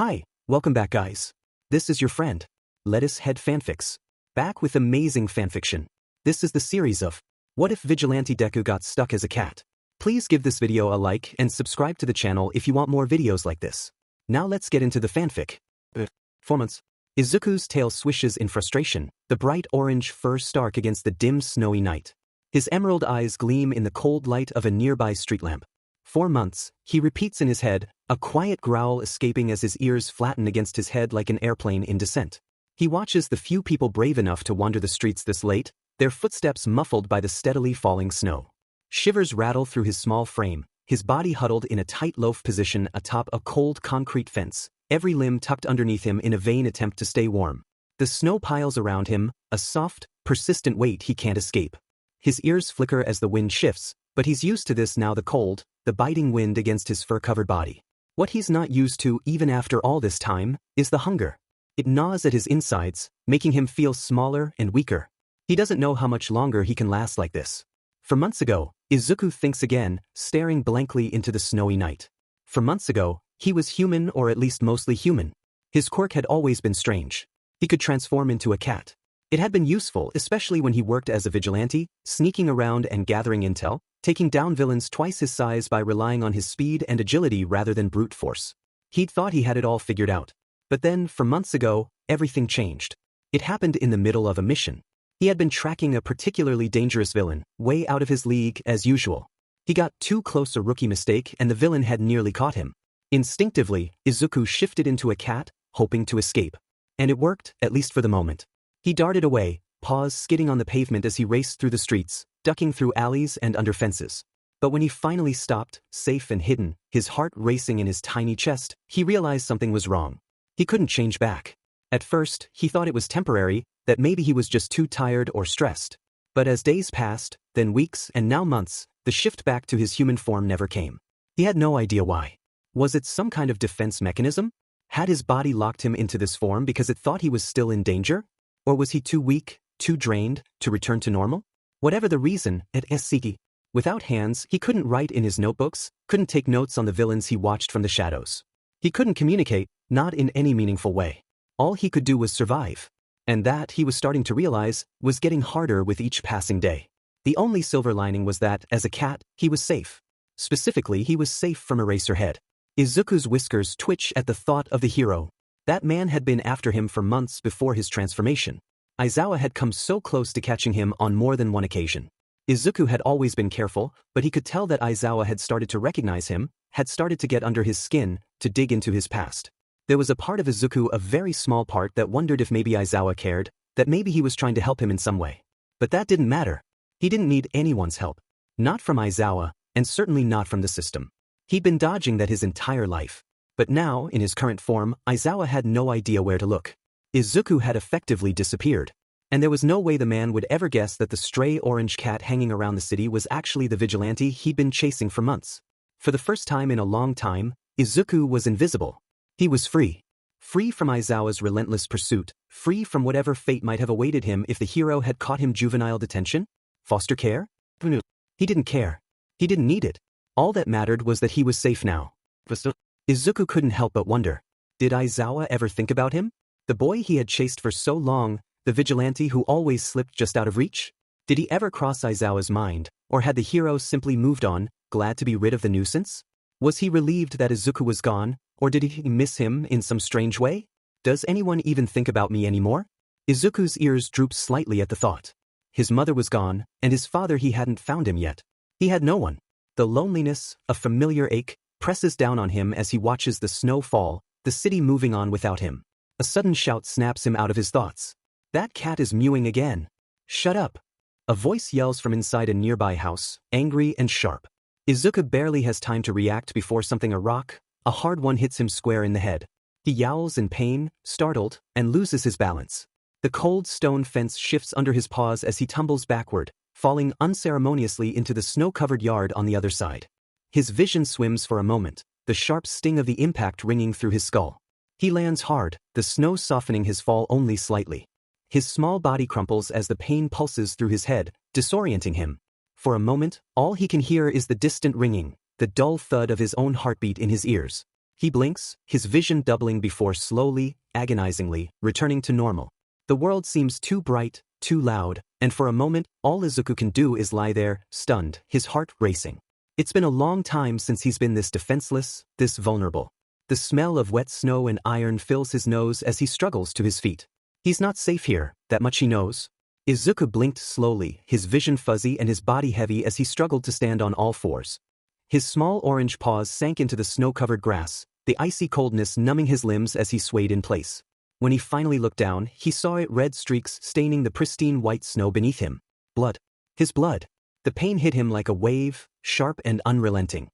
Hi, welcome back guys. This is your friend, Lettuce Head Fanfics, back with amazing fanfiction. This is the series of What If Vigilante Deku Got Stuck as a Cat? Please give this video a like and subscribe to the channel if you want more videos like this. Now let's get into the fanfic. 4 months. Izuku's tail swishes in frustration, the bright orange fur stark against the dim snowy night. His emerald eyes gleam in the cold light of a nearby street lamp. 4 months, he repeats in his head, a quiet growl escaping as his ears flatten against his head like an airplane in descent. He watches the few people brave enough to wander the streets this late, their footsteps muffled by the steadily falling snow. Shivers rattle through his small frame, his body huddled in a tight loaf position atop a cold concrete fence, every limb tucked underneath him in a vain attempt to stay warm. The snow piles around him, a soft, persistent weight he can't escape. His ears flicker as the wind shifts, but he's used to this now, the cold, the biting wind against his fur-covered body. What he's not used to even after all this time is the hunger. It gnaws at his insides, making him feel smaller and weaker. He doesn't know how much longer he can last like this. For months ago, Izuku thinks again, staring blankly into the snowy night. For months ago, he was human, or at least mostly human. His quirk had always been strange. He could transform into a cat. It had been useful, especially when he worked as a vigilante, sneaking around and gathering intel, taking down villains twice his size by relying on his speed and agility rather than brute force. He'd thought he had it all figured out. But then, for months ago, everything changed. It happened in the middle of a mission. He had been tracking a particularly dangerous villain, way out of his league as usual. He got too close, a rookie mistake, and the villain had nearly caught him. Instinctively, Izuku shifted into a cat, hoping to escape. And it worked, at least for the moment. He darted away, paws skidding on the pavement as he raced through the streets, ducking through alleys and under fences. But when he finally stopped, safe and hidden, his heart racing in his tiny chest, he realized something was wrong. He couldn't change back. At first, he thought it was temporary, that maybe he was just too tired or stressed. But as days passed, then weeks and now months, the shift back to his human form never came. He had no idea why. Was it some kind of defense mechanism? Had his body locked him into this form because it thought he was still in danger? Or was he too weak, too drained, to return to normal? Whatever the reason, at Katsuki. Without hands, he couldn't write in his notebooks, couldn't take notes on the villains he watched from the shadows. He couldn't communicate, not in any meaningful way. All he could do was survive. And that, he was starting to realize, was getting harder with each passing day. The only silver lining was that, as a cat, he was safe. Specifically, he was safe from Eraserhead. Izuku's whiskers twitch at the thought of the hero. That man had been after him for months before his transformation. Aizawa had come so close to catching him on more than one occasion. Izuku had always been careful, but he could tell that Aizawa had started to recognize him, had started to get under his skin, to dig into his past. There was a part of Izuku, a very small part, that wondered if maybe Aizawa cared, that maybe he was trying to help him in some way. But that didn't matter. He didn't need anyone's help. Not from Aizawa, and certainly not from the system. He'd been dodging that his entire life. But now, in his current form, Aizawa had no idea where to look. Izuku had effectively disappeared. And there was no way the man would ever guess that the stray orange cat hanging around the city was actually the vigilante he'd been chasing for months. For the first time in a long time, Izuku was invisible. He was free. Free from Aizawa's relentless pursuit, free from whatever fate might have awaited him if the hero had caught him. Juvenile detention? Foster care? He didn't care. He didn't need it. All that mattered was that he was safe now. Izuku couldn't help but wonder. Did Aizawa ever think about him? The boy he had chased for so long, the vigilante who always slipped just out of reach? Did he ever cross Aizawa's mind, or had the hero simply moved on, glad to be rid of the nuisance? Was he relieved that Izuku was gone, or did he miss him in some strange way? Does anyone even think about me anymore? Izuku's ears drooped slightly at the thought. His mother was gone, and his father, he hadn't found him yet. He had no one. The loneliness, a familiar ache, presses down on him as he watches the snow fall, the city moving on without him. A sudden shout snaps him out of his thoughts. That cat is mewing again. Shut up. A voice yells from inside a nearby house, angry and sharp. Izuku barely has time to react before something, a hard one, hits him square in the head. He yowls in pain, startled, and loses his balance. The cold stone fence shifts under his paws as he tumbles backward, falling unceremoniously into the snow-covered yard on the other side. His vision swims for a moment, the sharp sting of the impact ringing through his skull. He lands hard, the snow softening his fall only slightly. His small body crumples as the pain pulses through his head, disorienting him. For a moment, all he can hear is the distant ringing, the dull thud of his own heartbeat in his ears. He blinks, his vision doubling before slowly, agonizingly, returning to normal. The world seems too bright, too loud, and for a moment, all Izuku can do is lie there, stunned, his heart racing. It's been a long time since he's been this defenseless, this vulnerable. The smell of wet snow and iron fills his nose as he struggles to his feet. He's not safe here, that much he knows. Izuku blinked slowly, his vision fuzzy and his body heavy as he struggled to stand on all fours. His small orange paws sank into the snow-covered grass, the icy coldness numbing his limbs as he swayed in place. When he finally looked down, he saw it red streaks staining the pristine white snow beneath him. Blood. His blood. The pain hit him like a wave, sharp and unrelenting.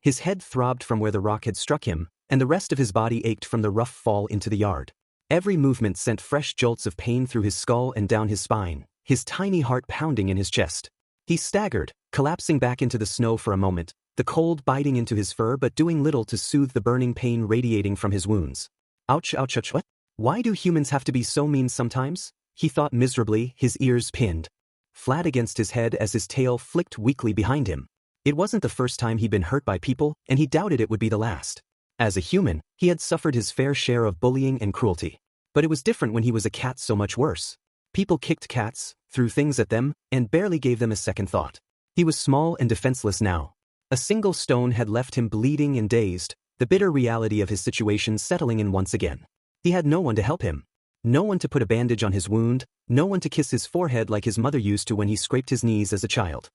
His head throbbed from where the rock had struck him, and the rest of his body ached from the rough fall into the yard. Every movement sent fresh jolts of pain through his skull and down his spine, his tiny heart pounding in his chest. He staggered, collapsing back into the snow for a moment, the cold biting into his fur but doing little to soothe the burning pain radiating from his wounds. Ouch, ouch, ouch, what? Why do humans have to be so mean sometimes? He thought miserably, his ears pinned flat against his head as his tail flicked weakly behind him. It wasn't the first time he'd been hurt by people, and he doubted it would be the last. As a human, he had suffered his fair share of bullying and cruelty. But it was different when he was a cat, so much worse. People kicked cats, threw things at them, and barely gave them a second thought. He was small and defenseless now. A single stone had left him bleeding and dazed, the bitter reality of his situation settling in once again. He had no one to help him. No one to put a bandage on his wound, no one to kiss his forehead like his mother used to when he scraped his knees as a child.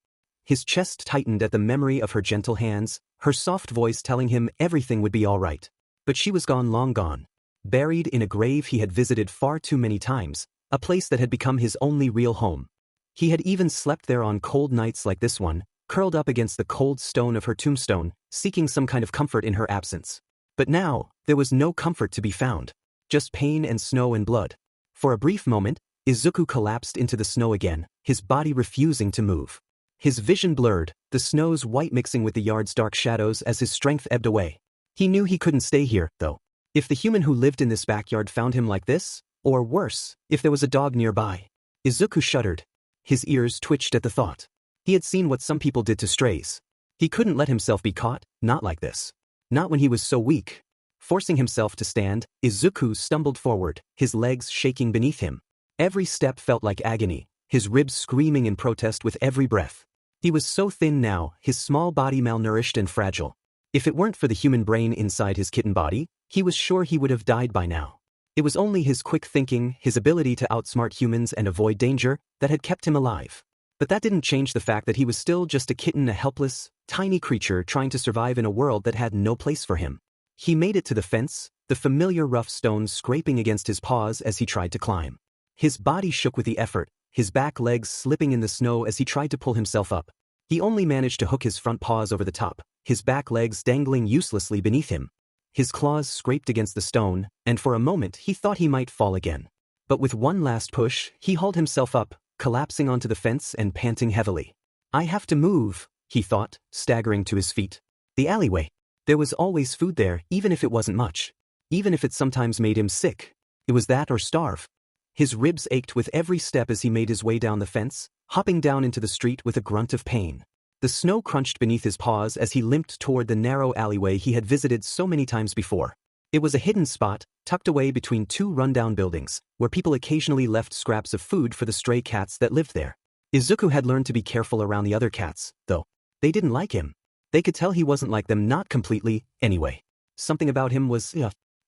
His chest tightened at the memory of her gentle hands, her soft voice telling him everything would be all right. But she was gone, long gone. Buried in a grave he had visited far too many times, a place that had become his only real home. He had even slept there on cold nights like this one, curled up against the cold stone of her tombstone, seeking some kind of comfort in her absence. But now, there was no comfort to be found. Just pain and snow and blood. For a brief moment, Izuku collapsed into the snow again, his body refusing to move. His vision blurred, the snow's white mixing with the yard's dark shadows as his strength ebbed away. He knew he couldn't stay here, though. If the human who lived in this backyard found him like this, or worse, if there was a dog nearby. Izuku shuddered. His ears twitched at the thought. He had seen what some people did to strays. He couldn't let himself be caught, not like this. Not when he was so weak. Forcing himself to stand, Izuku stumbled forward, his legs shaking beneath him. Every step felt like agony, his ribs screaming in protest with every breath. He was so thin now, his small body malnourished and fragile. If it weren't for the human brain inside his kitten body, he was sure he would have died by now. It was only his quick thinking, his ability to outsmart humans and avoid danger, that had kept him alive. But that didn't change the fact that he was still just a kitten, a helpless, tiny creature trying to survive in a world that had no place for him. He made it to the fence, the familiar rough stones scraping against his paws as he tried to climb. His body shook with the effort, his back legs slipping in the snow as he tried to pull himself up. He only managed to hook his front paws over the top, his back legs dangling uselessly beneath him. His claws scraped against the stone, and for a moment he thought he might fall again. But with one last push, he hauled himself up, collapsing onto the fence and panting heavily. I have to move, he thought, staggering to his feet. The alleyway. There was always food there, even if it wasn't much. Even if it sometimes made him sick. It was that or starve. His ribs ached with every step as he made his way down the fence, hopping down into the street with a grunt of pain. The snow crunched beneath his paws as he limped toward the narrow alleyway he had visited so many times before. It was a hidden spot, tucked away between two rundown buildings, where people occasionally left scraps of food for the stray cats that lived there. Izuku had learned to be careful around the other cats, though. They didn't like him. They could tell he wasn't like them, not completely, anyway. Something about him was,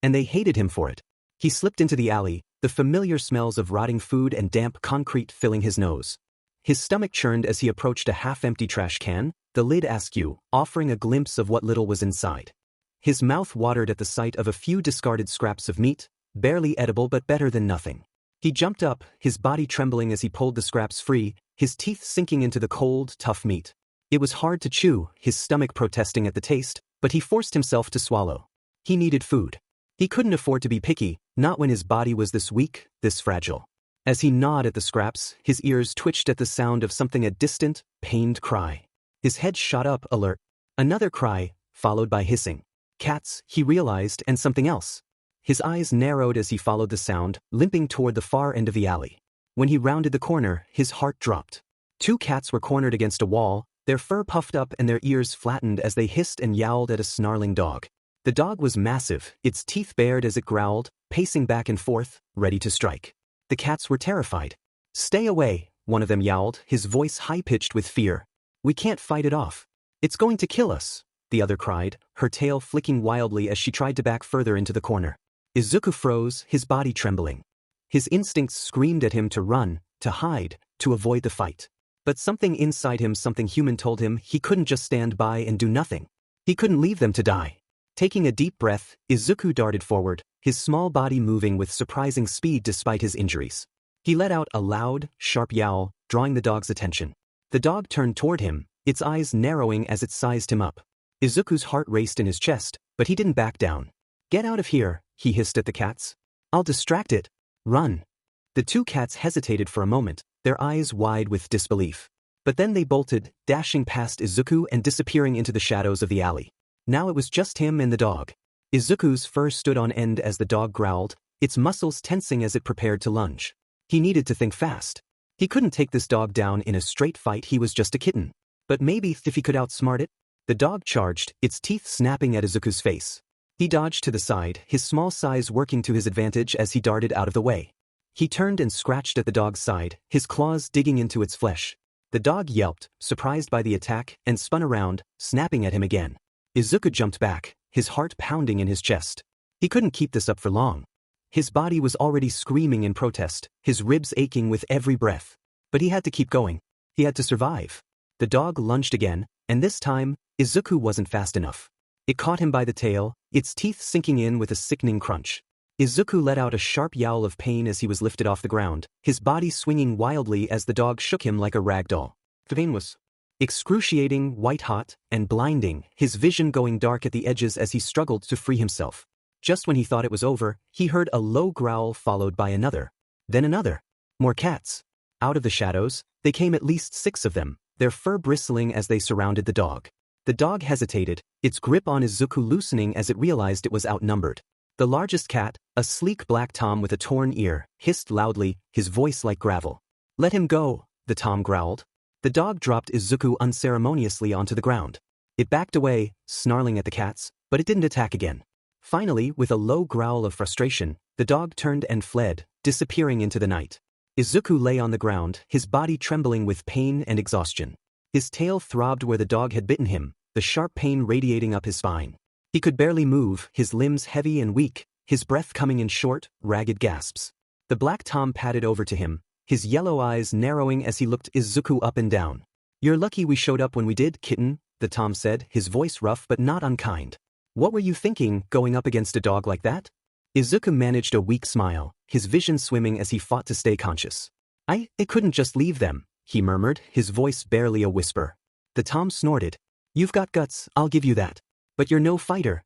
and they hated him for it. He slipped into the alley, the familiar smells of rotting food and damp concrete filling his nose. His stomach churned as he approached a half-empty trash can, the lid askew, offering a glimpse of what little was inside. His mouth watered at the sight of a few discarded scraps of meat, barely edible but better than nothing. He jumped up, his body trembling as he pulled the scraps free, his teeth sinking into the cold, tough meat. It was hard to chew, his stomach protesting at the taste, but he forced himself to swallow. He needed food. He couldn't afford to be picky, not when his body was this weak, this fragile. As he gnawed at the scraps, his ears twitched at the sound of something, a distant, pained cry. His head shot up, alert. Another cry, followed by hissing. Cats, he realized, and something else. His eyes narrowed as he followed the sound, limping toward the far end of the alley. When he rounded the corner, his heart dropped. Two cats were cornered against a wall, their fur puffed up and their ears flattened as they hissed and yowled at a snarling dog. The dog was massive, its teeth bared as it growled, pacing back and forth, ready to strike. The cats were terrified. "Stay away," one of them yowled, his voice high-pitched with fear. "We can't fight it off. It's going to kill us," the other cried, her tail flicking wildly as she tried to back further into the corner. Izuku froze, his body trembling. His instincts screamed at him to run, to hide, to avoid the fight. But something inside him, something human, told him he couldn't just stand by and do nothing. He couldn't leave them to die. Taking a deep breath, Izuku darted forward, his small body moving with surprising speed despite his injuries. He let out a loud, sharp yowl, drawing the dog's attention. The dog turned toward him, its eyes narrowing as it sized him up. Izuku's heart raced in his chest, but he didn't back down. "Get out of here," he hissed at the cats. "I'll distract it. Run." The two cats hesitated for a moment, their eyes wide with disbelief. But then they bolted, dashing past Izuku and disappearing into the shadows of the alley. Now it was just him and the dog. Izuku's fur stood on end as the dog growled, its muscles tensing as it prepared to lunge. He needed to think fast. He couldn't take this dog down in a straight fight, he was just a kitten. But maybe if he could outsmart it? The dog charged, its teeth snapping at Izuku's face. He dodged to the side, his small size working to his advantage as he darted out of the way. He turned and scratched at the dog's side, his claws digging into its flesh. The dog yelped, surprised by the attack, and spun around, snapping at him again. Izuku jumped back, his heart pounding in his chest. He couldn't keep this up for long. His body was already screaming in protest, his ribs aching with every breath. But he had to keep going. He had to survive. The dog lunged again, and this time, Izuku wasn't fast enough. It caught him by the tail, its teeth sinking in with a sickening crunch. Izuku let out a sharp yowl of pain as he was lifted off the ground, his body swinging wildly as the dog shook him like a rag doll. The pain was excruciating, white-hot, and blinding, his vision going dark at the edges as he struggled to free himself. Just when he thought it was over, he heard a low growl followed by another. Then another. More cats. Out of the shadows, they came, at least 6 of them, their fur bristling as they surrounded the dog. The dog hesitated, its grip on Izuku loosening as it realized it was outnumbered. The largest cat, a sleek black tom with a torn ear, hissed loudly, his voice like gravel. "Let him go," the tom growled. The dog dropped Izuku unceremoniously onto the ground. It backed away, snarling at the cats, but it didn't attack again. Finally, with a low growl of frustration, the dog turned and fled, disappearing into the night. Izuku lay on the ground, his body trembling with pain and exhaustion. His tail throbbed where the dog had bitten him, the sharp pain radiating up his spine. He could barely move, his limbs heavy and weak, his breath coming in short, ragged gasps. The black tom padded over to him, his yellow eyes narrowing as he looked Izuku up and down. "You're lucky we showed up when we did, kitten," the tom said, his voice rough but not unkind. "What were you thinking, going up against a dog like that?" Izuku managed a weak smile, his vision swimming as he fought to stay conscious. I couldn't just leave them," he murmured, his voice barely a whisper. The tom snorted. "You've got guts, I'll give you that. But you're no fighter."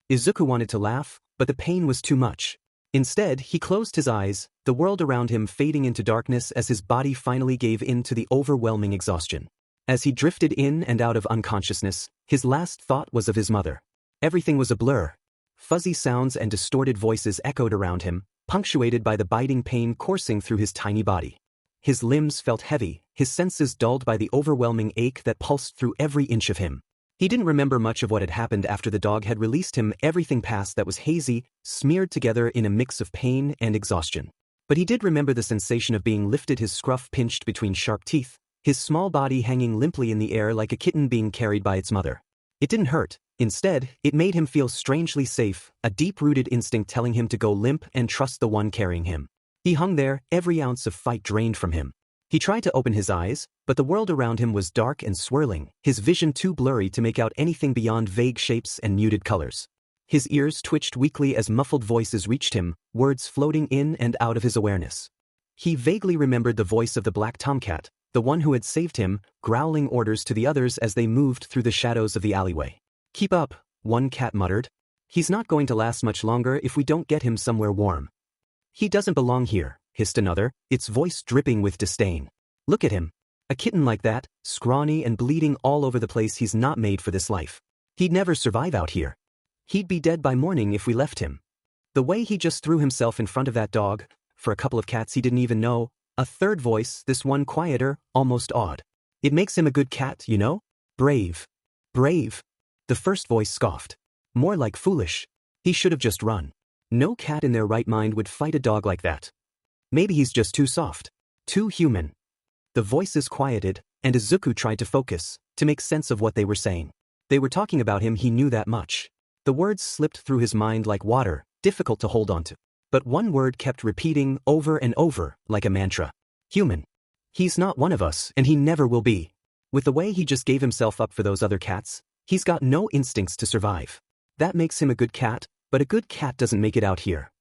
Izuku wanted to laugh, but the pain was too much. Instead, he closed his eyes, the world around him fading into darkness as his body finally gave in to the overwhelming exhaustion. As he drifted in and out of unconsciousness, his last thought was of his mother. Everything was a blur. Fuzzy sounds and distorted voices echoed around him, punctuated by the biting pain coursing through his tiny body. His limbs felt heavy, his senses dulled by the overwhelming ache that pulsed through every inch of him. He didn't remember much of what had happened after the dog had released him, everything past that was hazy, smeared together in a mix of pain and exhaustion. But he did remember the sensation of being lifted, his scruff pinched between sharp teeth, his small body hanging limply in the air like a kitten being carried by its mother. It didn't hurt. Instead, it made him feel strangely safe, a deep-rooted instinct telling him to go limp and trust the one carrying him. He hung there, every ounce of fight drained from him. He tried to open his eyes, but the world around him was dark and swirling, his vision too blurry to make out anything beyond vague shapes and muted colors. His ears twitched weakly as muffled voices reached him, words floating in and out of his awareness. He vaguely remembered the voice of the black tomcat, the one who had saved him, growling orders to the others as they moved through the shadows of the alleyway. "Keep up," one cat muttered. "He's not going to last much longer if we don't get him somewhere warm." "He doesn't belong here," hissed another, its voice dripping with disdain. "Look at him. A kitten like that, scrawny and bleeding all over the place. He's not made for this life. He'd never survive out here. He'd be dead by morning if we left him." The way he just threw himself in front of that dog, for a couple of cats he didn't even know, a third voice, this one quieter, almost awed. "It makes him a good cat, you know? Brave. Brave." The first voice scoffed. More like foolish. He should have just run. No cat in their right mind would fight a dog like that. Maybe he's just too soft. Too human. The voices quieted, and Izuku tried to focus, to make sense of what they were saying. They were talking about him, he knew that much. The words slipped through his mind like water, difficult to hold onto. But one word kept repeating over and over, like a mantra. Human. He's not one of us, and he never will be. With the way he just gave himself up for those other cats, he's got no instincts to survive. That makes him a good cat, but a good cat doesn't make it out here.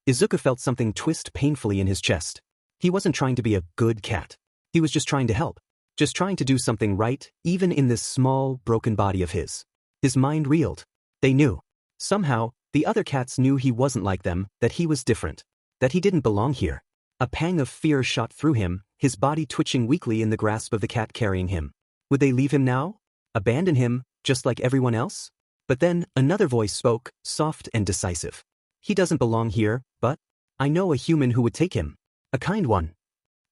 Izuku felt something twist painfully in his chest. He wasn't trying to be a good cat. He was just trying to help. Just trying to do something right, even in this small, broken body of his. His mind reeled. They knew. Somehow, the other cats knew he wasn't like them, that he was different. That he didn't belong here. A pang of fear shot through him, his body twitching weakly in the grasp of the cat carrying him. Would they leave him now? Abandon him, just like everyone else? But then, another voice spoke, soft and decisive. He doesn't belong here, but I know a human who would take him. A kind one.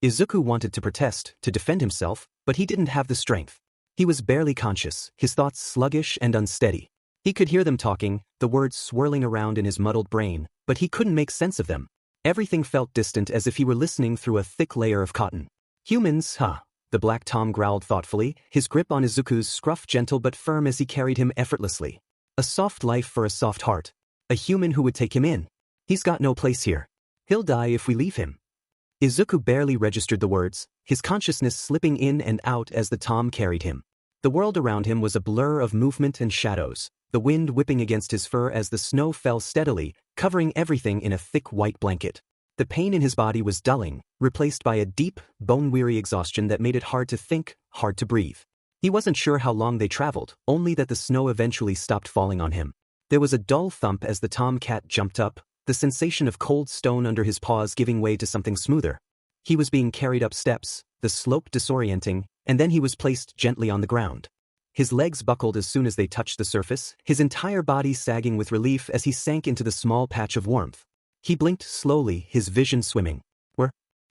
Izuku wanted to protest, to defend himself, but he didn't have the strength. He was barely conscious, his thoughts sluggish and unsteady. He could hear them talking, the words swirling around in his muddled brain, but he couldn't make sense of them. Everything felt distant, as if he were listening through a thick layer of cotton. Humans, huh? The Black Tom growled thoughtfully, his grip on Izuku's scruff gentle but firm as he carried him effortlessly. A soft life for a soft heart. A human who would take him in. He's got no place here. He'll die if we leave him. Izuku barely registered the words, his consciousness slipping in and out as the Tom carried him. The world around him was a blur of movement and shadows, the wind whipping against his fur as the snow fell steadily, covering everything in a thick white blanket. The pain in his body was dulling, replaced by a deep, bone-weary exhaustion that made it hard to think, hard to breathe. He wasn't sure how long they traveled, only that the snow eventually stopped falling on him. There was a dull thump as the tomcat jumped up, the sensation of cold stone under his paws giving way to something smoother. He was being carried up steps, the slope disorienting, and then he was placed gently on the ground. His legs buckled as soon as they touched the surface, his entire body sagging with relief as he sank into the small patch of warmth. He blinked slowly, his vision swimming.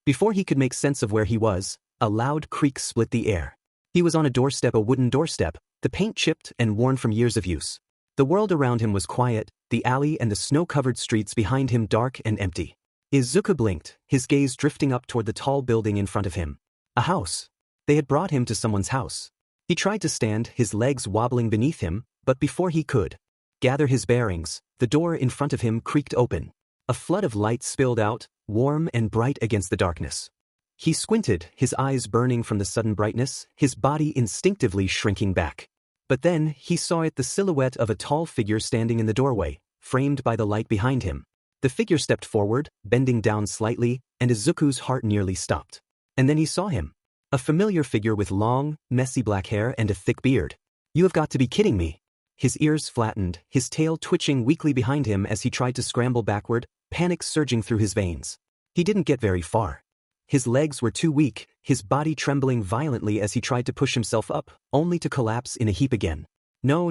Before he could make sense of where he was, a loud creak split the air. He was on a doorstep, a wooden doorstep, the paint chipped and worn from years of use. The world around him was quiet, the alley and the snow-covered streets behind him dark and empty. Izuku blinked, his gaze drifting up toward the tall building in front of him. A house. They had brought him to someone's house. He tried to stand, his legs wobbling beneath him, but before he could gather his bearings, the door in front of him creaked open. A flood of light spilled out, warm and bright against the darkness. He squinted, his eyes burning from the sudden brightness, his body instinctively shrinking back. But then, he saw it, the silhouette of a tall figure standing in the doorway, framed by the light behind him. The figure stepped forward, bending down slightly, and Izuku's heart nearly stopped. And then he saw him. A familiar figure with long, messy black hair and a thick beard. You have got to be kidding me. His ears flattened, his tail twitching weakly behind him as he tried to scramble backward, panic surging through his veins. He didn't get very far. His legs were too weak, his body trembling violently as he tried to push himself up, only to collapse in a heap again. No,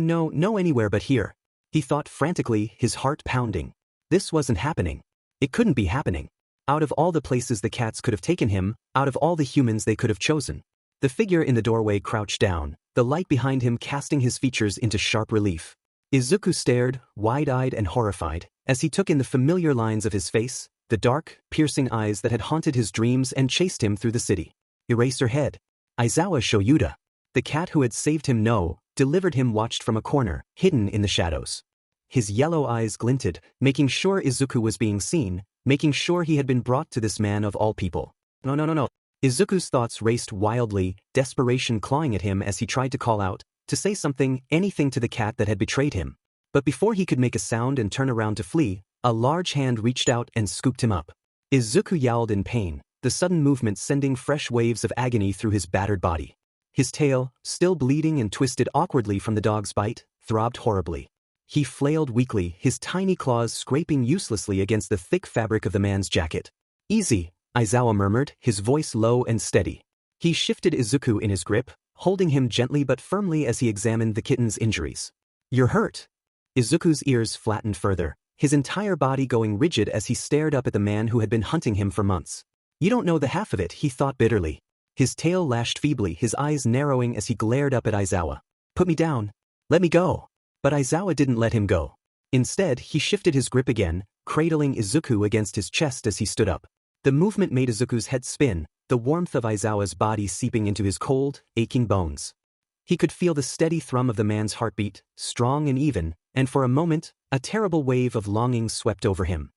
anywhere but here. He thought frantically, his heart pounding. This wasn't happening. It couldn't be happening. Out of all the places the cats could have taken him, out of all the humans they could have chosen. The figure in the doorway crouched down, the light behind him casting his features into sharp relief. Izuku stared, wide-eyed and horrified, as he took in the familiar lines of his face, the dark, piercing eyes that had haunted his dreams and chased him through the city. Eraserhead. Aizawa Shoyuda. The cat who had saved him delivered him watched from a corner, hidden in the shadows. His yellow eyes glinted, making sure Izuku was being seen, making sure he had been brought to this man of all people. No. Izuku's thoughts raced wildly, desperation clawing at him as he tried to call out, to say something, anything to the cat that had betrayed him. But before he could make a sound and turn around to flee, a large hand reached out and scooped him up. Izuku yowled in pain, the sudden movement sending fresh waves of agony through his battered body. His tail, still bleeding and twisted awkwardly from the dog's bite, throbbed horribly. He flailed weakly, his tiny claws scraping uselessly against the thick fabric of the man's jacket. Easy, Aizawa murmured, his voice low and steady. He shifted Izuku in his grip, holding him gently but firmly as he examined the kitten's injuries. You're hurt. Izuku's ears flattened further, his entire body going rigid as he stared up at the man who had been hunting him for months. You don't know the half of it, he thought bitterly. His tail lashed feebly, his eyes narrowing as he glared up at Aizawa. Put me down. Let me go. But Aizawa didn't let him go. Instead, he shifted his grip again, cradling Izuku against his chest as he stood up. The movement made Izuku's head spin, the warmth of Aizawa's body seeping into his cold, aching bones. He could feel the steady thrum of the man's heartbeat, strong and even, and for a moment, a terrible wave of longing swept over him.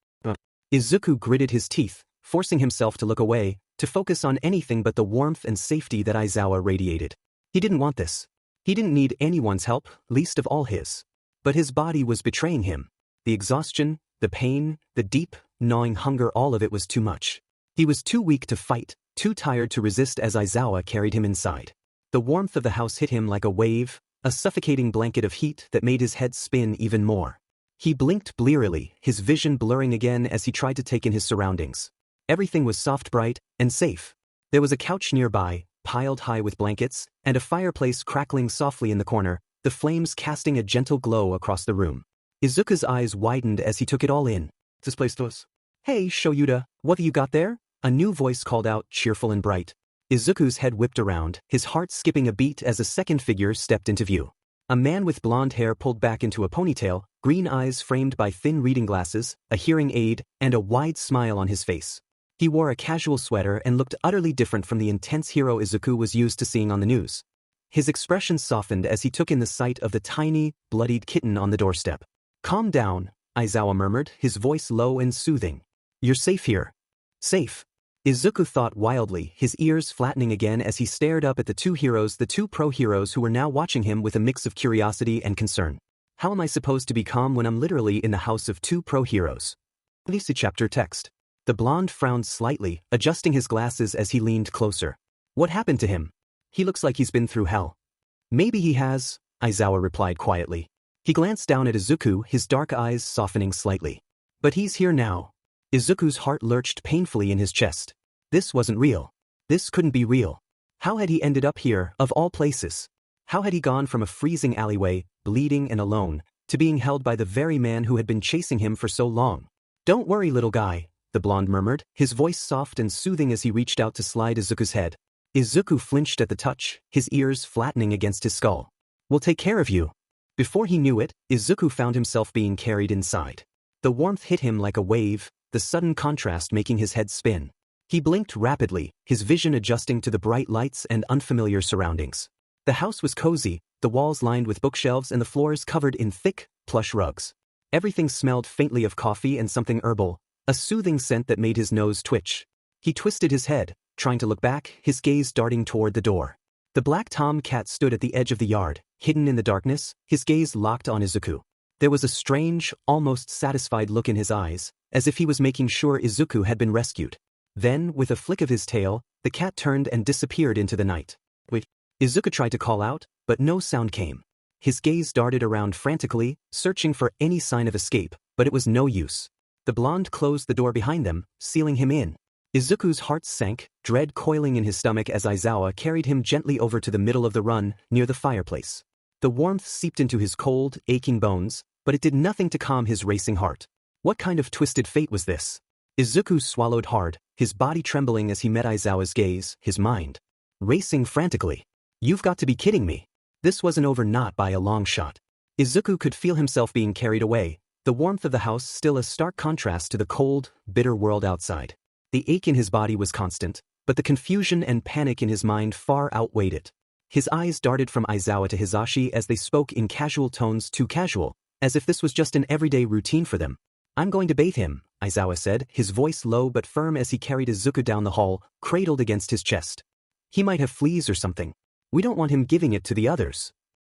Izuku gritted his teeth, forcing himself to look away, to focus on anything but the warmth and safety that Aizawa radiated. He didn't want this. He didn't need anyone's help, least of all his. But his body was betraying him. The exhaustion, the pain, the deep, gnawing hunger, all of it was too much. He was too weak to fight, too tired to resist as Aizawa carried him inside. The warmth of the house hit him like a wave, a suffocating blanket of heat that made his head spin even more. He blinked blearily, his vision blurring again as he tried to take in his surroundings. Everything was soft, bright, and safe. There was a couch nearby, piled high with blankets, and a fireplace crackling softly in the corner, the flames casting a gentle glow across the room. Izuku's eyes widened as he took it all in. This place to us. Hey, Shoyuta, what have you got there? A new voice called out, cheerful and bright. Izuku's head whipped around, his heart skipping a beat as a second figure stepped into view. A man with blonde hair pulled back into a ponytail, green eyes framed by thin reading glasses, a hearing aid, and a wide smile on his face. He wore a casual sweater and looked utterly different from the intense hero Izuku was used to seeing on the news. His expression softened as he took in the sight of the tiny, bloodied kitten on the doorstep. Calm down, Aizawa murmured, his voice low and soothing. You're safe here. Safe. Izuku thought wildly, his ears flattening again as he stared up at the two heroes, the two pro-heroes who were now watching him with a mix of curiosity and concern. How am I supposed to be calm when I'm literally in the house of two pro-heroes? This chapter text. The blonde frowned slightly, adjusting his glasses as he leaned closer. What happened to him? He looks like he's been through hell. Maybe he has, Aizawa replied quietly. He glanced down at Izuku, his dark eyes softening slightly. But he's here now. Izuku's heart lurched painfully in his chest. This wasn't real. This couldn't be real. How had he ended up here, of all places? How had he gone from a freezing alleyway, bleeding and alone, to being held by the very man who had been chasing him for so long? Don't worry, little guy, the blonde murmured, his voice soft and soothing as he reached out to slide Izuku's head. Izuku flinched at the touch, his ears flattening against his skull. We'll take care of you. Before he knew it, Izuku found himself being carried inside. The warmth hit him like a wave, the sudden contrast making his head spin. He blinked rapidly, his vision adjusting to the bright lights and unfamiliar surroundings. The house was cozy, the walls lined with bookshelves and the floors covered in thick, plush rugs. Everything smelled faintly of coffee and something herbal, a soothing scent that made his nose twitch. He twisted his head, trying to look back, his gaze darting toward the door. The black tomcat stood at the edge of the yard, hidden in the darkness, his gaze locked on Izuku. There was a strange, almost satisfied look in his eyes, as if he was making sure Izuku had been rescued. Then, with a flick of his tail, the cat turned and disappeared into the night. Wait. Izuku tried to call out, but no sound came. His gaze darted around frantically, searching for any sign of escape, but it was no use. The blonde closed the door behind them, sealing him in. Izuku's heart sank, dread coiling in his stomach as Aizawa carried him gently over to the middle of the run, near the fireplace. The warmth seeped into his cold, aching bones, but it did nothing to calm his racing heart. What kind of twisted fate was this? Izuku swallowed hard, his body trembling as he met Aizawa's gaze, his mind racing frantically. You've got to be kidding me. This wasn't over, not by a long shot. Izuku could feel himself being carried away, the warmth of the house still a stark contrast to the cold, bitter world outside. The ache in his body was constant, but the confusion and panic in his mind far outweighed it. His eyes darted from Aizawa to Hisashi as they spoke in casual tones, too casual, as if this was just an everyday routine for them. I'm going to bathe him, Aizawa said, his voice low but firm as he carried Izuku down the hall, cradled against his chest. He might have fleas or something. We don't want him giving it to the others.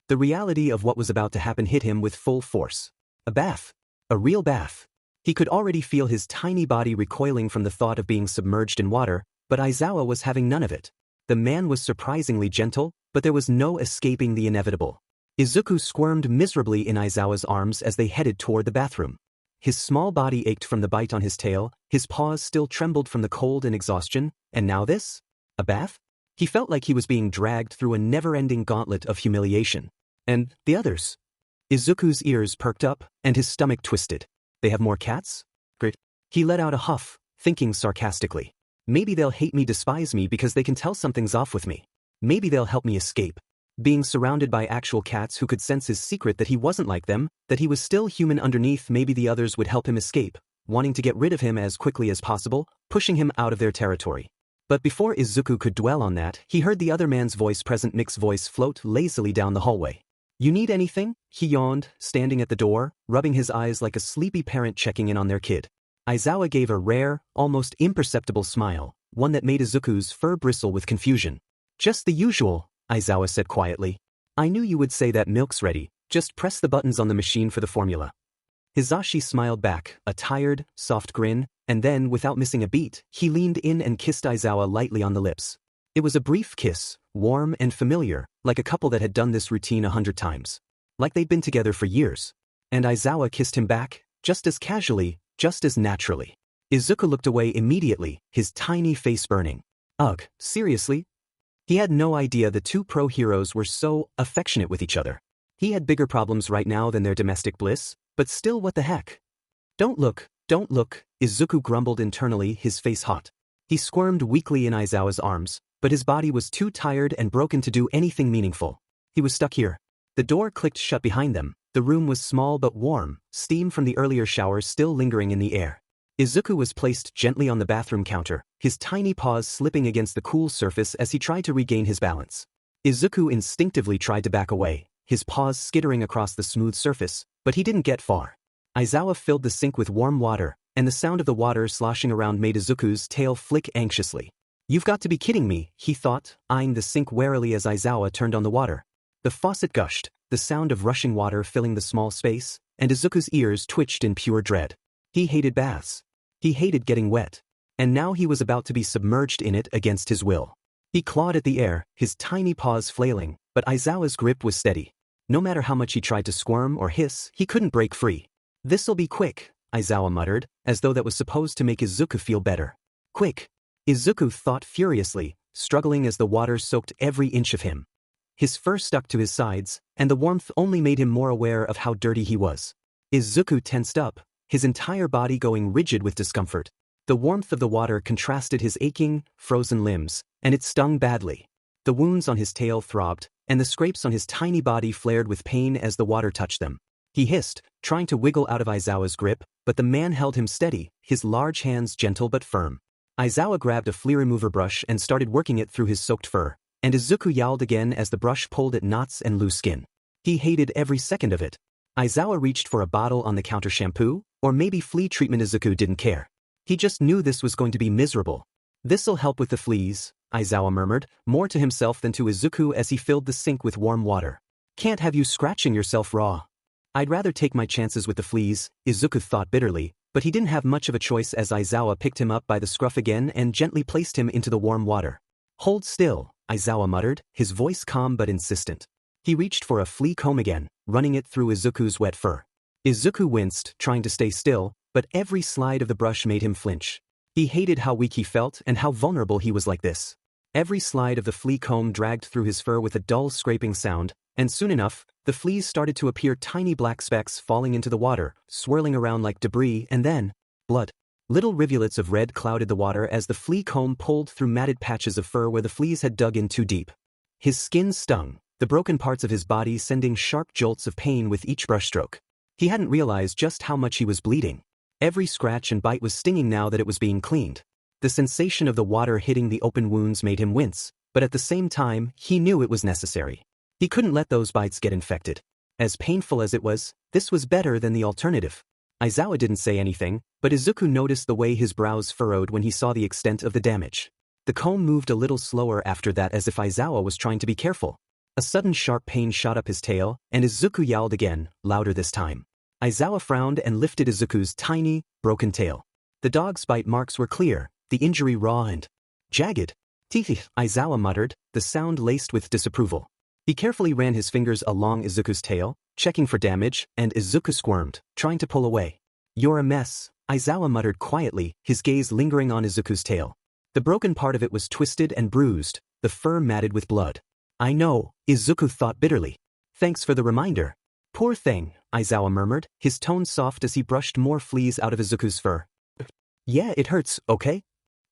The reality of what was about to happen hit him with full force. A bath. A real bath. He could already feel his tiny body recoiling from the thought of being submerged in water, but Aizawa was having none of it. The man was surprisingly gentle, but there was no escaping the inevitable. Izuku squirmed miserably in Aizawa's arms as they headed toward the bathroom. His small body ached from the bite on his tail, his paws still trembled from the cold and exhaustion, and now this? A bath? He felt like he was being dragged through a never-ending gauntlet of humiliation. And the others? Izuku's ears perked up, and his stomach twisted. They have more cats? Great. He let out a huff, thinking sarcastically. Maybe they'll hate me, despise me because they can tell something's off with me. Maybe they'll help me escape. Being surrounded by actual cats who could sense his secret that he wasn't like them, that he was still human underneath, maybe the others would help him escape, wanting to get rid of him as quickly as possible, pushing him out of their territory. But before Izuku could dwell on that, he heard the other man's voice, present Mick's voice, float lazily down the hallway. "You need anything?" he yawned, standing at the door, rubbing his eyes like a sleepy parent checking in on their kid. Aizawa gave a rare, almost imperceptible smile, one that made Izuku's fur bristle with confusion. "Just the usual," Aizawa said quietly. "I knew you would say that. Milk's ready, just press the buttons on the machine for the formula." Hizashi smiled back, a tired, soft grin, and then, without missing a beat, he leaned in and kissed Aizawa lightly on the lips. It was a brief kiss, warm and familiar, like a couple that had done this routine 100 times. Like they'd been together for years. And Aizawa kissed him back, just as casually, just as naturally. Izuku looked away immediately, his tiny face burning. Ugh, seriously? He had no idea the two pro-heroes were so affectionate with each other. He had bigger problems right now than their domestic bliss, but still, what the heck? Don't look, Izuku grumbled internally, his face hot. He squirmed weakly in Aizawa's arms, but his body was too tired and broken to do anything meaningful. He was stuck here. The door clicked shut behind them. The room was small but warm, steam from the earlier shower still lingering in the air. Izuku was placed gently on the bathroom counter, his tiny paws slipping against the cool surface as he tried to regain his balance. Izuku instinctively tried to back away, his paws skittering across the smooth surface, but he didn't get far. Aizawa filled the sink with warm water, and the sound of the water sloshing around made Izuku's tail flick anxiously. "You've got to be kidding me," he thought, eyeing the sink warily as Aizawa turned on the water. The faucet gushed, the sound of rushing water filling the small space, and Izuku's ears twitched in pure dread. He hated baths. He hated getting wet. And now he was about to be submerged in it against his will. He clawed at the air, his tiny paws flailing, but Aizawa's grip was steady. No matter how much he tried to squirm or hiss, he couldn't break free. "This'll be quick," Aizawa muttered, as though that was supposed to make Izuku feel better. "Quick." Izuku thought furiously, struggling as the water soaked every inch of him. His fur stuck to his sides, and the warmth only made him more aware of how dirty he was. Izuku tensed up, his entire body going rigid with discomfort. The warmth of the water contrasted his aching, frozen limbs, and it stung badly. The wounds on his tail throbbed, and the scrapes on his tiny body flared with pain as the water touched them. He hissed, trying to wiggle out of Aizawa's grip, but the man held him steady, his large hands gentle but firm. Aizawa grabbed a flea remover brush and started working it through his soaked fur, and Izuku yowled again as the brush pulled at knots and loose skin. He hated every second of it. Aizawa reached for a bottle on the counter. Shampoo, or maybe flea treatment. Izuku didn't care. He just knew this was going to be miserable. "This'll help with the fleas," Aizawa murmured, more to himself than to Izuku as he filled the sink with warm water. "Can't have you scratching yourself raw." "I'd rather take my chances with the fleas," Izuku thought bitterly, but he didn't have much of a choice as Aizawa picked him up by the scruff again and gently placed him into the warm water. "Hold still," Aizawa muttered, his voice calm but insistent. He reached for a flea comb again, running it through Izuku's wet fur. Izuku winced, trying to stay still, but every slide of the brush made him flinch. He hated how weak he felt and how vulnerable he was like this. Every slide of the flea comb dragged through his fur with a dull scraping sound, and soon enough, the fleas started to appear, tiny black specks falling into the water, swirling around like debris, and then, blood. Little rivulets of red clouded the water as the flea comb pulled through matted patches of fur where the fleas had dug in too deep. His skin stung, the broken parts of his body sending sharp jolts of pain with each brushstroke. He hadn't realized just how much he was bleeding. Every scratch and bite was stinging now that it was being cleaned. The sensation of the water hitting the open wounds made him wince, but at the same time, he knew it was necessary. He couldn't let those bites get infected. As painful as it was, this was better than the alternative. Aizawa didn't say anything, but Izuku noticed the way his brows furrowed when he saw the extent of the damage. The comb moved a little slower after that, as if Aizawa was trying to be careful. A sudden sharp pain shot up his tail, and Izuku yowled again, louder this time. Aizawa frowned and lifted Izuku's tiny, broken tail. The dog's bite marks were clear, the injury raw and jagged. "Teeth," Aizawa muttered, the sound laced with disapproval. He carefully ran his fingers along Izuku's tail, checking for damage, and Izuku squirmed, trying to pull away. "You're a mess," Aizawa muttered quietly, his gaze lingering on Izuku's tail. The broken part of it was twisted and bruised, the fur matted with blood. "I know," Izuku thought bitterly. "Thanks for the reminder." "Poor thing," Aizawa murmured, his tone soft as he brushed more fleas out of Izuku's fur. "Yeah, it hurts, okay?"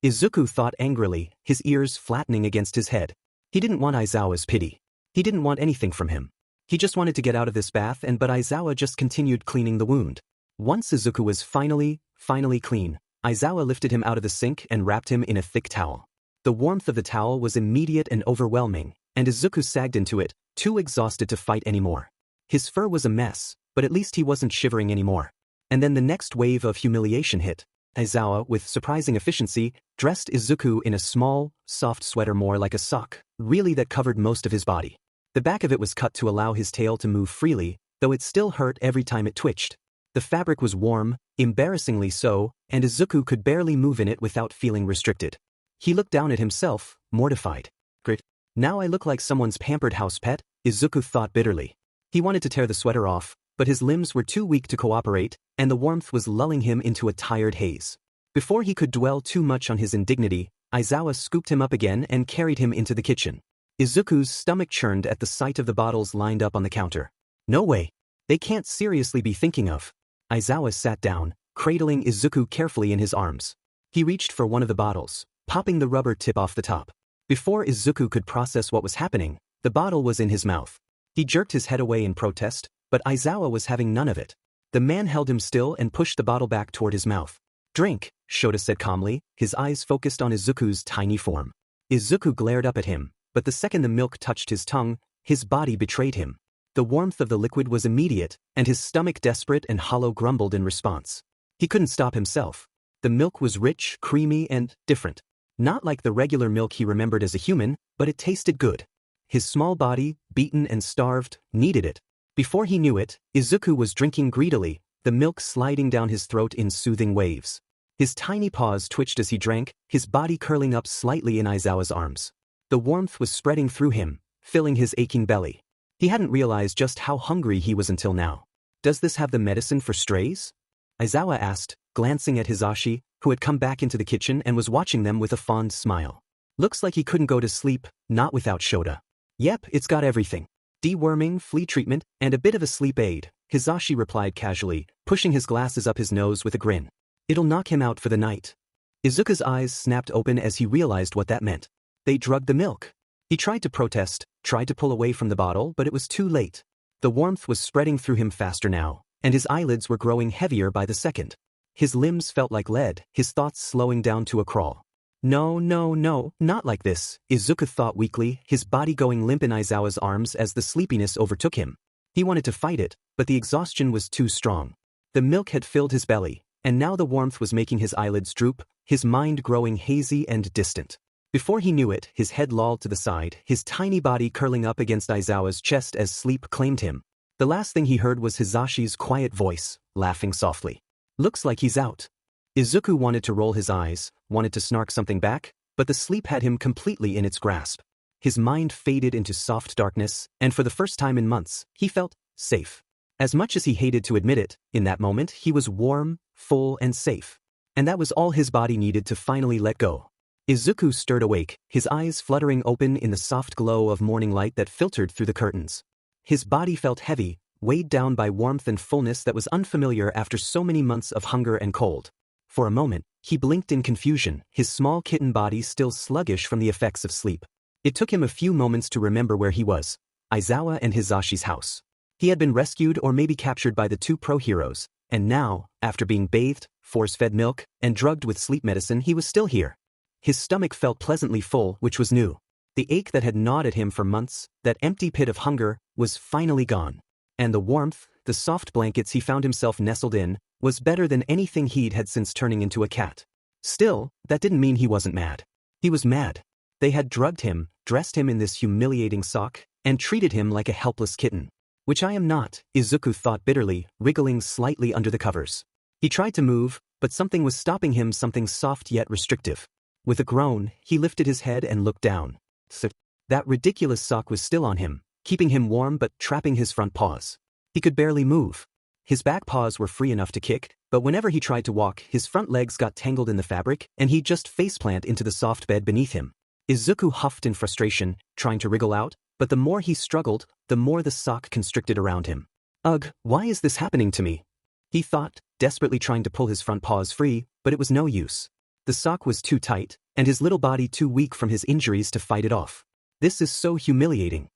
Izuku thought angrily, his ears flattening against his head. He didn't want Aizawa's pity. He didn't want anything from him. He just wanted to get out of this bath but Aizawa just continued cleaning the wound. Once Izuku was finally clean, Aizawa lifted him out of the sink and wrapped him in a thick towel. The warmth of the towel was immediate and overwhelming, and Izuku sagged into it, too exhausted to fight anymore. His fur was a mess, but at least he wasn't shivering anymore. And then the next wave of humiliation hit. Aizawa, with surprising efficiency, dressed Izuku in a small, soft sweater more like a sock, really that covered most of his body. The back of it was cut to allow his tail to move freely, though it still hurt every time it twitched. The fabric was warm, embarrassingly so, and Izuku could barely move in it without feeling restricted. He looked down at himself, mortified. Great. Now I look like someone's pampered house pet, Izuku thought bitterly. He wanted to tear the sweater off, but his limbs were too weak to cooperate, and the warmth was lulling him into a tired haze. Before he could dwell too much on his indignity, Aizawa scooped him up again and carried him into the kitchen. Izuku's stomach churned at the sight of the bottles lined up on the counter. No way. They can't seriously be thinking of. Aizawa sat down, cradling Izuku carefully in his arms. He reached for one of the bottles, popping the rubber tip off the top. Before Izuku could process what was happening, the bottle was in his mouth. He jerked his head away in protest, but Aizawa was having none of it. The man held him still and pushed the bottle back toward his mouth. Drink, Shota said calmly, his eyes focused on Izuku's tiny form. Izuku glared up at him, but the second the milk touched his tongue, his body betrayed him. The warmth of the liquid was immediate, and his stomach desperate and hollow grumbled in response. He couldn't stop himself. The milk was rich, creamy, and different. Not like the regular milk he remembered as a human, but it tasted good. His small body, beaten and starved, needed it. Before he knew it, Izuku was drinking greedily, the milk sliding down his throat in soothing waves. His tiny paws twitched as he drank, his body curling up slightly in Aizawa's arms. The warmth was spreading through him, filling his aching belly. He hadn't realized just how hungry he was until now. Does this have the medicine for strays? Aizawa asked, glancing at Hisashi, who had come back into the kitchen and was watching them with a fond smile. Looks like he couldn't go to sleep, not without Shota. Yep, it's got everything. Deworming, flea treatment, and a bit of a sleep aid, Hisashi replied casually, pushing his glasses up his nose with a grin. It'll knock him out for the night. Izuku's eyes snapped open as he realized what that meant. They drugged the milk. He tried to protest, tried to pull away from the bottle, but it was too late. The warmth was spreading through him faster now, and his eyelids were growing heavier by the second. His limbs felt like lead, his thoughts slowing down to a crawl. No, not like this, Izuku thought weakly, his body going limp in Aizawa's arms as the sleepiness overtook him. He wanted to fight it, but the exhaustion was too strong. The milk had filled his belly, and now the warmth was making his eyelids droop, his mind growing hazy and distant. Before he knew it, his head lolled to the side, his tiny body curling up against Aizawa's chest as sleep claimed him. The last thing he heard was Hisashi's quiet voice, laughing softly. Looks like he's out. Izuku wanted to roll his eyes, wanted to snark something back, but the sleep had him completely in its grasp. His mind faded into soft darkness, and for the first time in months, he felt safe. As much as he hated to admit it, in that moment he was warm, full, and safe. And that was all his body needed to finally let go. Izuku stirred awake, his eyes fluttering open in the soft glow of morning light that filtered through the curtains. His body felt heavy, weighed down by warmth and fullness that was unfamiliar after so many months of hunger and cold. For a moment, he blinked in confusion, his small kitten body still sluggish from the effects of sleep. It took him a few moments to remember where he was. Aizawa and Hisashi's house. He had been rescued or maybe captured by the two pro-heroes, and now, after being bathed, force-fed milk, and drugged with sleep medicine, he was still here. His stomach felt pleasantly full, which was new. The ache that had gnawed at him for months, that empty pit of hunger, was finally gone. And the warmth, the soft blankets he found himself nestled in, was better than anything he'd had since turning into a cat. Still, that didn't mean he wasn't mad. He was mad. They had drugged him, dressed him in this humiliating sock, and treated him like a helpless kitten. Which I am not, Izuku thought bitterly, wriggling slightly under the covers. He tried to move, but something was stopping him, something soft yet restrictive. With a groan, he lifted his head and looked down. That ridiculous sock was still on him, keeping him warm but trapping his front paws. He could barely move. His back paws were free enough to kick, but whenever he tried to walk, his front legs got tangled in the fabric, and he'd just faceplant into the soft bed beneath him. Izuku huffed in frustration, trying to wriggle out, but the more he struggled, the more the sock constricted around him. Ugh, why is this happening to me? He thought, desperately trying to pull his front paws free, but it was no use. The sock was too tight, and his little body too weak from his injuries to fight it off. This is so humiliating.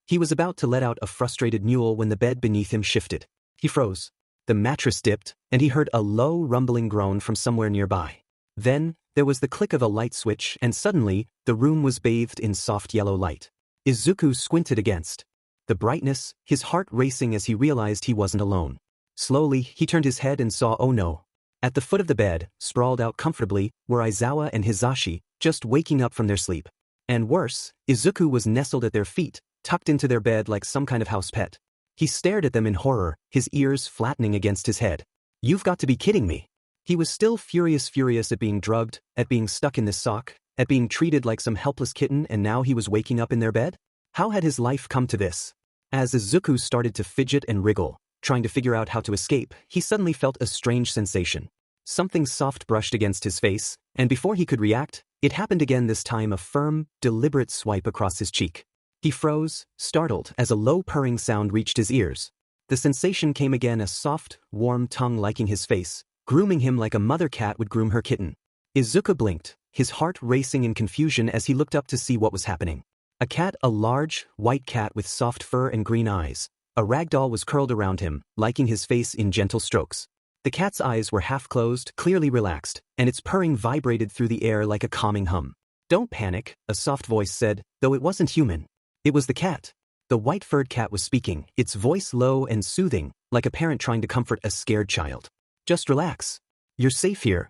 He was about to let out a frustrated mule when the bed beneath him shifted. He froze. The mattress dipped, and he heard a low rumbling groan from somewhere nearby. Then, there was the click of a light switch and suddenly, the room was bathed in soft yellow light. Izuku squinted against the brightness, his heart racing as he realized he wasn't alone. Slowly, he turned his head and saw oh no. At the foot of the bed, sprawled out comfortably, were Aizawa and Hizashi, just waking up from their sleep. And worse, Izuku was nestled at their feet, tucked into their bed like some kind of house pet. He stared at them in horror, his ears flattening against his head. You've got to be kidding me. He was still furious at being drugged, at being stuck in this sock, at being treated like some helpless kitten, and now he was waking up in their bed? How had his life come to this? As Izuku started to fidget and wriggle, trying to figure out how to escape, he suddenly felt a strange sensation. Something soft brushed against his face, and before he could react, it happened again, this time a firm, deliberate swipe across his cheek. He froze, startled, as a low purring sound reached his ears. The sensation came again, a soft, warm tongue liking his face, grooming him like a mother cat would groom her kitten. Izuku blinked, his heart racing in confusion as he looked up to see what was happening. A cat, a large, white cat with soft fur and green eyes. A ragdoll was curled around him, liking his face in gentle strokes. The cat's eyes were half closed, clearly relaxed, and its purring vibrated through the air like a calming hum. Don't panic, a soft voice said, though it wasn't human. It was the cat. The white-furred cat was speaking, its voice low and soothing, like a parent trying to comfort a scared child. Just relax. You're safe here.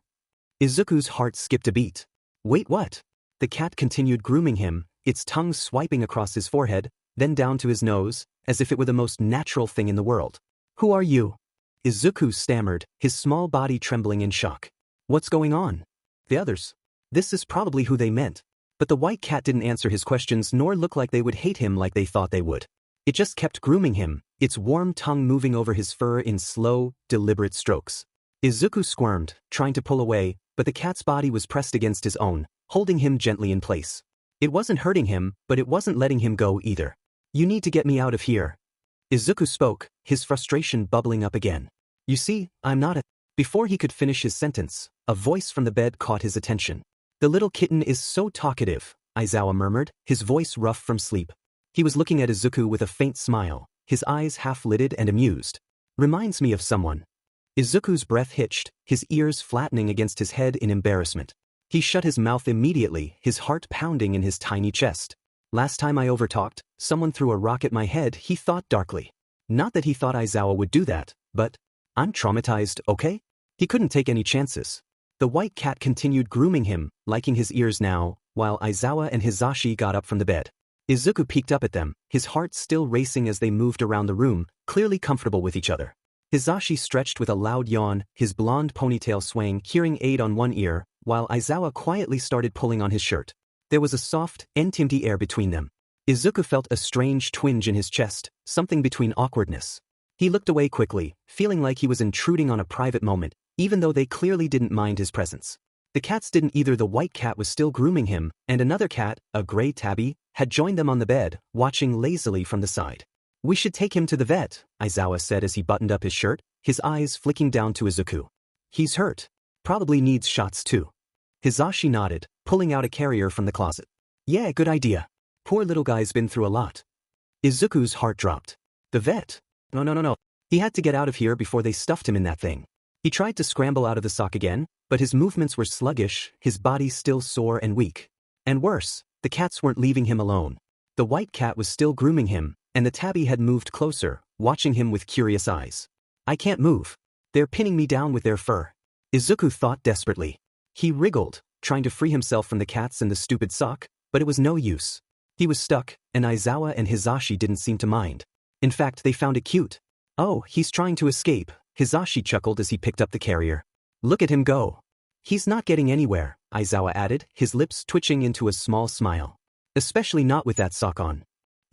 Izuku's heart skipped a beat. Wait, what? The cat continued grooming him, its tongue swiping across his forehead, then down to his nose, as if it were the most natural thing in the world. Who are you? Izuku stammered, his small body trembling in shock. What's going on? The others. This is probably who they meant. But the white cat didn't answer his questions nor look like they would hate him like they thought they would. It just kept grooming him, its warm tongue moving over his fur in slow, deliberate strokes. Izuku squirmed, trying to pull away, but the cat's body was pressed against his own, holding him gently in place. It wasn't hurting him, but it wasn't letting him go either. You need to get me out of here. Izuku spoke, his frustration bubbling up again. You see, I'm not a... Before he could finish his sentence, a voice from the bed caught his attention. The little kitten is so talkative, Aizawa murmured, his voice rough from sleep. He was looking at Izuku with a faint smile, his eyes half-lidded and amused. Reminds me of someone. Izuku's breath hitched, his ears flattening against his head in embarrassment. He shut his mouth immediately, his heart pounding in his tiny chest. Last time I overtalked, someone threw a rock at my head, he thought darkly. Not that he thought Aizawa would do that, but I'm traumatized, okay? He couldn't take any chances. The white cat continued grooming him, liking his ears now, while Aizawa and Hizashi got up from the bed. Izuku peeked up at them, his heart still racing as they moved around the room, clearly comfortable with each other. Hizashi stretched with a loud yawn, his blonde ponytail swaying, hearing aid on one ear, while Aizawa quietly started pulling on his shirt. There was a soft, intimate air between them. Izuku felt a strange twinge in his chest, something between awkwardness. He looked away quickly, feeling like he was intruding on a private moment, even though they clearly didn't mind his presence. The cats didn't either. The white cat was still grooming him, and another cat, a gray tabby, had joined them on the bed, watching lazily from the side. We should take him to the vet, Aizawa said as he buttoned up his shirt, his eyes flicking down to Izuku. He's hurt. Probably needs shots too. Hizashi nodded, pulling out a carrier from the closet. Yeah, good idea. Poor little guy's been through a lot. Izuku's heart dropped. The vet? No. He had to get out of here before they stuffed him in that thing. He tried to scramble out of the sock again, but his movements were sluggish, his body still sore and weak. And worse, the cats weren't leaving him alone. The white cat was still grooming him, and the tabby had moved closer, watching him with curious eyes. I can't move. They're pinning me down with their fur. Izuku thought desperately. He wriggled, trying to free himself from the cats and the stupid sock, but it was no use. He was stuck, and Aizawa and Hizashi didn't seem to mind. In fact, they found it cute. Oh, he's trying to escape, Hizashi chuckled as he picked up the carrier. Look at him go. He's not getting anywhere, Aizawa added, his lips twitching into a small smile. Especially not with that sock on.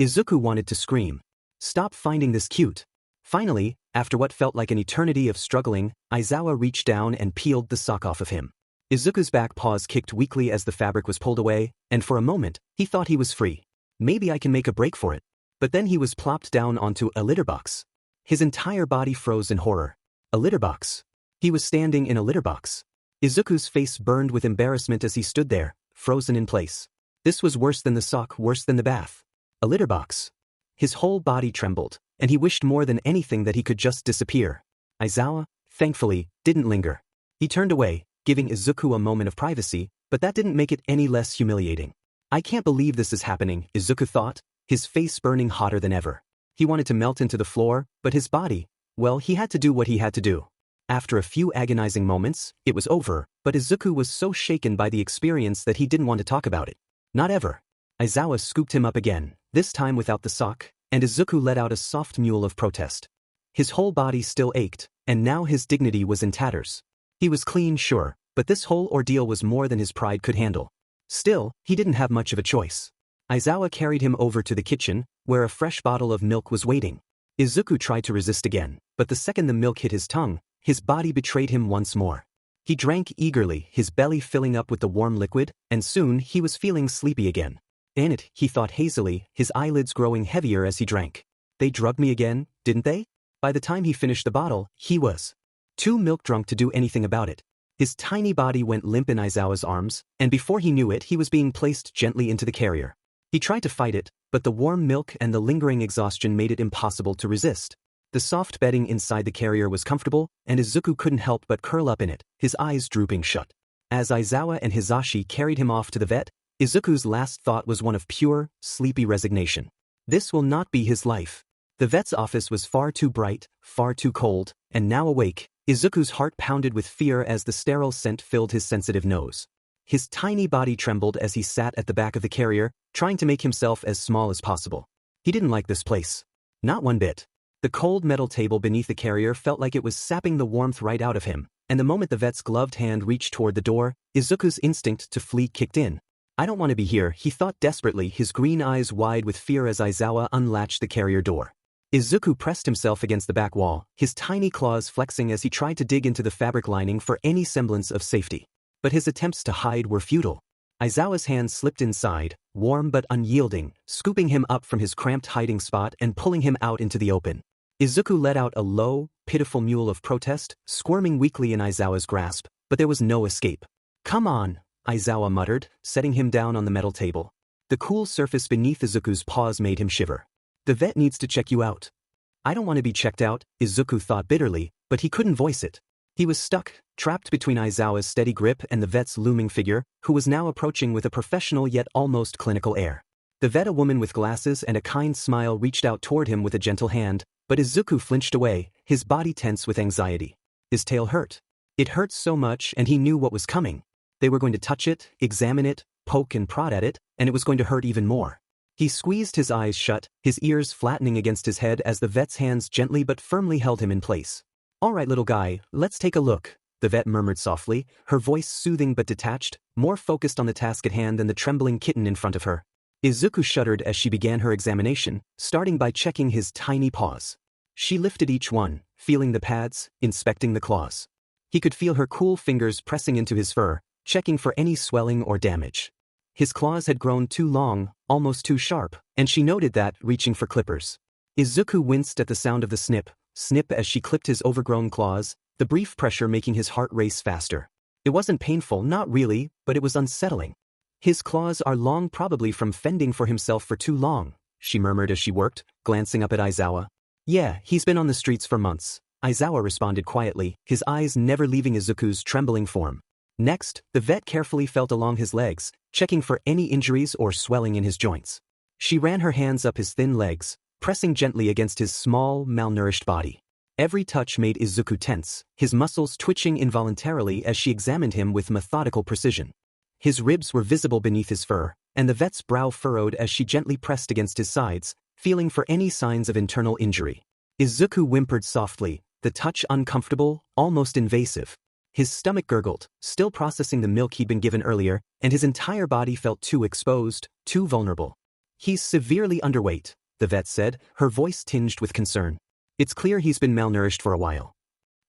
Izuku wanted to scream. Stop finding this cute. Finally, after what felt like an eternity of struggling, Aizawa reached down and peeled the sock off of him. Izuku's back paws kicked weakly as the fabric was pulled away, and for a moment, he thought he was free. Maybe I can make a break for it. But then he was plopped down onto a litter box. His entire body froze in horror. A litter box. He was standing in a litter box. Izuku's face burned with embarrassment as he stood there, frozen in place. This was worse than the sock, worse than the bath. A litter box. His whole body trembled, and he wished more than anything that he could just disappear. Aizawa, thankfully, didn't linger. He turned away, giving Izuku a moment of privacy, but that didn't make it any less humiliating. I can't believe this is happening, Izuku thought, his face burning hotter than ever. He wanted to melt into the floor, but his body, well, he had to do what he had to do. After a few agonizing moments, it was over, but Izuku was so shaken by the experience that he didn't want to talk about it. Not ever. Aizawa scooped him up again, this time without the sock, and Izuku let out a soft mewl of protest. His whole body still ached, and now his dignity was in tatters. He was clean, sure, but this whole ordeal was more than his pride could handle. Still, he didn't have much of a choice. Aizawa carried him over to the kitchen, where a fresh bottle of milk was waiting. Izuku tried to resist again, but the second the milk hit his tongue, his body betrayed him once more. He drank eagerly, his belly filling up with the warm liquid, and soon he was feeling sleepy again. "In it," he thought hazily, his eyelids growing heavier as he drank. "They drugged me again, didn't they?" By the time he finished the bottle, he was too milk-drunk to do anything about it. His tiny body went limp in Aizawa's arms, and before he knew it he was being placed gently into the carrier. He tried to fight it, but the warm milk and the lingering exhaustion made it impossible to resist. The soft bedding inside the carrier was comfortable, and Izuku couldn't help but curl up in it, his eyes drooping shut. As Aizawa and Hizashi carried him off to the vet, Izuku's last thought was one of pure, sleepy resignation. This will not be his life. The vet's office was far too bright, far too cold, and now awake, Izuku's heart pounded with fear as the sterile scent filled his sensitive nose. His tiny body trembled as he sat at the back of the carrier, trying to make himself as small as possible. He didn't like this place. Not one bit. The cold metal table beneath the carrier felt like it was sapping the warmth right out of him, and the moment the vet's gloved hand reached toward the door, Izuku's instinct to flee kicked in. "I don't want to be here," he thought desperately, his green eyes wide with fear as Aizawa unlatched the carrier door. Izuku pressed himself against the back wall, his tiny claws flexing as he tried to dig into the fabric lining for any semblance of safety. But his attempts to hide were futile. Aizawa's hand slipped inside, warm but unyielding, scooping him up from his cramped hiding spot and pulling him out into the open. Izuku let out a low, pitiful mewl of protest, squirming weakly in Aizawa's grasp, but there was no escape. "Come on," Aizawa muttered, setting him down on the metal table. The cool surface beneath Izuku's paws made him shiver. "The vet needs to check you out." "I don't want to be checked out," Izuku thought bitterly, but he couldn't voice it. He was stuck, trapped between Aizawa's steady grip and the vet's looming figure, who was now approaching with a professional yet almost clinical air. The vet, a woman with glasses and a kind smile, reached out toward him with a gentle hand, but Izuku flinched away, his body tense with anxiety. His tail hurt. It hurt so much, and he knew what was coming. They were going to touch it, examine it, poke and prod at it, and it was going to hurt even more. He squeezed his eyes shut, his ears flattening against his head as the vet's hands gently but firmly held him in place. "All right, little guy, let's take a look," the vet murmured softly, her voice soothing but detached, more focused on the task at hand than the trembling kitten in front of her. Izuku shuddered as she began her examination, starting by checking his tiny paws. She lifted each one, feeling the pads, inspecting the claws. He could feel her cool fingers pressing into his fur, checking for any swelling or damage. His claws had grown too long, almost too sharp, and she noted that, reaching for clippers. Izuku winced at the sound of the snip as she clipped his overgrown claws, the brief pressure making his heart race faster. It wasn't painful, not really, but it was unsettling. "His claws are long, probably from fending for himself for too long," she murmured as she worked, glancing up at Aizawa. "Yeah, he's been on the streets for months," Aizawa responded quietly, his eyes never leaving Izuku's trembling form. Next, the vet carefully felt along his legs, checking for any injuries or swelling in his joints. She ran her hands up his thin legs, pressing gently against his small, malnourished body. Every touch made Izuku tense, his muscles twitching involuntarily as she examined him with methodical precision. His ribs were visible beneath his fur, and the vet's brow furrowed as she gently pressed against his sides, feeling for any signs of internal injury. Izuku whimpered softly, the touch uncomfortable, almost invasive. His stomach gurgled, still processing the milk he'd been given earlier, and his entire body felt too exposed, too vulnerable. "He's severely underweight," the vet said, her voice tinged with concern. "It's clear he's been malnourished for a while."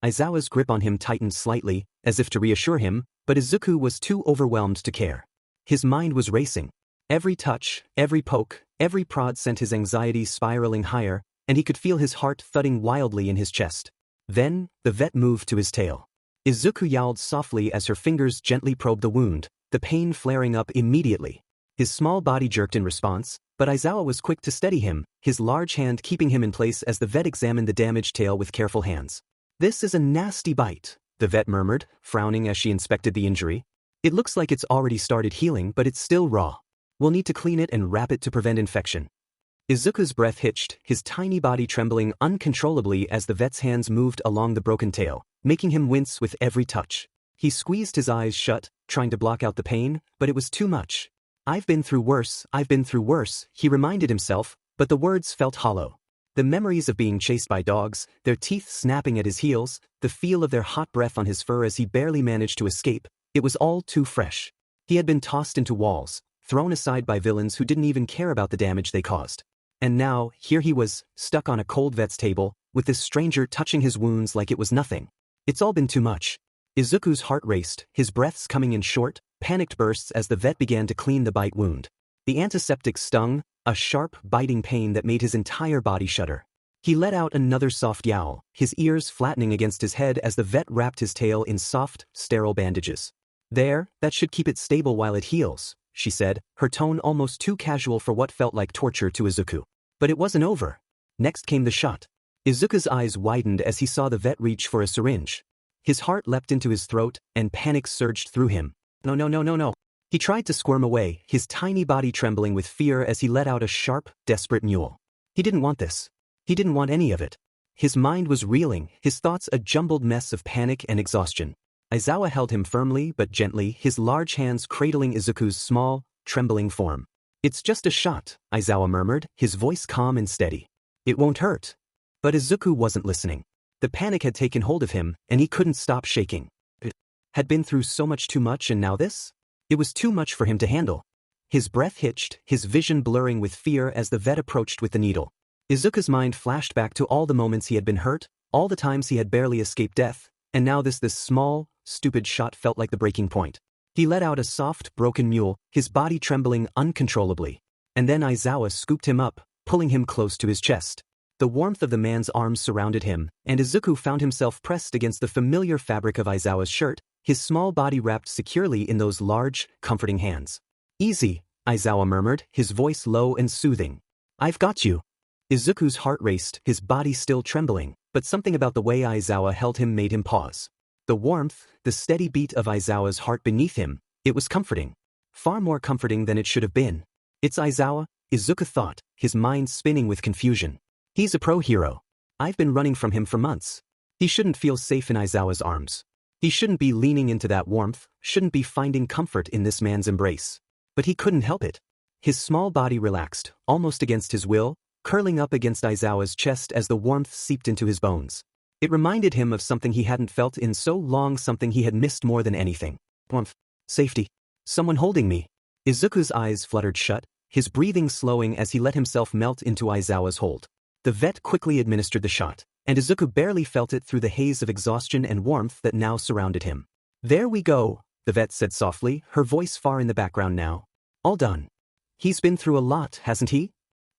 Aizawa's grip on him tightened slightly, as if to reassure him, but Izuku was too overwhelmed to care. His mind was racing. Every touch, every poke, every prod sent his anxiety spiraling higher, and he could feel his heart thudding wildly in his chest. Then, the vet moved to his tail. Izuku yowled softly as her fingers gently probed the wound, the pain flaring up immediately. His small body jerked in response, But Aizawa was quick to steady him, his large hand keeping him in place as the vet examined the damaged tail with careful hands. "This is a nasty bite," the vet murmured, frowning as she inspected the injury. "It looks like it's already started healing, but it's still raw. We'll need to clean it and wrap it to prevent infection." Izuku's breath hitched, his tiny body trembling uncontrollably as the vet's hands moved along the broken tail, making him wince with every touch. He squeezed his eyes shut, trying to block out the pain, but it was too much. I've been through worse," he reminded himself, but the words felt hollow. The memories of being chased by dogs, their teeth snapping at his heels, the feel of their hot breath on his fur as he barely managed to escape, it was all too fresh. He had been tossed into walls, thrown aside by villains who didn't even care about the damage they caused. And now, here he was, stuck on a cold vet's table, with this stranger touching his wounds like it was nothing. It's all been too much. Izuku's heart raced, his breaths coming in short, panicked bursts as the vet began to clean the bite wound. The antiseptic stung, a sharp, biting pain that made his entire body shudder. He let out another soft yowl, his ears flattening against his head as the vet wrapped his tail in soft, sterile bandages. "There, that should keep it stable while it heals," she said, her tone almost too casual for what felt like torture to Izuku. But it wasn't over. Next came the shot. Izuku's eyes widened as he saw the vet reach for a syringe. His heart leapt into his throat, and panic surged through him. No. He tried to squirm away, his tiny body trembling with fear as he let out a sharp, desperate mewl. He didn't want this. He didn't want any of it. His mind was reeling, his thoughts a jumbled mess of panic and exhaustion. Aizawa held him firmly but gently, his large hands cradling Izuku's small, trembling form. "It's just a shot," Aizawa murmured, his voice calm and steady. "It won't hurt." But Izuku wasn't listening. The panic had taken hold of him, and he couldn't stop shaking. It had been through so much too much, and now this? It was too much for him to handle. His breath hitched, his vision blurring with fear as the vet approached with the needle. Izuku's mind flashed back to all the moments he had been hurt, all the times he had barely escaped death, and now this small, stupid shot felt like the breaking point. He let out a soft, broken mewl, his body trembling uncontrollably. And then Aizawa scooped him up, pulling him close to his chest. The warmth of the man's arms surrounded him, and Izuku found himself pressed against the familiar fabric of Aizawa's shirt, his small body wrapped securely in those large, comforting hands. "Easy," Aizawa murmured, his voice low and soothing. "I've got you." Izuku's heart raced, his body still trembling, but something about the way Aizawa held him made him pause. The warmth, the steady beat of Aizawa's heart beneath him, it was comforting. Far more comforting than it should have been. It's Aizawa, Izuku thought, his mind spinning with confusion. He's a pro hero. I've been running from him for months. He shouldn't feel safe in Aizawa's arms. He shouldn't be leaning into that warmth, shouldn't be finding comfort in this man's embrace. But he couldn't help it. His small body relaxed, almost against his will, curling up against Aizawa's chest as the warmth seeped into his bones. It reminded him of something he hadn't felt in so long, something he had missed more than anything. Warmth. Safety. Someone holding me. Izuku's eyes fluttered shut, his breathing slowing as he let himself melt into Aizawa's hold. The vet quickly administered the shot, and Izuku barely felt it through the haze of exhaustion and warmth that now surrounded him. "There we go," the vet said softly, her voice far in the background now. "All done. He's been through a lot, hasn't he?"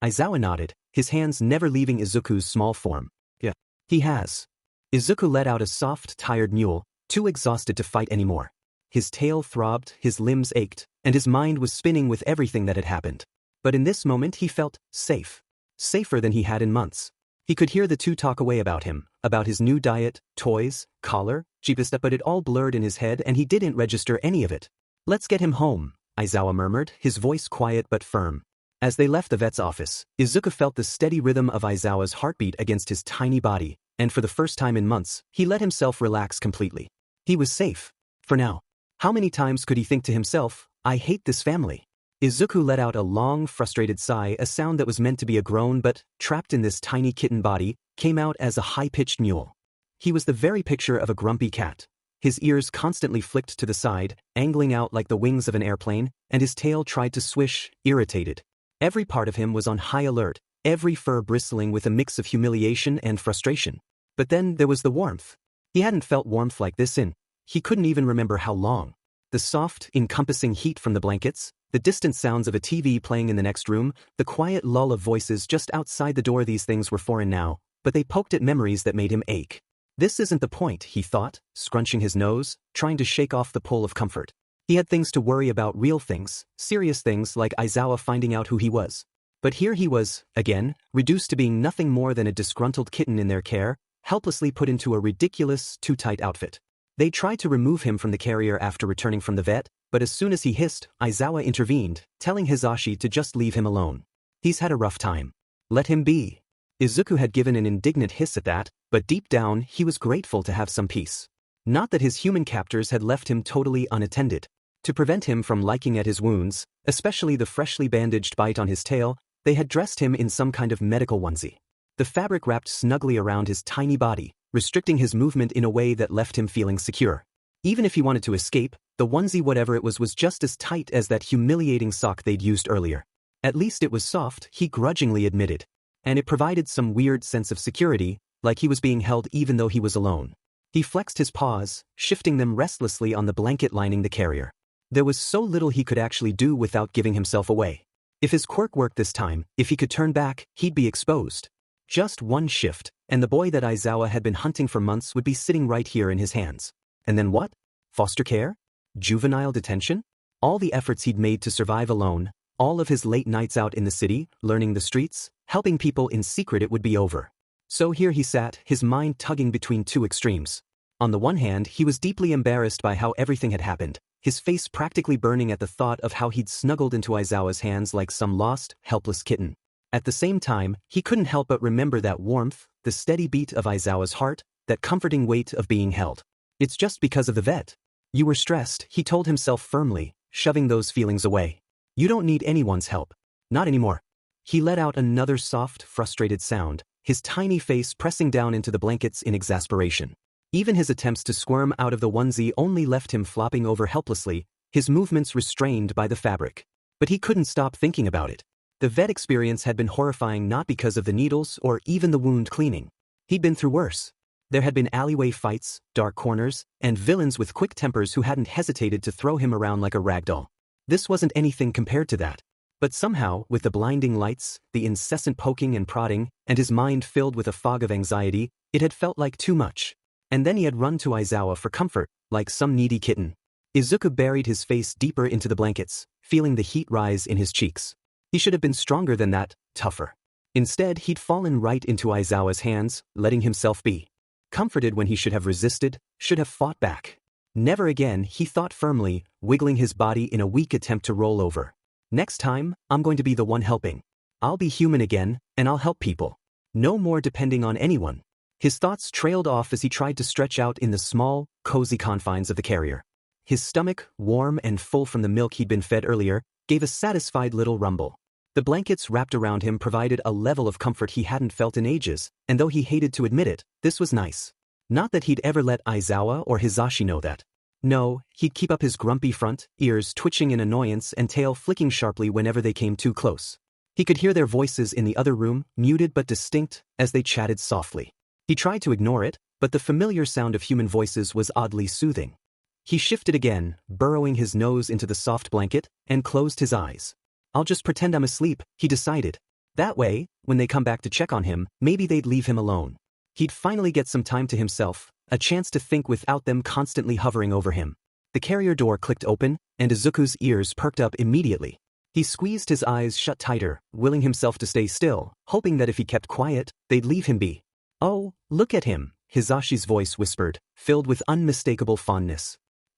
Aizawa nodded, his hands never leaving Izuku's small form. "Yeah, he has." Izuku let out a soft, tired mewl, too exhausted to fight anymore. His tail throbbed, his limbs ached, and his mind was spinning with everything that had happened. But in this moment he felt safe. Safer than he had in months. He could hear the two talk away about him, about his new diet, toys, collar, cheapest, but it all blurred in his head and he didn't register any of it. "Let's get him home," Aizawa murmured, his voice quiet but firm. As they left the vet's office, Izuku felt the steady rhythm of Aizawa's heartbeat against his tiny body, and for the first time in months, he let himself relax completely. He was safe. For now. How many times could he think to himself, "I hate this family"? Izuku let out a long, frustrated sigh, a sound that was meant to be a groan but, trapped in this tiny kitten body, came out as a high-pitched mewl. He was the very picture of a grumpy cat. His ears constantly flicked to the side, angling out like the wings of an airplane, and his tail tried to swish, irritated. Every part of him was on high alert, every fur bristling with a mix of humiliation and frustration. But then there was the warmth. He hadn't felt warmth like this in, he couldn't even remember how long. The soft, encompassing heat from the blankets, the distant sounds of a TV playing in the next room, the quiet lull of voices just outside the door. These things were foreign now, but they poked at memories that made him ache. This isn't the point, he thought, scrunching his nose, trying to shake off the pull of comfort. He had things to worry about, real things, serious things like Aizawa finding out who he was. But here he was, again, reduced to being nothing more than a disgruntled kitten in their care, helplessly put into a ridiculous, too-tight outfit. They tried to remove him from the carrier after returning from the vet, but as soon as he hissed, Aizawa intervened, telling Hisashi to just leave him alone. He's had a rough time. Let him be. Izuku had given an indignant hiss at that, but deep down he was grateful to have some peace. Not that his human captors had left him totally unattended. To prevent him from liking at his wounds, especially the freshly bandaged bite on his tail, they had dressed him in some kind of medical onesie. The fabric wrapped snugly around his tiny body, restricting his movement in a way that left him feeling secure. Even if he wanted to escape, the onesie whatever it was just as tight as that humiliating sock they'd used earlier. At least it was soft, he grudgingly admitted. And it provided some weird sense of security, like he was being held even though he was alone. He flexed his paws, shifting them restlessly on the blanket lining the carrier. There was so little he could actually do without giving himself away. If his quirk worked this time, if he could turn back, he'd be exposed. Just one shift, and the boy that Aizawa had been hunting for months would be sitting right here in his hands. And then what? Foster care? Juvenile detention? All the efforts he'd made to survive alone, all of his late nights out in the city, learning the streets, helping people in secret, it would be over. So here he sat, his mind tugging between two extremes. On the one hand, he was deeply embarrassed by how everything had happened, his face practically burning at the thought of how he'd snuggled into Aizawa's hands like some lost, helpless kitten. At the same time, he couldn't help but remember that warmth, the steady beat of Aizawa's heart, that comforting weight of being held. It's just because of the vet. You were stressed, he told himself firmly, shoving those feelings away. You don't need anyone's help. Not anymore. He let out another soft, frustrated sound, his tiny face pressing down into the blankets in exasperation. Even his attempts to squirm out of the onesie only left him flopping over helplessly, his movements restrained by the fabric. But he couldn't stop thinking about it. The vet experience had been horrifying not because of the needles or even the wound cleaning. He'd been through worse. There had been alleyway fights, dark corners, and villains with quick tempers who hadn't hesitated to throw him around like a ragdoll. This wasn't anything compared to that. But somehow, with the blinding lights, the incessant poking and prodding, and his mind filled with a fog of anxiety, it had felt like too much. And then he had run to Aizawa for comfort, like some needy kitten. Izuku buried his face deeper into the blankets, feeling the heat rise in his cheeks. He should have been stronger than that, tougher. Instead, he'd fallen right into Aizawa's hands, letting himself be. Comforted when he should have resisted, should have fought back. Never again, he thought firmly, wiggling his body in a weak attempt to roll over. Next time, I'm going to be the one helping. I'll be human again, and I'll help people. No more depending on anyone. His thoughts trailed off as he tried to stretch out in the small, cozy confines of the carrier. His stomach, warm and full from the milk he'd been fed earlier, gave a satisfied little rumble. The blankets wrapped around him provided a level of comfort he hadn't felt in ages, and though he hated to admit it, this was nice. Not that he'd ever let Aizawa or Hisashi know that. No, he'd keep up his grumpy front, ears twitching in annoyance and tail flicking sharply whenever they came too close. He could hear their voices in the other room, muted but distinct, as they chatted softly. He tried to ignore it, but the familiar sound of human voices was oddly soothing. He shifted again, burrowing his nose into the soft blanket, and closed his eyes. I'll just pretend I'm asleep, he decided. That way, when they come back to check on him, maybe they'd leave him alone. He'd finally get some time to himself, a chance to think without them constantly hovering over him. The carrier door clicked open, and Izuku's ears perked up immediately. He squeezed his eyes shut tighter, willing himself to stay still, hoping that if he kept quiet, they'd leave him be. Oh, look at him, Hisashi's voice whispered, filled with unmistakable fondness.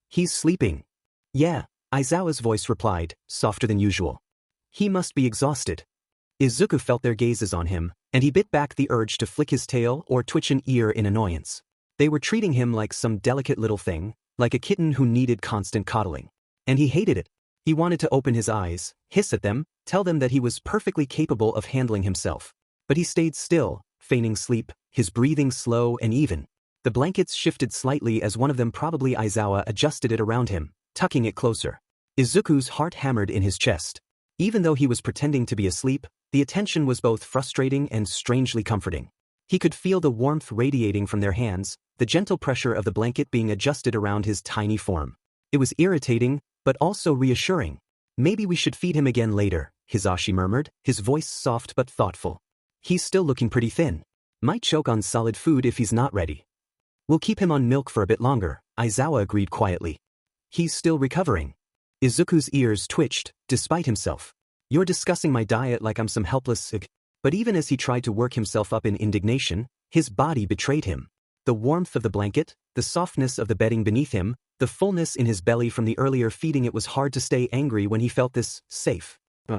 He's sleeping. Yeah, Aizawa's voice replied, softer than usual. He must be exhausted. Izuku felt their gazes on him, and he bit back the urge to flick his tail or twitch an ear in annoyance. They were treating him like some delicate little thing, like a kitten who needed constant coddling. And he hated it. He wanted to open his eyes, hiss at them, tell them that he was perfectly capable of handling himself. But he stayed still, feigning sleep, his breathing slow and even. The blankets shifted slightly as one of them, probably Aizawa, adjusted it around him, tucking it closer. Izuku's heart hammered in his chest. Even though he was pretending to be asleep, the attention was both frustrating and strangely comforting. He could feel the warmth radiating from their hands, the gentle pressure of the blanket being adjusted around his tiny form. It was irritating, but also reassuring. Maybe we should feed him again later, Hisashi murmured, his voice soft but thoughtful. He's still looking pretty thin. Might choke on solid food if he's not ready. We'll keep him on milk for a bit longer, Aizawa agreed quietly. He's still recovering. Izuku's ears twitched, despite himself. You're discussing my diet like I'm some helpless sick. But even as he tried to work himself up in indignation, his body betrayed him. The warmth of the blanket, the softness of the bedding beneath him, the fullness in his belly from the earlier feeding. It was hard to stay angry when he felt this safe. No.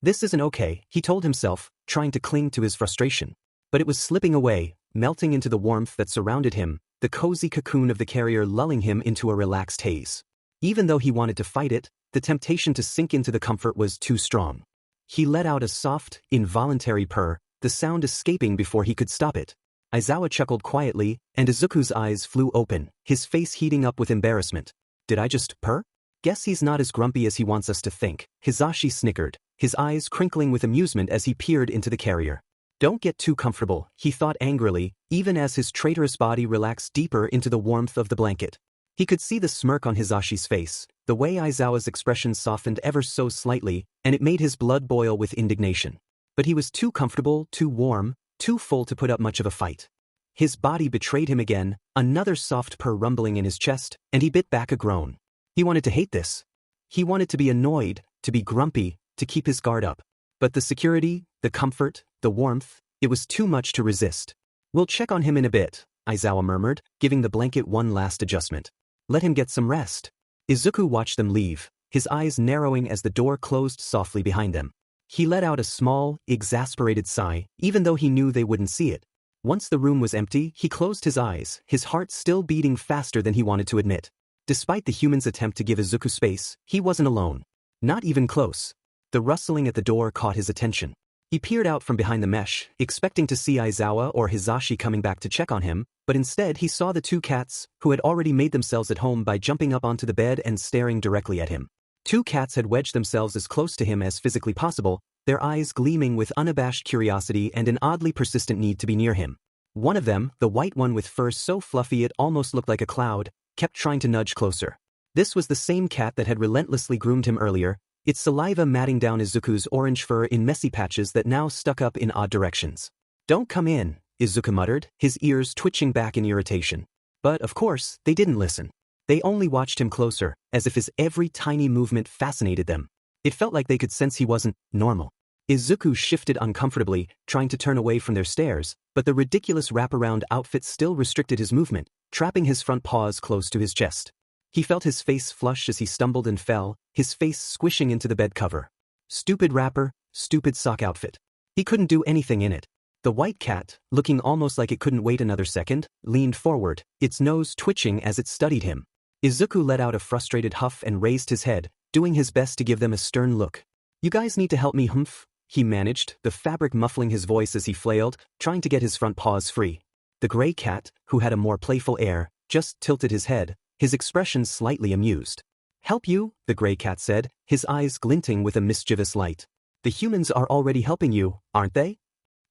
This isn't okay, he told himself, trying to cling to his frustration. But it was slipping away, melting into the warmth that surrounded him, the cozy cocoon of the carrier lulling him into a relaxed haze. Even though he wanted to fight it, the temptation to sink into the comfort was too strong. He let out a soft, involuntary purr, the sound escaping before he could stop it. Aizawa chuckled quietly, and Izuku's eyes flew open, his face heating up with embarrassment. Did I just purr? Guess he's not as grumpy as he wants us to think, Hisashi snickered, his eyes crinkling with amusement as he peered into the carrier. Don't get too comfortable, he thought angrily, even as his traitorous body relaxed deeper into the warmth of the blanket. He could see the smirk on Hisashi's face, the way Aizawa's expression softened ever so slightly, and it made his blood boil with indignation. But he was too comfortable, too warm, too full to put up much of a fight. His body betrayed him again, another soft purr rumbling in his chest, and he bit back a groan. He wanted to hate this. He wanted to be annoyed, to be grumpy, to keep his guard up. But the security, the comfort, the warmth, it was too much to resist. We'll check on him in a bit, Aizawa murmured, giving the blanket one last adjustment. Let him get some rest. Izuku watched them leave, his eyes narrowing as the door closed softly behind them. He let out a small, exasperated sigh, even though he knew they wouldn't see it. Once the room was empty, he closed his eyes, his heart still beating faster than he wanted to admit. Despite the human's attempt to give Izuku space, he wasn't alone. Not even close. The rustling at the door caught his attention. He peered out from behind the mesh, expecting to see Aizawa or Hisashi coming back to check on him, but instead he saw the two cats, who had already made themselves at home by jumping up onto the bed and staring directly at him. Two cats had wedged themselves as close to him as physically possible, their eyes gleaming with unabashed curiosity and an oddly persistent need to be near him. One of them, the white one with fur so fluffy it almost looked like a cloud, kept trying to nudge closer. This was the same cat that had relentlessly groomed him earlier, its saliva matting down Izuku's orange fur in messy patches that now stuck up in odd directions. Don't come in, Izuku muttered, his ears twitching back in irritation. But, of course, they didn't listen. They only watched him closer, as if his every tiny movement fascinated them. It felt like they could sense he wasn't normal. Izuku shifted uncomfortably, trying to turn away from their stares, but the ridiculous wraparound outfit still restricted his movement, trapping his front paws close to his chest. He felt his face flush as he stumbled and fell, his face squishing into the bed cover. Stupid wrapper, stupid sock outfit. He couldn't do anything in it. The white cat, looking almost like it couldn't wait another second, leaned forward, its nose twitching as it studied him. Izuku let out a frustrated huff and raised his head, doing his best to give them a stern look. You guys need to help me, humph, he managed, the fabric muffling his voice as he flailed, trying to get his front paws free. The gray cat, who had a more playful air, just tilted his head, his expression slightly amused. Help you, the gray cat said, his eyes glinting with a mischievous light. The humans are already helping you, aren't they?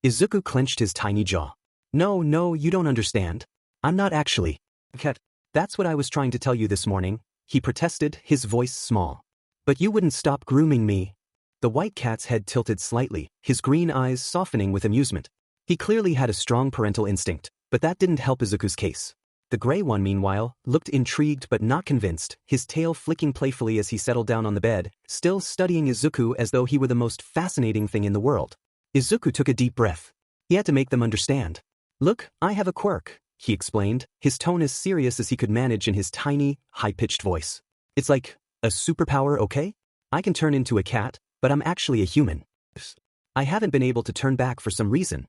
Izuku clenched his tiny jaw. No, you don't understand. I'm not actually. Cat. That's what I was trying to tell you this morning, he protested, his voice small. But you wouldn't stop grooming me. The white cat's head tilted slightly, his green eyes softening with amusement. He clearly had a strong parental instinct, but that didn't help Izuku's case. The gray one, meanwhile, looked intrigued but not convinced, his tail flicking playfully as he settled down on the bed, still studying Izuku as though he were the most fascinating thing in the world. Izuku took a deep breath. He had to make them understand. Look, I have a quirk, he explained, his tone as serious as he could manage in his tiny, high-pitched voice. It's like a superpower, okay? I can turn into a cat, but I'm actually a human. I haven't been able to turn back for some reason.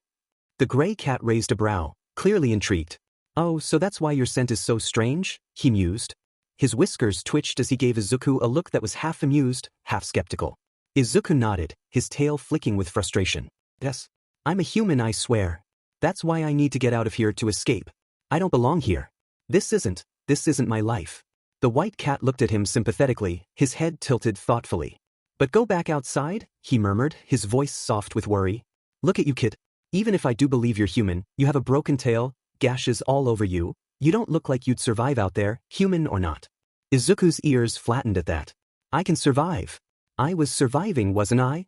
The gray cat raised a brow, clearly intrigued. Oh, so that's why your scent is so strange? He mused. His whiskers twitched as he gave Izuku a look that was half amused, half skeptical. Izuku nodded, his tail flicking with frustration. Yes. I'm a human, I swear. That's why I need to get out of here to escape. I don't belong here. This isn't my life. The white cat looked at him sympathetically, his head tilted thoughtfully. But go back outside, he murmured, his voice soft with worry. Look at you, kid. Even if I do believe you're human, you have a broken tail, gashes all over you, you don't look like you'd survive out there, human or not. Izuku's ears flattened at that. I can survive. I was surviving, wasn't I?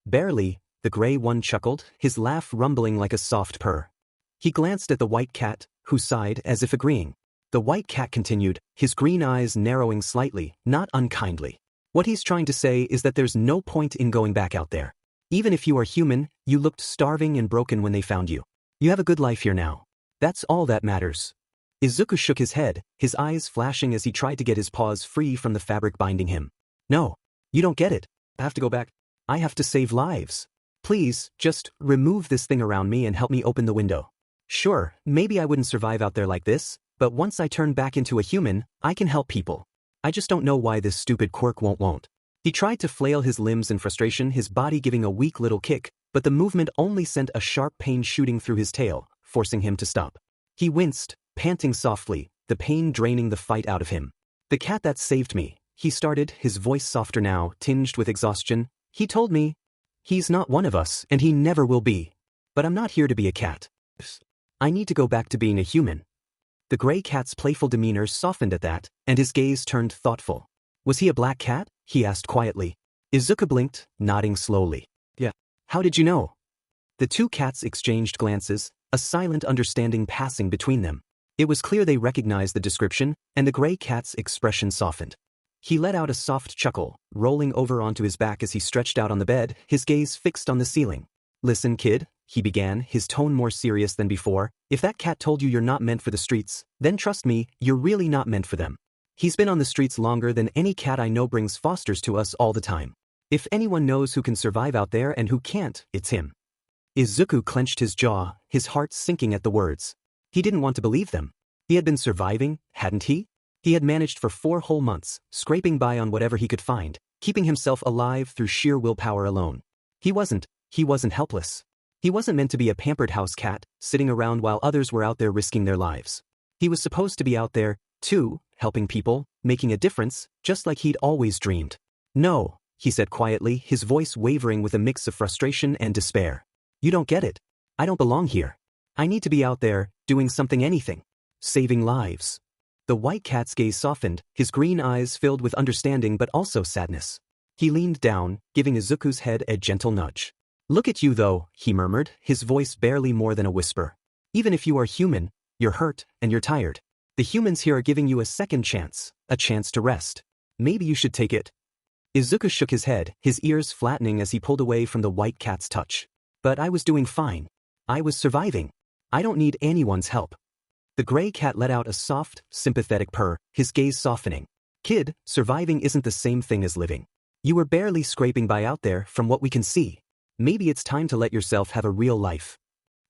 Barely, the gray one chuckled, his laugh rumbling like a soft purr. He glanced at the white cat, who sighed as if agreeing. The white cat continued, his green eyes narrowing slightly, not unkindly. What he's trying to say is that there's no point in going back out there. Even if you are human, you looked starving and broken when they found you. You have a good life here now. That's all that matters. Izuku shook his head, his eyes flashing as he tried to get his paws free from the fabric binding him. No. You don't get it. I have to go back. I have to save lives. Please, just remove this thing around me and help me open the window. Sure, maybe I wouldn't survive out there like this, but once I turn back into a human, I can help people. I just don't know why this stupid quirk won't. He tried to flail his limbs in frustration, his body giving a weak little kick, but the movement only sent a sharp pain shooting through his tail, forcing him to stop. He winced, panting softly, the pain draining the fight out of him. The cat that saved me, he started, his voice softer now, tinged with exhaustion. He told me, he's not one of us, and he never will be. But I'm not here to be a cat. I need to go back to being a human. The gray cat's playful demeanor softened at that, and his gaze turned thoughtful. Was he a black cat? He asked quietly. Izuku blinked, nodding slowly. Yeah. How did you know? The two cats exchanged glances, a silent understanding passing between them. It was clear they recognized the description, and the gray cat's expression softened. He let out a soft chuckle, rolling over onto his back as he stretched out on the bed, his gaze fixed on the ceiling. Listen, kid, he began, his tone more serious than before. If that cat told you you're not meant for the streets, then trust me, you're really not meant for them. He's been on the streets longer than any cat I know, brings fosters to us all the time. If anyone knows who can survive out there and who can't, it's him. Izuku clenched his jaw, his heart sinking at the words. He didn't want to believe them. He had been surviving, hadn't he? He had managed for 4 whole months, scraping by on whatever he could find, keeping himself alive through sheer willpower alone. He wasn't helpless. He wasn't meant to be a pampered house cat, sitting around while others were out there risking their lives. He was supposed to be out there, too, helping people, making a difference, just like he'd always dreamed. No, he said quietly, his voice wavering with a mix of frustration and despair. You don't get it. I don't belong here. I need to be out there, doing something, anything. Saving lives. The white cat's gaze softened, his green eyes filled with understanding but also sadness. He leaned down, giving Izuku's head a gentle nudge. Look at you though, he murmured, his voice barely more than a whisper. Even if you are human, you're hurt, and you're tired. The humans here are giving you a second chance, a chance to rest. Maybe you should take it. Izuku shook his head, his ears flattening as he pulled away from the white cat's touch. But I was doing fine. I was surviving. I don't need anyone's help. The gray cat let out a soft, sympathetic purr, his gaze softening. Kid, surviving isn't the same thing as living. You were barely scraping by out there, from what we can see. Maybe it's time to let yourself have a real life.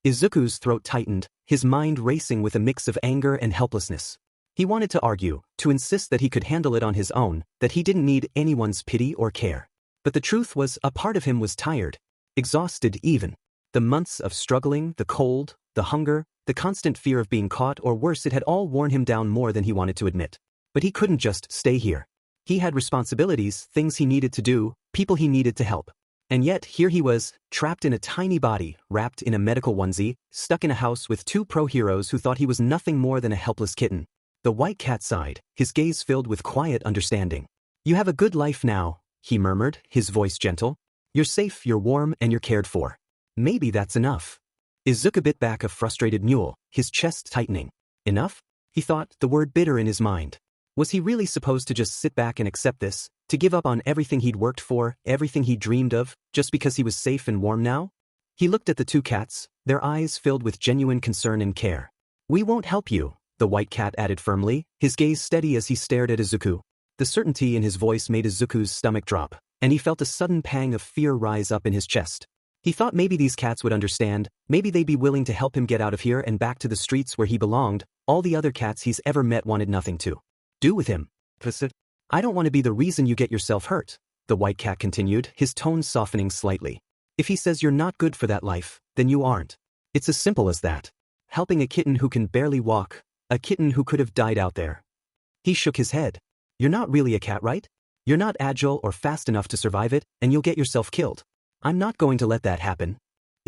Izuku's throat tightened, his mind racing with a mix of anger and helplessness. He wanted to argue, to insist that he could handle it on his own, that he didn't need anyone's pity or care. But the truth was, a part of him was tired, exhausted even. The months of struggling, the cold, the hunger, the constant fear of being caught, or worse, it had all worn him down more than he wanted to admit. But he couldn't just stay here. He had responsibilities, things he needed to do, people he needed to help. And yet, here he was, trapped in a tiny body, wrapped in a medical onesie, stuck in a house with 2 pro-heroes who thought he was nothing more than a helpless kitten. The white cat sighed, his gaze filled with quiet understanding. You have a good life now, he murmured, his voice gentle. You're safe, you're warm, and you're cared for. Maybe that's enough. Izuku bit back a frustrated mule, his chest tightening. Enough? He thought, the word bitter in his mind. Was he really supposed to just sit back and accept this, to give up on everything he'd worked for, everything he'd dreamed of, just because he was safe and warm now? He looked at the 2 cats, their eyes filled with genuine concern and care. We won't help you, the white cat added firmly, his gaze steady as he stared at Izuku. The certainty in his voice made Izuku's stomach drop, and he felt a sudden pang of fear rise up in his chest. He thought maybe these cats would understand, maybe they'd be willing to help him get out of here and back to the streets where he belonged. All the other cats he's ever met wanted nothing to do with him. I don't want to be the reason you get yourself hurt, the white cat continued, his tone softening slightly. If he says you're not good for that life, then you aren't. It's as simple as that. Helping a kitten who can barely walk, a kitten who could have died out there. He shook his head. You're not really a cat, right? You're not agile or fast enough to survive it, and you'll get yourself killed. I'm not going to let that happen.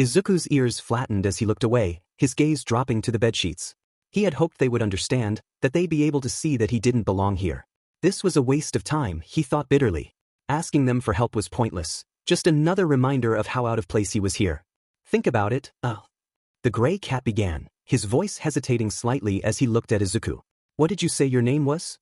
Izuku's ears flattened as he looked away, his gaze dropping to the bedsheets. He had hoped they would understand, that they'd be able to see that he didn't belong here. This was a waste of time, he thought bitterly. Asking them for help was pointless, just another reminder of how out of place he was here. Think about it. The gray cat began, his voice hesitating slightly as he looked at Izuku. What did you say your name was?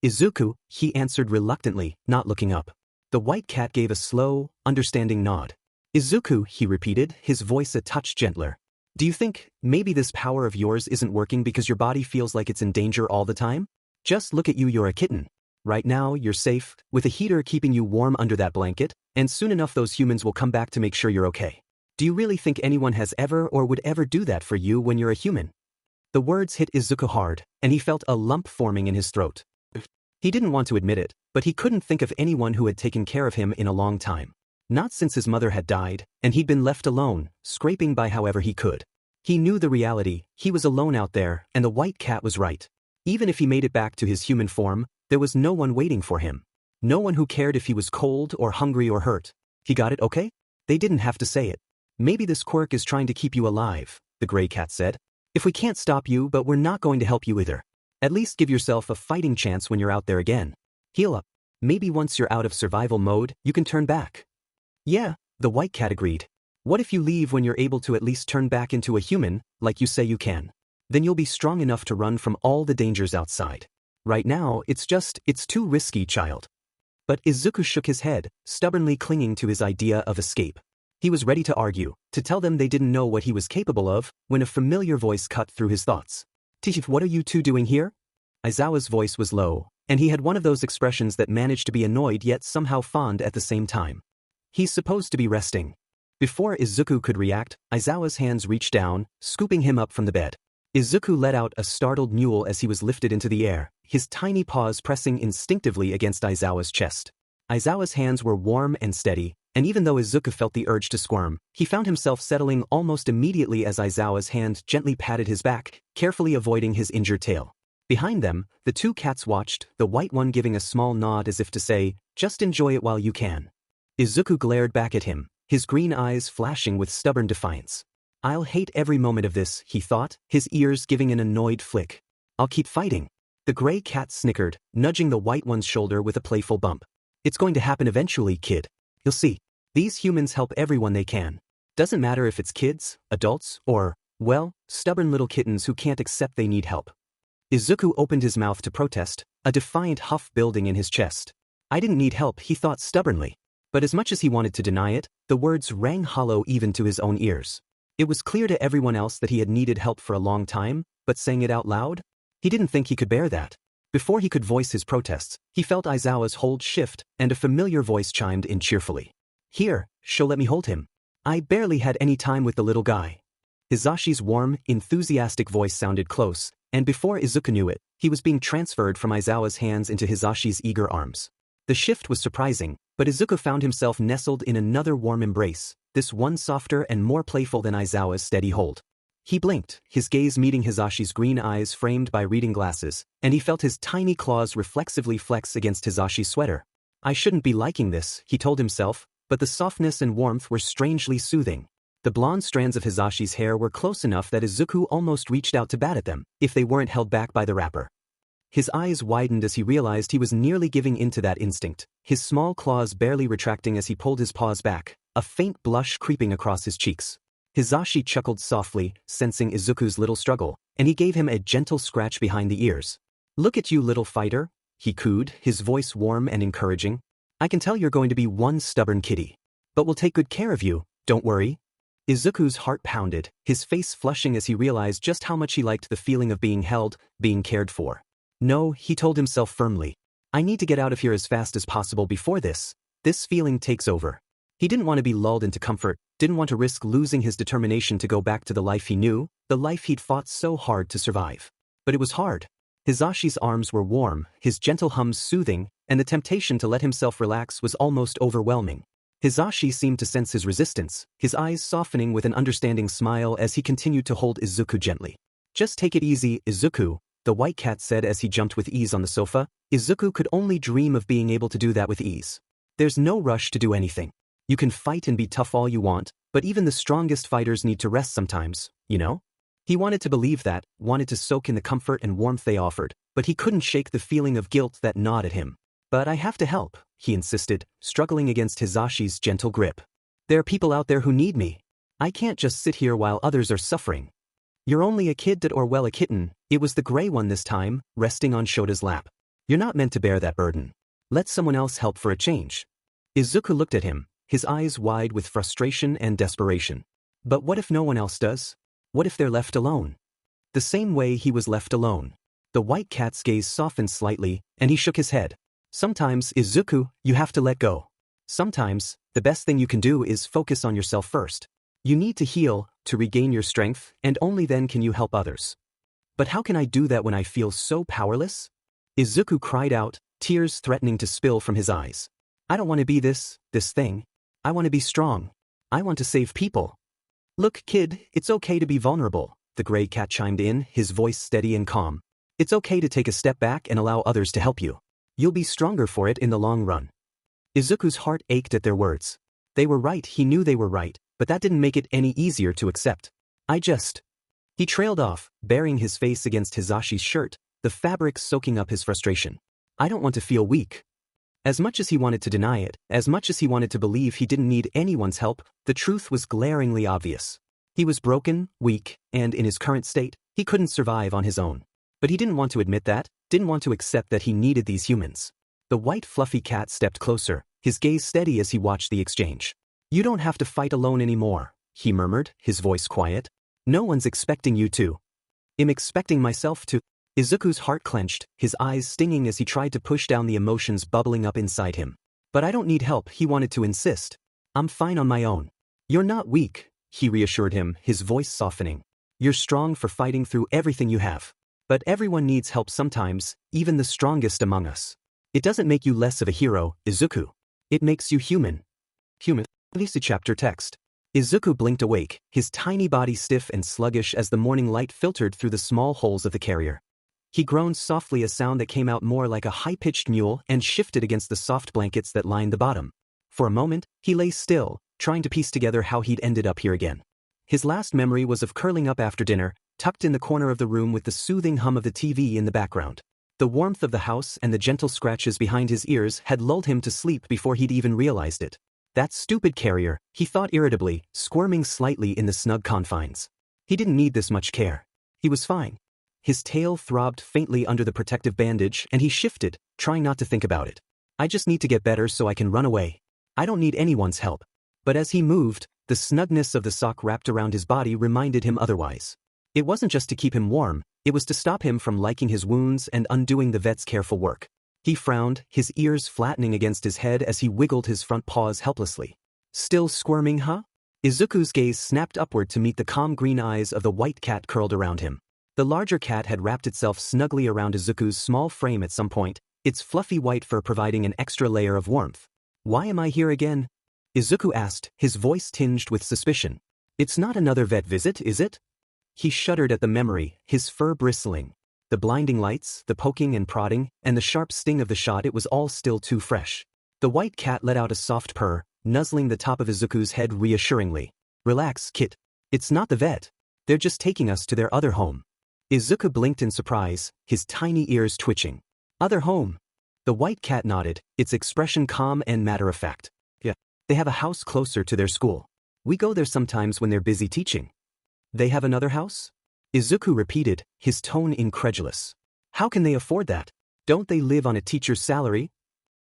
Izuku, he answered reluctantly, not looking up. The white cat gave a slow, understanding nod. Izuku, he repeated, his voice a touch gentler. Do you think maybe this power of yours isn't working because your body feels like it's in danger all the time? Just look at you, you're a kitten. Right now, you're safe, with a heater keeping you warm under that blanket, and soon enough those humans will come back to make sure you're okay. Do you really think anyone has ever or would ever do that for you when you're a human? The words hit Izuku hard, and he felt a lump forming in his throat. He didn't want to admit it, but he couldn't think of anyone who had taken care of him in a long time. Not since his mother had died, and he'd been left alone, scraping by however he could. He knew the reality, he was alone out there, and the white cat was right. Even if he made it back to his human form, there was no one waiting for him. No one who cared if he was cold or hungry or hurt. He got it, okay? They didn't have to say it. Maybe this quirk is trying to keep you alive, the gray cat said. If we can't stop you, but we're not going to help you either. At least give yourself a fighting chance when you're out there again. Heal up. Maybe once you're out of survival mode, you can turn back. Yeah, the white cat agreed. What if you leave when you're able to at least turn back into a human, like you say you can? Then you'll be strong enough to run from all the dangers outside. Right now, it's too risky, child. But Izuku shook his head, stubbornly clinging to his idea of escape. He was ready to argue, to tell them they didn't know what he was capable of, when a familiar voice cut through his thoughts. Tiff, what are you two doing here? Aizawa's voice was low, and he had one of those expressions that managed to be annoyed yet somehow fond at the same time. He's supposed to be resting. Before Izuku could react, Aizawa's hands reached down, scooping him up from the bed. Izuku let out a startled mewl as he was lifted into the air, his tiny paws pressing instinctively against Aizawa's chest. Aizawa's hands were warm and steady, and even though Izuku felt the urge to squirm, he found himself settling almost immediately as Aizawa's hand gently patted his back, carefully avoiding his injured tail. Behind them, the two cats watched, the white one giving a small nod as if to say, just enjoy it while you can. Izuku glared back at him, his green eyes flashing with stubborn defiance. I'll hate every moment of this, he thought, his ears giving an annoyed flick. I'll keep fighting. The gray cat snickered, nudging the white one's shoulder with a playful bump. It's going to happen eventually, kid. You'll see. These humans help everyone they can. Doesn't matter if it's kids, adults, or, well, stubborn little kittens who can't accept they need help. Izuku opened his mouth to protest, a defiant huff building in his chest. I didn't need help, he thought stubbornly. But as much as he wanted to deny it, the words rang hollow even to his own ears. It was clear to everyone else that he had needed help for a long time, but saying it out loud? He didn't think he could bear that. Before he could voice his protests, he felt Aizawa's hold shift, and a familiar voice chimed in cheerfully. Here, she'll let me hold him. I barely had any time with the little guy. Hizashi's warm, enthusiastic voice sounded close, and before Izuku knew it, he was being transferred from Aizawa's hands into Hizashi's eager arms. The shift was surprising, but Izuku found himself nestled in another warm embrace, this one softer and more playful than Aizawa's steady hold. He blinked, his gaze meeting Hizashi's green eyes framed by reading glasses, and he felt his tiny claws reflexively flex against Hizashi's sweater. I shouldn't be liking this, he told himself, but the softness and warmth were strangely soothing. The blonde strands of Hizashi's hair were close enough that Izuku almost reached out to bat at them, if they weren't held back by the wrapper. His eyes widened as he realized he was nearly giving in to that instinct, his small claws barely retracting as he pulled his paws back, a faint blush creeping across his cheeks. Hizashi chuckled softly, sensing Izuku's little struggle, and he gave him a gentle scratch behind the ears. Look at you, little fighter, he cooed, his voice warm and encouraging. I can tell you're going to be one stubborn kitty. But we'll take good care of you, don't worry. Izuku's heart pounded, his face flushing as he realized just how much he liked the feeling of being held, being cared for. No, he told himself firmly. I need to get out of here as fast as possible before this feeling takes over. He didn't want to be lulled into comfort, didn't want to risk losing his determination to go back to the life he knew, the life he'd fought so hard to survive. But it was hard. Hizashi's arms were warm, his gentle hums soothing, and the temptation to let himself relax was almost overwhelming. Hizashi seemed to sense his resistance, his eyes softening with an understanding smile as he continued to hold Izuku gently. Just take it easy, Izuku, the white cat said as he jumped with ease on the sofa. Izuku could only dream of being able to do that with ease. There's no rush to do anything. You can fight and be tough all you want, but even the strongest fighters need to rest sometimes, you know? He wanted to believe that, wanted to soak in the comfort and warmth they offered, but he couldn't shake the feeling of guilt that gnawed at him. But I have to help, he insisted, struggling against Hizashi's gentle grip. There are people out there who need me. I can't just sit here while others are suffering. You're only a kid or well a kitten, it was the gray one this time, resting on Shota's lap. You're not meant to bear that burden. Let someone else help for a change. Izuku looked at him, his eyes wide with frustration and desperation. But what if no one else does? What if they're left alone? The same way he was left alone. The white cat's gaze softened slightly, and he shook his head. Sometimes, Izuku, you have to let go. Sometimes, the best thing you can do is focus on yourself first. You need to heal, to regain your strength, and only then can you help others. But how can I do that when I feel so powerless? Izuku cried out, tears threatening to spill from his eyes. I don't want to be this thing. I want to be strong. I want to save people. Look, kid, it's okay to be vulnerable, the gray cat chimed in, his voice steady and calm. It's okay to take a step back and allow others to help you. You'll be stronger for it in the long run. Izuku's heart ached at their words. They were right, he knew they were right, but that didn't make it any easier to accept. He trailed off, burying his face against Hisashi's shirt, the fabric soaking up his frustration. I don't want to feel weak. As much as he wanted to deny it, as much as he wanted to believe he didn't need anyone's help, the truth was glaringly obvious. He was broken, weak, and in his current state, he couldn't survive on his own. But he didn't want to admit that, didn't want to accept that he needed these humans. The white fluffy cat stepped closer, his gaze steady as he watched the exchange. You don't have to fight alone anymore, he murmured, his voice quiet. No one's expecting you to. I'm expecting myself to. Izuku's heart clenched, his eyes stinging as he tried to push down the emotions bubbling up inside him. But I don't need help, he wanted to insist. I'm fine on my own. You're not weak, he reassured him, his voice softening. You're strong for fighting through everything you have. But everyone needs help sometimes, even the strongest among us. It doesn't make you less of a hero, Izuku. It makes you human. Human. This chapter text. Izuku blinked awake, his tiny body stiff and sluggish as the morning light filtered through the small holes of the carrier. He groaned softly, a sound that came out more like a high-pitched mewl, and shifted against the soft blankets that lined the bottom. For a moment, he lay still, trying to piece together how he'd ended up here again. His last memory was of curling up after dinner, tucked in the corner of the room with the soothing hum of the TV in the background. The warmth of the house and the gentle scratches behind his ears had lulled him to sleep before he'd even realized it. That stupid carrier, he thought irritably, squirming slightly in the snug confines. He didn't need this much care. He was fine. His tail throbbed faintly under the protective bandage and he shifted, trying not to think about it. I just need to get better so I can run away. I don't need anyone's help. But as he moved, the snugness of the sock wrapped around his body reminded him otherwise. It wasn't just to keep him warm, it was to stop him from liking his wounds and undoing the vet's careful work. He frowned, his ears flattening against his head as he wiggled his front paws helplessly. Still squirming, huh? Izuku's gaze snapped upward to meet the calm green eyes of the white cat curled around him. The larger cat had wrapped itself snugly around Izuku's small frame at some point, its fluffy white fur providing an extra layer of warmth. Why am I here again? Izuku asked, his voice tinged with suspicion. It's not another vet visit, is it? He shuddered at the memory, his fur bristling. The blinding lights, the poking and prodding, and the sharp sting of the shot, it was all still too fresh. The white cat let out a soft purr, nuzzling the top of Izuku's head reassuringly. Relax, kit. It's not the vet. They're just taking us to their other home. Izuku blinked in surprise, his tiny ears twitching. Other home. The white cat nodded, its expression calm and matter-of-fact. Yeah. They have a house closer to their school. We go there sometimes when they're busy teaching. They have another house? Izuku repeated, his tone incredulous. How can they afford that? Don't they live on a teacher's salary?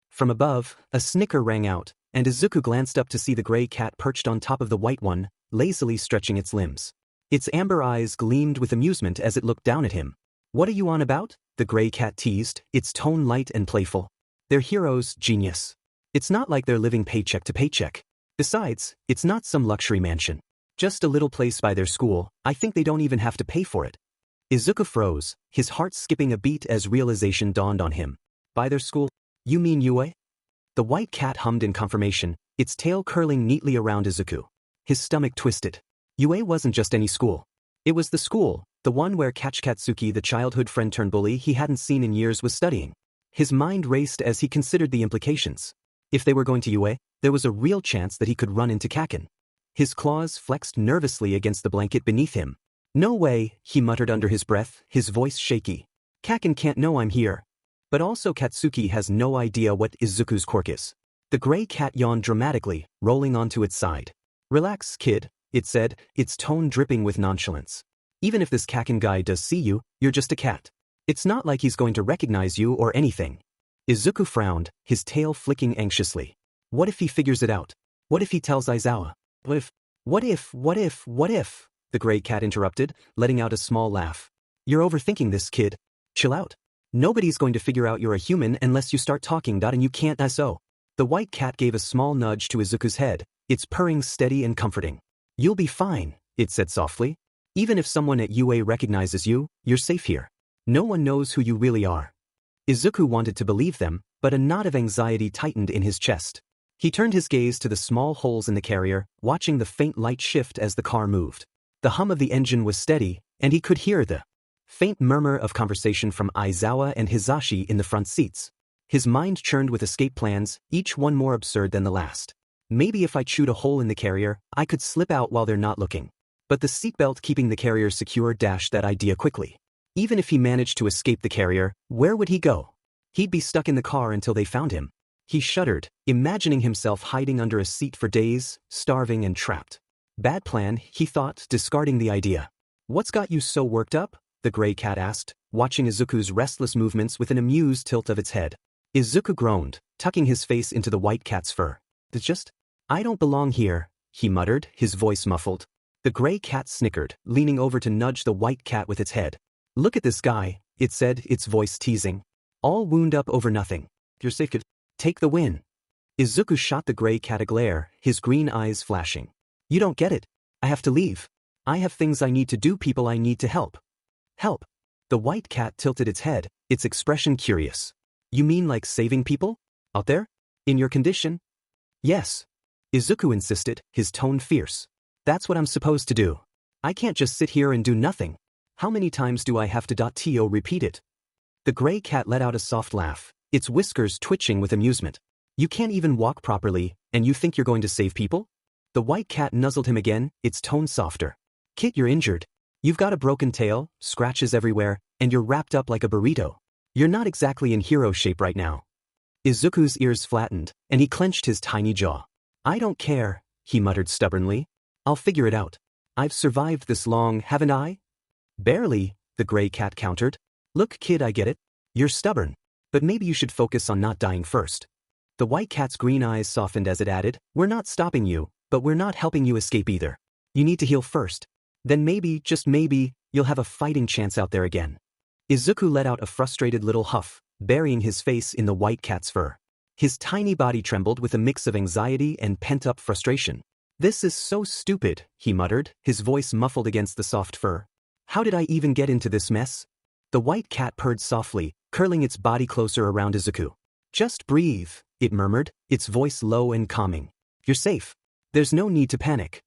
From above, a snicker rang out, and Izuku glanced up to see the gray cat perched on top of the white one, lazily stretching its limbs. Its amber eyes gleamed with amusement as it looked down at him. What are you on about? The gray cat teased, its tone light and playful. They're heroes, genius. It's not like they're living paycheck to paycheck. Besides, it's not some luxury mansion. Just a little place by their school, I think they don't even have to pay for it. Izuku froze, his heart skipping a beat as realization dawned on him. By their school? You mean Yue? The white cat hummed in confirmation, its tail curling neatly around Izuku. His stomach twisted. Yue wasn't just any school. It was the school, the one where Katsuki, the childhood friend-turned-bully he hadn't seen in years, was studying. His mind raced as he considered the implications. If they were going to Yue, there was a real chance that he could run into Kaken. His claws flexed nervously against the blanket beneath him. No way, he muttered under his breath, his voice shaky. Kaken can't know I'm here. But also Katsuki has no idea what Izuku's quirk is. The gray cat yawned dramatically, rolling onto its side. Relax, kid, it said, its tone dripping with nonchalance. Even if this Kaken guy does see you, you're just a cat. It's not like he's going to recognize you or anything. Izuku frowned, his tail flicking anxiously. What if he figures it out? What if he tells Aizawa? What if? The gray cat interrupted, letting out a small laugh. You're overthinking this, kid. Chill out. Nobody's going to figure out you're a human unless you start talking, and you can't so. The white cat gave a small nudge to Izuku's head, its purring steady and comforting. You'll be fine, it said softly. Even if someone at UA recognizes you, you're safe here. No one knows who you really are. Izuku wanted to believe them, but a knot of anxiety tightened in his chest. He turned his gaze to the small holes in the carrier, watching the faint light shift as the car moved. The hum of the engine was steady, and he could hear the faint murmur of conversation from Aizawa and Hisashi in the front seats. His mind churned with escape plans, each one more absurd than the last. Maybe if I chewed a hole in the carrier, I could slip out while they're not looking. But the seatbelt keeping the carrier secure dashed that idea quickly. Even if he managed to escape the carrier, where would he go? He'd be stuck in the car until they found him. He shuddered, imagining himself hiding under a seat for days, starving and trapped. Bad plan, he thought, discarding the idea. What's got you so worked up? The gray cat asked, watching Izuku's restless movements with an amused tilt of its head. Izuku groaned, tucking his face into the white cat's fur. I don't belong here, he muttered, his voice muffled. The gray cat snickered, leaning over to nudge the white cat with its head. Look at this guy, it said, its voice teasing. All wound up over nothing. You're safe, kid. Take the win. Izuku shot the gray cat a glare, his green eyes flashing. You don't get it. I have to leave. I have things I need to do, people I need to help. Help. The white cat tilted its head, its expression curious. You mean like saving people? Out there? In your condition? Yes. Izuku insisted, his tone fierce. That's what I'm supposed to do. I can't just sit here and do nothing. How many times do I have to repeat it? The gray cat let out a soft laugh, its whiskers twitching with amusement. You can't even walk properly, and you think you're going to save people? The white cat nuzzled him again, its tone softer. Kit, you're injured. You've got a broken tail, scratches everywhere, and you're wrapped up like a burrito. You're not exactly in hero shape right now. Izuku's ears flattened, and he clenched his tiny jaw. I don't care, he muttered stubbornly. I'll figure it out. I've survived this long, haven't I? Barely, the gray cat countered. Look, kid, I get it. You're stubborn. But maybe you should focus on not dying first. The white cat's green eyes softened as it added, We're not stopping you, but we're not helping you escape either. You need to heal first. Then maybe, just maybe, you'll have a fighting chance out there again. Izuku let out a frustrated little huff, burying his face in the white cat's fur. His tiny body trembled with a mix of anxiety and pent-up frustration. This is so stupid, he muttered, his voice muffled against the soft fur. How did I even get into this mess? The white cat purred softly, curling its body closer around Izuku. Just breathe, it murmured, its voice low and calming. You're safe. There's no need to panic.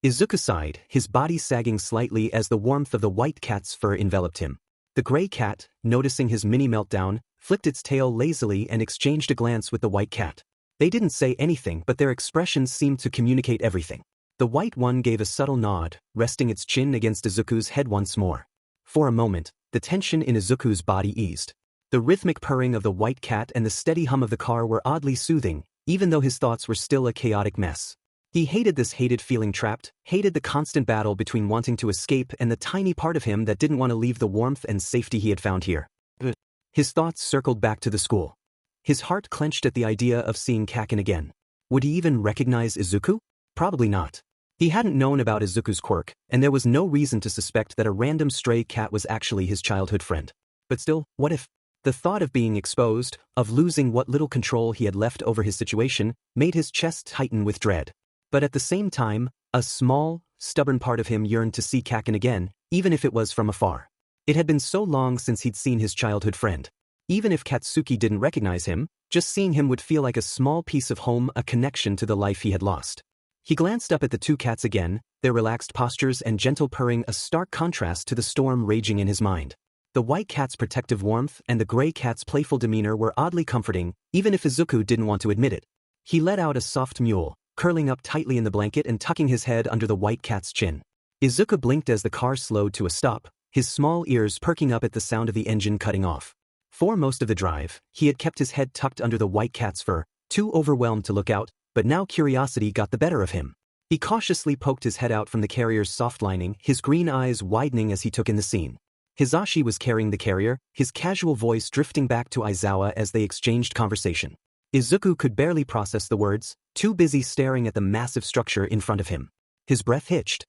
Izuku sighed, his body sagging slightly as the warmth of the white cat's fur enveloped him. The gray cat, noticing his mini meltdown, flicked its tail lazily and exchanged a glance with the white cat. They didn't say anything, but their expressions seemed to communicate everything. The white one gave a subtle nod, resting its chin against Izuku's head once more. For a moment, the tension in Izuku's body eased. The rhythmic purring of the white cat and the steady hum of the car were oddly soothing, even though his thoughts were still a chaotic mess. He hated this feeling trapped, hated the constant battle between wanting to escape and the tiny part of him that didn't want to leave the warmth and safety he had found here. His thoughts circled back to the school. His heart clenched at the idea of seeing Kaken again. Would he even recognize Izuku? Probably not. He hadn't known about Izuku's quirk, and there was no reason to suspect that a random stray cat was actually his childhood friend. But still, what if? The thought of being exposed, of losing what little control he had left over his situation, made his chest tighten with dread. But at the same time, a small, stubborn part of him yearned to see Kaken again, even if it was from afar. It had been so long since he'd seen his childhood friend. Even if Katsuki didn't recognize him, just seeing him would feel like a small piece of home, a connection to the life he had lost. He glanced up at the two cats again, their relaxed postures and gentle purring a stark contrast to the storm raging in his mind. The white cat's protective warmth and the gray cat's playful demeanor were oddly comforting, even if Izuku didn't want to admit it. He let out a soft mewl, curling up tightly in the blanket and tucking his head under the white cat's chin. Izuku blinked as the car slowed to a stop, his small ears perking up at the sound of the engine cutting off. For most of the drive, he had kept his head tucked under the white cat's fur, too overwhelmed to look out, but now curiosity got the better of him. He cautiously poked his head out from the carrier's soft lining, his green eyes widening as he took in the scene. Hisashi was carrying the carrier, his casual voice drifting back to Aizawa as they exchanged conversation. Izuku could barely process the words, too busy staring at the massive structure in front of him. His breath hitched.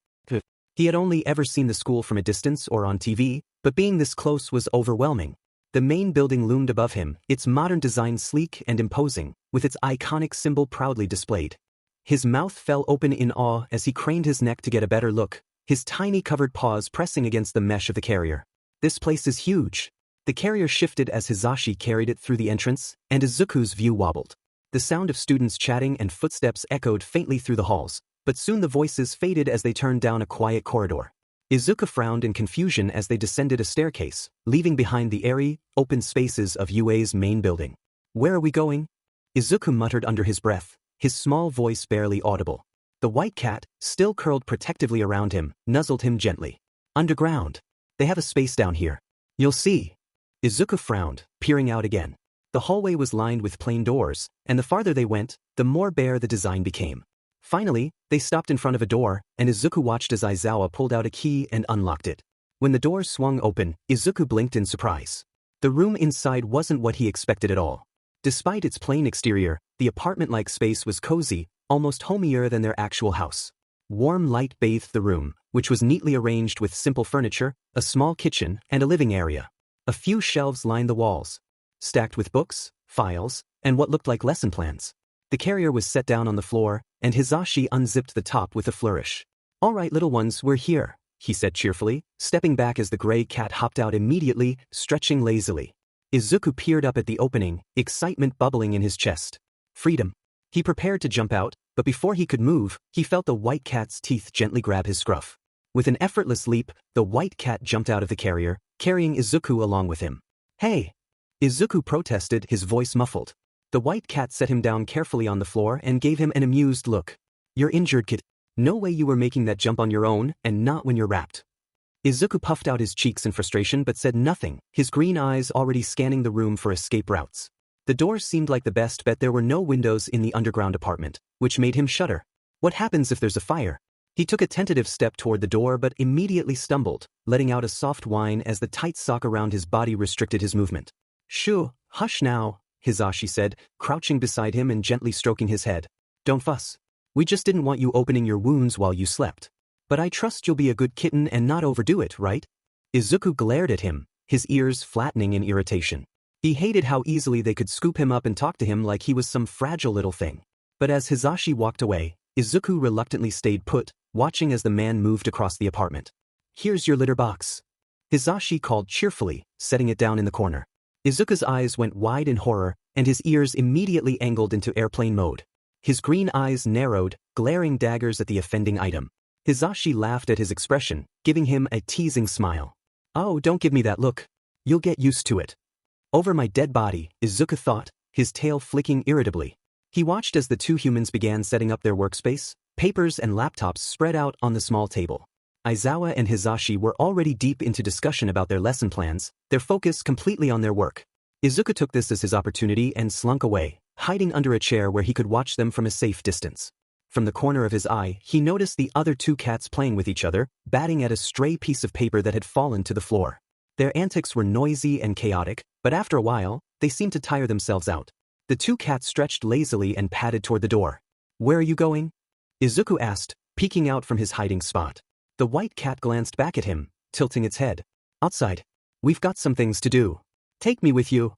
He had only ever seen the school from a distance or on TV, but being this close was overwhelming. The main building loomed above him, its modern design sleek and imposing, with its iconic symbol proudly displayed. His mouth fell open in awe as he craned his neck to get a better look, his tiny covered paws pressing against the mesh of the carrier. This place is huge. The carrier shifted as Hisashi carried it through the entrance, and Izuku's view wobbled. The sound of students chatting and footsteps echoed faintly through the halls, but soon the voices faded as they turned down a quiet corridor. Izuku frowned in confusion as they descended a staircase, leaving behind the airy, open spaces of UA's main building. Where are we going? Izuku muttered under his breath, his small voice barely audible. The white cat, still curled protectively around him, nuzzled him gently. Underground. They have a space down here. You'll see. Izuku frowned, peering out again. The hallway was lined with plain doors, and the farther they went, the more bare the design became. Finally, they stopped in front of a door, and Izuku watched as Aizawa pulled out a key and unlocked it. When the door swung open, Izuku blinked in surprise. The room inside wasn't what he expected at all. Despite its plain exterior, the apartment-like space was cozy, almost homier than their actual house. Warm light bathed the room, which was neatly arranged with simple furniture, a small kitchen, and a living area. A few shelves lined the walls, stacked with books, files, and what looked like lesson plans. The carrier was set down on the floor, and Hisashi unzipped the top with a flourish. "All right, little ones, we're here," he said cheerfully, stepping back as the gray cat hopped out immediately, stretching lazily. Izuku peered up at the opening, excitement bubbling in his chest. Freedom. He prepared to jump out, but before he could move, he felt the white cat's teeth gently grab his scruff. With an effortless leap, the white cat jumped out of the carrier, carrying Izuku along with him. "Hey!" Izuku protested, his voice muffled. The white cat set him down carefully on the floor and gave him an amused look. "You're injured, kid. No way you were making that jump on your own, and not when you're wrapped." Izuku puffed out his cheeks in frustration but said nothing, his green eyes already scanning the room for escape routes. The door seemed like the best bet. There were no windows in the underground apartment, which made him shudder. What happens if there's a fire? He took a tentative step toward the door but immediately stumbled, letting out a soft whine as the tight sock around his body restricted his movement. "Shoo, hush now," Hisashi said, crouching beside him and gently stroking his head. "Don't fuss. We just didn't want you opening your wounds while you slept. But I trust you'll be a good kitten and not overdo it, right?" Izuku glared at him, his ears flattening in irritation. He hated how easily they could scoop him up and talk to him like he was some fragile little thing. But as Hisashi walked away, Izuku reluctantly stayed put, watching as the man moved across the apartment. "Here's your litter box," Hisashi called cheerfully, setting it down in the corner. Izuku's eyes went wide in horror, and his ears immediately angled into airplane mode. His green eyes narrowed, glaring daggers at the offending item. Hisashi laughed at his expression, giving him a teasing smile. "Oh, don't give me that look. You'll get used to it." "Over my dead body," Izuku thought, his tail flicking irritably. He watched as the two humans began setting up their workspace, papers and laptops spread out on the small table. Aizawa and Hisashi were already deep into discussion about their lesson plans, their focus completely on their work. Izuku took this as his opportunity and slunk away, hiding under a chair where he could watch them from a safe distance. From the corner of his eye, he noticed the other two cats playing with each other, batting at a stray piece of paper that had fallen to the floor. Their antics were noisy and chaotic, but after a while, they seemed to tire themselves out. The two cats stretched lazily and padded toward the door. "Where are you going?" Izuku asked, peeking out from his hiding spot. The white cat glanced back at him, tilting its head. "Outside. We've got some things to do. Take me with you,"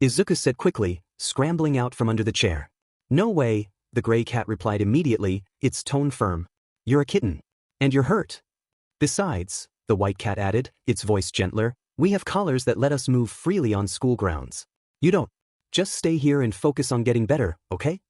Izuku said quickly, scrambling out from under the chair. "No way," the gray cat replied immediately, its tone firm. "You're a kitten. And you're hurt. Besides," the white cat added, its voice gentler, "we have collars that let us move freely on school grounds. You don't. Just stay here and focus on getting better, okay?"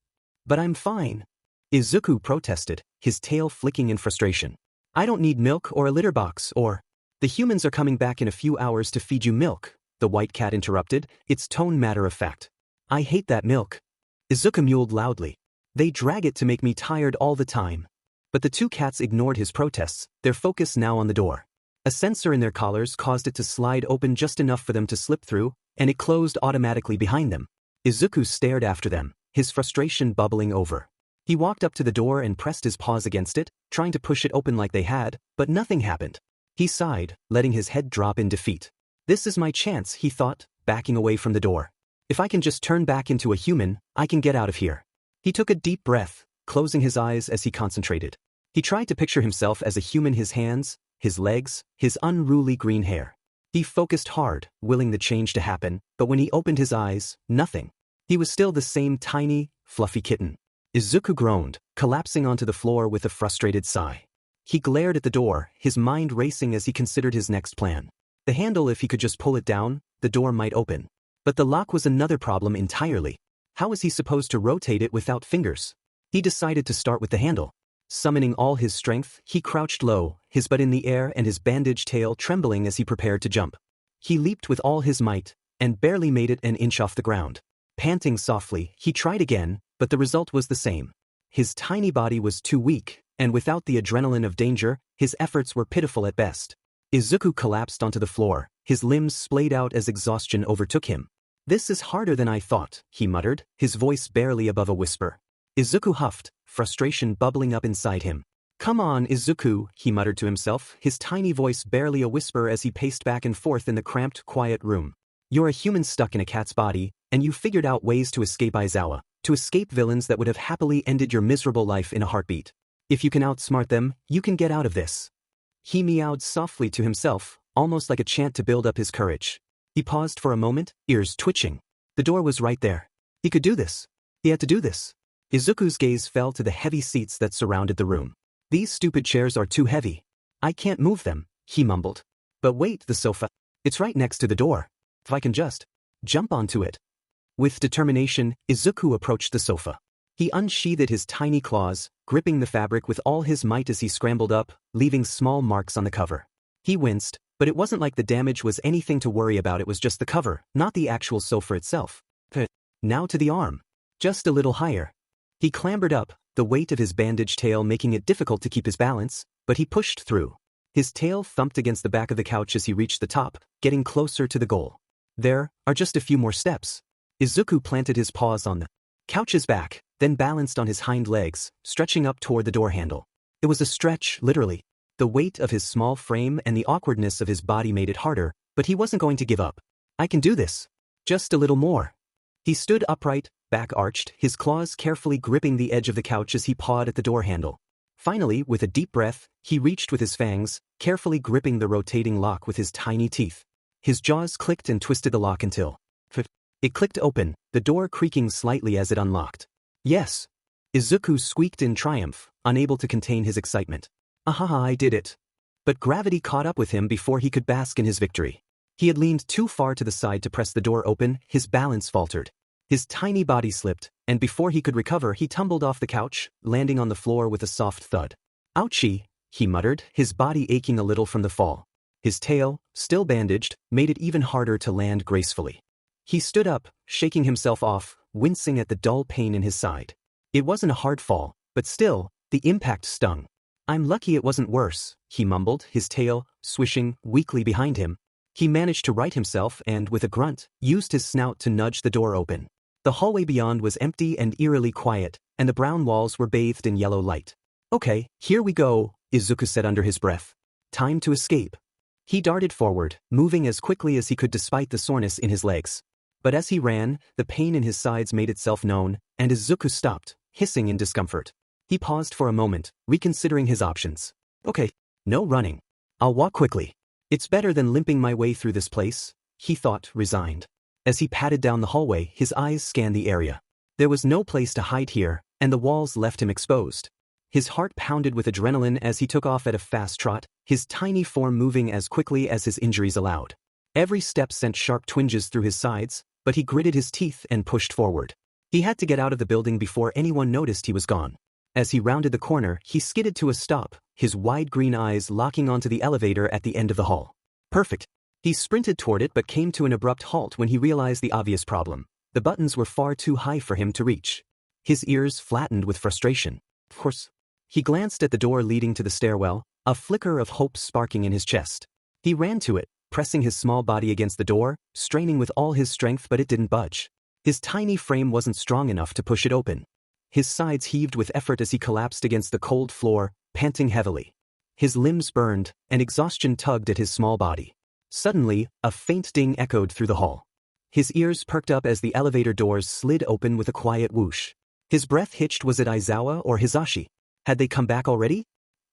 "But I'm fine," Izuku protested, his tail flicking in frustration. "I don't need milk or a litter box or—" "The humans are coming back in a few hours to feed you milk," the white cat interrupted, its tone matter-of-fact. "I hate that milk," Izuku mewed loudly. "They drag it to make me tired all the time." But the two cats ignored his protests, their focus now on the door. A sensor in their collars caused it to slide open just enough for them to slip through, and it closed automatically behind them. Izuku stared after them, his frustration bubbling over. He walked up to the door and pressed his paws against it, trying to push it open like they had, but nothing happened. He sighed, letting his head drop in defeat. This is my chance, he thought, backing away from the door. If I can just turn back into a human, I can get out of here. He took a deep breath, closing his eyes as he concentrated. He tried to picture himself as a human, his hands, his legs, his unruly green hair. He focused hard, willing the change to happen, but when he opened his eyes, nothing. He was still the same tiny, fluffy kitten. Izuku groaned, collapsing onto the floor with a frustrated sigh. He glared at the door, his mind racing as he considered his next plan. The handle, if he could just pull it down, the door might open. But the lock was another problem entirely. How was he supposed to rotate it without fingers? He decided to start with the handle. Summoning all his strength, he crouched low, his butt in the air and his bandaged tail trembling as he prepared to jump. He leaped with all his might, and barely made it an inch off the ground. Panting softly, he tried again, but the result was the same. His tiny body was too weak, and without the adrenaline of danger, his efforts were pitiful at best. Izuku collapsed onto the floor, his limbs splayed out as exhaustion overtook him. This is harder than I thought, he muttered, his voice barely above a whisper. Izuku huffed, frustration bubbling up inside him. Come on, Izuku, he muttered to himself, his tiny voice barely a whisper as he paced back and forth in the cramped, quiet room. You're a human stuck in a cat's body, and you figured out ways to escape Aizawa, to escape villains that would have happily ended your miserable life in a heartbeat. If you can outsmart them, you can get out of this. He meowed softly to himself, almost like a chant to build up his courage. He paused for a moment, ears twitching. The door was right there. He could do this. He had to do this. Izuku's gaze fell to the heavy seats that surrounded the room. These stupid chairs are too heavy. I can't move them, he mumbled. But wait, the sofa. It's right next to the door. If I can just jump onto it. With determination, Izuku approached the sofa. He unsheathed his tiny claws, gripping the fabric with all his might as he scrambled up, leaving small marks on the cover. He winced, but it wasn't like the damage was anything to worry about, it was just the cover, not the actual sofa itself. Now to the arm. Just a little higher. He clambered up, the weight of his bandaged tail making it difficult to keep his balance, but he pushed through. His tail thumped against the back of the couch as he reached the top, getting closer to the goal. There are just a few more steps. Izuku planted his paws on the couch's back, then balanced on his hind legs, stretching up toward the door handle. It was a stretch, literally. The weight of his small frame and the awkwardness of his body made it harder, but he wasn't going to give up. I can do this. Just a little more. He stood upright, back arched, his claws carefully gripping the edge of the couch as he pawed at the door handle. Finally, with a deep breath, he reached with his fangs, carefully gripping the rotating lock with his tiny teeth. His jaws clicked and twisted the lock until it clicked open, the door creaking slightly as it unlocked. Yes. Izuku squeaked in triumph, unable to contain his excitement. Ahaha, I did it. But gravity caught up with him before he could bask in his victory. He had leaned too far to the side to press the door open, his balance faltered. His tiny body slipped, and before he could recover he tumbled off the couch, landing on the floor with a soft thud. Ouchie, he muttered, his body aching a little from the fall. His tail, still bandaged, made it even harder to land gracefully. He stood up, shaking himself off, wincing at the dull pain in his side. It wasn't a hard fall, but still, the impact stung. I'm lucky it wasn't worse, he mumbled, his tail swishing weakly behind him. He managed to right himself and, with a grunt, used his snout to nudge the door open. The hallway beyond was empty and eerily quiet, and the brown walls were bathed in yellow light. Okay, here we go, Izuku said under his breath. Time to escape. He darted forward, moving as quickly as he could despite the soreness in his legs. But as he ran, the pain in his sides made itself known, and Izuku stopped, hissing in discomfort. He paused for a moment, reconsidering his options. Okay, no running. I'll walk quickly. It's better than limping my way through this place, he thought, resigned. As he padded down the hallway, his eyes scanned the area. There was no place to hide here, and the walls left him exposed. His heart pounded with adrenaline as he took off at a fast trot, his tiny form moving as quickly as his injuries allowed. Every step sent sharp twinges through his sides, but he gritted his teeth and pushed forward. He had to get out of the building before anyone noticed he was gone. As he rounded the corner, he skidded to a stop, his wide green eyes locking onto the elevator at the end of the hall. Perfect. He sprinted toward it but came to an abrupt halt when he realized the obvious problem. The buttons were far too high for him to reach. His ears flattened with frustration. Of course. He glanced at the door leading to the stairwell, a flicker of hope sparking in his chest. He ran to it, pressing his small body against the door, straining with all his strength, but it didn't budge. His tiny frame wasn't strong enough to push it open. His sides heaved with effort as he collapsed against the cold floor, panting heavily. His limbs burned, and exhaustion tugged at his small body. Suddenly, a faint ding echoed through the hall. His ears perked up as the elevator doors slid open with a quiet whoosh. His breath hitched. Was it Aizawa or Hisashi? Had they come back already?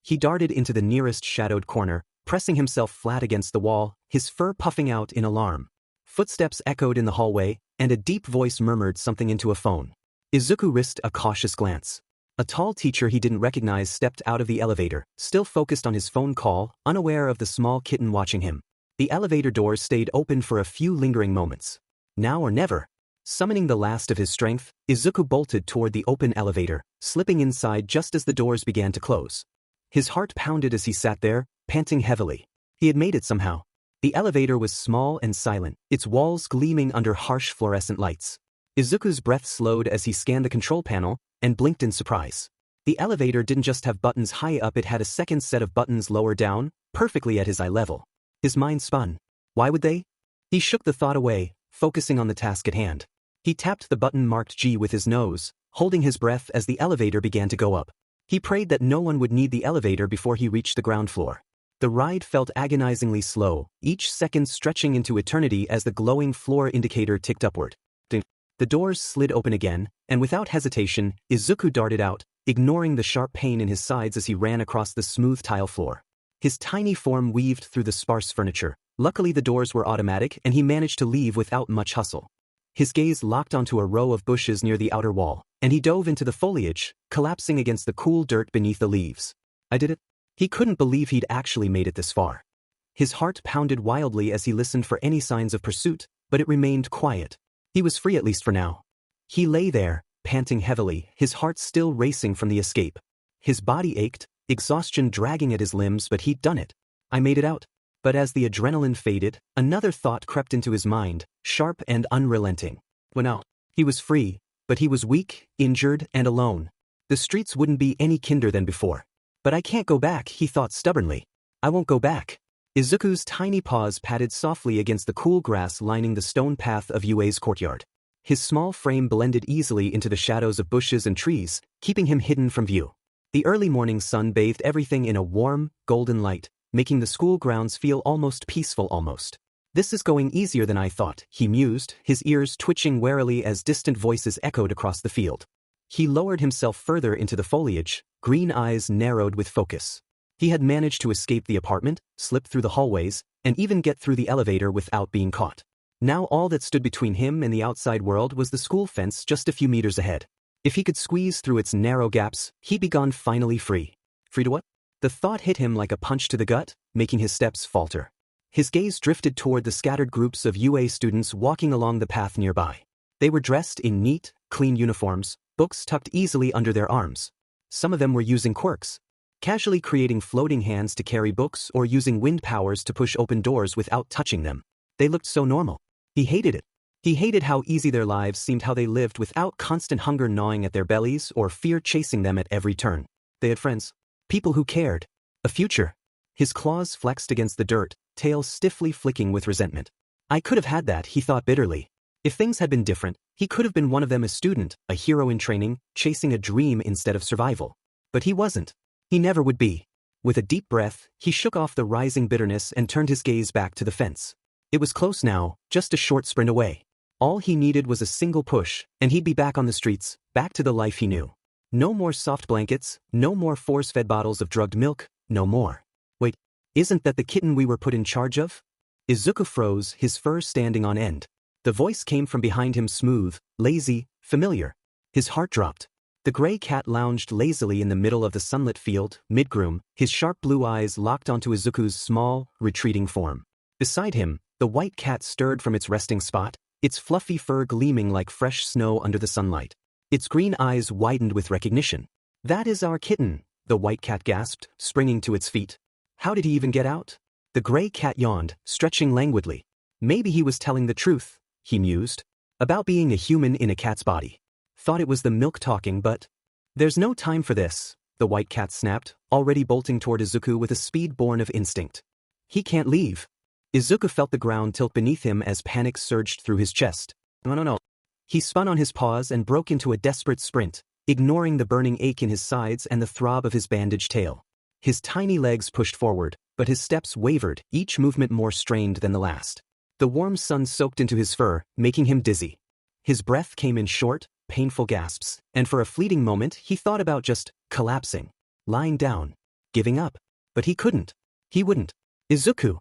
He darted into the nearest shadowed corner, pressing himself flat against the wall, his fur puffing out in alarm. Footsteps echoed in the hallway, and a deep voice murmured something into a phone. Izuku risked a cautious glance. A tall teacher he didn't recognize stepped out of the elevator, still focused on his phone call, unaware of the small kitten watching him. The elevator doors stayed open for a few lingering moments. Now or never. Summoning the last of his strength, Izuku bolted toward the open elevator, slipping inside just as the doors began to close. His heart pounded as he sat there, panting heavily. He had made it somehow. The elevator was small and silent, its walls gleaming under harsh fluorescent lights. Izuku's breath slowed as he scanned the control panel, and blinked in surprise. The elevator didn't just have buttons high up, it had a second set of buttons lower down, perfectly at his eye level. His mind spun. Why would they? He shook the thought away, focusing on the task at hand. He tapped the button marked G with his nose, holding his breath as the elevator began to go up. He prayed that no one would need the elevator before he reached the ground floor. The ride felt agonizingly slow, each second stretching into eternity as the glowing floor indicator ticked upward. The doors slid open again, and without hesitation, Izuku darted out, ignoring the sharp pain in his sides as he ran across the smooth tile floor. His tiny form weaved through the sparse furniture. Luckily the doors were automatic and he managed to leave without much hustle. His gaze locked onto a row of bushes near the outer wall, and he dove into the foliage, collapsing against the cool dirt beneath the leaves. I did it. He couldn't believe he'd actually made it this far. His heart pounded wildly as he listened for any signs of pursuit, but it remained quiet. He was free at least for now. He lay there, panting heavily, his heart still racing from the escape. His body ached, exhaustion dragging at his limbs, but he'd done it. I made it out. But as the adrenaline faded, another thought crept into his mind, sharp and unrelenting. Well, now, he was free, but he was weak, injured, and alone. The streets wouldn't be any kinder than before. But I can't go back, he thought stubbornly. I won't go back. Izuku's tiny paws patted softly against the cool grass lining the stone path of Yue's courtyard. His small frame blended easily into the shadows of bushes and trees, keeping him hidden from view. The early morning sun bathed everything in a warm, golden light, making the school grounds feel almost peaceful almost. This is going easier than I thought, he mused, his ears twitching warily as distant voices echoed across the field. He lowered himself further into the foliage, green eyes narrowed with focus. He had managed to escape the apartment, slip through the hallways, and even get through the elevator without being caught. Now all that stood between him and the outside world was the school fence just a few meters ahead. If he could squeeze through its narrow gaps, he'd be gone finally free. Free to what? The thought hit him like a punch to the gut, making his steps falter. His gaze drifted toward the scattered groups of UA students walking along the path nearby. They were dressed in neat, clean uniforms, books tucked easily under their arms. Some of them were using quirks, casually creating floating hands to carry books or using wind powers to push open doors without touching them. They looked so normal. He hated it. He hated how easy their lives seemed, how they lived without constant hunger gnawing at their bellies or fear chasing them at every turn. They had friends. People who cared. A future. His claws flexed against the dirt, tail stiffly flicking with resentment. I could have had that, he thought bitterly. If things had been different, he could have been one of them, a student, a hero in training, chasing a dream instead of survival. But he wasn't. He never would be. With a deep breath, he shook off the rising bitterness and turned his gaze back to the fence. It was close now, just a short sprint away. All he needed was a single push, and he'd be back on the streets, back to the life he knew. No more soft blankets, no more force-fed bottles of drugged milk, no more. Wait, isn't that the kitten we were put in charge of? Izuku froze, his fur standing on end. The voice came from behind him, smooth, lazy, familiar. His heart dropped. The gray cat lounged lazily in the middle of the sunlit field, mid-groom, his sharp blue eyes locked onto Izuku's small, retreating form. Beside him, the white cat stirred from its resting spot, its fluffy fur gleaming like fresh snow under the sunlight. Its green eyes widened with recognition. That is our kitten, the white cat gasped, springing to its feet. How did he even get out? The gray cat yawned, stretching languidly. Maybe he was telling the truth, he mused, about being a human in a cat's body. Thought it was the milk talking, but... There's no time for this, the white cat snapped, already bolting toward Izuku with a speed born of instinct. He can't leave. Izuku felt the ground tilt beneath him as panic surged through his chest. No. He spun on his paws and broke into a desperate sprint, ignoring the burning ache in his sides and the throb of his bandaged tail. His tiny legs pushed forward, but his steps wavered, each movement more strained than the last. The warm sun soaked into his fur, making him dizzy. His breath came in short, painful gasps, and for a fleeting moment he thought about just collapsing, lying down, giving up. But he couldn't. He wouldn't. Izuku!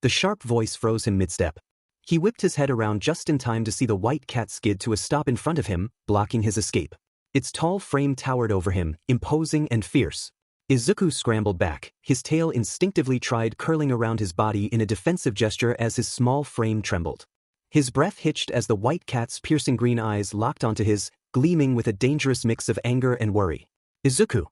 The sharp voice froze him mid-step. He whipped his head around just in time to see the white cat skid to a stop in front of him, blocking his escape. Its tall frame towered over him, imposing and fierce. Izuku scrambled back, his tail instinctively tried curling around his body in a defensive gesture as his small frame trembled. His breath hitched as the white cat's piercing green eyes locked onto his, gleaming with a dangerous mix of anger and worry. Izuku!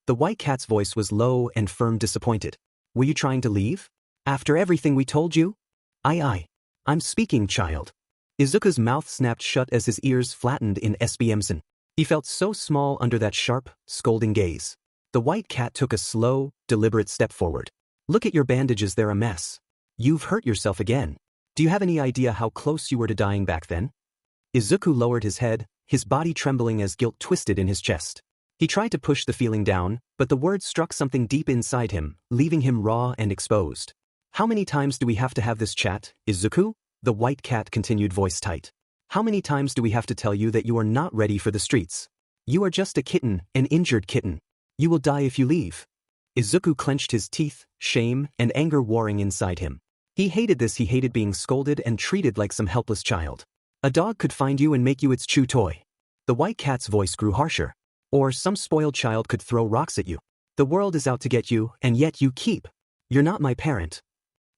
The white cat's voice was low and firm, disappointed. Were you trying to leave? After everything we told you? Aye. I'm speaking, child. Izuku's mouth snapped shut as his ears flattened in SBMsen. He felt so small under that sharp, scolding gaze. The white cat took a slow, deliberate step forward. Look at your bandages, they're a mess. You've hurt yourself again. Do you have any idea how close you were to dying back then? Izuku lowered his head, his body trembling as guilt twisted in his chest. He tried to push the feeling down, but the words struck something deep inside him, leaving him raw and exposed. How many times do we have to have this chat, Izuku? The white cat continued, voice tight. How many times do we have to tell you that you are not ready for the streets? You are just a kitten, an injured kitten. You will die if you leave. Izuku clenched his teeth, shame and anger warring inside him. He hated this, he hated being scolded and treated like some helpless child. A dog could find you and make you its chew toy. The white cat's voice grew harsher. Or some spoiled child could throw rocks at you. The world is out to get you, and yet you keep. You're not my parent.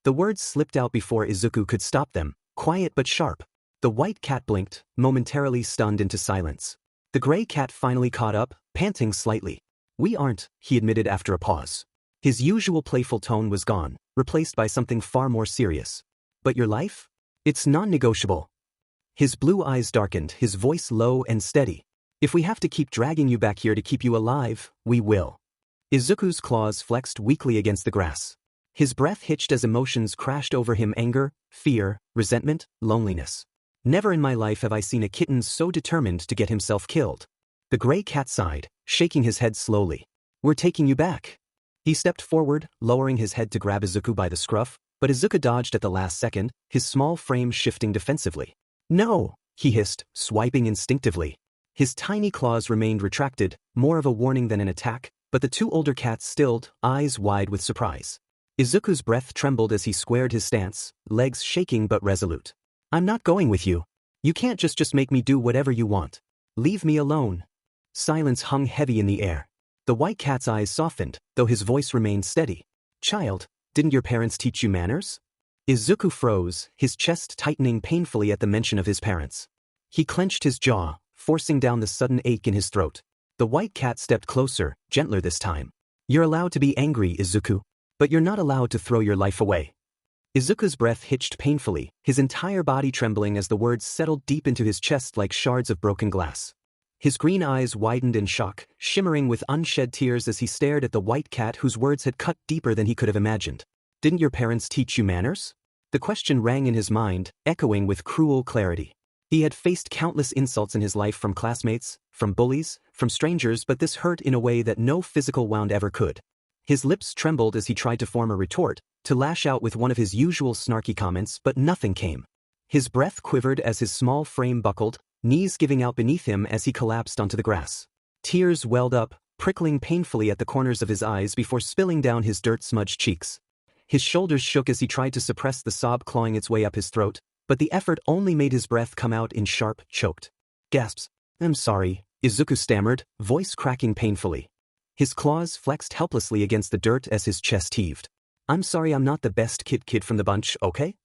The words slipped out before Izuku could stop them, quiet but sharp. The white cat blinked, momentarily stunned into silence. The gray cat finally caught up, panting slightly. We aren't, he admitted after a pause. His usual playful tone was gone, replaced by something far more serious. But your life? It's non-negotiable. His blue eyes darkened, his voice low and steady. If we have to keep dragging you back here to keep you alive, we will. Izuku's claws flexed weakly against the grass. His breath hitched as emotions crashed over him: anger, fear, resentment, loneliness. Never in my life have I seen a kitten so determined to get himself killed. The gray cat sighed, shaking his head slowly. We're taking you back. He stepped forward, lowering his head to grab Izuku by the scruff, but Izuku dodged at the last second, his small frame shifting defensively. No, he hissed, swiping instinctively. His tiny claws remained retracted, more of a warning than an attack, but the two older cats stilled, eyes wide with surprise. Izuku's breath trembled as he squared his stance, legs shaking but resolute. I'm not going with you. You can't just make me do whatever you want. Leave me alone. Silence hung heavy in the air. The white cat's eyes softened, though his voice remained steady. Child, didn't your parents teach you manners? Izuku froze, his chest tightening painfully at the mention of his parents. He clenched his jaw, forcing down the sudden ache in his throat. The white cat stepped closer, gentler this time. You're allowed to be angry, Izuku. But you're not allowed to throw your life away. Izuku's breath hitched painfully, his entire body trembling as the words settled deep into his chest like shards of broken glass. His green eyes widened in shock, shimmering with unshed tears as he stared at the white cat whose words had cut deeper than he could have imagined. Didn't your parents teach you manners? The question rang in his mind, echoing with cruel clarity. He had faced countless insults in his life from classmates, from bullies, from strangers, but this hurt in a way that no physical wound ever could. His lips trembled as he tried to form a retort, to lash out with one of his usual snarky comments, but nothing came. His breath quivered as his small frame buckled, knees giving out beneath him as he collapsed onto the grass. Tears welled up, prickling painfully at the corners of his eyes before spilling down his dirt-smudged cheeks. His shoulders shook as he tried to suppress the sob clawing its way up his throat, but the effort only made his breath come out in sharp, choked gasps. I'm sorry, Izuku stammered, voice cracking painfully. His claws flexed helplessly against the dirt as his chest heaved. I'm sorry, I'm not the best kid from the bunch, okay?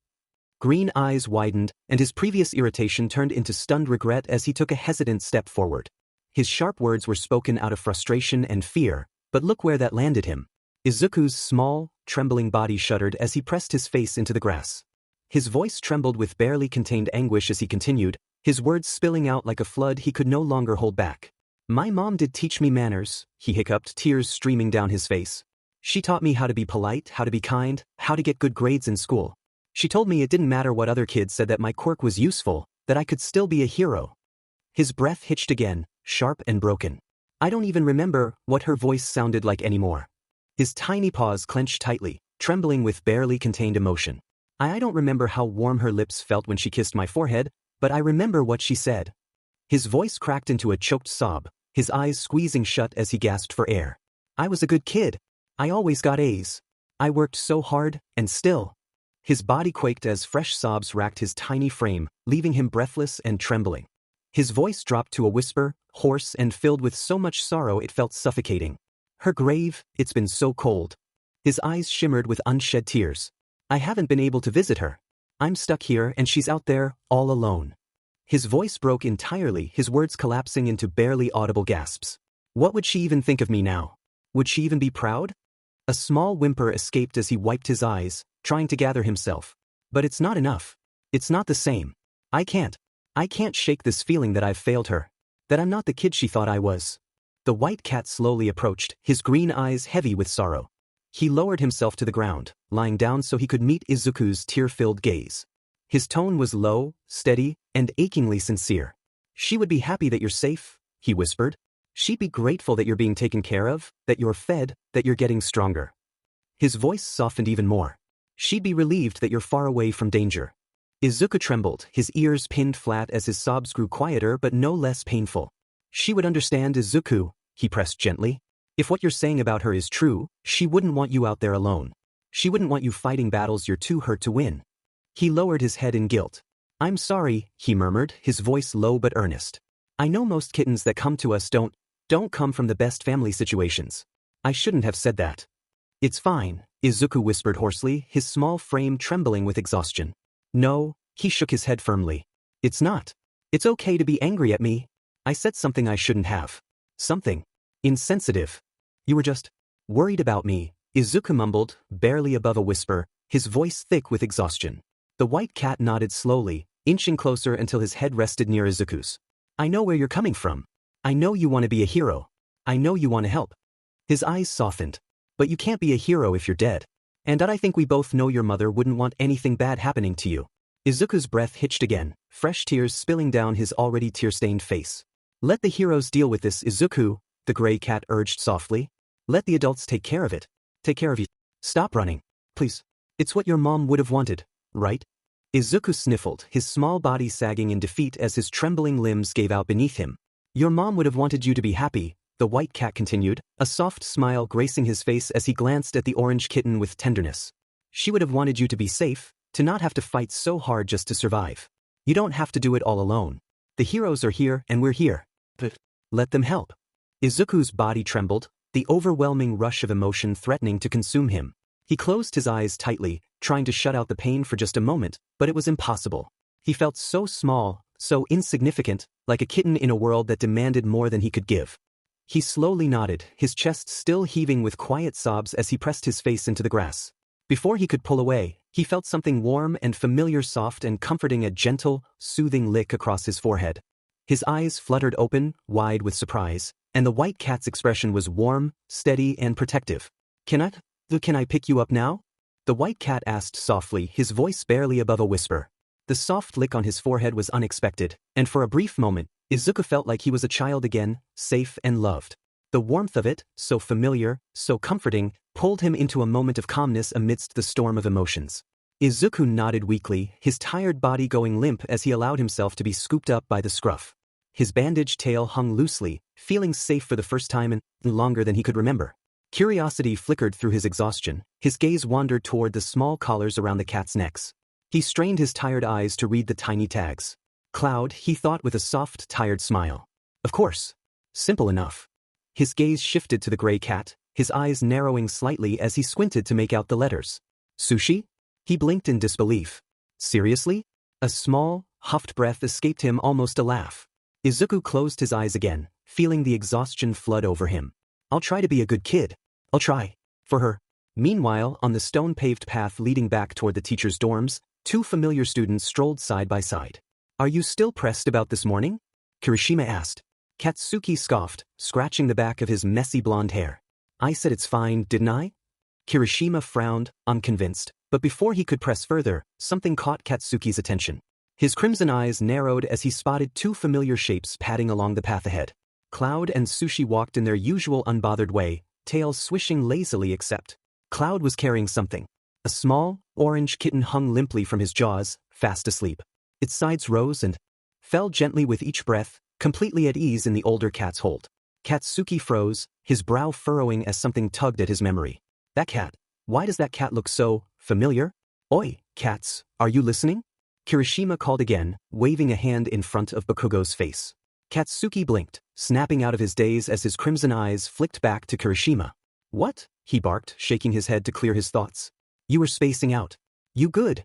Green eyes widened, and his previous irritation turned into stunned regret as he took a hesitant step forward. His sharp words were spoken out of frustration and fear, but look where that landed him. Izuku's small, trembling body shuddered as he pressed his face into the grass. His voice trembled with barely contained anguish as he continued, his words spilling out like a flood he could no longer hold back. My mom did teach me manners, he hiccuped, tears streaming down his face. She taught me how to be polite, how to be kind, how to get good grades in school. She told me it didn't matter what other kids said, that my quirk was useful, that I could still be a hero. His breath hitched again, sharp and broken. I don't even remember what her voice sounded like anymore. His tiny paws clenched tightly, trembling with barely contained emotion. I don't remember how warm her lips felt when she kissed my forehead, but I remember what she said. His voice cracked into a choked sob, his eyes squeezing shut as he gasped for air. I was a good kid. I always got A's. I worked so hard, and still. His body quaked as fresh sobs racked his tiny frame, leaving him breathless and trembling. His voice dropped to a whisper, hoarse and filled with so much sorrow it felt suffocating. Her grave, it's been so cold. His eyes shimmered with unshed tears. I haven't been able to visit her. I'm stuck here and she's out there, all alone. His voice broke entirely, his words collapsing into barely audible gasps. What would she even think of me now? Would she even be proud? A small whimper escaped as he wiped his eyes, trying to gather himself. But it's not enough. It's not the same. I can't shake this feeling that I've failed her. That I'm not the kid she thought I was. The white cat slowly approached, his green eyes heavy with sorrow. He lowered himself to the ground, lying down so he could meet Izuku's tear-filled gaze. His tone was low, steady, and achingly sincere. She would be happy that you're safe, he whispered. She'd be grateful that you're being taken care of, that you're fed, that you're getting stronger. His voice softened even more. She'd be relieved that you're far away from danger. Izuku trembled, his ears pinned flat as his sobs grew quieter but no less painful. She would understand Izuku, he pressed gently. If what you're saying about her is true, she wouldn't want you out there alone. She wouldn't want you fighting battles you're too hurt to win. He lowered his head in guilt. I'm sorry, he murmured, his voice low but earnest. I know most kittens that come to us don't come from the best family situations. I shouldn't have said that. It's fine, Izuku whispered hoarsely, his small frame trembling with exhaustion. No, he shook his head firmly. It's not. It's okay to be angry at me. I said something I shouldn't have. Something insensitive. You were just worried about me, Izuku mumbled, barely above a whisper, his voice thick with exhaustion. The white cat nodded slowly, inching closer until his head rested near Izuku's. I know where you're coming from. I know you want to be a hero. I know you want to help. His eyes softened. But you can't be a hero if you're dead. And I think we both know your mother wouldn't want anything bad happening to you. Izuku's breath hitched again, fresh tears spilling down his already tear-stained face. Let the heroes deal with this, Izuku, the gray cat urged softly. Let the adults take care of it. Take care of you. Stop running. Please. It's what your mom would have wanted, right? Izuku sniffled, his small body sagging in defeat as his trembling limbs gave out beneath him. Your mom would have wanted you to be happy, the white cat continued, a soft smile gracing his face as he glanced at the orange kitten with tenderness. She would have wanted you to be safe, to not have to fight so hard just to survive. You don't have to do it all alone. The heroes are here and we're here. But let them help. Izuku's body trembled, the overwhelming rush of emotion threatening to consume him. He closed his eyes tightly, trying to shut out the pain for just a moment, but it was impossible. He felt so small, so insignificant, like a kitten in a world that demanded more than he could give. He slowly nodded, his chest still heaving with quiet sobs as he pressed his face into the grass. Before he could pull away, he felt something warm and familiar, soft and comforting, a gentle, soothing lick across his forehead. His eyes fluttered open, wide with surprise, and the white cat's expression was warm, steady and protective. Can I pick you up now? The white cat asked softly, his voice barely above a whisper. The soft lick on his forehead was unexpected, and for a brief moment, Izuku felt like he was a child again, safe and loved. The warmth of it, so familiar, so comforting, pulled him into a moment of calmness amidst the storm of emotions. Izuku nodded weakly, his tired body going limp as he allowed himself to be scooped up by the scruff. His bandaged tail hung loosely, feeling safe for the first time in longer than he could remember. Curiosity flickered through his exhaustion, his gaze wandered toward the small collars around the cat's necks. He strained his tired eyes to read the tiny tags. Cloud, he thought with a soft, tired smile. Of course. Simple enough. His gaze shifted to the gray cat, his eyes narrowing slightly as he squinted to make out the letters. Sushi? He blinked in disbelief. Seriously? A small, huffed breath escaped him, almost a laugh. Izuku closed his eyes again, feeling the exhaustion flood over him. I'll try to be a good kid. I'll try. For her. Meanwhile, on the stone-paved path leading back toward the teacher's dorms, two familiar students strolled side by side. Are you still pressed about this morning? Kirishima asked. Katsuki scoffed, scratching the back of his messy blonde hair. I said it's fine, didn't I? Kirishima frowned, unconvinced, but before he could press further, something caught Katsuki's attention. His crimson eyes narrowed as he spotted two familiar shapes padding along the path ahead. Cloud and Sushi walked in their usual unbothered way, tail swishing lazily except Cloud was carrying something. A small, orange kitten hung limply from his jaws, fast asleep. Its sides rose and fell gently with each breath, completely at ease in the older cat's hold. Katsuki froze, his brow furrowing as something tugged at his memory. That cat. Why does that cat look so familiar? Oi, cats, are you listening? Kirishima called again, waving a hand in front of Bakugo's face. Katsuki blinked, snapping out of his daze as his crimson eyes flicked back to Kirishima. What? He barked, shaking his head to clear his thoughts. You were spacing out. You good?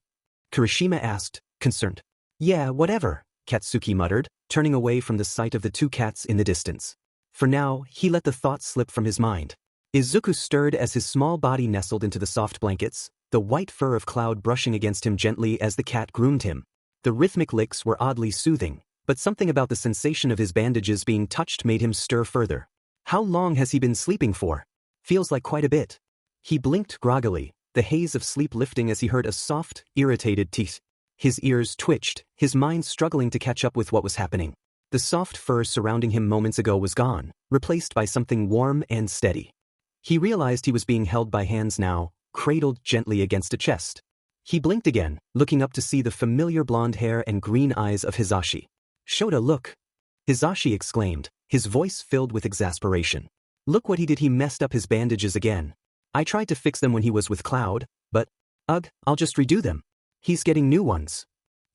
Kirishima asked, concerned. Yeah, whatever, Katsuki muttered, turning away from the sight of the two cats in the distance. For now, he let the thought slip from his mind. Izuku stirred as his small body nestled into the soft blankets, the white fur of Cloud brushing against him gently as the cat groomed him. The rhythmic licks were oddly soothing, but something about the sensation of his bandages being touched made him stir further. How long has he been sleeping for? Feels like quite a bit. He blinked groggily, the haze of sleep lifting as he heard a soft, irritated teeth. His ears twitched, his mind struggling to catch up with what was happening. The soft fur surrounding him moments ago was gone, replaced by something warm and steady. He realized he was being held by hands now, cradled gently against a chest. He blinked again, looking up to see the familiar blonde hair and green eyes of Hisashi. Shota, look! Hisashi exclaimed, his voice filled with exasperation. Look what he did, he messed up his bandages again. I tried to fix them when he was with Cloud, but, ugh, I'll just redo them. He's getting new ones.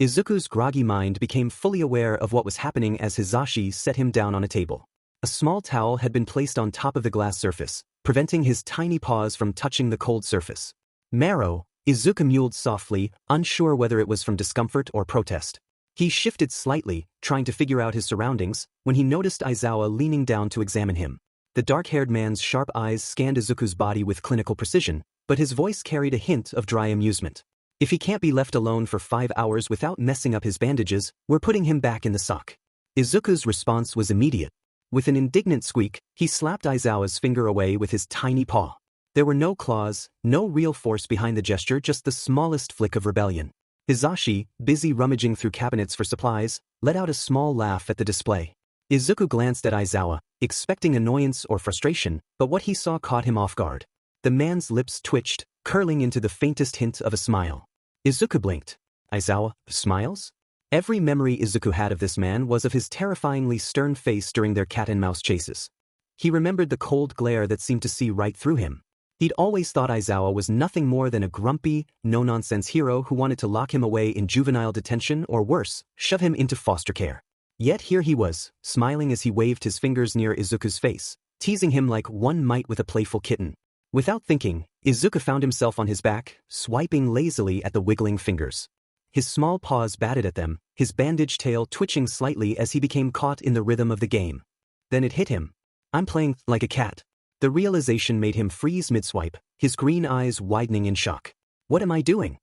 Izuku's groggy mind became fully aware of what was happening as Hisashi set him down on a table. A small towel had been placed on top of the glass surface, preventing his tiny paws from touching the cold surface. Marrow, Izuku mewed softly, unsure whether it was from discomfort or protest. He shifted slightly, trying to figure out his surroundings, when he noticed Aizawa leaning down to examine him. The dark-haired man's sharp eyes scanned Izuku's body with clinical precision, but his voice carried a hint of dry amusement. If he can't be left alone for 5 hours without messing up his bandages, we're putting him back in the sock. Izuku's response was immediate. With an indignant squeak, he slapped Aizawa's finger away with his tiny paw. There were no claws, no real force behind the gesture, just the smallest flick of rebellion. Hisashi, busy rummaging through cabinets for supplies, let out a small laugh at the display. Izuku glanced at Aizawa, expecting annoyance or frustration, but what he saw caught him off guard. The man's lips twitched, curling into the faintest hint of a smile. Izuku blinked. Aizawa, smiles? Every memory Izuku had of this man was of his terrifyingly stern face during their cat-and-mouse chases. He remembered the cold glare that seemed to see right through him. He'd always thought Aizawa was nothing more than a grumpy, no-nonsense hero who wanted to lock him away in juvenile detention or worse, shove him into foster care. Yet here he was, smiling as he waved his fingers near Izuku's face, teasing him like one might with a playful kitten. Without thinking, Izuku found himself on his back, swiping lazily at the wiggling fingers. His small paws batted at them, his bandaged tail twitching slightly as he became caught in the rhythm of the game. Then it hit him. I'm playing like a cat. The realization made him freeze mid-swipe, his green eyes widening in shock. What am I doing?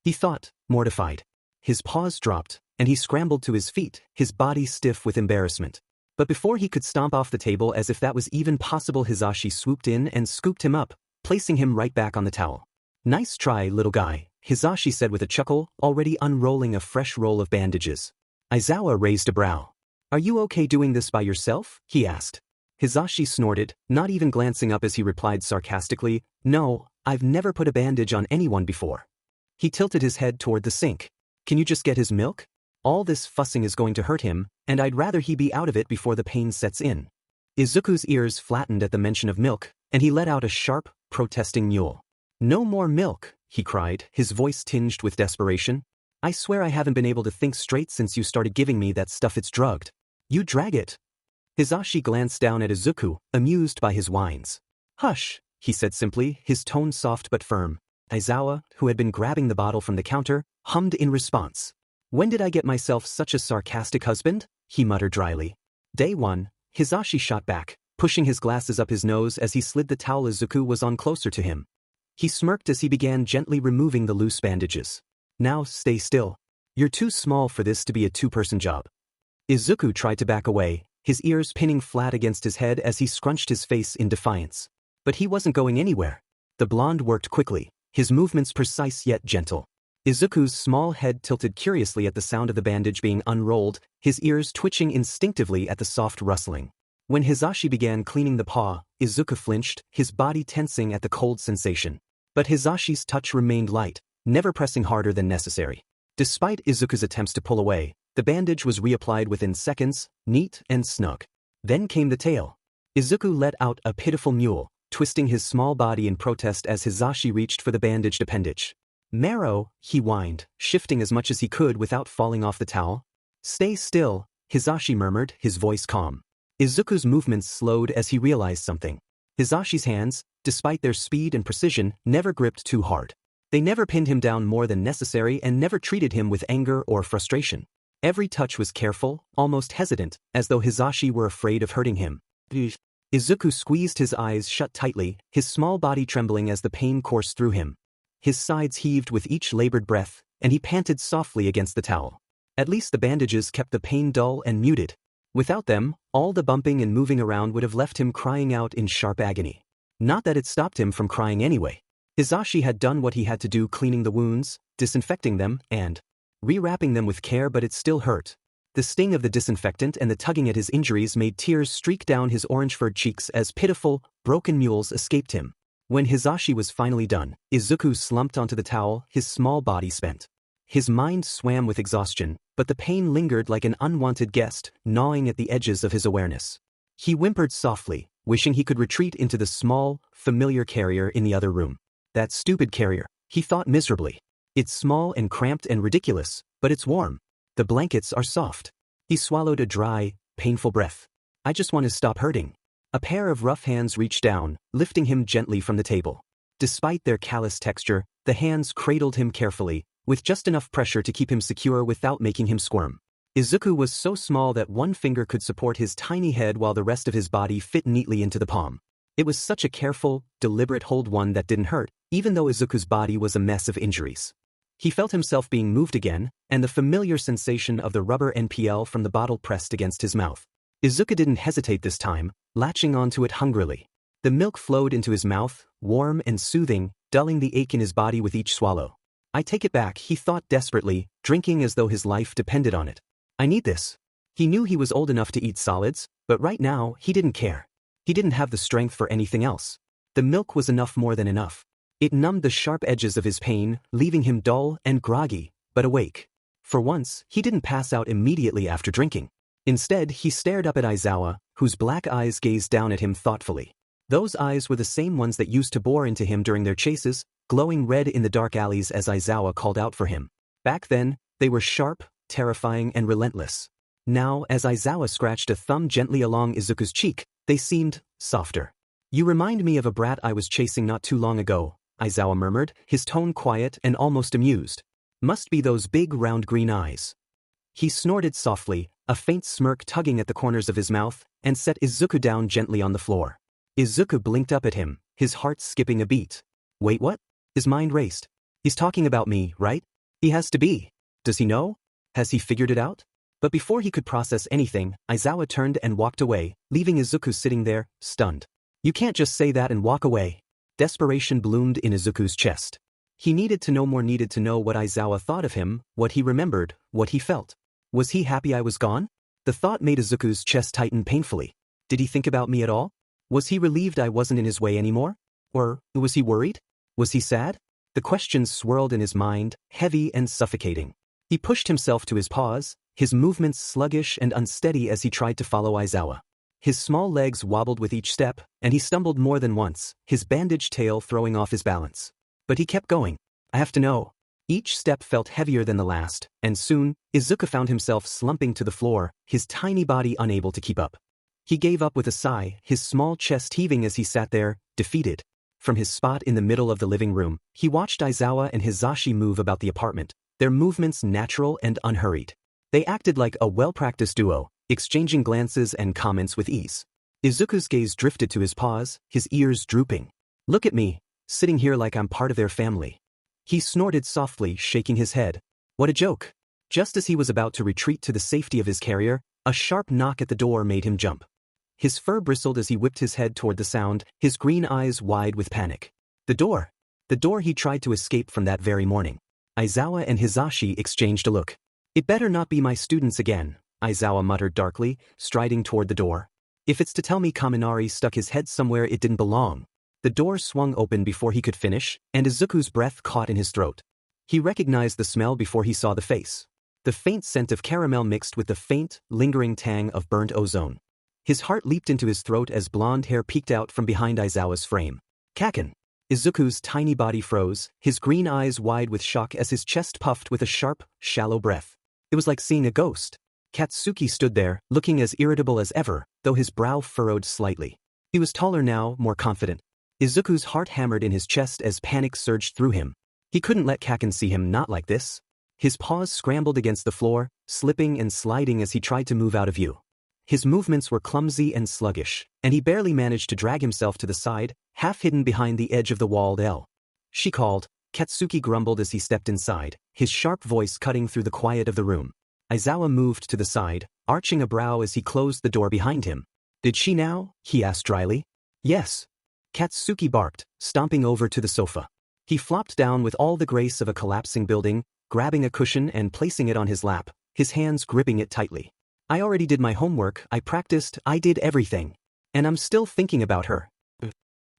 He thought, mortified. His paws dropped, and he scrambled to his feet, his body stiff with embarrassment. But before he could stomp off the table as if that was even possible, Hisashi swooped in and scooped him up, placing him right back on the towel. Nice try, little guy, Hisashi said with a chuckle, already unrolling a fresh roll of bandages. Aizawa raised a brow. Are you okay doing this by yourself? He asked. Hisashi snorted, not even glancing up as he replied sarcastically, No, I've never put a bandage on anyone before. He tilted his head toward the sink. Can you just get his milk? All this fussing is going to hurt him, and I'd rather he be out of it before the pain sets in. Izuku's ears flattened at the mention of milk, and he let out a sharp, protesting mewl. No more milk, he cried, his voice tinged with desperation. I swear I haven't been able to think straight since you started giving me that stuff. It's drugged. You drag it. Hisashi glanced down at Izuku, amused by his whines. Hush, he said simply, his tone soft but firm. Aizawa, who had been grabbing the bottle from the counter, hummed in response. When did I get myself such a sarcastic husband? He muttered dryly. Day 1, Hisashi shot back, pushing his glasses up his nose as he slid the towel Izuku was on closer to him. He smirked as he began gently removing the loose bandages. Now stay still. You're too small for this to be a two-person job. Izuku tried to back away, his ears pinning flat against his head as he scrunched his face in defiance. But he wasn't going anywhere. The blonde worked quickly, his movements precise yet gentle. Izuku's small head tilted curiously at the sound of the bandage being unrolled, his ears twitching instinctively at the soft rustling. When Hisashi began cleaning the paw, Izuku flinched, his body tensing at the cold sensation. But Hisashi's touch remained light, never pressing harder than necessary. Despite Izuku's attempts to pull away, the bandage was reapplied within seconds, neat and snug. Then came the tail. Izuku let out a pitiful mewl, twisting his small body in protest as Hisashi reached for the bandaged appendage. "Marrow," he whined, shifting as much as he could without falling off the towel. "Stay still," Hisashi murmured, his voice calm. Izuku's movements slowed as he realized something. Hisashi's hands, despite their speed and precision, never gripped too hard. They never pinned him down more than necessary and never treated him with anger or frustration. Every touch was careful, almost hesitant, as though Hisashi were afraid of hurting him. Izuku squeezed his eyes shut tightly, his small body trembling as the pain coursed through him. His sides heaved with each labored breath, and he panted softly against the towel. At least the bandages kept the pain dull and muted. Without them, all the bumping and moving around would have left him crying out in sharp agony. Not that it stopped him from crying anyway. Hisashi had done what he had to do, cleaning the wounds, disinfecting them, and rewrapping them with care, but it still hurt. The sting of the disinfectant and the tugging at his injuries made tears streak down his orange-furred cheeks as pitiful, broken mewls escaped him. When Hisashi was finally done, Izuku slumped onto the towel, his small body spent. His mind swam with exhaustion, but the pain lingered like an unwanted guest, gnawing at the edges of his awareness. He whimpered softly, wishing he could retreat into the small, familiar carrier in the other room. That stupid carrier, he thought miserably. It's small and cramped and ridiculous, but it's warm. The blankets are soft. He swallowed a dry, painful breath. I just want to stop hurting. A pair of rough hands reached down, lifting him gently from the table. Despite their callous texture, the hands cradled him carefully, with just enough pressure to keep him secure without making him squirm. Izuku was so small that one finger could support his tiny head while the rest of his body fit neatly into the palm. It was such a careful, deliberate hold, one that didn't hurt, even though Izuku's body was a mess of injuries. He felt himself being moved again, and the familiar sensation of the rubber NPL from the bottle pressed against his mouth. Izuku didn't hesitate this time, latching onto it hungrily. The milk flowed into his mouth, warm and soothing, dulling the ache in his body with each swallow. I take it back, he thought desperately, drinking as though his life depended on it. I need this. He knew he was old enough to eat solids, but right now, he didn't care. He didn't have the strength for anything else. The milk was enough, more than enough. It numbed the sharp edges of his pain, leaving him dull and groggy, but awake. For once, he didn't pass out immediately after drinking. Instead, he stared up at Aizawa, whose black eyes gazed down at him thoughtfully. Those eyes were the same ones that used to bore into him during their chases, glowing red in the dark alleys as Aizawa called out for him. Back then, they were sharp, terrifying, and relentless. Now, as Aizawa scratched a thumb gently along Izuku's cheek, they seemed softer. You remind me of a brat I was chasing not too long ago, Aizawa murmured, his tone quiet and almost amused. Must be those big round green eyes. He snorted softly, a faint smirk tugging at the corners of his mouth, and set Izuku down gently on the floor. Izuku blinked up at him, his heart skipping a beat. Wait, what? His mind raced. He's talking about me, right? He has to be. Does he know? Has he figured it out? But before he could process anything, Aizawa turned and walked away, leaving Izuku sitting there, stunned. You can't just say that and walk away. Desperation bloomed in Izuku's chest. He needed to know more, needed to know what Aizawa thought of him, what he remembered, what he felt. Was he happy I was gone? The thought made Izuku's chest tighten painfully. Did he think about me at all? Was he relieved I wasn't in his way anymore? Or was he worried? Was he sad? The questions swirled in his mind, heavy and suffocating. He pushed himself to his paws, his movements sluggish and unsteady as he tried to follow Aizawa. His small legs wobbled with each step, and he stumbled more than once, his bandaged tail throwing off his balance. But he kept going. I have to know. Each step felt heavier than the last, and soon, Izuku found himself slumping to the floor, his tiny body unable to keep up. He gave up with a sigh, his small chest heaving as he sat there, defeated. From his spot in the middle of the living room, he watched Aizawa and Hisashi move about the apartment, their movements natural and unhurried. They acted like a well-practiced duo, exchanging glances and comments with ease. Izuku's gaze drifted to his paws, his ears drooping. Look at me, sitting here like I'm part of their family. He snorted softly, shaking his head. What a joke. Just as he was about to retreat to the safety of his carrier, a sharp knock at the door made him jump. His fur bristled as he whipped his head toward the sound, his green eyes wide with panic. The door. The door he tried to escape from that very morning. Aizawa and Hisashi exchanged a look. It better not be my students again, Aizawa muttered darkly, striding toward the door. If it's to tell me Kaminari stuck his head somewhere it didn't belong. The door swung open before he could finish, and Izuku's breath caught in his throat. He recognized the smell before he saw the face. The faint scent of caramel mixed with the faint, lingering tang of burnt ozone. His heart leaped into his throat as blonde hair peeked out from behind Aizawa's frame. Kaken. Izuku's tiny body froze, his green eyes wide with shock as his chest puffed with a sharp, shallow breath. It was like seeing a ghost. Katsuki stood there, looking as irritable as ever, though his brow furrowed slightly. He was taller now, more confident. Izuku's heart hammered in his chest as panic surged through him. He couldn't let Kaken see him not like this. His paws scrambled against the floor, slipping and sliding as he tried to move out of view. His movements were clumsy and sluggish, and he barely managed to drag himself to the side, half hidden behind the edge of the walled L. She called. Katsuki grumbled as he stepped inside, his sharp voice cutting through the quiet of the room. Aizawa moved to the side, arching a brow as he closed the door behind him. Did she now? He asked dryly. Yes. Katsuki barked, stomping over to the sofa. He flopped down with all the grace of a collapsing building, grabbing a cushion and placing it on his lap, his hands gripping it tightly. I already did my homework, I practiced, I did everything. And I'm still thinking about her.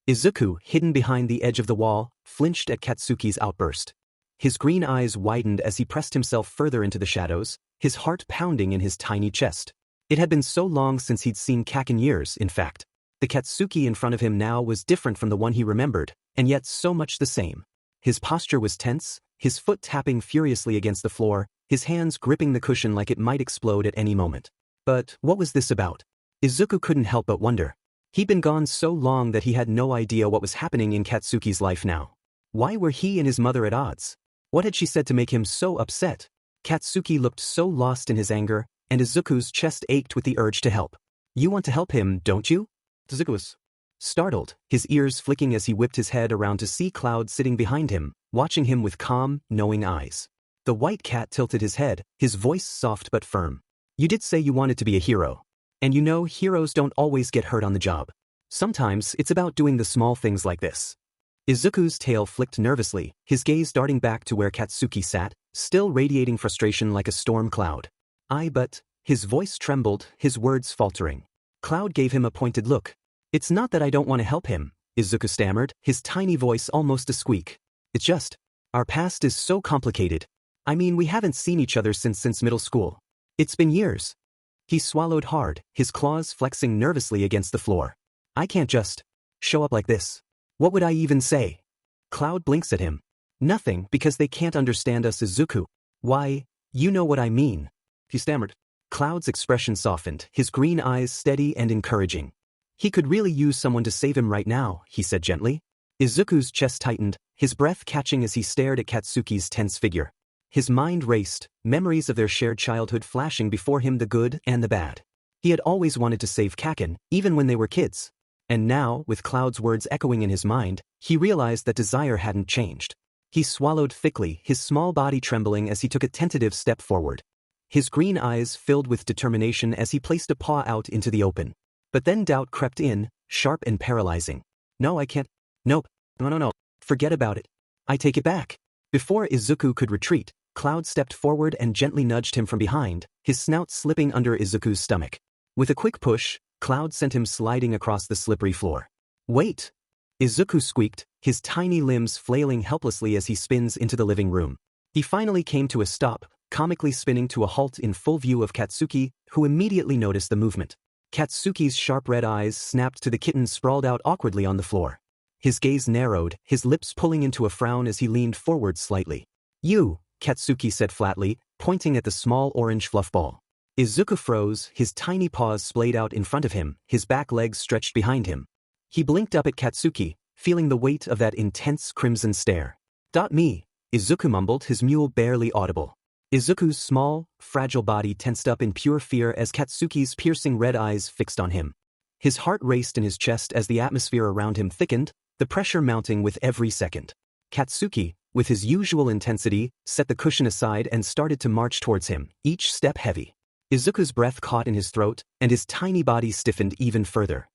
Izuku, hidden behind the edge of the wall, flinched at Katsuki's outburst. His green eyes widened as he pressed himself further into the shadows, his heart pounding in his tiny chest. It had been so long since he'd seen Kaken years, in fact. The Katsuki in front of him now was different from the one he remembered, and yet so much the same. His posture was tense, his foot tapping furiously against the floor, his hands gripping the cushion like it might explode at any moment. But what was this about? Izuku couldn't help but wonder. He'd been gone so long that he had no idea what was happening in Katsuki's life now. Why were he and his mother at odds? What had she said to make him so upset? Katsuki looked so lost in his anger, and Izuku's chest ached with the urge to help. You want to help him, don't you? Izuku was startled, his ears flicking as he whipped his head around to see Cloud sitting behind him, watching him with calm, knowing eyes. The white cat tilted his head, his voice soft but firm. You did say you wanted to be a hero. And you know heroes don't always get hurt on the job. Sometimes it's about doing the small things like this. Izuku's tail flicked nervously, his gaze darting back to where Katsuki sat, still radiating frustration like a storm cloud. But, his voice trembled, his words faltering. Cloud gave him a pointed look. It's not that I don't want to help him, Izuku stammered, his tiny voice almost a squeak. It's just, our past is so complicated. I mean, we haven't seen each other since middle school. It's been years. He swallowed hard, his claws flexing nervously against the floor. I can't just show up like this. What would I even say? Cloud blinks at him. Nothing, because they can't understand us, Izuku. Why, you know what I mean. He stammered. Cloud's expression softened, his green eyes steady and encouraging. He could really use someone to save him right now, he said gently. Izuku's chest tightened, his breath catching as he stared at Katsuki's tense figure. His mind raced, memories of their shared childhood flashing before him, the good and the bad. He had always wanted to save Kaken, even when they were kids. And now, with Cloud's words echoing in his mind, he realized that desire hadn't changed. He swallowed thickly, his small body trembling as he took a tentative step forward. His green eyes filled with determination as he placed a paw out into the open. But then doubt crept in, sharp and paralyzing. No, I can't. Nope. No. Forget about it. I take it back. Before Izuku could retreat, Cloud stepped forward and gently nudged him from behind, his snout slipping under Izuku's stomach. With a quick push, Cloud sent him sliding across the slippery floor. Wait! Izuku squeaked, his tiny limbs flailing helplessly as he spins into the living room. He finally came to a stop, comically spinning to a halt in full view of Katsuki, who immediately noticed the movement. Katsuki's sharp red eyes snapped to the kitten sprawled out awkwardly on the floor. His gaze narrowed, his lips pulling into a frown as he leaned forward slightly. You, Katsuki said flatly, pointing at the small orange fluff ball. Izuku froze, his tiny paws splayed out in front of him, his back legs stretched behind him. He blinked up at Katsuki, feeling the weight of that intense crimson stare. Me, Izuku mumbled, his mule barely audible. Izuku's small, fragile body tensed up in pure fear as Katsuki's piercing red eyes fixed on him. His heart raced in his chest as the atmosphere around him thickened, the pressure mounting with every second. Katsuki, with his usual intensity, set the cushion aside and started to march towards him, each step heavy. Izuku's breath caught in his throat, and his tiny body stiffened even further.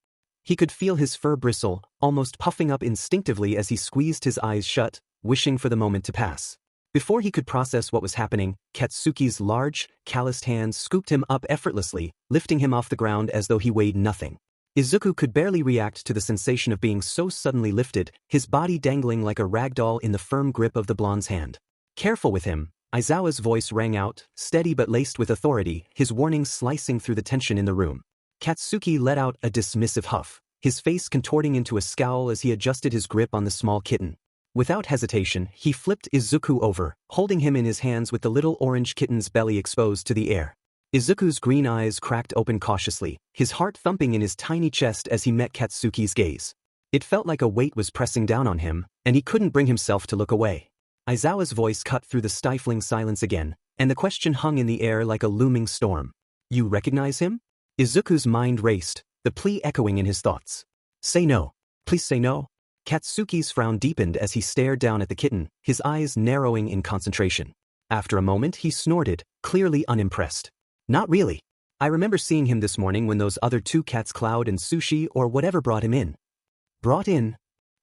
He could feel his fur bristle, almost puffing up instinctively as he squeezed his eyes shut, wishing for the moment to pass. Before he could process what was happening, Katsuki's large, calloused hands scooped him up effortlessly, lifting him off the ground as though he weighed nothing. Izuku could barely react to the sensation of being so suddenly lifted, his body dangling like a rag doll in the firm grip of the blonde's hand. "Careful with him," Aizawa's voice rang out, steady but laced with authority, his warning slicing through the tension in the room. Katsuki let out a dismissive huff, his face contorting into a scowl as he adjusted his grip on the small kitten. Without hesitation, he flipped Izuku over, holding him in his hands with the little orange kitten's belly exposed to the air. Izuku's green eyes cracked open cautiously, his heart thumping in his tiny chest as he met Katsuki's gaze. It felt like a weight was pressing down on him, and he couldn't bring himself to look away. Aizawa's voice cut through the stifling silence again, and the question hung in the air like a looming storm. "You recognize him?" Izuku's mind raced, the plea echoing in his thoughts. "Say no. Please say no." Katsuki's frown deepened as he stared down at the kitten, his eyes narrowing in concentration. After a moment he snorted, clearly unimpressed. "Not really. I remember seeing him this morning when those other two cats Cloud and Sushi or whatever brought him in." "Brought in?"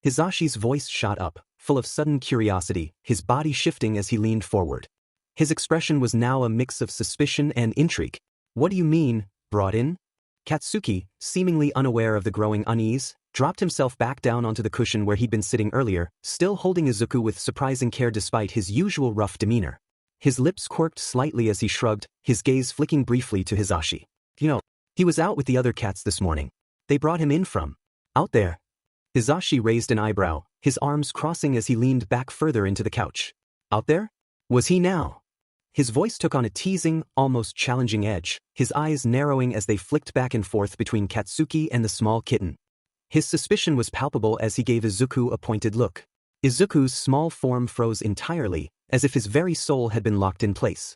Hisashi's voice shot up, full of sudden curiosity, his body shifting as he leaned forward. His expression was now a mix of suspicion and intrigue. "What do you mean, brought in?" Katsuki, seemingly unaware of the growing unease, dropped himself back down onto the cushion where he'd been sitting earlier, still holding Izuku with surprising care despite his usual rough demeanor. His lips quirked slightly as he shrugged, his gaze flicking briefly to Hisashi. "You know, he was out with the other cats this morning. They brought him in from out there." Hisashi raised an eyebrow, his arms crossing as he leaned back further into the couch. "Out there? Was he now?" His voice took on a teasing, almost challenging edge, his eyes narrowing as they flicked back and forth between Katsuki and the small kitten. His suspicion was palpable as he gave Izuku a pointed look. Izuku's small form froze entirely, as if his very soul had been locked in place.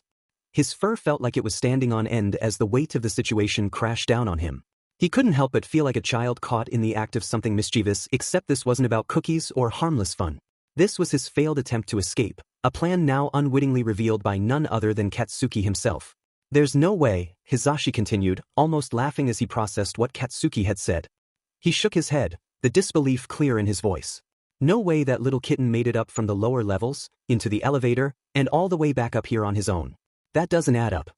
His fur felt like it was standing on end as the weight of the situation crashed down on him. He couldn't help but feel like a child caught in the act of something mischievous, except this wasn't about cookies or harmless fun. This was his failed attempt to escape, a plan now unwittingly revealed by none other than Katsuki himself. "There's no way," Hisashi continued, almost laughing as he processed what Katsuki had said. He shook his head, the disbelief clear in his voice. "No way that little kitten made it up from the lower levels, into the elevator, and all the way back up here on his own. That doesn't add up."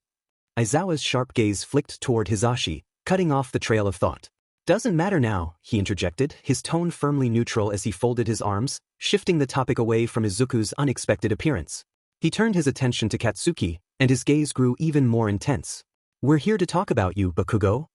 Aizawa's sharp gaze flicked toward Hisashi, cutting off the trail of thought. "Doesn't matter now," he interjected, his tone firmly neutral as he folded his arms, shifting the topic away from Izuku's unexpected appearance. He turned his attention to Katsuki, and his gaze grew even more intense. "We're here to talk about you, Bakugo."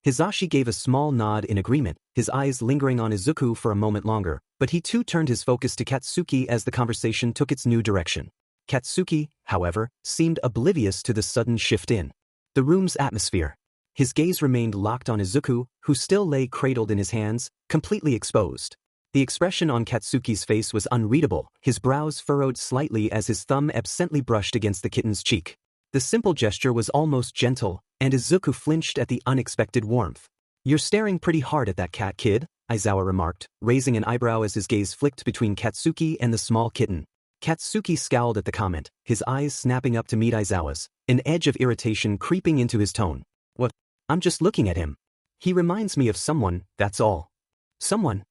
Hisashi gave a small nod in agreement, his eyes lingering on Izuku for a moment longer, but he too turned his focus to Katsuki as the conversation took its new direction. Katsuki, however, seemed oblivious to the sudden shift in the room's atmosphere. His gaze remained locked on Izuku, who still lay cradled in his hands, completely exposed. The expression on Katsuki's face was unreadable, his brows furrowed slightly as his thumb absently brushed against the kitten's cheek. The simple gesture was almost gentle, and Izuku flinched at the unexpected warmth. "You're staring pretty hard at that cat, kid," Aizawa remarked, raising an eyebrow as his gaze flicked between Katsuki and the small kitten. Katsuki scowled at the comment, his eyes snapping up to meet Aizawa's, an edge of irritation creeping into his tone. "What? I'm just looking at him. He reminds me of someone, that's all." "Someone?"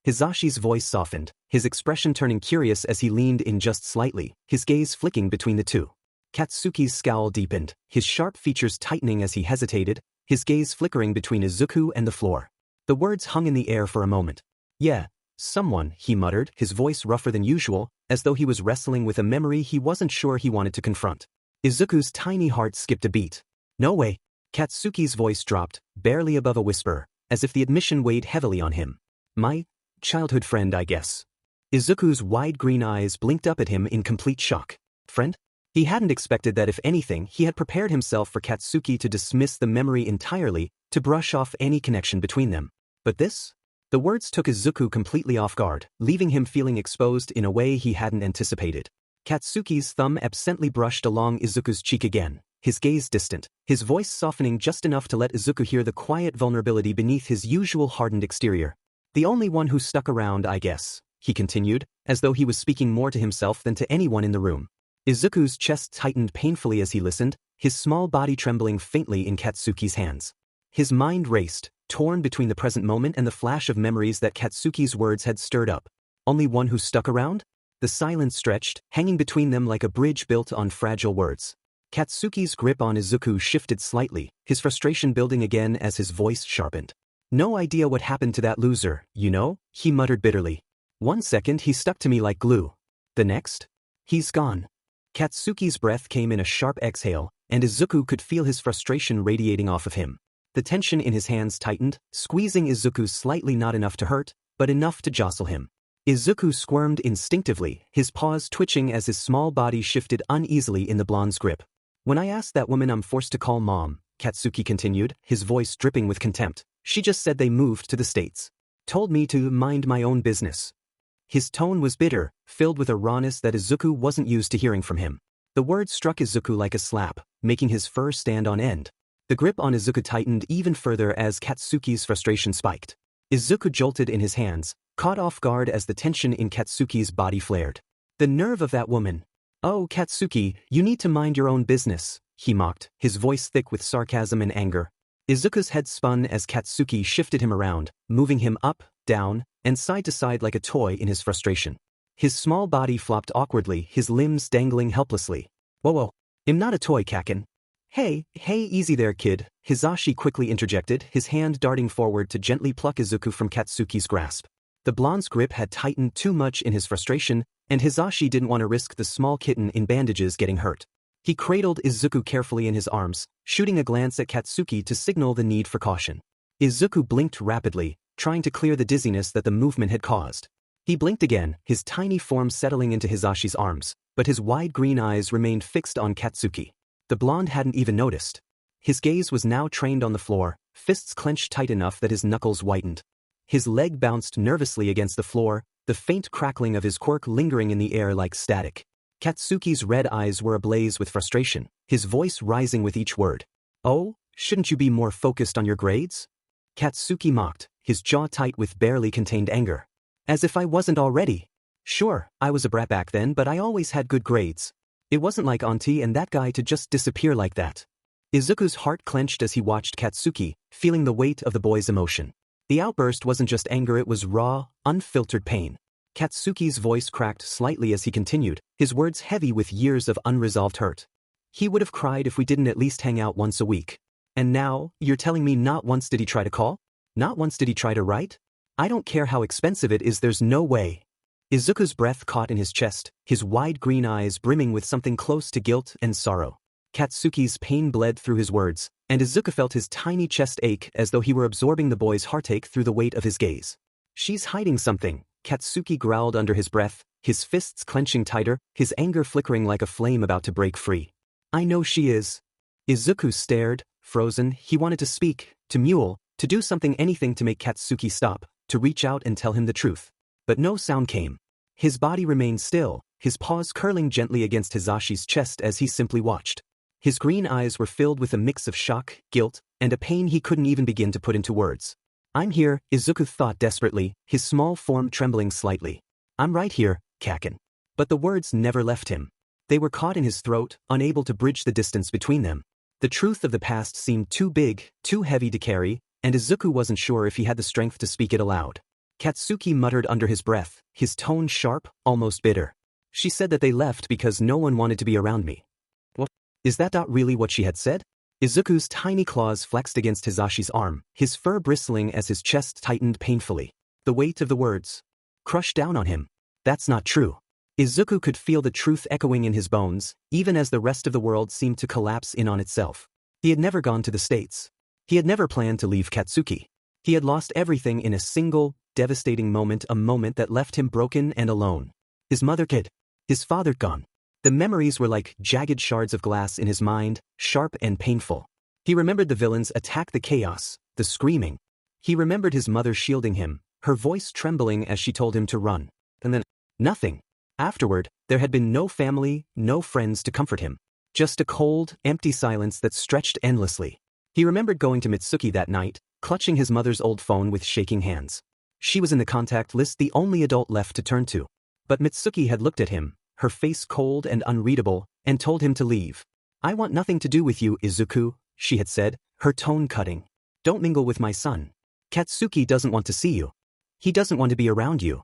Hisashi's voice softened, his expression turning curious as he leaned in just slightly, his gaze flicking between the two. Katsuki's scowl deepened, his sharp features tightening as he hesitated, his gaze flickering between Izuku and the floor. The words hung in the air for a moment. "Yeah, someone," he muttered, his voice rougher than usual, as though he was wrestling with a memory he wasn't sure he wanted to confront. Izuku's tiny heart skipped a beat. "No way." Katsuki's voice dropped, barely above a whisper, as if the admission weighed heavily on him. "My childhood friend, I guess." Izuku's wide green eyes blinked up at him in complete shock. "Friend?" He hadn't expected that. If anything, he had prepared himself for Katsuki to dismiss the memory entirely, to brush off any connection between them. But this? The words took Izuku completely off guard, leaving him feeling exposed in a way he hadn't anticipated. Katsuki's thumb absently brushed along Izuku's cheek again, his gaze distant, his voice softening just enough to let Izuku hear the quiet vulnerability beneath his usual hardened exterior. "The only one who stuck around, I guess," he continued, as though he was speaking more to himself than to anyone in the room. Izuku's chest tightened painfully as he listened, his small body trembling faintly in Katsuki's hands. His mind raced, torn between the present moment and the flash of memories that Katsuki's words had stirred up. "Only one who stuck around?" The silence stretched, hanging between them like a bridge built on fragile words. Katsuki's grip on Izuku shifted slightly, his frustration building again as his voice sharpened. No idea what happened to that loser, you know, he muttered bitterly. One second he stuck to me like glue. The next? He's gone. Katsuki's breath came in a sharp exhale, and Izuku could feel his frustration radiating off of him. The tension in his hands tightened, squeezing Izuku slightly, not enough to hurt, but enough to jostle him. Izuku squirmed instinctively, his paws twitching as his small body shifted uneasily in the blonde's grip. When I asked that woman I'm forced to call Mom, Katsuki continued, his voice dripping with contempt, she just said they moved to the States. Told me to mind my own business. His tone was bitter, filled with a rawness that Izuku wasn't used to hearing from him. The words struck Izuku like a slap, making his fur stand on end. The grip on Izuku tightened even further as Katsuki's frustration spiked. Izuku jolted in his hands, caught off guard as the tension in Katsuki's body flared. The nerve of that woman. Oh, Katsuki, you need to mind your own business, he mocked, his voice thick with sarcasm and anger. Izuku's head spun as Katsuki shifted him around, moving him up, down, and side to side like a toy in his frustration. His small body flopped awkwardly, his limbs dangling helplessly. Whoa, I'm not a toy, Kaken. Hey, easy there, kid, Hisashi quickly interjected, his hand darting forward to gently pluck Izuku from Katsuki's grasp. The blonde's grip had tightened too much in his frustration, and Hisashi didn't want to risk the small kitten in bandages getting hurt. He cradled Izuku carefully in his arms, shooting a glance at Katsuki to signal the need for caution. Izuku blinked rapidly, trying to clear the dizziness that the movement had caused. He blinked again, his tiny form settling into Hisashi's arms, but his wide green eyes remained fixed on Katsuki. The blonde hadn't even noticed. His gaze was now trained on the floor, fists clenched tight enough that his knuckles whitened. His leg bounced nervously against the floor, the faint crackling of his quirk lingering in the air like static. Katsuki's red eyes were ablaze with frustration, his voice rising with each word. Oh, shouldn't you be more focused on your grades? Katsuki mocked, his jaw tight with barely contained anger. As if I wasn't already. Sure, I was a brat back then, but I always had good grades. It wasn't like Auntie and that guy to just disappear like that. Izuku's heart clenched as he watched Katsuki, feeling the weight of the boy's emotion. The outburst wasn't just anger, it was raw, unfiltered pain. Katsuki's voice cracked slightly as he continued, his words heavy with years of unresolved hurt. He would have cried if we didn't at least hang out once a week. And now, you're telling me not once did he try to call? Not once did he try to write? I don't care how expensive it is, there's no way. Izuku's breath caught in his chest, his wide green eyes brimming with something close to guilt and sorrow. Katsuki's pain bled through his words, and Izuku felt his tiny chest ache as though he were absorbing the boy's heartache through the weight of his gaze. She's hiding something, Katsuki growled under his breath, his fists clenching tighter, his anger flickering like a flame about to break free. I know she is. Izuku stared, frozen. He wanted to speak, to mewl, to do something, anything to make Katsuki stop, to reach out and tell him the truth. But no sound came. His body remained still, his paws curling gently against Hisashi's chest as he simply watched. His green eyes were filled with a mix of shock, guilt, and a pain he couldn't even begin to put into words. I'm here, Izuku thought desperately, his small form trembling slightly. I'm right here, Kaken. But the words never left him. They were caught in his throat, unable to bridge the distance between them. The truth of the past seemed too big, too heavy to carry, and Izuku wasn't sure if he had the strength to speak it aloud. Katsuki muttered under his breath, his tone sharp, almost bitter. She said that they left because no one wanted to be around me. What? Is that not really what she had said? Izuku's tiny claws flexed against Hisashi's arm, his fur bristling as his chest tightened painfully. The weight of the words crushed down on him. That's not true. Izuku could feel the truth echoing in his bones, even as the rest of the world seemed to collapse in on itself. He had never gone to the States. He had never planned to leave Katsuki. He had lost everything in a single, devastating moment, a moment that left him broken and alone. His mother kid. His father gone. The memories were like jagged shards of glass in his mind, sharp and painful. He remembered the villains attack, the chaos, the screaming. He remembered his mother shielding him, her voice trembling as she told him to run. And then, nothing. Afterward, there had been no family, no friends to comfort him. Just a cold, empty silence that stretched endlessly. He remembered going to Mitsuki that night, clutching his mother's old phone with shaking hands. She was in the contact list, the only adult left to turn to. But Mitsuki had looked at him, her face cold and unreadable, and told him to leave. I want nothing to do with you, Izuku, she had said, her tone cutting. Don't mingle with my son. Katsuki doesn't want to see you. He doesn't want to be around you.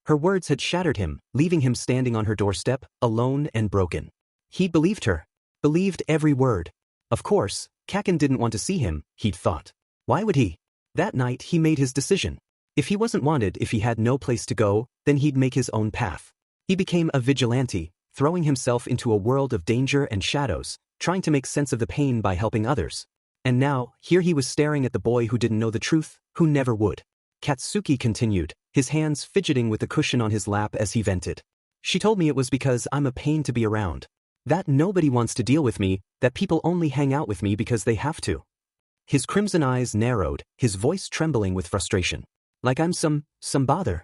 Her words had shattered him, leaving him standing on her doorstep, alone and broken. He believed her. Believed every word. Of course, Kaken didn't want to see him, he'd thought. Why would he? That night he made his decision. If he wasn't wanted, if he had no place to go, then he'd make his own path. He became a vigilante, throwing himself into a world of danger and shadows, trying to make sense of the pain by helping others. And now, here he was staring at the boy who didn't know the truth, who never would. Katsuki continued, his hands fidgeting with the cushion on his lap as he vented. She told me it was because I'm a pain to be around. That nobody wants to deal with me, that people only hang out with me because they have to. His crimson eyes narrowed, his voice trembling with frustration. Like I'm some bother.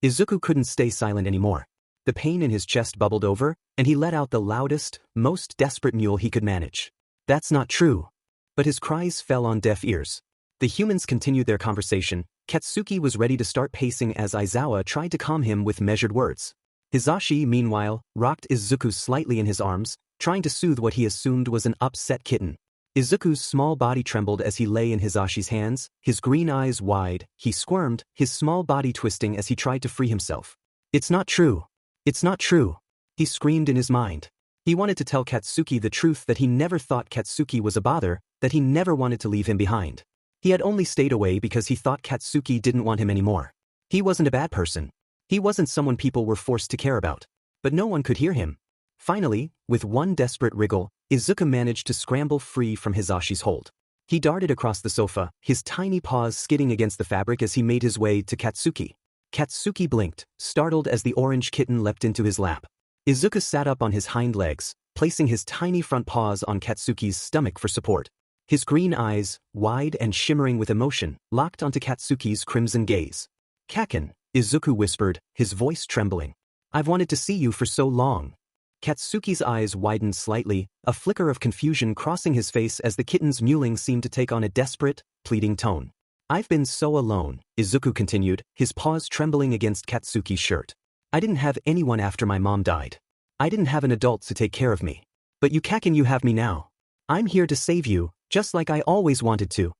Izuku couldn't stay silent anymore. The pain in his chest bubbled over, and he let out the loudest, most desperate mewl he could manage. That's not true. But his cries fell on deaf ears. The humans continued their conversation. Katsuki was ready to start pacing as Aizawa tried to calm him with measured words. Hizashi, meanwhile, rocked Izuku slightly in his arms, trying to soothe what he assumed was an upset kitten. Izuku's small body trembled as he lay in Hizashi's hands, his green eyes wide. He squirmed, his small body twisting as he tried to free himself. It's not true. It's not true. He screamed in his mind. He wanted to tell Katsuki the truth, that he never thought Katsuki was a bother, that he never wanted to leave him behind. He had only stayed away because he thought Katsuki didn't want him anymore. He wasn't a bad person. He wasn't someone people were forced to care about. But no one could hear him. Finally, with one desperate wriggle, Izuku managed to scramble free from Hizashi's hold. He darted across the sofa, his tiny paws skidding against the fabric as he made his way to Katsuki. Katsuki blinked, startled as the orange kitten leapt into his lap. Izuku sat up on his hind legs, placing his tiny front paws on Katsuki's stomach for support. His green eyes, wide and shimmering with emotion, locked onto Katsuki's crimson gaze. Kaken, Izuku whispered, his voice trembling. I've wanted to see you for so long. Katsuki's eyes widened slightly, a flicker of confusion crossing his face as the kitten's mewling seemed to take on a desperate, pleading tone. I've been so alone, Izuku continued, his paws trembling against Katsuki's shirt. I didn't have anyone after my mom died. I didn't have an adult to take care of me. But you Kaken, you have me now. I'm here to save you, just like I always wanted to.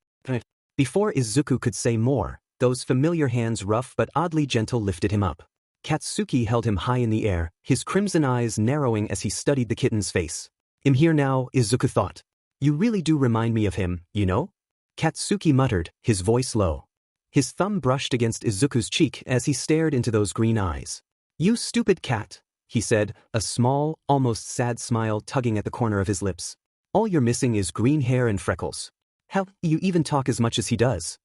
Before Izuku could say more, those familiar hands, rough but oddly gentle, lifted him up. Katsuki held him high in the air, his crimson eyes narrowing as he studied the kitten's face. I'm here now, Izuku thought. You really do remind me of him, you know? Katsuki muttered, his voice low. His thumb brushed against Izuku's cheek as he stared into those green eyes. You stupid cat, he said, a small, almost sad smile tugging at the corner of his lips. All you're missing is green hair and freckles. Hell, you even talk as much as he does.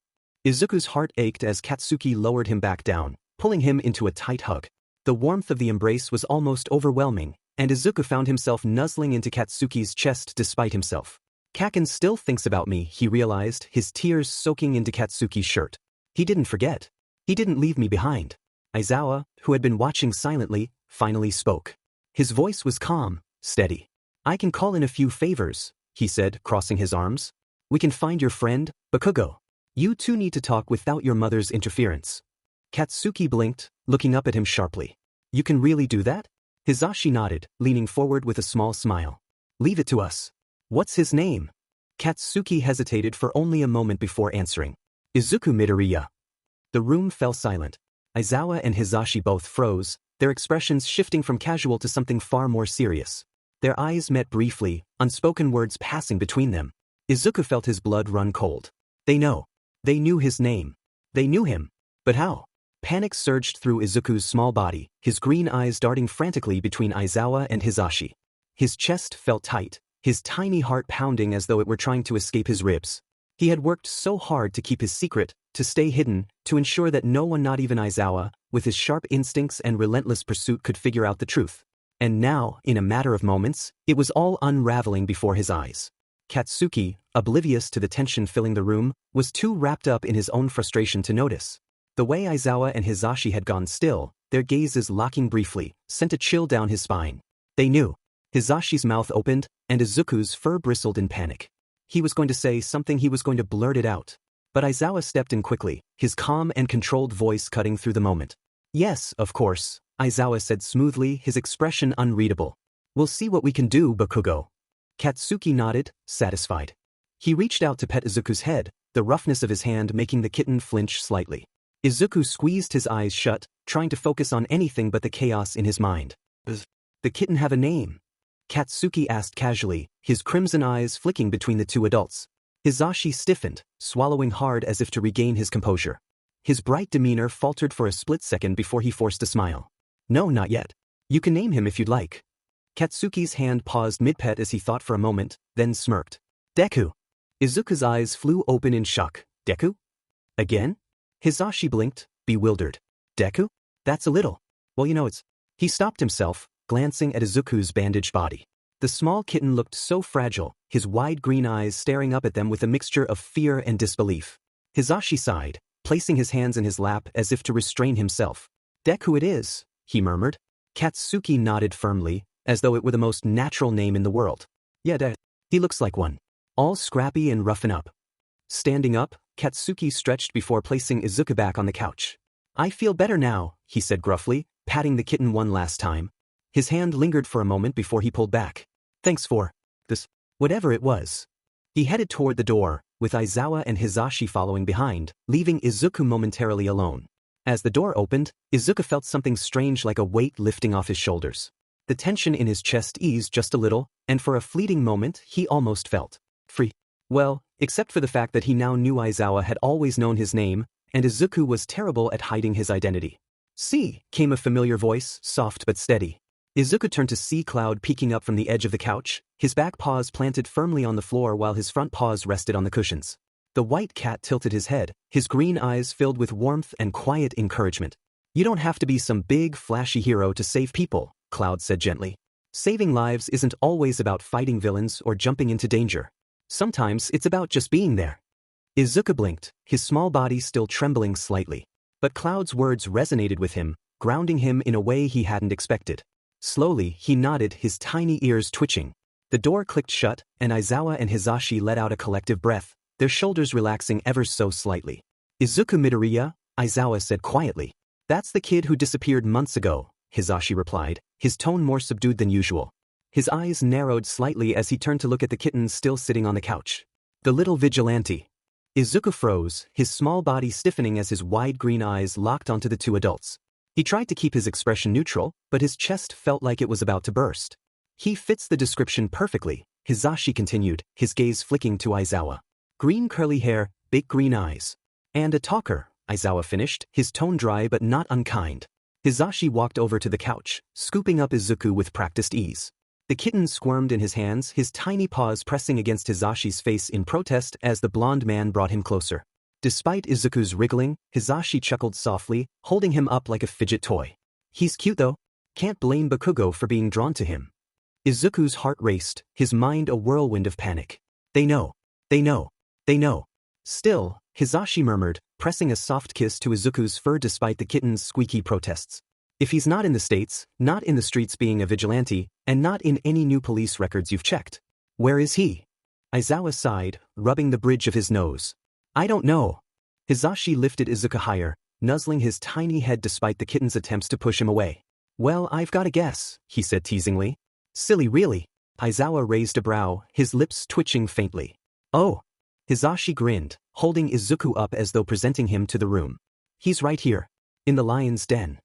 Izuku's heart ached as Katsuki lowered him back down, pulling him into a tight hug. The warmth of the embrace was almost overwhelming, and Izuku found himself nuzzling into Katsuki's chest despite himself. Kaken still thinks about me, he realized, his tears soaking into Katsuki's shirt. He didn't forget. He didn't leave me behind. Aizawa, who had been watching silently, finally spoke. His voice was calm, steady. I can call in a few favors, he said, crossing his arms. We can find your friend, Bakugo. You two need to talk without your mother's interference. Katsuki blinked, looking up at him sharply. You can really do that? Hizashi nodded, leaning forward with a small smile. Leave it to us. What's his name? Katsuki hesitated for only a moment before answering. Izuku Midoriya. The room fell silent. Aizawa and Hizashi both froze, their expressions shifting from casual to something far more serious. Their eyes met briefly, unspoken words passing between them. Izuku felt his blood run cold. They know. They knew his name. They knew him. But how? Panic surged through Izuku's small body, his green eyes darting frantically between Aizawa and Hizashi. His chest felt tight, his tiny heart pounding as though it were trying to escape his ribs. He had worked so hard to keep his secret, to stay hidden, to ensure that no one, not even Aizawa, with his sharp instincts and relentless pursuit, could figure out the truth. And now, in a matter of moments, it was all unraveling before his eyes. Katsuki, oblivious to the tension filling the room, was too wrapped up in his own frustration to notice. The way Aizawa and Hizashi had gone still, their gazes locking briefly, sent a chill down his spine. They knew. Hizashi's mouth opened, and Izuku's fur bristled in panic. He was going to say something, he was going to blurt it out. But Aizawa stepped in quickly, his calm and controlled voice cutting through the moment. Yes, of course, Aizawa said smoothly, his expression unreadable. We'll see what we can do, Bakugo. Katsuki nodded, satisfied. He reached out to pet Izuku's head, the roughness of his hand making the kitten flinch slightly. Izuku squeezed his eyes shut, trying to focus on anything but the chaos in his mind. Does the kitten have a name? Katsuki asked casually, his crimson eyes flicking between the two adults. Hizashi stiffened, swallowing hard as if to regain his composure. His bright demeanor faltered for a split second before he forced a smile. No, not yet. You can name him if you'd like. Katsuki's hand paused mid-pet as he thought for a moment, then smirked. Deku. Izuku's eyes flew open in shock. Deku? Again? Hizashi blinked, bewildered. Deku? That's a little. Well, it's... He stopped himself, glancing at Izuku's bandaged body. The small kitten looked so fragile, his wide green eyes staring up at them with a mixture of fear and disbelief. Hizashi sighed, placing his hands in his lap as if to restrain himself. Deku it is, he murmured. Katsuki nodded firmly, as though it were the most natural name in the world. Yeah, Deku. He looks like one. All scrappy and rough and up. Standing up, Katsuki stretched before placing Izuku back on the couch. I feel better now, he said gruffly, patting the kitten one last time. His hand lingered for a moment before he pulled back. Thanks for this. Whatever it was. He headed toward the door, with Aizawa and Hizashi following behind, leaving Izuku momentarily alone. As the door opened, Izuku felt something strange like a weight lifting off his shoulders. The tension in his chest eased just a little, and for a fleeting moment he almost felt free. Well, except for the fact that he now knew Aizawa had always known his name, and Izuku was terrible at hiding his identity. See, came a familiar voice, soft but steady. Izuku turned to see Cloud peeking up from the edge of the couch, his back paws planted firmly on the floor while his front paws rested on the cushions. The white cat tilted his head, his green eyes filled with warmth and quiet encouragement. You don't have to be some big, flashy hero to save people, Cloud said gently. Saving lives isn't always about fighting villains or jumping into danger. Sometimes it's about just being there. Izuku blinked, his small body still trembling slightly. But Cloud's words resonated with him, grounding him in a way he hadn't expected. Slowly, he nodded, his tiny ears twitching. The door clicked shut, and Aizawa and Hizashi let out a collective breath, their shoulders relaxing ever so slightly. Izuku Midoriya, Aizawa said quietly. That's the kid who disappeared months ago, Hizashi replied, his tone more subdued than usual. His eyes narrowed slightly as he turned to look at the kitten still sitting on the couch. The little vigilante. Izuku froze, his small body stiffening as his wide green eyes locked onto the two adults. He tried to keep his expression neutral, but his chest felt like it was about to burst. He fits the description perfectly, Hizashi continued, his gaze flicking to Aizawa. Green curly hair, big green eyes. And a talker, Aizawa finished, his tone dry but not unkind. Hizashi walked over to the couch, scooping up Izuku with practiced ease. The kitten squirmed in his hands, his tiny paws pressing against Hizashi's face in protest as the blond man brought him closer. Despite Izuku's wriggling, Hizashi chuckled softly, holding him up like a fidget toy. He's cute though. Can't blame Bakugo for being drawn to him. Izuku's heart raced, his mind a whirlwind of panic. They know. They know. They know. Still, Hizashi murmured, pressing a soft kiss to Izuku's fur despite the kitten's squeaky protests. If he's not in the States, not in the streets being a vigilante, and not in any new police records you've checked, where is he? Aizawa sighed, rubbing the bridge of his nose. I don't know. Hizashi lifted Izuku higher, nuzzling his tiny head despite the kitten's attempts to push him away. Well, I've got a guess, he said teasingly. Silly really. Aizawa raised a brow, his lips twitching faintly. Oh. Hizashi grinned, holding Izuku up as though presenting him to the room. He's right here. In the lion's den.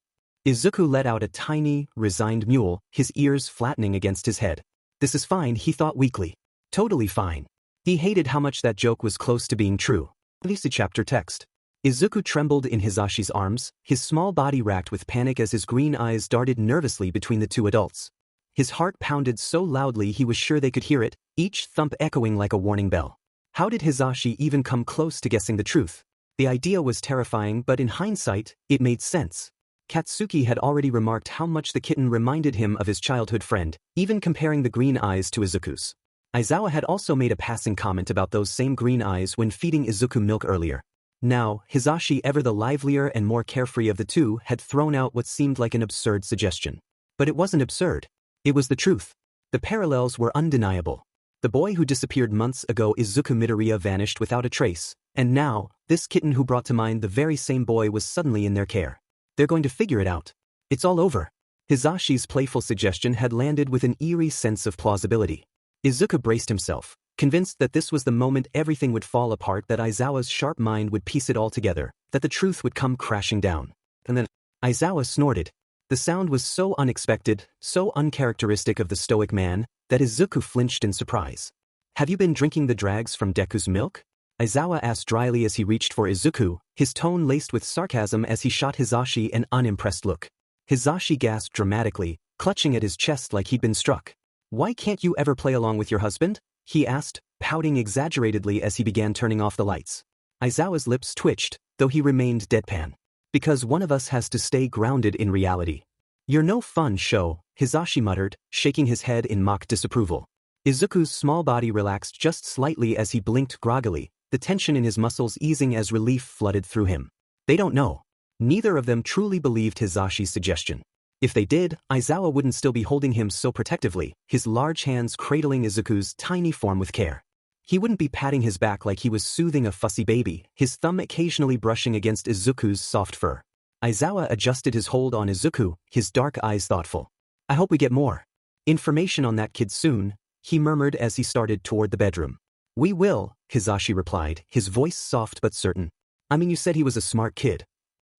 Izuku let out a tiny, resigned mewl, his ears flattening against his head. This is fine, he thought weakly. Totally fine. He hated how much that joke was close to being true. Lisa chapter text. Izuku trembled in Hizashi's arms, his small body racked with panic as his green eyes darted nervously between the two adults. His heart pounded so loudly he was sure they could hear it, each thump echoing like a warning bell. How did Hizashi even come close to guessing the truth? The idea was terrifying, but in hindsight, it made sense. Katsuki had already remarked how much the kitten reminded him of his childhood friend, even comparing the green eyes to Izuku's. Aizawa had also made a passing comment about those same green eyes when feeding Izuku milk earlier. Now, Hizashi, ever the livelier and more carefree of the two, had thrown out what seemed like an absurd suggestion. But it wasn't absurd. It was the truth. The parallels were undeniable. The boy who disappeared months ago, Izuku Midoriya, vanished without a trace, and now, this kitten who brought to mind the very same boy was suddenly in their care. They're going to figure it out. It's all over. Hizashi's playful suggestion had landed with an eerie sense of plausibility. Izuku braced himself, convinced that this was the moment everything would fall apart, that Aizawa's sharp mind would piece it all together, that the truth would come crashing down. And then Aizawa snorted. The sound was so unexpected, so uncharacteristic of the stoic man, that Izuku flinched in surprise. Have you been drinking the dregs from Deku's milk? Aizawa asked dryly as he reached for Izuku, his tone laced with sarcasm as he shot Hizashi an unimpressed look. Hizashi gasped dramatically, clutching at his chest like he'd been struck. Why can't you ever play along with your husband? He asked, pouting exaggeratedly as he began turning off the lights. Aizawa's lips twitched, though he remained deadpan. Because one of us has to stay grounded in reality. You're no fun, Sho, Hizashi muttered, shaking his head in mock disapproval. Izuku's small body relaxed just slightly as he blinked groggily, the tension in his muscles easing as relief flooded through him. They don't know. Neither of them truly believed Hizashi's suggestion. If they did, Aizawa wouldn't still be holding him so protectively, his large hands cradling Izuku's tiny form with care. He wouldn't be patting his back like he was soothing a fussy baby, his thumb occasionally brushing against Izuku's soft fur. Aizawa adjusted his hold on Izuku, his dark eyes thoughtful. I hope we get more information on that kid soon, he murmured as he started toward the bedroom. We will, Hizashi replied, his voice soft but certain. I mean, you said he was a smart kid.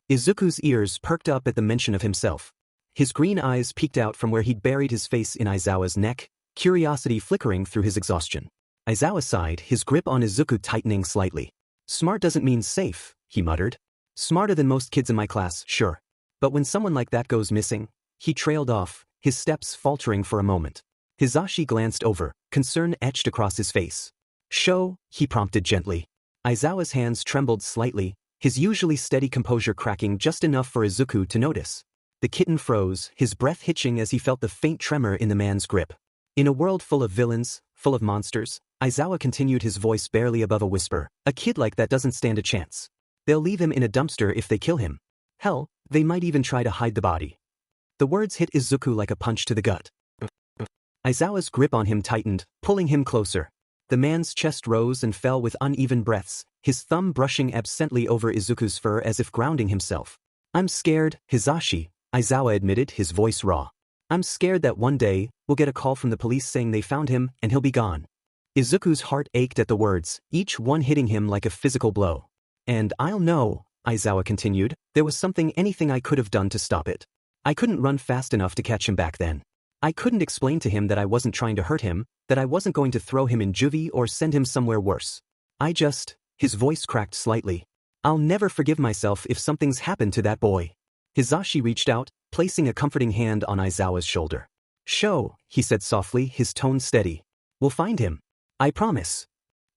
Izuku's ears perked up at the mention of himself. His green eyes peeked out from where he'd buried his face in Aizawa's neck, curiosity flickering through his exhaustion. Aizawa sighed, his grip on Izuku tightening slightly. Smart doesn't mean safe, he muttered. Smarter than most kids in my class, sure. But when someone like that goes missing, he trailed off, his steps faltering for a moment. Hizashi glanced over, concern etched across his face. Sho, he prompted gently. Aizawa's hands trembled slightly, his usually steady composure cracking just enough for Izuku to notice. The kitten froze, his breath hitching as he felt the faint tremor in the man's grip. In a world full of villains, full of monsters, Aizawa continued, his voice barely above a whisper. A kid like that doesn't stand a chance. They'll leave him in a dumpster if they kill him. Hell, they might even try to hide the body. The words hit Izuku like a punch to the gut. Aizawa's grip on him tightened, pulling him closer. The man's chest rose and fell with uneven breaths, his thumb brushing absently over Izuku's fur as if grounding himself. I'm scared, Hizashi, Aizawa admitted, his voice raw. I'm scared that one day, we'll get a call from the police saying they found him and he'll be gone. Izuku's heart ached at the words, each one hitting him like a physical blow. And I'll know, Aizawa continued, there was anything I could have done to stop it. I couldn't run fast enough to catch him back then. I couldn't explain to him that I wasn't trying to hurt him, that I wasn't going to throw him in juvie or send him somewhere worse. His voice cracked slightly. I'll never forgive myself if something's happened to that boy. Hizashi reached out, placing a comforting hand on Aizawa's shoulder. Sho, he said softly, his tone steady. We'll find him. I promise.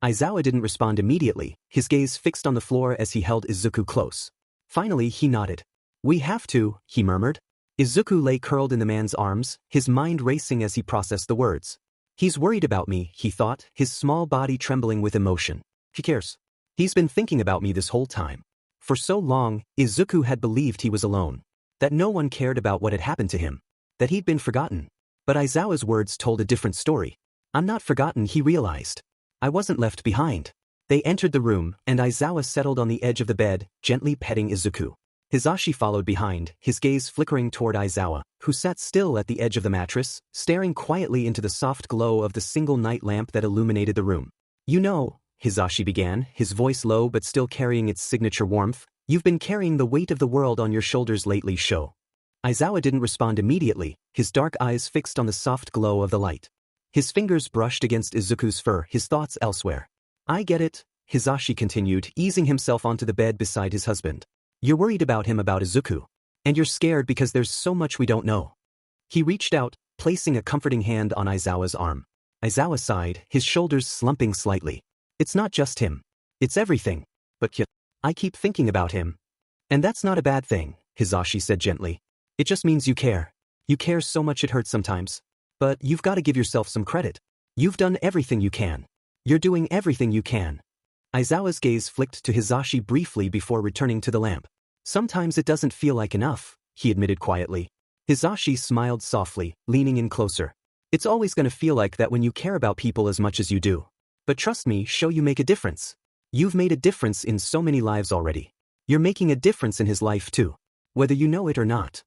Aizawa didn't respond immediately, his gaze fixed on the floor as he held Izuku close. Finally he nodded. We have to, he murmured. Izuku lay curled in the man's arms, his mind racing as he processed the words. He's worried about me, he thought, his small body trembling with emotion. He cares. He's been thinking about me this whole time. For so long, Izuku had believed he was alone. That no one cared about what had happened to him. That he'd been forgotten. But Aizawa's words told a different story. I'm not forgotten, he realized. I wasn't left behind. They entered the room, and Aizawa settled on the edge of the bed, gently petting Izuku. Hizashi followed behind, his gaze flickering toward Aizawa, who sat still at the edge of the mattress, staring quietly into the soft glow of the single night lamp that illuminated the room. You know, Hizashi began, his voice low but still carrying its signature warmth, you've been carrying the weight of the world on your shoulders lately, Sho. Aizawa didn't respond immediately, his dark eyes fixed on the soft glow of the light. His fingers brushed against Izuku's fur, his thoughts elsewhere. I get it, Hizashi continued, easing himself onto the bed beside his husband. You're worried about him, about Izuku. And you're scared because there's so much we don't know. He reached out, placing a comforting hand on Aizawa's arm. Aizawa sighed, his shoulders slumping slightly. It's not just him. It's everything. But I keep thinking about him. And that's not a bad thing, Hizashi said gently. It just means you care. You care so much it hurts sometimes. But you've got to give yourself some credit. You've done everything you can. You're doing everything you can. Aizawa's gaze flicked to Hizashi briefly before returning to the lamp. Sometimes it doesn't feel like enough, he admitted quietly. Hizashi smiled softly, leaning in closer. It's always going to feel like that when you care about people as much as you do. But trust me, Sho, you make a difference. You've made a difference in so many lives already. You're making a difference in his life too. Whether you know it or not.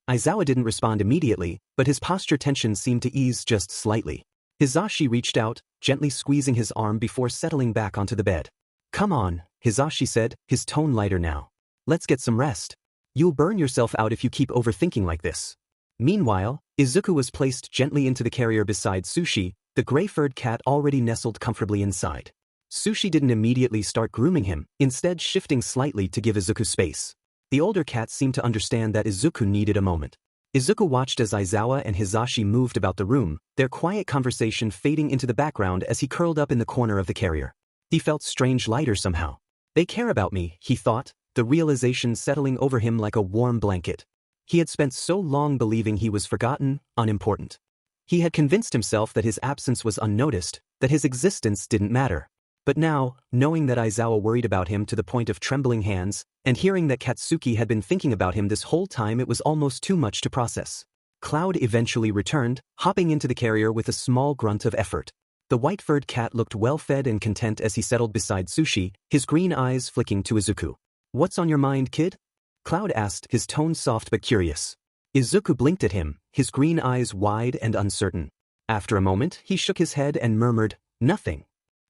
Aizawa didn't respond immediately, but his posture tension seemed to ease just slightly. Hisashi reached out, gently squeezing his arm before settling back onto the bed. Come on, Hisashi said, his tone lighter now. Let's get some rest. You'll burn yourself out if you keep overthinking like this. Meanwhile, Izuku was placed gently into the carrier beside Sushi, the gray-furred cat already nestled comfortably inside. Sushi didn't immediately start grooming him, instead shifting slightly to give Izuku space. The older cat seemed to understand that Izuku needed a moment. Izuku watched as Aizawa and Hisashi moved about the room, their quiet conversation fading into the background as he curled up in the corner of the carrier. He felt strange lighter somehow. They care about me, he thought, the realization settling over him like a warm blanket. He had spent so long believing he was forgotten, unimportant. He had convinced himself that his absence was unnoticed, that his existence didn't matter. But now, knowing that Aizawa worried about him to the point of trembling hands, and hearing that Katsuki had been thinking about him this whole time, it was almost too much to process. Cloud eventually returned, hopping into the carrier with a small grunt of effort. The white-furred cat looked well-fed and content as he settled beside Sushi, his green eyes flicking to Izuku. What's on your mind, kid? Cloud asked, his tone soft but curious. Izuku blinked at him, his green eyes wide and uncertain. After a moment, he shook his head and murmured, nothing.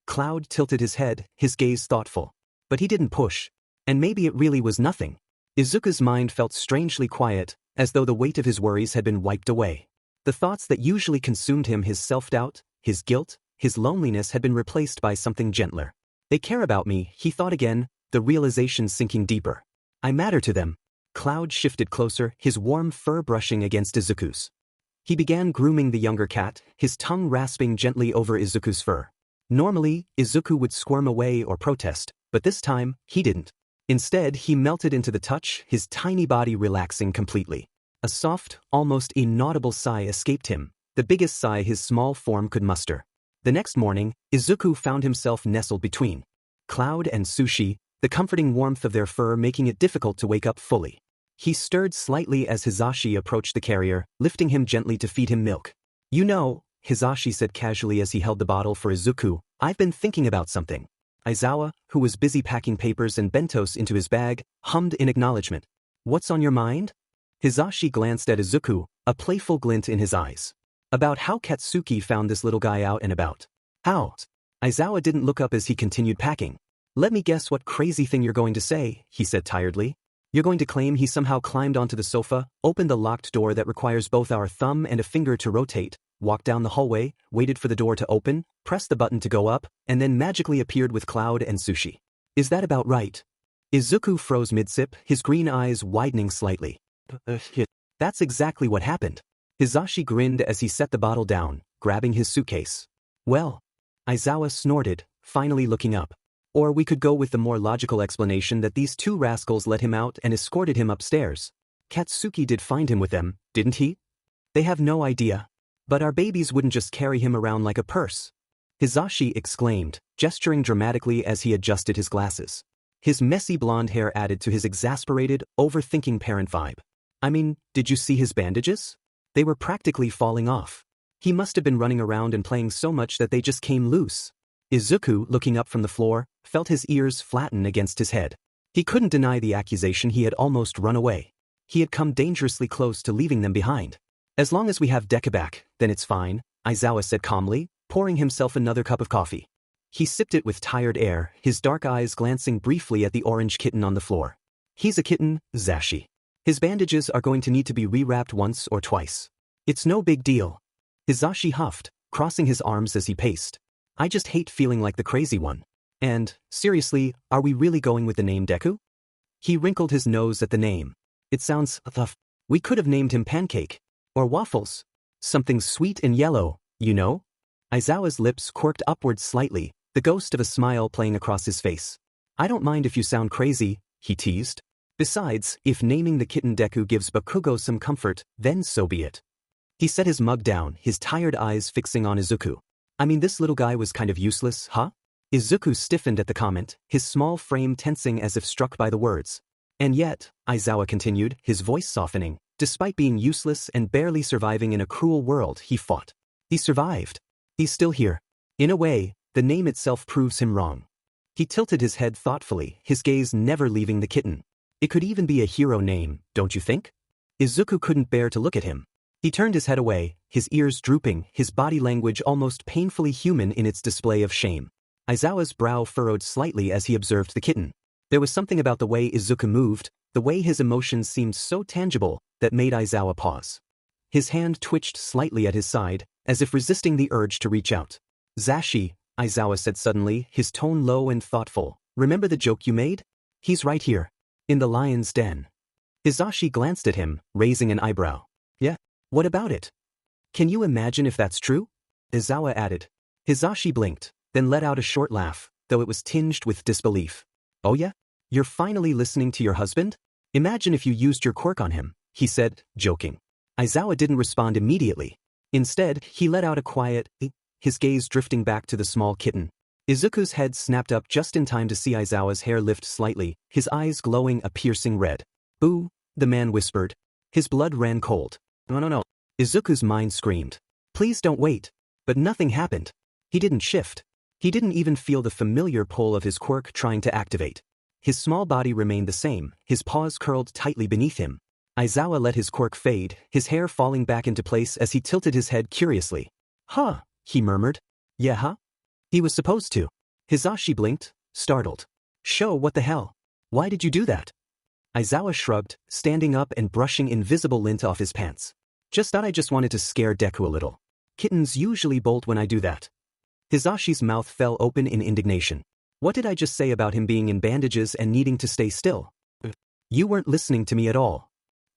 Cloud tilted his head, his gaze thoughtful. But he didn't push. And maybe it really was nothing. Izuku's mind felt strangely quiet, as though the weight of his worries had been wiped away. The thoughts that usually consumed him, his self-doubt, his guilt, his loneliness, had been replaced by something gentler. They care about me, he thought again, the realization sinking deeper. I matter to them. Cloud shifted closer, his warm fur brushing against Izuku's. He began grooming the younger cat, his tongue rasping gently over Izuku's fur. Normally, Izuku would squirm away or protest, but this time, he didn't. Instead, he melted into the touch, his tiny body relaxing completely. A soft, almost inaudible sigh escaped him, the biggest sigh his small form could muster. The next morning, Izuku found himself nestled between Cloud and Sushi, the comforting warmth of their fur making it difficult to wake up fully. He stirred slightly as Hisashi approached the carrier, lifting him gently to feed him milk. You know, Hisashi said casually as he held the bottle for Izuku, I've been thinking about something. Aizawa, who was busy packing papers and bentos into his bag, hummed in acknowledgement. What's on your mind? Hisashi glanced at Izuku, a playful glint in his eyes. About how Katsuki found this little guy out and about. How? Aizawa didn't look up as he continued packing. Let me guess what crazy thing you're going to say, he said tiredly. You're going to claim he somehow climbed onto the sofa, opened the locked door that requires both our thumb and a finger to rotate, walked down the hallway, waited for the door to open, pressed the button to go up, and then magically appeared with Cloud and Sushi. Is that about right? Izuku froze mid-sip, his green eyes widening slightly. That's exactly what happened. Hisashi grinned as he set the bottle down, grabbing his suitcase. Well, Aizawa snorted, finally looking up. Or we could go with the more logical explanation that these two rascals let him out and escorted him upstairs. Katsuki did find him with them, didn't he? They have no idea. But our babies wouldn't just carry him around like a purse. Hisashi exclaimed, gesturing dramatically as he adjusted his glasses. His messy blonde hair added to his exasperated, overthinking parent vibe. I mean, did you see his bandages? They were practically falling off. He must have been running around and playing so much that they just came loose. Izuku, looking up from the floor, felt his ears flatten against his head. He couldn't deny the accusation he had almost run away. He had come dangerously close to leaving them behind. As long as we have Deku back, then it's fine, Aizawa said calmly, pouring himself another cup of coffee. He sipped it with tired air, his dark eyes glancing briefly at the orange kitten on the floor. He's a kitten, Zashi. His bandages are going to need to be rewrapped once or twice. It's no big deal. Hisashi huffed, crossing his arms as he paced. I just hate feeling like the crazy one. And, seriously, are we really going with the name Deku? He wrinkled his nose at the name. It sounds tough. We could have named him Pancake. Or Waffles. Something sweet and yellow, you know? Aizawa's lips quirked upward slightly, the ghost of a smile playing across his face. I don't mind if you sound crazy, he teased. Besides, if naming the kitten Deku gives Bakugo some comfort, then so be it. He set his mug down, his tired eyes fixing on Izuku. I mean, this little guy was kind of useless, huh? Izuku stiffened at the comment, his small frame tensing as if struck by the words. And yet, Aizawa continued, his voice softening, despite being useless and barely surviving in a cruel world, he fought. He survived. He's still here. In a way, the name itself proves him wrong. He tilted his head thoughtfully, his gaze never leaving the kitten. It could even be a hero name, don't you think? Izuku couldn't bear to look at him. He turned his head away, his ears drooping, his body language almost painfully human in its display of shame. Aizawa's brow furrowed slightly as he observed the kitten. There was something about the way Izuku moved, the way his emotions seemed so tangible, that made Aizawa pause. His hand twitched slightly at his side, as if resisting the urge to reach out. "Zashi," Aizawa said suddenly, his tone low and thoughtful. "Remember the joke you made? He's right here. In the lion's den." Hizashi glanced at him, raising an eyebrow. "Yeah? What about it? Can you imagine if that's true?" Aizawa added. Hizashi blinked, then let out a short laugh, though it was tinged with disbelief. "Oh yeah? You're finally listening to your husband? Imagine if you used your quirk on him," he said, joking. Aizawa didn't respond immediately. Instead, he let out a quiet "eh," his gaze drifting back to the small kitten. Izuku's head snapped up just in time to see Aizawa's hair lift slightly, his eyes glowing a piercing red. "Boo," the man whispered. His blood ran cold. No. Izuku's mind screamed. "Please don't wait." But nothing happened. He didn't shift. He didn't even feel the familiar pull of his quirk trying to activate. His small body remained the same, his paws curled tightly beneath him. Aizawa let his quirk fade, his hair falling back into place as he tilted his head curiously. "Huh," he murmured. "Yeah, huh?" He was supposed to. Hizashi blinked, startled. "Sho, what the hell? Why did you do that?" Aizawa shrugged, standing up and brushing invisible lint off his pants. "Just thought I just wanted to scare Deku a little. Kittens usually bolt when I do that." Hizashi's mouth fell open in indignation. "What did I just say about him being in bandages and needing to stay still? You weren't listening to me at all."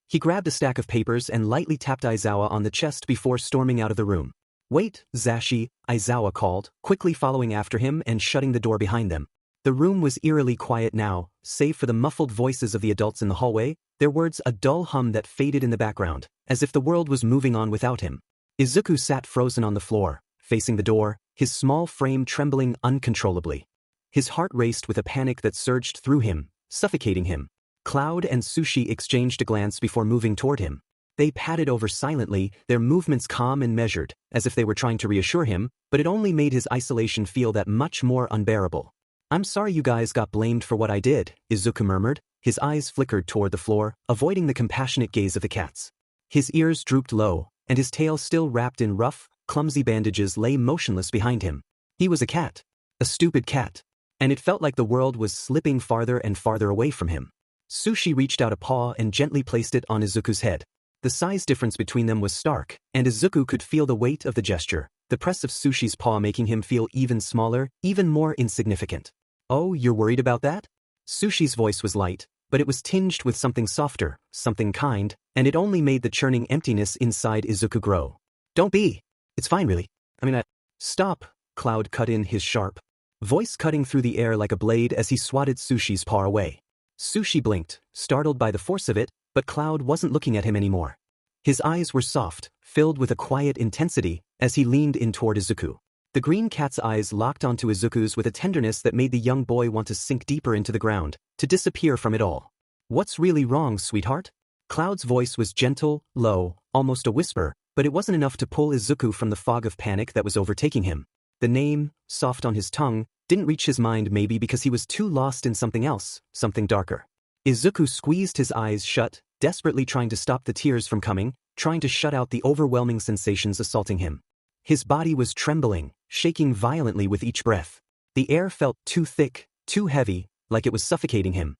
He grabbed a stack of papers and lightly tapped Aizawa on the chest before storming out of the room. "Wait, Zashi," Aizawa called, quickly following after him and shutting the door behind them. The room was eerily quiet now, save for the muffled voices of the adults in the hallway, their words a dull hum that faded in the background, as if the world was moving on without him. Izuku sat frozen on the floor, facing the door, his small frame trembling uncontrollably. His heart raced with a panic that surged through him, suffocating him. Cloud and Sushi exchanged a glance before moving toward him. They padded over silently, their movements calm and measured, as if they were trying to reassure him, but it only made his isolation feel that much more unbearable. "I'm sorry you guys got blamed for what I did," Izuku murmured, his eyes flickered toward the floor, avoiding the compassionate gaze of the cats. His ears drooped low, and his tail still wrapped in rough, clumsy bandages lay motionless behind him. He was a cat. A stupid cat. And it felt like the world was slipping farther and farther away from him. Sushi reached out a paw and gently placed it on Izuku's head. The size difference between them was stark, and Izuku could feel the weight of the gesture, the press of Sushi's paw making him feel even smaller, even more insignificant. "Oh, you're worried about that?" Sushi's voice was light, but it was tinged with something softer, something kind, and it only made the churning emptiness inside Izuku grow. "Don't be. It's fine really. Stop," Cloud cut in, his sharp voice cutting through the air like a blade as he swatted Sushi's paw away. Sushi blinked, startled by the force of it, but Cloud wasn't looking at him anymore. His eyes were soft, filled with a quiet intensity, as he leaned in toward Izuku. The green cat's eyes locked onto Izuku's with a tenderness that made the young boy want to sink deeper into the ground, to disappear from it all. "What's really wrong, sweetheart?" Cloud's voice was gentle, low, almost a whisper, but it wasn't enough to pull Izuku from the fog of panic that was overtaking him. The name, soft on his tongue, didn't reach his mind, maybe because he was too lost in something else, something darker. Izuku squeezed his eyes shut, desperately trying to stop the tears from coming, trying to shut out the overwhelming sensations assaulting him. His body was trembling, shaking violently with each breath. The air felt too thick, too heavy, like it was suffocating him.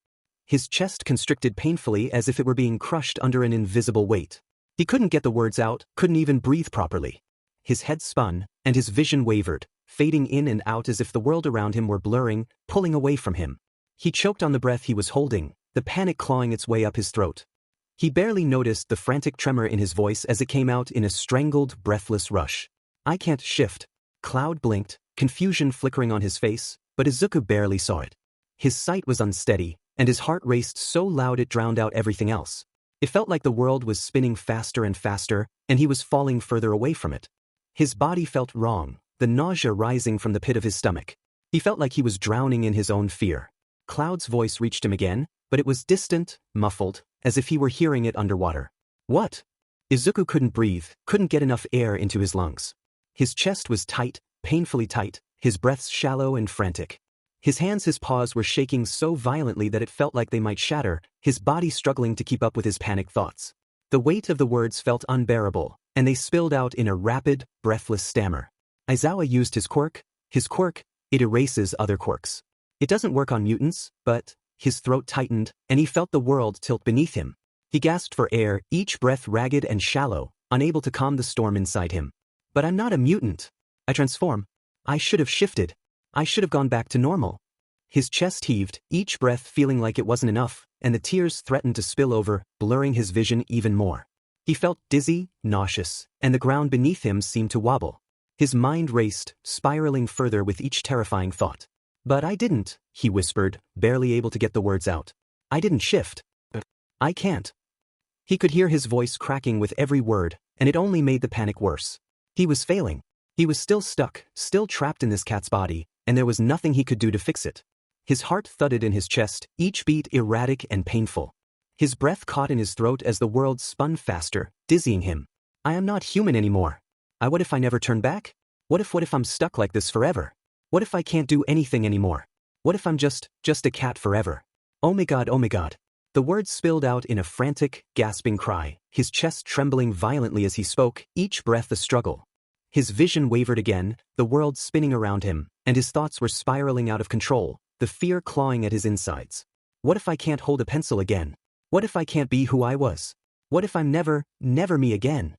His chest constricted painfully as if it were being crushed under an invisible weight. He couldn't get the words out, couldn't even breathe properly. His head spun, and his vision wavered, fading in and out as if the world around him were blurring, pulling away from him. He choked on the breath he was holding, the panic clawing its way up his throat. He barely noticed the frantic tremor in his voice as it came out in a strangled, breathless rush. "I can't shift." Cloud blinked, confusion flickering on his face, but Izuku barely saw it. His sight was unsteady, and his heart raced so loud it drowned out everything else. It felt like the world was spinning faster and faster, and he was falling further away from it. His body felt wrong, the nausea rising from the pit of his stomach. He felt like he was drowning in his own fear. Cloud's voice reached him again, but it was distant, muffled, as if he were hearing it underwater. "What?" Izuku couldn't breathe, couldn't get enough air into his lungs. His chest was tight, painfully tight, his breaths shallow and frantic. His paws were shaking so violently that it felt like they might shatter, his body struggling to keep up with his panicked thoughts. The weight of the words felt unbearable, and they spilled out in a rapid, breathless stammer. Aizawa used his quirk. His quirk, it erases other quirks. It doesn't work on mutants, but... His throat tightened, and he felt the world tilt beneath him. He gasped for air, each breath ragged and shallow, unable to calm the storm inside him. But I'm not a mutant. I transform. I should have shifted. I should have gone back to normal. His chest heaved, each breath feeling like it wasn't enough, and the tears threatened to spill over, blurring his vision even more. He felt dizzy, nauseous, and the ground beneath him seemed to wobble. His mind raced, spiraling further with each terrifying thought. But I didn't, he whispered, barely able to get the words out. I didn't shift. I can't. He could hear his voice cracking with every word, and it only made the panic worse. He was failing. He was still stuck, still trapped in this cat's body, and there was nothing he could do to fix it. His heart thudded in his chest, each beat erratic and painful. His breath caught in his throat as the world spun faster, dizzying him. I am not human anymore. What if I never turn back? What if I'm stuck like this forever? What if I can't do anything anymore? What if I'm just a cat forever? Oh my god, oh my god. The words spilled out in a frantic, gasping cry, his chest trembling violently as he spoke, each breath a struggle. His vision wavered again, the world spinning around him, and his thoughts were spiraling out of control, the fear clawing at his insides. What if I can't hold a pencil again? What if I can't be who I was? What if I'm never me again?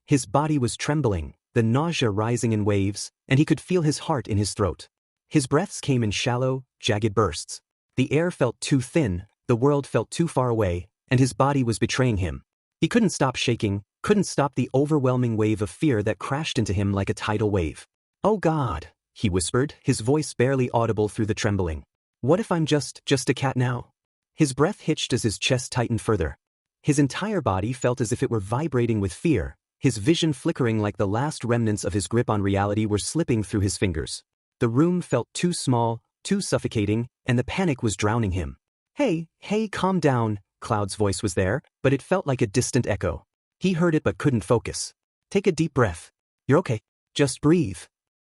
His body was trembling, the nausea rising in waves, and he could feel his heart in his throat. His breaths came in shallow, jagged bursts. The air felt too thin, the world felt too far away, and his body was betraying him. He couldn't stop shaking, couldn't stop the overwhelming wave of fear that crashed into him like a tidal wave. Oh God, he whispered, his voice barely audible through the trembling. What if I'm just a cat now? His breath hitched as his chest tightened further. His entire body felt as if it were vibrating with fear, his vision flickering like the last remnants of his grip on reality were slipping through his fingers. The room felt too small, too suffocating, and the panic was drowning him. Hey, calm down, Cloud's voice was there, but it felt like a distant echo. He heard it but couldn't focus. Take a deep breath. You're okay. Just breathe.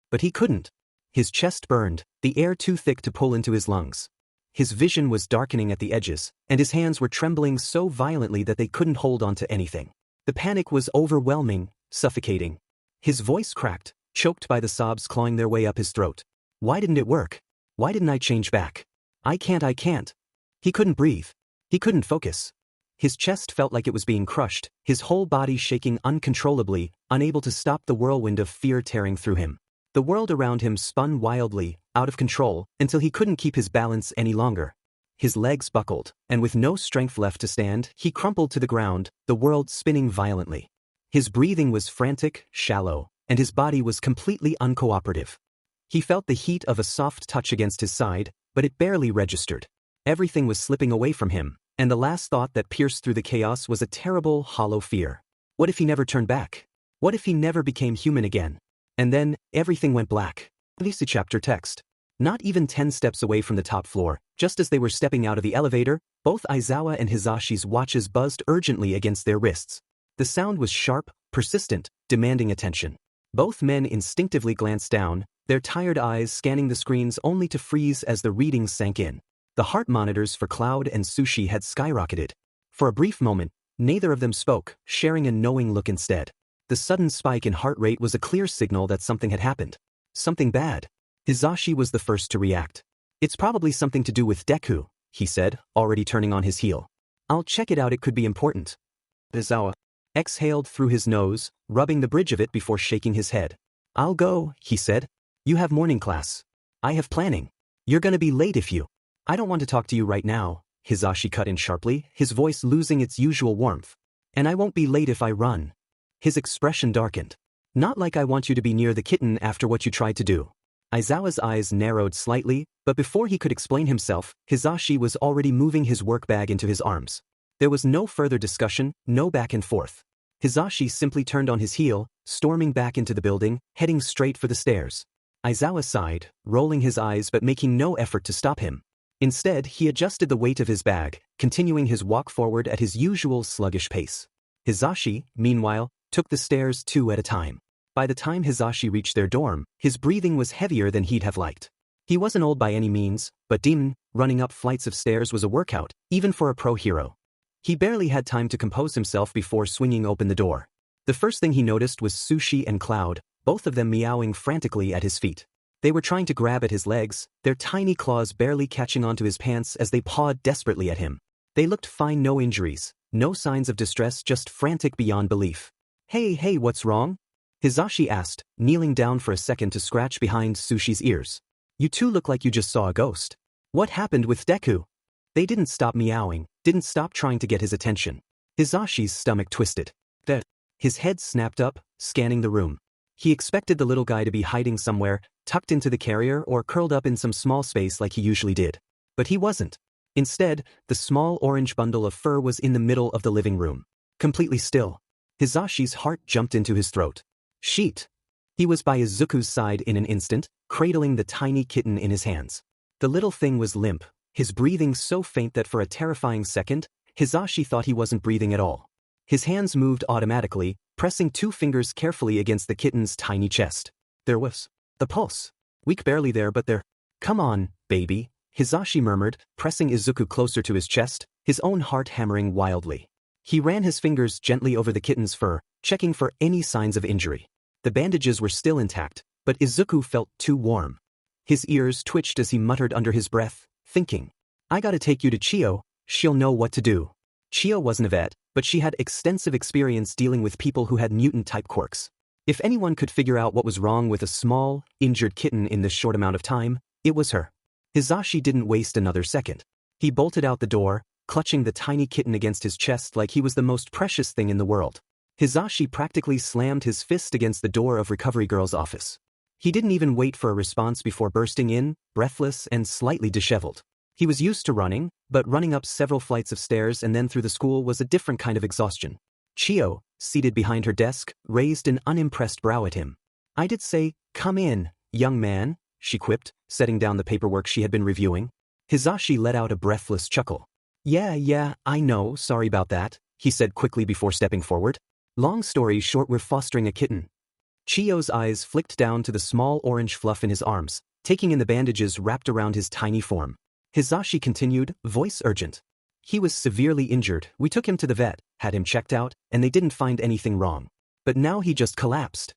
But he couldn't. His chest burned, the air too thick to pull into his lungs. His vision was darkening at the edges, and his hands were trembling so violently that they couldn't hold on to anything. The panic was overwhelming, suffocating. His voice cracked, choked by the sobs clawing their way up his throat. Why didn't it work? Why didn't I change back? I can't. He couldn't breathe. He couldn't focus. His chest felt like it was being crushed, his whole body shaking uncontrollably, unable to stop the whirlwind of fear tearing through him. The world around him spun wildly, out of control, until he couldn't keep his balance any longer. His legs buckled, and with no strength left to stand, he crumpled to the ground, the world spinning violently. His breathing was frantic, shallow, and his body was completely uncooperative. He felt the heat of a soft touch against his side, but it barely registered. Everything was slipping away from him, and the last thought that pierced through the chaos was a terrible, hollow fear. What if he never turned back? What if he never became human again? And then, everything went black. This chapter text. Not even 10 steps away from the top floor, just as they were stepping out of the elevator, both Aizawa and Hizashi's watches buzzed urgently against their wrists. The sound was sharp, persistent, demanding attention. Both men instinctively glanced down, their tired eyes scanning the screens only to freeze as the readings sank in. The heart monitors for Cloud and Sushi had skyrocketed. For a brief moment, neither of them spoke, sharing a knowing look instead. The sudden spike in heart rate was a clear signal that something had happened. Something bad. Hizashi was the first to react. It's probably something to do with Deku, he said, already turning on his heel. I'll check it out, it could be important. Aizawa exhaled through his nose, rubbing the bridge of it before shaking his head. I'll go, he said. You have morning class. I have planning. You're gonna be late if you... I don't want to talk to you right now, Hizashi cut in sharply, his voice losing its usual warmth. And I won't be late if I run. His expression darkened. Not like I want you to be near the kitten after what you tried to do. Aizawa's eyes narrowed slightly, but before he could explain himself, Hizashi was already moving his work bag into his arms. There was no further discussion, no back and forth. Hizashi simply turned on his heel, storming back into the building, heading straight for the stairs. Aizawa sighed, rolling his eyes but making no effort to stop him. Instead, he adjusted the weight of his bag, continuing his walk forward at his usual sluggish pace. Hizashi, meanwhile, took the stairs 2 at a time. By the time Hizashi reached their dorm, his breathing was heavier than he'd have liked. He wasn't old by any means, but running up flights of stairs was a workout, even for a pro hero. He barely had time to compose himself before swinging open the door. The first thing he noticed was Sushi and Cloud, both of them meowing frantically at his feet. They were trying to grab at his legs, their tiny claws barely catching onto his pants as they pawed desperately at him. They looked fine, no injuries, no signs of distress, just frantic beyond belief. Hey, what's wrong? Hizashi asked, kneeling down for a second to scratch behind Sushi's ears. You two look like you just saw a ghost. What happened with Deku? They didn't stop meowing, didn't stop trying to get his attention. Hizashi's stomach twisted. His head snapped up, scanning the room. He expected the little guy to be hiding somewhere, tucked into the carrier or curled up in some small space like he usually did. But he wasn't. Instead, the small orange bundle of fur was in the middle of the living room. Completely still. Hizashi's heart jumped into his throat. Sheet. He was by Izuku's side in an instant, cradling the tiny kitten in his hands. The little thing was limp, his breathing so faint that for a terrifying second, Hizashi thought he wasn't breathing at all. His hands moved automatically, pressing 2 fingers carefully against the kitten's tiny chest. There was a pulse. Weak, barely there, but there. Come on, baby, Hizashi murmured, pressing Izuku closer to his chest, his own heart hammering wildly. He ran his fingers gently over the kitten's fur, checking for any signs of injury. The bandages were still intact, but Izuku felt too warm. His ears twitched as he muttered under his breath, thinking, I gotta take you to Chio, she'll know what to do. Chio wasn't a vet, but she had extensive experience dealing with people who had mutant-type quirks. If anyone could figure out what was wrong with a small, injured kitten in this short amount of time, it was her. Hizashi didn't waste another second. He bolted out the door, clutching the tiny kitten against his chest like he was the most precious thing in the world. Hizashi practically slammed his fist against the door of Recovery Girl's office. He didn't even wait for a response before bursting in, breathless and slightly disheveled. He was used to running, but running up several flights of stairs and then through the school was a different kind of exhaustion. Chio, seated behind her desk, raised an unimpressed brow at him. I did say, come in, young man, she quipped, setting down the paperwork she had been reviewing. Hizashi let out a breathless chuckle. Yeah, I know, sorry about that, he said quickly before stepping forward. Long story short, we're fostering a kitten. Chio's eyes flicked down to the small orange fluff in his arms, taking in the bandages wrapped around his tiny form. Hizashi continued, voice urgent. He was severely injured, we took him to the vet, had him checked out, and they didn't find anything wrong. But now he just collapsed.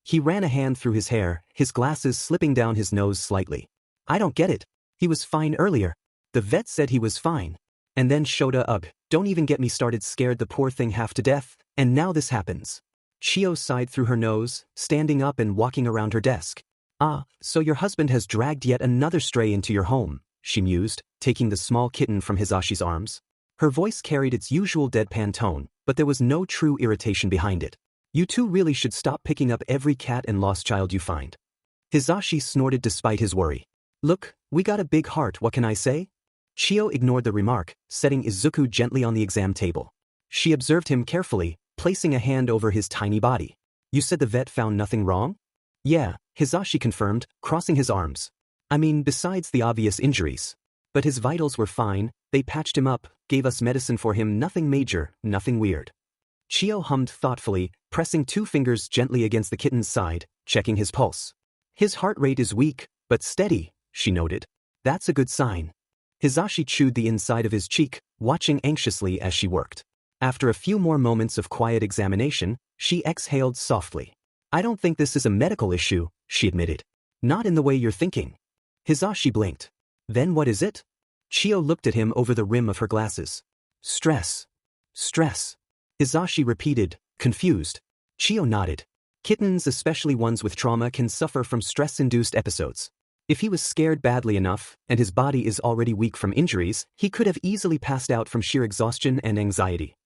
He ran a hand through his hair, his glasses slipping down his nose slightly. I don't get it. He was fine earlier. The vet said he was fine. And then Shota, don't even get me started, scared the poor thing half to death, and now this happens. Chio sighed through her nose, standing up and walking around her desk. Ah, so your husband has dragged yet another stray into your home, she mused, taking the small kitten from Hizashi's arms. Her voice carried its usual deadpan tone, but there was no true irritation behind it. You two really should stop picking up every cat and lost child you find. Hizashi snorted despite his worry. Look, we got a big heart, what can I say? Chio ignored the remark, setting Izuku gently on the exam table. She observed him carefully, placing a hand over his tiny body. You said the vet found nothing wrong? Yeah, Hizashi confirmed, crossing his arms. I mean, besides the obvious injuries. But his vitals were fine, they patched him up, gave us medicine for him, nothing major, nothing weird. Chio hummed thoughtfully, pressing 2 fingers gently against the kitten's side, checking his pulse. His heart rate is weak, but steady, she noted. That's a good sign. Hizashi chewed the inside of his cheek, watching anxiously as she worked. After a few more moments of quiet examination, she exhaled softly. I don't think this is a medical issue, she admitted. Not in the way you're thinking. Hizashi blinked. Then what is it? Chio looked at him over the rim of her glasses. Stress. Hizashi repeated, confused. Chio nodded. Kittens, especially ones with trauma, can suffer from stress-induced episodes. If he was scared badly enough, and his body is already weak from injuries, he could have easily passed out from sheer exhaustion and anxiety.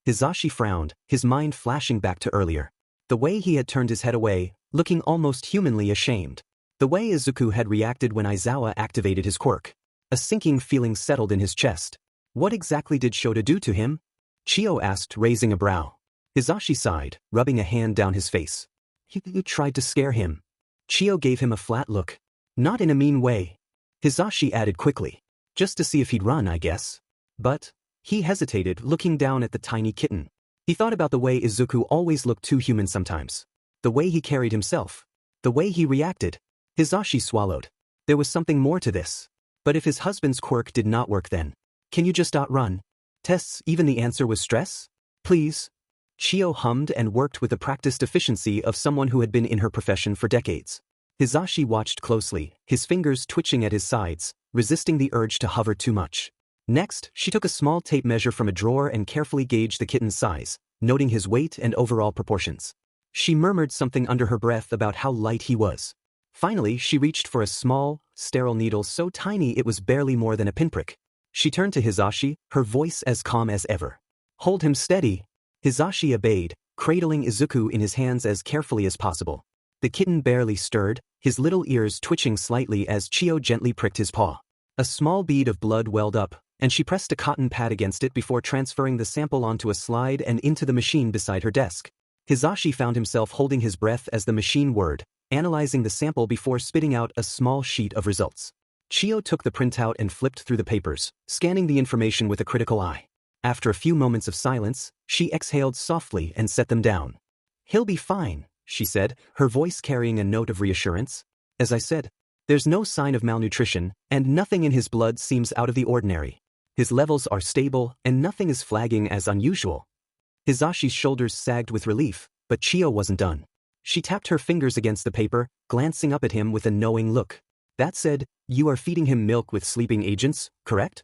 Hizashi frowned, his mind flashing back to earlier. The way he had turned his head away, looking almost humanly ashamed. The way Izuku had reacted when Aizawa activated his quirk. A sinking feeling settled in his chest. What exactly did Shota do to him? Chio asked, raising a brow. Hizashi sighed, rubbing a hand down his face. You tried to scare him. Chio gave him a flat look. Not in a mean way. Hizashi added quickly. Just to see if he'd run, I guess. But, he hesitated, looking down at the tiny kitten. He thought about the way Izuku always looked too human sometimes. The way he carried himself. The way he reacted. Hizashi swallowed. There was something more to this. But if his husband's quirk did not work then, can you just outrun? Tests, even the answer was stress? Please. Chiyo hummed and worked with the practiced efficiency of someone who had been in her profession for decades. Hizashi watched closely, his fingers twitching at his sides, resisting the urge to hover too much. Next, she took a small tape measure from a drawer and carefully gauged the kitten's size, noting his weight and overall proportions. She murmured something under her breath about how light he was. Finally, she reached for a small, sterile needle so tiny it was barely more than a pinprick. She turned to Hizashi, her voice as calm as ever. Hold him steady. Hizashi obeyed, cradling Izuku in his hands as carefully as possible. The kitten barely stirred, his little ears twitching slightly as Chiyo gently pricked his paw. A small bead of blood welled up, and she pressed a cotton pad against it before transferring the sample onto a slide and into the machine beside her desk. Hizashi found himself holding his breath as the machine whirred, analyzing the sample before spitting out a small sheet of results. Chiyo took the printout and flipped through the papers, scanning the information with a critical eye. After a few moments of silence, she exhaled softly and set them down. He'll be fine, she said, her voice carrying a note of reassurance. As I said, there's no sign of malnutrition, and nothing in his blood seems out of the ordinary. His levels are stable, and nothing is flagging as unusual. Hizashi's shoulders sagged with relief, but Chiyo wasn't done. She tapped her fingers against the paper, glancing up at him with a knowing look. That said, you are feeding him milk with sleeping agents, correct?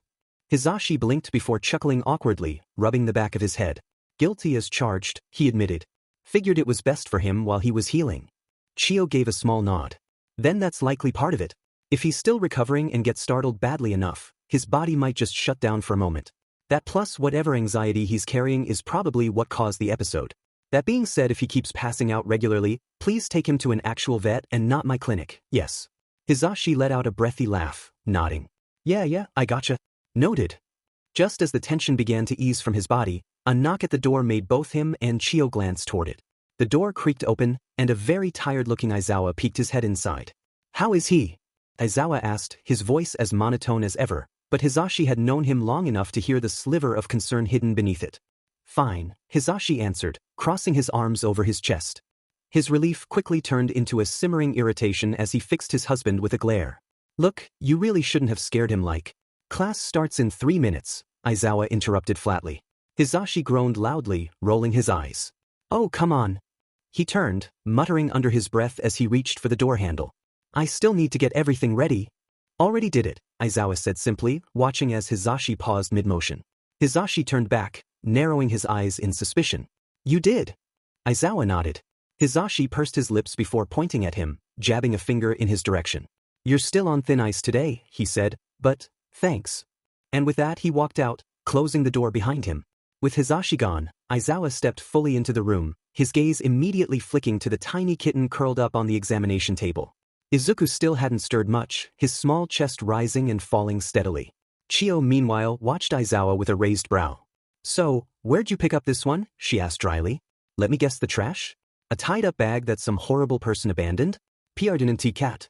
Hizashi blinked before chuckling awkwardly, rubbing the back of his head. Guilty as charged, he admitted. Figured it was best for him while he was healing. Chiyo gave a small nod. Then that's likely part of it. If he's still recovering and gets startled badly enough, his body might just shut down for a moment. That plus whatever anxiety he's carrying is probably what caused the episode. That being said, if he keeps passing out regularly, please take him to an actual vet and not my clinic. Yes. Hizashi let out a breathy laugh, nodding. Yeah, I gotcha. Noted. Just as the tension began to ease from his body, a knock at the door made both him and Chiyo glance toward it. The door creaked open, and a very tired-looking Aizawa peeked his head inside. How is he? Aizawa asked, his voice as monotone as ever, but Hizashi had known him long enough to hear the sliver of concern hidden beneath it. Fine, Hizashi answered, crossing his arms over his chest. His relief quickly turned into a simmering irritation as he fixed his husband with a glare. Look, you really shouldn't have scared him like. Class starts in 3 minutes, Aizawa interrupted flatly. Hizashi groaned loudly, rolling his eyes. Oh, come on. He turned, muttering under his breath as he reached for the door handle. I still need to get everything ready. Already did it, Aizawa said simply, watching as Hizashi paused mid-motion. Hizashi turned back, narrowing his eyes in suspicion. You did. Aizawa nodded. Hizashi pursed his lips before pointing at him, jabbing a finger in his direction. You're still on thin ice today, he said, but, thanks. And with that he walked out, closing the door behind him. With Hizashi gone, Aizawa stepped fully into the room, his gaze immediately flicking to the tiny kitten curled up on the examination table. Izuku still hadn't stirred much, his small chest rising and falling steadily. Chiyo meanwhile watched Aizawa with a raised brow. So, where'd you pick up this one? She asked dryly. Let me guess, the trash? A tied-up bag that some horrible person abandoned? Pardonenti cat.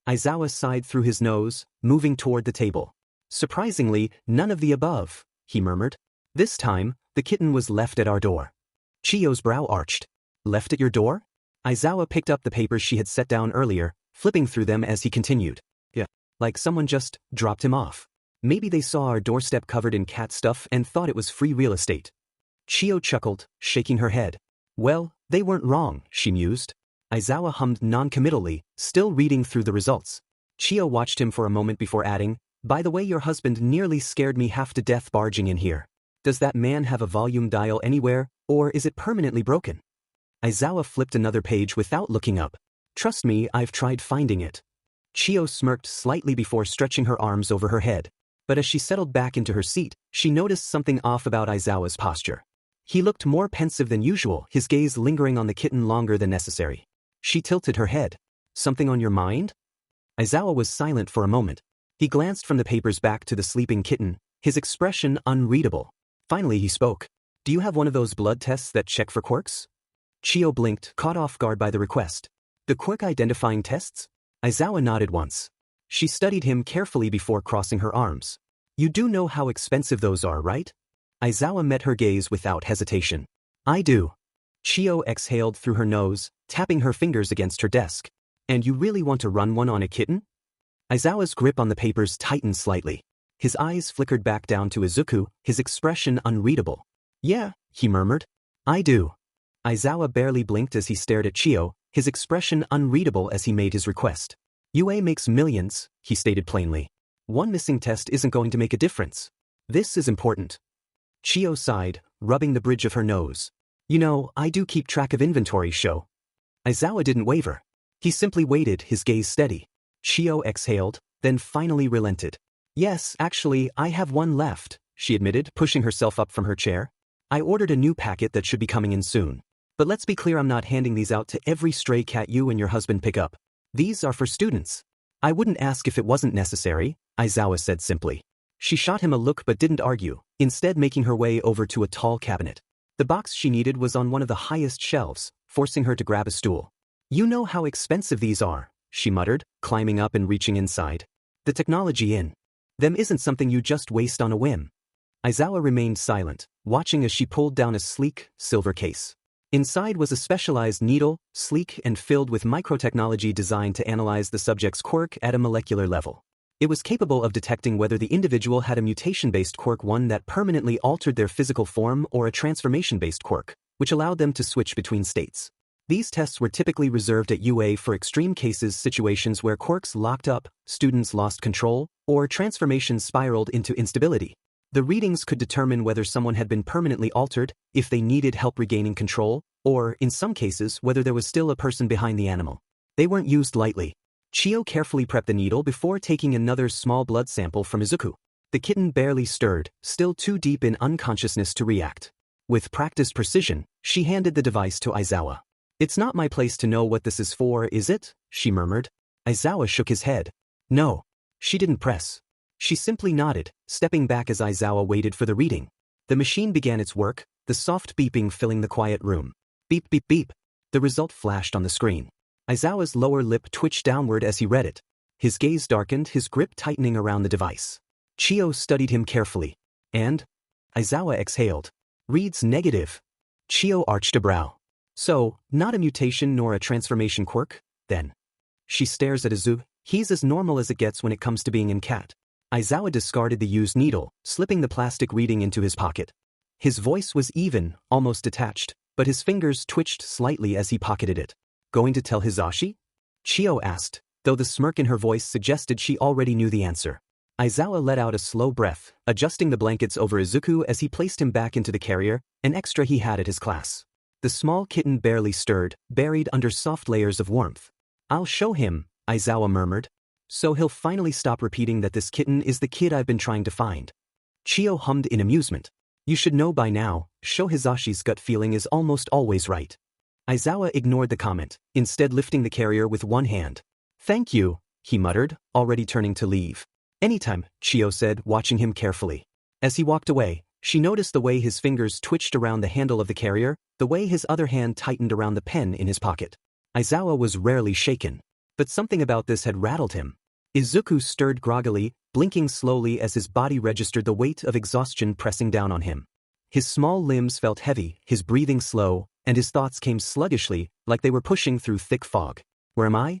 Aizawa sighed through his nose, moving toward the table. Surprisingly, none of the above, he murmured. This time, the kitten was left at our door. Chiyo's brow arched. Left at your door? Aizawa picked up the papers she had set down earlier, flipping through them as he continued. Yeah, like someone just dropped him off. Maybe they saw our doorstep covered in cat stuff and thought it was free real estate. Chiyo chuckled, shaking her head. Well, they weren't wrong, she mused. Aizawa hummed non-committally, still reading through the results. Chiyo watched him for a moment before adding, by the way, your husband nearly scared me half to death barging in here. Does that man have a volume dial anywhere, or is it permanently broken? Aizawa flipped another page without looking up. Trust me, I've tried finding it. Chiyo smirked slightly before stretching her arms over her head. But as she settled back into her seat, she noticed something off about Aizawa's posture. He looked more pensive than usual, his gaze lingering on the kitten longer than necessary. She tilted her head. Something on your mind? Aizawa was silent for a moment. He glanced from the papers back to the sleeping kitten, his expression unreadable. Finally he spoke. Do you have one of those blood tests that check for quirks? Chiyo blinked, caught off guard by the request. The quirk identifying tests? Aizawa nodded once. She studied him carefully before crossing her arms. You do know how expensive those are, right? Aizawa met her gaze without hesitation. I do. Chiyo exhaled through her nose, tapping her fingers against her desk. And you really want to run one on a kitten? Aizawa's grip on the papers tightened slightly. His eyes flickered back down to Izuku, his expression unreadable. Yeah, he murmured. I do. Aizawa barely blinked as he stared at Chio, his expression unreadable as he made his request. UA makes millions, he stated plainly. One missing test isn't going to make a difference. This is important. Chio sighed, rubbing the bridge of her nose. You know, I do keep track of inventory, Sho. Aizawa didn't waver. He simply waited, his gaze steady. Chio exhaled, then finally relented. Yes, actually, I have one left, she admitted, pushing herself up from her chair. I ordered a new packet that should be coming in soon. But let's be clear, I'm not handing these out to every stray cat you and your husband pick up. These are for students. I wouldn't ask if it wasn't necessary, Aizawa said simply. She shot him a look but didn't argue, instead making her way over to a tall cabinet. The box she needed was on one of the highest shelves, forcing her to grab a stool. You know how expensive these are, she muttered, climbing up and reaching inside. The technology in them isn't something you just waste on a whim. Aizawa remained silent, watching as she pulled down a sleek, silver case. Inside was a specialized needle, sleek and filled with microtechnology designed to analyze the subject's quirk at a molecular level. It was capable of detecting whether the individual had a mutation-based quirk, one that permanently altered their physical form, or a transformation-based quirk, which allowed them to switch between states. These tests were typically reserved at UA for extreme cases, situations where quirks locked up, students lost control, or transformations spiraled into instability. The readings could determine whether someone had been permanently altered, if they needed help regaining control, or, in some cases, whether there was still a person behind the animal. They weren't used lightly. Chio carefully prepped the needle before taking another small blood sample from Izuku. The kitten barely stirred, still too deep in unconsciousness to react. With practiced precision, she handed the device to Aizawa. It's not my place to know what this is for, is it? She murmured. Aizawa shook his head. No. She didn't press. She simply nodded, stepping back as Aizawa waited for the reading. The machine began its work, the soft beeping filling the quiet room. Beep beep beep. The result flashed on the screen. Aizawa's lower lip twitched downward as he read it. His gaze darkened, his grip tightening around the device. Chio studied him carefully. And? Aizawa exhaled. Reads negative. Chio arched a brow. So, not a mutation nor a transformation quirk, then. She stares at Izuku. He's as normal as it gets when it comes to being in cat. Aizawa discarded the used needle, slipping the plastic reading into his pocket. His voice was even, almost detached, but his fingers twitched slightly as he pocketed it. Going to tell Hizashi? Chio asked, though the smirk in her voice suggested she already knew the answer. Aizawa let out a slow breath, adjusting the blankets over Izuku as he placed him back into the carrier, an extra he had at his class. The small kitten barely stirred, buried under soft layers of warmth. I'll show him, Aizawa murmured. So he'll finally stop repeating that this kitten is the kid I've been trying to find. Chio hummed in amusement. You should know by now, Sho Hizashi's gut feeling is almost always right. Aizawa ignored the comment, instead lifting the carrier with one hand. Thank you, he muttered, already turning to leave. Anytime, Chio said, watching him carefully. As he walked away, she noticed the way his fingers twitched around the handle of the carrier, the way his other hand tightened around the pen in his pocket. Aizawa was rarely shaken. But something about this had rattled him. Izuku stirred groggily, blinking slowly as his body registered the weight of exhaustion pressing down on him. His small limbs felt heavy, his breathing slow, and his thoughts came sluggishly, like they were pushing through thick fog. Where am I?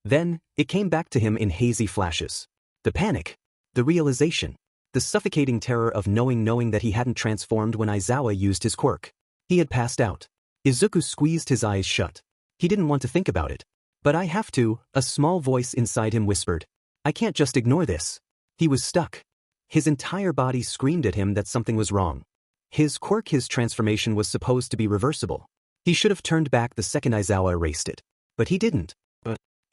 Then, it came back to him in hazy flashes. The panic. The realization. The suffocating terror of knowing that he hadn't transformed when Aizawa used his quirk. He had passed out. Izuku squeezed his eyes shut. He didn't want to think about it. But I have to, a small voice inside him whispered. I can't just ignore this. He was stuck. His entire body screamed at him that something was wrong. His quirk, his transformation was supposed to be reversible. He should have turned back the second Aizawa erased it. But he didn't.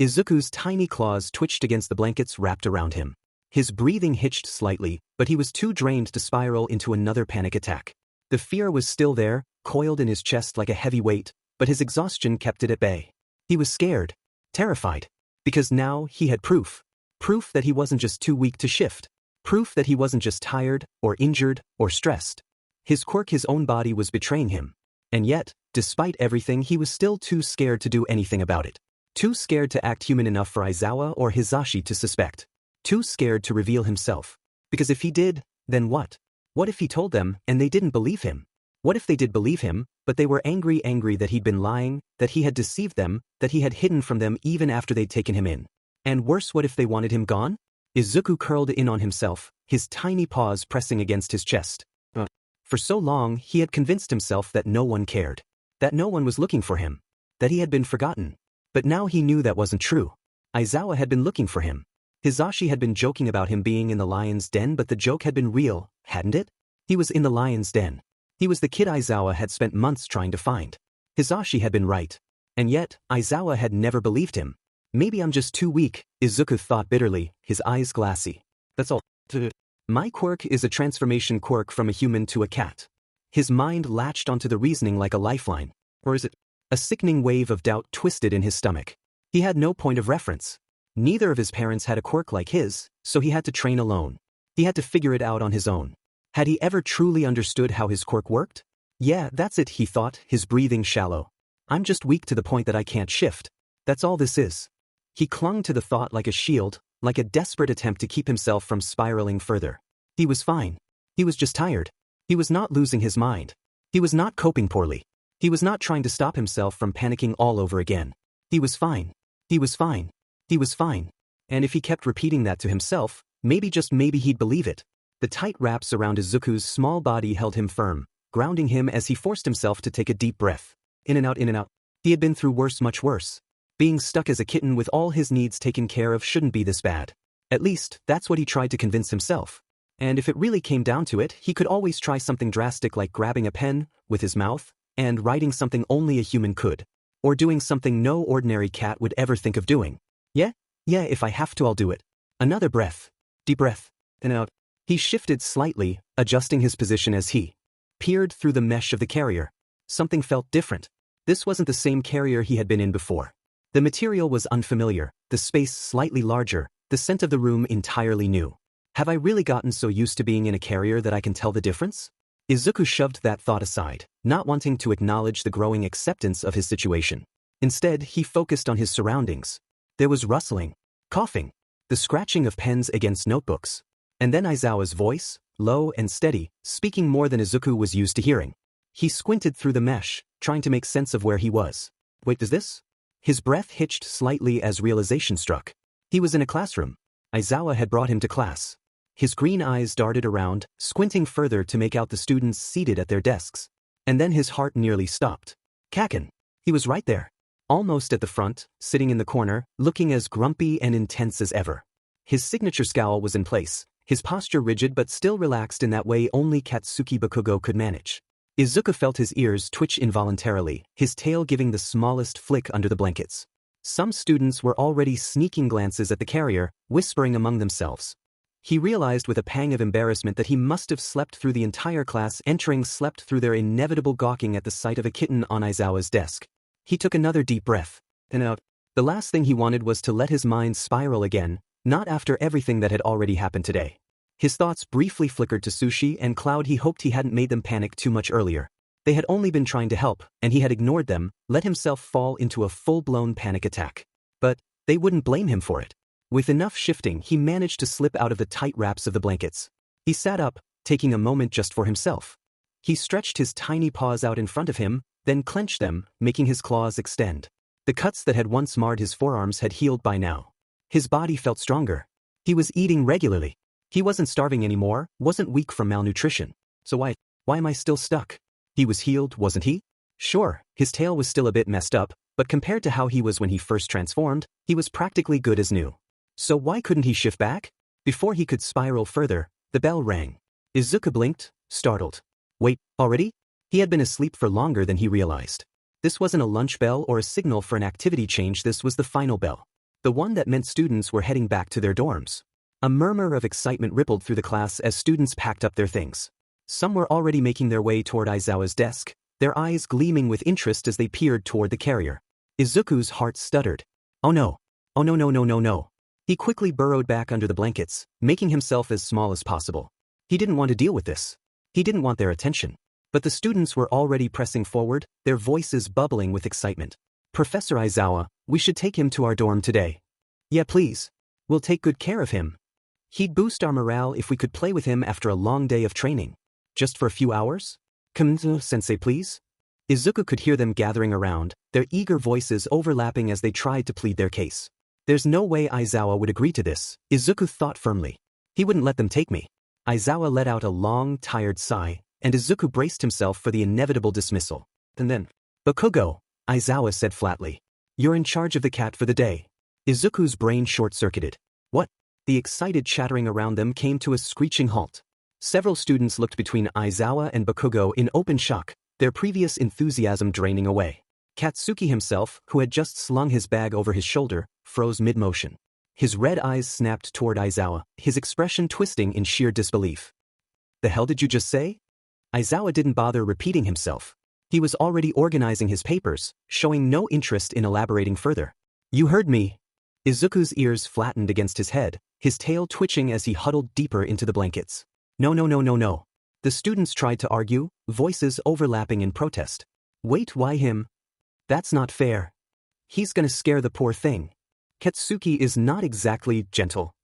Izuku's tiny claws twitched against the blankets wrapped around him. His breathing hitched slightly, but he was too drained to spiral into another panic attack. The fear was still there, coiled in his chest like a heavy weight, but his exhaustion kept it at bay. He was scared, terrified, because now he had proof. Proof that he wasn't just too weak to shift. Proof that he wasn't just tired, or injured, or stressed. His quirk, his own body, was betraying him. And yet, despite everything, he was still too scared to do anything about it. Too scared to act human enough for Aizawa or Hizashi to suspect. Too scared to reveal himself. Because if he did, then what? What if he told them, and they didn't believe him? What if they did believe him, but they were angry that he'd been lying, that he had deceived them, that he had hidden from them even after they'd taken him in? And worse, what if they wanted him gone? Izuku curled in on himself, his tiny paws pressing against his chest. For so long, he had convinced himself that no one cared, that no one was looking for him, that he had been forgotten. But now he knew that wasn't true. Aizawa had been looking for him. Hizashi had been joking about him being in the lion's den, but the joke had been real, hadn't it? He was in the lion's den. He was the kid Aizawa had spent months trying to find. Hizashi had been right. And yet, Aizawa had never believed him. Maybe I'm just too weak, Izuku thought bitterly, his eyes glassy. That's all. My quirk is a transformation quirk from a human to a cat. His mind latched onto the reasoning like a lifeline. Or is it? A sickening wave of doubt twisted in his stomach. He had no point of reference. Neither of his parents had a quirk like his, so he had to train alone. He had to figure it out on his own. Had he ever truly understood how his quirk worked? Yeah, that's it, he thought, his breathing shallow. I'm just weak to the point that I can't shift. That's all this is. He clung to the thought like a shield, like a desperate attempt to keep himself from spiraling further. He was fine. He was just tired. He was not losing his mind. He was not coping poorly. He was not trying to stop himself from panicking all over again. He was fine. He was fine. He was fine. And if he kept repeating that to himself, maybe just maybe he'd believe it. The tight wraps around Izuku's small body held him firm, grounding him as he forced himself to take a deep breath. In and out, in and out. He had been through worse, much worse. Being stuck as a kitten with all his needs taken care of shouldn't be this bad. At least, that's what he tried to convince himself. And if it really came down to it, he could always try something drastic like grabbing a pen with his mouth and writing something only a human could. Or doing something no ordinary cat would ever think of doing. Yeah, if I have to, I'll do it. Another breath. Deep breath. In and out. He shifted slightly, adjusting his position as he peered through the mesh of the carrier. Something felt different. This wasn't the same carrier he had been in before. The material was unfamiliar, the space slightly larger, the scent of the room entirely new. Have I really gotten so used to being in a carrier that I can tell the difference? Izuku shoved that thought aside, not wanting to acknowledge the growing acceptance of his situation. Instead, he focused on his surroundings. There was rustling, coughing, the scratching of pens against notebooks. And then Aizawa's voice, low and steady, speaking more than Izuku was used to hearing. He squinted through the mesh, trying to make sense of where he was. Wait, does this? His breath hitched slightly as realization struck. He was in a classroom. Aizawa had brought him to class. His green eyes darted around, squinting further to make out the students seated at their desks. And then his heart nearly stopped. Kaken. He was right there. Almost at the front, sitting in the corner, looking as grumpy and intense as ever. His signature scowl was in place, his posture rigid but still relaxed in that way only Katsuki Bakugo could manage. Izuku felt his ears twitch involuntarily, his tail giving the smallest flick under the blankets. Some students were already sneaking glances at the carrier, whispering among themselves. He realized with a pang of embarrassment that he must have slept through the entire class slept through their inevitable gawking at the sight of a kitten on Aizawa's desk. He took another deep breath. In and out. The last thing he wanted was to let his mind spiral again, not after everything that had already happened today. His thoughts briefly flickered to Sushi and Cloud. He hoped he hadn't made them panic too much earlier. They had only been trying to help, and he had ignored them, let himself fall into a full-blown panic attack. But they wouldn't blame him for it. With enough shifting, he managed to slip out of the tight wraps of the blankets. He sat up, taking a moment just for himself. He stretched his tiny paws out in front of him, then clenched them, making his claws extend. The cuts that had once marred his forearms had healed by now. His body felt stronger. He was eating regularly. He wasn't starving anymore, wasn't weak from malnutrition. So why am I still stuck? He was healed, wasn't he? Sure, his tail was still a bit messed up, but compared to how he was when he first transformed, he was practically good as new. So why couldn't he shift back? Before he could spiral further, the bell rang. Izuku blinked, startled. Wait, already? He had been asleep for longer than he realized. This wasn't a lunch bell or a signal for an activity change, this was the final bell. The one that meant students were heading back to their dorms. A murmur of excitement rippled through the class as students packed up their things. Some were already making their way toward Aizawa's desk, their eyes gleaming with interest as they peered toward the carrier. Izuku's heart stuttered. Oh no. Oh no no no no no. He quickly burrowed back under the blankets, making himself as small as possible. He didn't want to deal with this. He didn't want their attention. But the students were already pressing forward, their voices bubbling with excitement. Professor Aizawa, we should take him to our dorm today. Yeah, please. We'll take good care of him. He'd boost our morale if we could play with him after a long day of training. Just for a few hours? Sensei, please? Izuku could hear them gathering around, their eager voices overlapping as they tried to plead their case. There's no way Aizawa would agree to this, Izuku thought firmly. He wouldn't let them take me. Aizawa let out a long, tired sigh, and Izuku braced himself for the inevitable dismissal. And then, Bakugo, Aizawa said flatly. You're in charge of the cat for the day. Izuku's brain short-circuited. What? The excited chattering around them came to a screeching halt. Several students looked between Aizawa and Bakugo in open shock, their previous enthusiasm draining away. Katsuki himself, who had just slung his bag over his shoulder, froze mid-motion. His red eyes snapped toward Aizawa, his expression twisting in sheer disbelief. The hell did you just say? Aizawa didn't bother repeating himself. He was already organizing his papers, showing no interest in elaborating further. You heard me. Izuku's ears flattened against his head, his tail twitching as he huddled deeper into the blankets. No. The students tried to argue, voices overlapping in protest. Wait, why him? That's not fair. He's gonna scare the poor thing. Katsuki is not exactly gentle.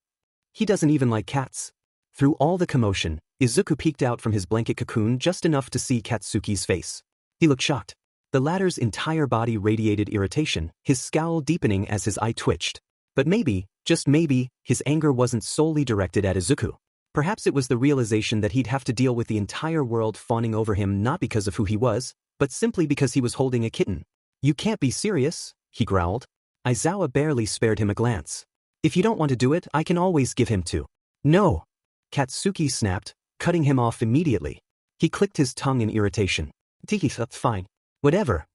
He doesn't even like cats. Through all the commotion, Izuku peeked out from his blanket cocoon just enough to see Katsuki's face. He looked shocked. The latter's entire body radiated irritation, his scowl deepening as his eye twitched. But maybe, just maybe, his anger wasn't solely directed at Izuku. Perhaps it was the realization that he'd have to deal with the entire world fawning over him not because of who he was, but simply because he was holding a kitten. You can't be serious, he growled. Aizawa barely spared him a glance. If you don't want to do it, I can always give him to. No! Katsuki snapped, cutting him off immediately. He clicked his tongue in irritation. Fine. Whatever.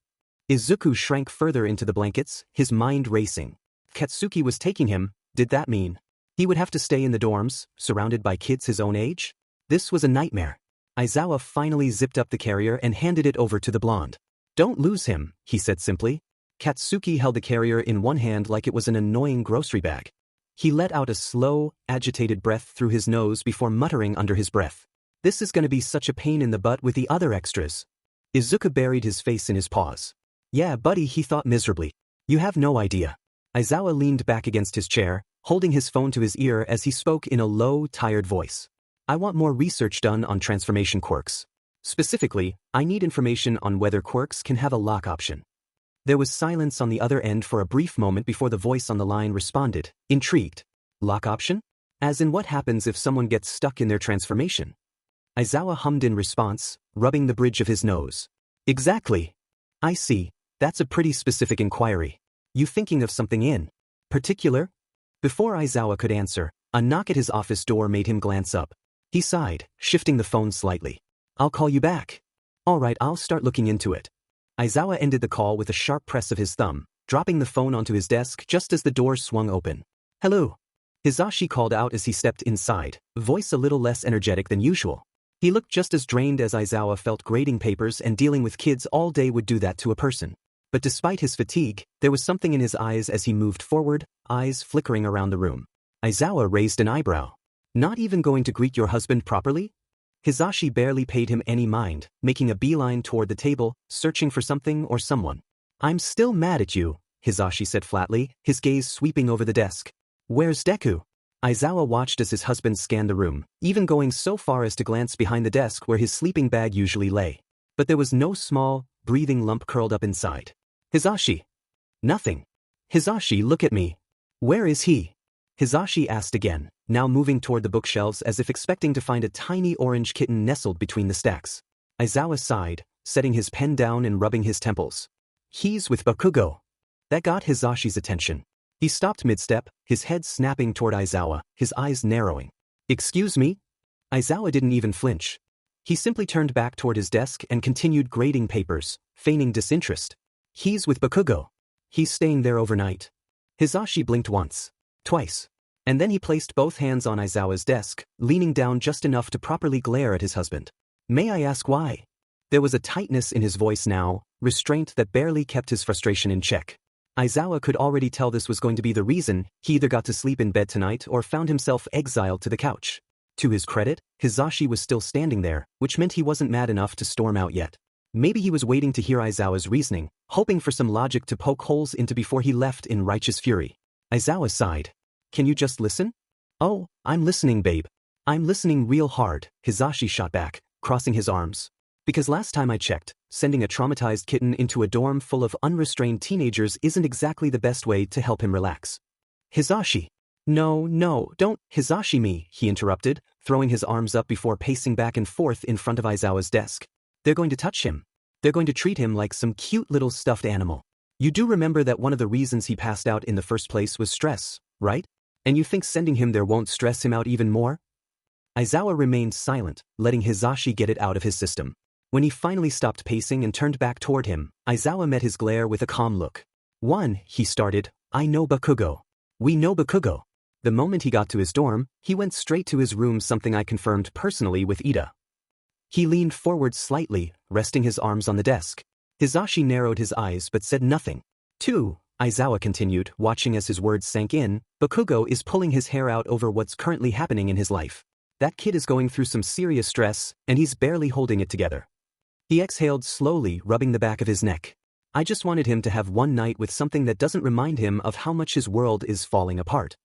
Izuku shrank further into the blankets, his mind racing. Katsuki was taking him, did that mean he would have to stay in the dorms, surrounded by kids his own age? This was a nightmare. Aizawa finally zipped up the carrier and handed it over to the blonde. Don't lose him, he said simply. Katsuki held the carrier in one hand like it was an annoying grocery bag. He let out a slow, agitated breath through his nose before muttering under his breath. This is gonna be such a pain in the butt with the other extras. Izuku buried his face in his paws. Yeah, buddy, he thought miserably. You have no idea. Aizawa leaned back against his chair, holding his phone to his ear as he spoke in a low, tired voice. I want more research done on transformation quirks. Specifically, I need information on whether quirks can have a lock option. There was silence on the other end for a brief moment before the voice on the line responded, intrigued. Lock option? As in what happens if someone gets stuck in their transformation? Aizawa hummed in response, rubbing the bridge of his nose. Exactly. I see, that's a pretty specific inquiry. You thinking of something in particular? Before Aizawa could answer, a knock at his office door made him glance up. He sighed, shifting the phone slightly. I'll call you back. Alright, I'll start looking into it. Aizawa ended the call with a sharp press of his thumb, dropping the phone onto his desk just as the door swung open. Hello. Hizashi called out as he stepped inside, voice a little less energetic than usual. He looked just as drained as Aizawa felt. Grading papers and dealing with kids all day would do that to a person. But despite his fatigue, there was something in his eyes as he moved forward, eyes flickering around the room. Aizawa raised an eyebrow. Not even going to greet your husband properly? Hizashi barely paid him any mind, making a beeline toward the table, searching for something or someone. I'm still mad at you, Hizashi said flatly, his gaze sweeping over the desk. Where's Deku? Aizawa watched as his husband scanned the room, even going so far as to glance behind the desk where his sleeping bag usually lay. But there was no small, breathing lump curled up inside. Hizashi. Nothing. Hizashi, look at me. Where is he? Hizashi asked again, now moving toward the bookshelves as if expecting to find a tiny orange kitten nestled between the stacks. Aizawa sighed, setting his pen down and rubbing his temples. He's with Bakugo. That got Hizashi's attention. He stopped mid-step, his head snapping toward Aizawa, his eyes narrowing. Excuse me? Aizawa didn't even flinch. He simply turned back toward his desk and continued grading papers, feigning disinterest. He's with Bakugo. He's staying there overnight. Hizashi blinked once, twice, and then he placed both hands on Aizawa's desk, leaning down just enough to properly glare at his husband. May I ask why? There was a tightness in his voice now, restraint that barely kept his frustration in check. Aizawa could already tell this was going to be the reason he either got to sleep in bed tonight or found himself exiled to the couch. To his credit, Hizashi was still standing there, which meant he wasn't mad enough to storm out yet. Maybe he was waiting to hear Aizawa's reasoning, hoping for some logic to poke holes into before he left in righteous fury. Aizawa sighed. Can you just listen? Oh, I'm listening, babe. I'm listening real hard, Hizashi shot back, crossing his arms. Because last time I checked, sending a traumatized kitten into a dorm full of unrestrained teenagers isn't exactly the best way to help him relax. Hizashi. No, no, don't, Hizashi-me, he interrupted, throwing his arms up before pacing back and forth in front of Aizawa's desk. They're going to touch him. They're going to treat him like some cute little stuffed animal. You do remember that one of the reasons he passed out in the first place was stress, right? And you think sending him there won't stress him out even more? Aizawa remained silent, letting Hizashi get it out of his system. When he finally stopped pacing and turned back toward him, Aizawa met his glare with a calm look. He started, I know Bakugo. We know Bakugo. The moment he got to his dorm, he went straight to his room, something I confirmed personally with Ida. He leaned forward slightly, resting his arms on the desk. Hizashi narrowed his eyes but said nothing. 2, Aizawa continued, watching as his words sank in, Bakugo is pulling his hair out over what's currently happening in his life. That kid is going through some serious stress, and he's barely holding it together. He exhaled slowly, rubbing the back of his neck. I just wanted him to have one night with something that doesn't remind him of how much his world is falling apart.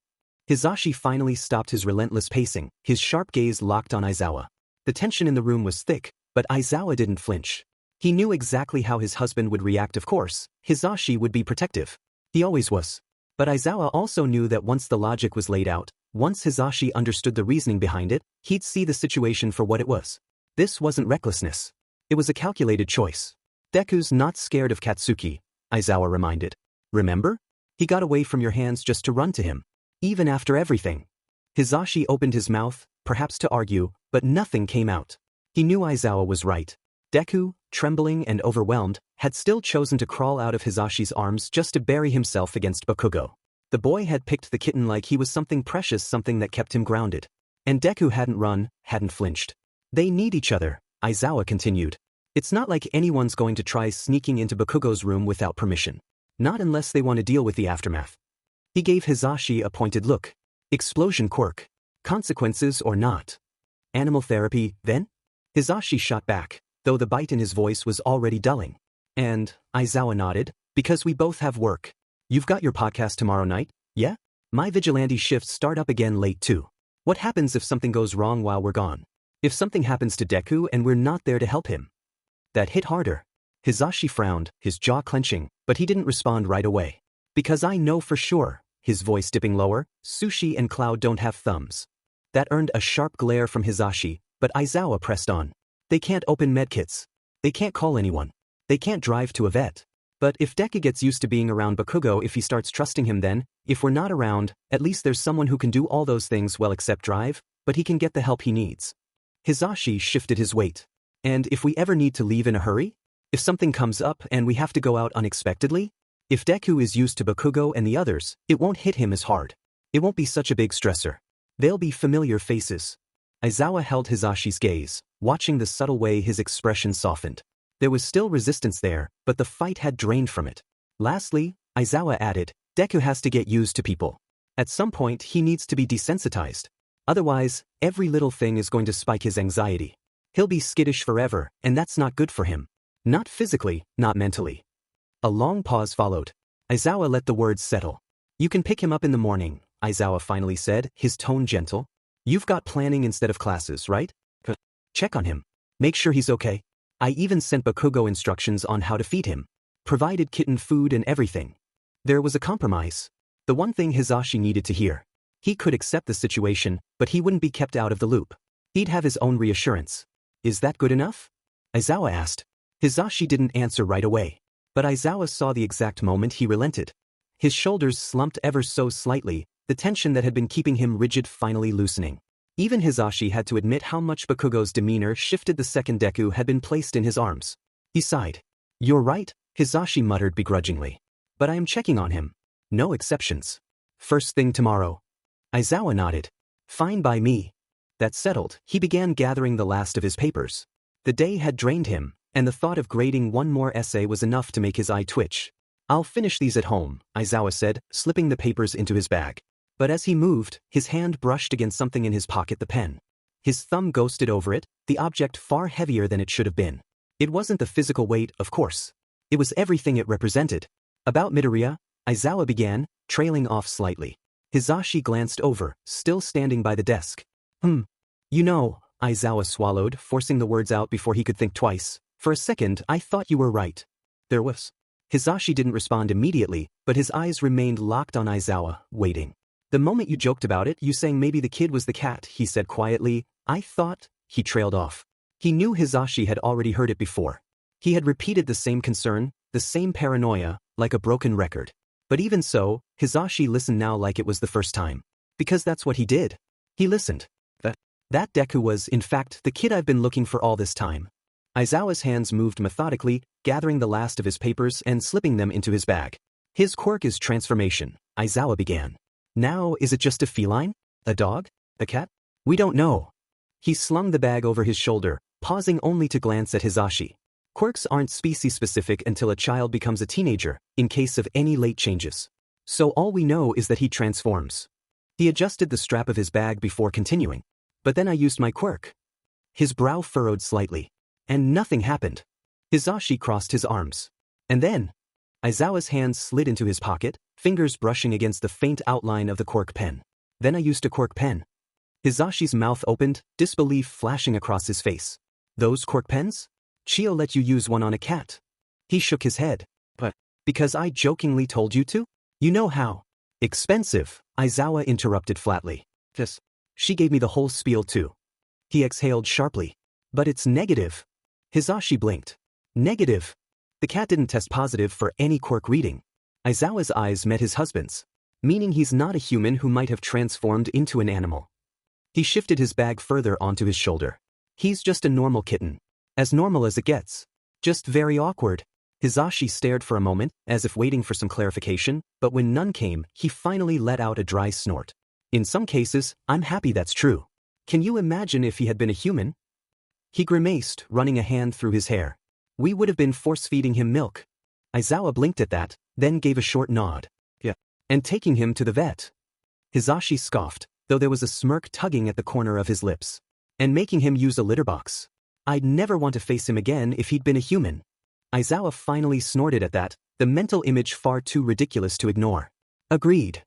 Hizashi finally stopped his relentless pacing, his sharp gaze locked on Aizawa. The tension in the room was thick, but Aizawa didn't flinch. He knew exactly how his husband would react, of course. Hizashi would be protective. He always was. But Aizawa also knew that once the logic was laid out, once Hizashi understood the reasoning behind it, he'd see the situation for what it was. This wasn't recklessness. It was a calculated choice. Deku's not scared of Katsuki, Aizawa reminded. Remember? He got away from your hands just to run to him. Even after everything. Hizashi opened his mouth, perhaps to argue, but nothing came out. He knew Aizawa was right. Deku, trembling and overwhelmed, had still chosen to crawl out of Hizashi's arms just to bury himself against Bakugo. The boy had picked the kitten like he was something precious, something that kept him grounded. And Deku hadn't run, hadn't flinched. They need each other, Aizawa continued. It's not like anyone's going to try sneaking into Bakugo's room without permission. Not unless they want to deal with the aftermath. He gave Hizashi a pointed look. Explosion quirk. Consequences or not. Animal therapy, then? Hizashi shot back, though the bite in his voice was already dulling. And, Aizawa nodded, because we both have work. You've got your podcast tomorrow night, yeah? My Vigilante shifts start up again late too. What happens if something goes wrong while we're gone? If something happens to Deku and we're not there to help him? That hit harder. Hizashi frowned, his jaw clenching, but he didn't respond right away. Because I know for sure, his voice dipping lower, Sushi and Cloud don't have thumbs. That earned a sharp glare from Hizashi, but Aizawa pressed on. They can't open medkits. They can't call anyone. They can't drive to a vet. But if Deku gets used to being around Bakugo, if he starts trusting him, then, if we're not around, at least there's someone who can do all those things well except drive, but he can get the help he needs. Hizashi shifted his weight. And if we ever need to leave in a hurry? If something comes up and we have to go out unexpectedly? If Deku is used to Bakugo and the others, it won't hit him as hard. It won't be such a big stressor. They'll be familiar faces. Aizawa held Hizashi's gaze, watching the subtle way his expression softened. There was still resistance there, but the fight had drained from it. Lastly, Aizawa added, Deku has to get used to people. At some point he needs to be desensitized. Otherwise, every little thing is going to spike his anxiety. He'll be skittish forever, and that's not good for him. Not physically, not mentally. A long pause followed. Aizawa let the words settle. You can pick him up in the morning, Aizawa finally said, his tone gentle. You've got planning instead of classes, right? Check on him. Make sure he's okay. I even sent Bakugo instructions on how to feed him. Provided kitten food and everything. There was a compromise. The one thing Hizashi needed to hear. He could accept the situation, but he wouldn't be kept out of the loop. He'd have his own reassurance. Is that good enough? Aizawa asked. Hizashi didn't answer right away. But Aizawa saw the exact moment he relented. His shoulders slumped ever so slightly, the tension that had been keeping him rigid finally loosening. Even Hizashi had to admit how much Bakugo's demeanor shifted the second Deku had been placed in his arms. He sighed. You're right, Hizashi muttered begrudgingly. But I am checking on him. No exceptions. First thing tomorrow. Aizawa nodded. Fine by me. That settled, he began gathering the last of his papers. The day had drained him, and the thought of grading one more essay was enough to make his eye twitch. I'll finish these at home, Aizawa said, slipping the papers into his bag. But as he moved, his hand brushed against something in his pocket, the pen. His thumb ghosted over it, the object far heavier than it should have been. It wasn't the physical weight, of course. It was everything it represented. About Midoriya, Aizawa began, trailing off slightly. Hizashi glanced over, still standing by the desk. You know, Aizawa swallowed, forcing the words out before he could think twice. For a second, I thought you were right. There was. Hizashi didn't respond immediately, but his eyes remained locked on Aizawa, waiting. The moment you joked about it, you saying maybe the kid was the cat, he said quietly. I thought, he trailed off. He knew Hisashi had already heard it before. He had repeated the same concern, the same paranoia, like a broken record. But even so, Hisashi listened now like it was the first time. Because that's what he did. He listened. That Deku was, in fact, the kid I've been looking for all this time. Aizawa's hands moved methodically, gathering the last of his papers and slipping them into his bag. His quirk is transformation, Aizawa began. Now, is it just a feline? A dog? A cat? We don't know. He slung the bag over his shoulder, pausing only to glance at Hisashi. Quirks aren't species-specific until a child becomes a teenager, in case of any late changes. So all we know is that he transforms. He adjusted the strap of his bag before continuing. But then I used my quirk. His brow furrowed slightly. And nothing happened. Hisashi crossed his arms. And then, Aizawa's hands slid into his pocket, fingers brushing against the faint outline of the quirk pen. Then I used a quirk pen. Hisashi's mouth opened, disbelief flashing across his face. Those quirk pens? Chio let you use one on a cat. He shook his head. But, because I jokingly told you to? You know how. Expensive, Aizawa interrupted flatly. Just, she gave me the whole spiel too. He exhaled sharply. But it's negative. Hisashi blinked. Negative. The cat didn't test positive for any quirk reading. Aizawa's eyes met his husband's, meaning he's not a human who might have transformed into an animal. He shifted his bag further onto his shoulder. He's just a normal kitten. As normal as it gets. Just very awkward. Hisashi stared for a moment, as if waiting for some clarification, but when none came, he finally let out a dry snort. In some cases, I'm happy that's true. Can you imagine if he had been a human? He grimaced, running a hand through his hair. We would have been force-feeding him milk. Aizawa blinked at that, then gave a short nod. Yeah. And taking him to the vet. Hisashi scoffed, though there was a smirk tugging at the corner of his lips. And making him use a litter box. I'd never want to face him again if he'd been a human. Aizawa finally snorted at that, the mental image far too ridiculous to ignore. Agreed.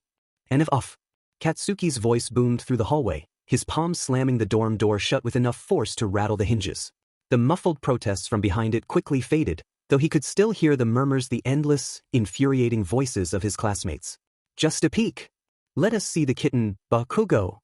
And if off. Katsuki's voice boomed through the hallway, his palm slamming the dorm door shut with enough force to rattle the hinges. The muffled protests from behind it quickly faded, though he could still hear the murmurs, the endless, infuriating voices of his classmates. Just a peek. Let us see the kitten, Bakugo.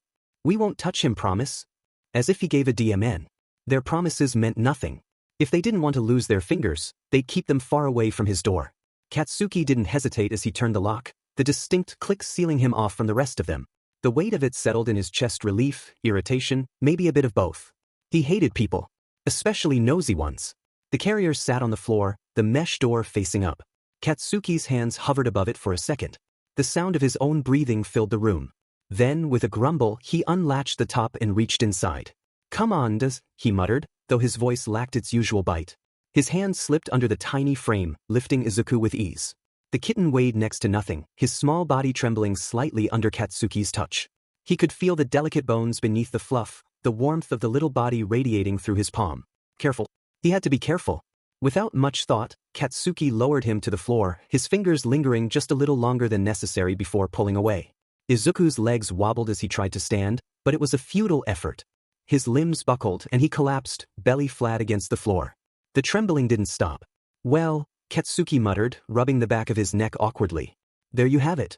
We won't touch him, promise. As if he gave a DMN. Their promises meant nothing. If they didn't want to lose their fingers, they'd keep them far away from his door. Katsuki didn't hesitate as he turned the lock, the distinct click sealing him off from the rest of them. The weight of it settled in his chest, relief, irritation, maybe a bit of both. He hated people. Especially nosy ones. The carrier sat on the floor, the mesh door facing up. Katsuki's hands hovered above it for a second. The sound of his own breathing filled the room. Then, with a grumble, he unlatched the top and reached inside. Come on, he muttered, though his voice lacked its usual bite. His hand slipped under the tiny frame, lifting Izuku with ease. The kitten weighed next to nothing, his small body trembling slightly under Katsuki's touch. He could feel the delicate bones beneath the fluff, the warmth of the little body radiating through his palm. Careful. He had to be careful. Without much thought, Katsuki lowered him to the floor, his fingers lingering just a little longer than necessary before pulling away. Izuku's legs wobbled as he tried to stand, but it was a futile effort. His limbs buckled and he collapsed, belly flat against the floor. The trembling didn't stop. Well, Katsuki muttered, rubbing the back of his neck awkwardly. There you have it.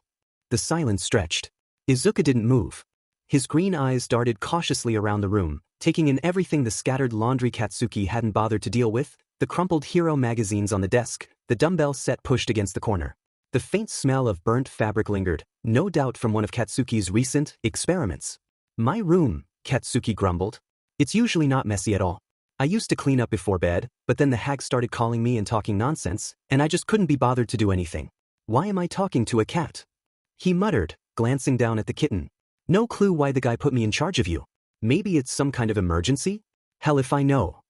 The silence stretched. Izuku didn't move. His green eyes darted cautiously around the room, taking in everything: the scattered laundry Katsuki hadn't bothered to deal with, the crumpled hero magazines on the desk, the dumbbell set pushed against the corner. The faint smell of burnt fabric lingered, no doubt from one of Katsuki's recent experiments. My room, Katsuki grumbled. It's usually not messy at all. I used to clean up before bed, but then the hag started calling me and talking nonsense, and I just couldn't be bothered to do anything. Why am I talking to a cat? He muttered, glancing down at the kitten. No clue why the guy put me in charge of you. Maybe it's some kind of emergency? Hell if I know.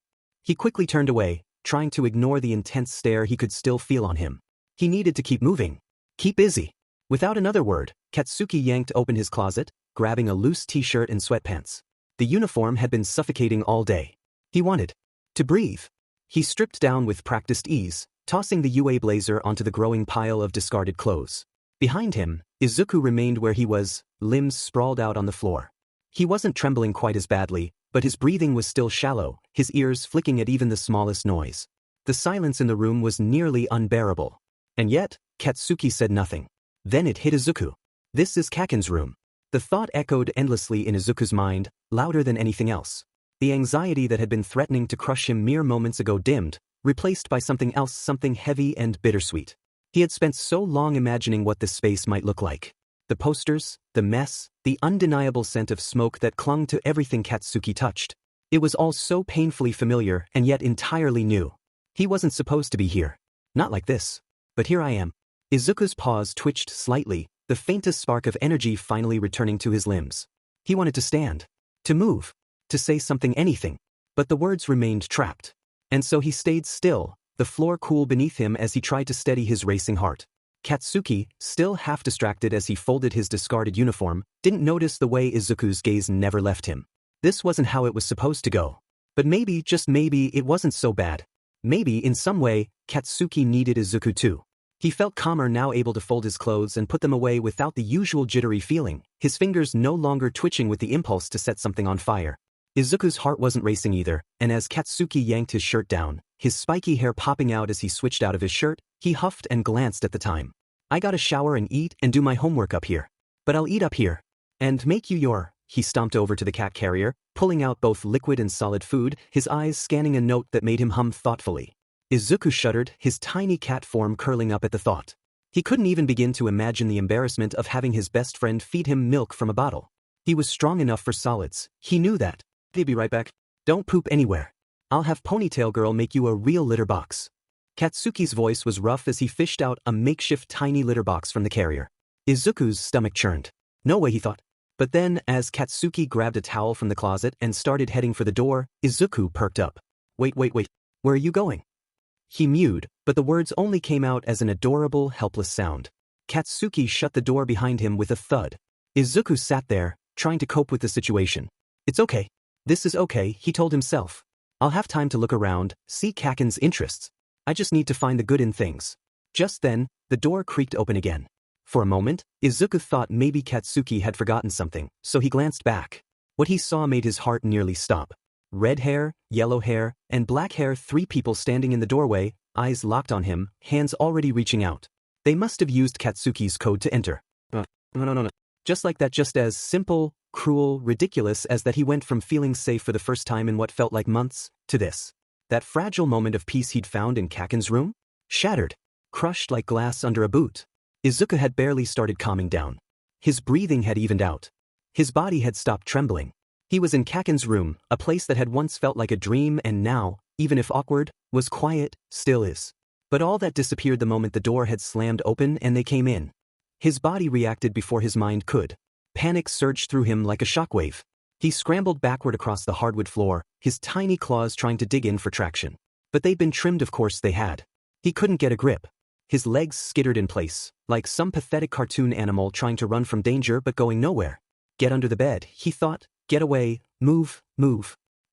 He quickly turned away, trying to ignore the intense stare he could still feel on him. He needed to keep moving. Keep busy. Without another word, Katsuki yanked open his closet, grabbing a loose t-shirt and sweatpants. The uniform had been suffocating all day. He wanted to breathe. He stripped down with practiced ease, tossing the UA blazer onto the growing pile of discarded clothes. Behind him, Izuku remained where he was, limbs sprawled out on the floor. He wasn't trembling quite as badly, but his breathing was still shallow, his ears flicking at even the smallest noise. The silence in the room was nearly unbearable. And yet, Katsuki said nothing. Then it hit Izuku. This is Kaken's room. The thought echoed endlessly in Izuku's mind, louder than anything else. The anxiety that had been threatening to crush him mere moments ago dimmed, replaced by something else, something heavy and bittersweet. He had spent so long imagining what this space might look like. The posters, the mess, the undeniable scent of smoke that clung to everything Katsuki touched. It was all so painfully familiar and yet entirely new. He wasn't supposed to be here. Not like this. But here I am. Izuku's paws twitched slightly, the faintest spark of energy finally returning to his limbs. He wanted to stand. To move. To say something, anything. But the words remained trapped. And so he stayed still, the floor cool beneath him as he tried to steady his racing heart. Katsuki, still half distracted as he folded his discarded uniform, didn't notice the way Izuku's gaze never left him. This wasn't how it was supposed to go. But maybe, just maybe, it wasn't so bad. Maybe, in some way, Katsuki needed Izuku too. He felt calmer now, able to fold his clothes and put them away without the usual jittery feeling, his fingers no longer twitching with the impulse to set something on fire. Izuku's heart wasn't racing either, and as Katsuki yanked his shirt down, his spiky hair popping out as he switched out of his shirt, he huffed and glanced at the time. I gotta shower and eat and do my homework up here. But I'll eat up here. And make you your... He stomped over to the cat carrier, pulling out both liquid and solid food, his eyes scanning a note that made him hum thoughtfully. Izuku shuddered, his tiny cat form curling up at the thought. He couldn't even begin to imagine the embarrassment of having his best friend feed him milk from a bottle. He was strong enough for solids, he knew that. I'll be right back. Don't poop anywhere. I'll have Ponytail Girl make you a real litter box. Katsuki's voice was rough as he fished out a makeshift tiny litter box from the carrier. Izuku's stomach churned. No way, he thought. But then, as Katsuki grabbed a towel from the closet and started heading for the door, Izuku perked up. Wait. Where are you going? He mewed, but the words only came out as an adorable, helpless sound. Katsuki shut the door behind him with a thud. Izuku sat there, trying to cope with the situation. It's okay. This is okay, he told himself. I'll have time to look around, see Kaken's interests. I just need to find the good in things. Just then, the door creaked open again. For a moment, Izuku thought maybe Katsuki had forgotten something, so he glanced back. What he saw made his heart nearly stop. Red hair, yellow hair, and black hair, 3 people standing in the doorway, eyes locked on him, hands already reaching out. They must have used Katsuki's code to enter. No. Just like that, just as simple, cruel, ridiculous as that he went from feeling safe for the first time in what felt like months, to this. That fragile moment of peace he'd found in Kaken's room? Shattered. Crushed like glass under a boot. Izuku had barely started calming down. His breathing had evened out. His body had stopped trembling. He was in Kaken's room, a place that had once felt like a dream and now, even if awkward, was quiet, still is. But all that disappeared the moment the door had slammed open and they came in. His body reacted before his mind could. Panic surged through him like a shockwave. He scrambled backward across the hardwood floor, his tiny claws trying to dig in for traction. But they'd been trimmed, of course they had. He couldn't get a grip. His legs skittered in place, like some pathetic cartoon animal trying to run from danger but going nowhere. Get under the bed, he thought. Get away, move.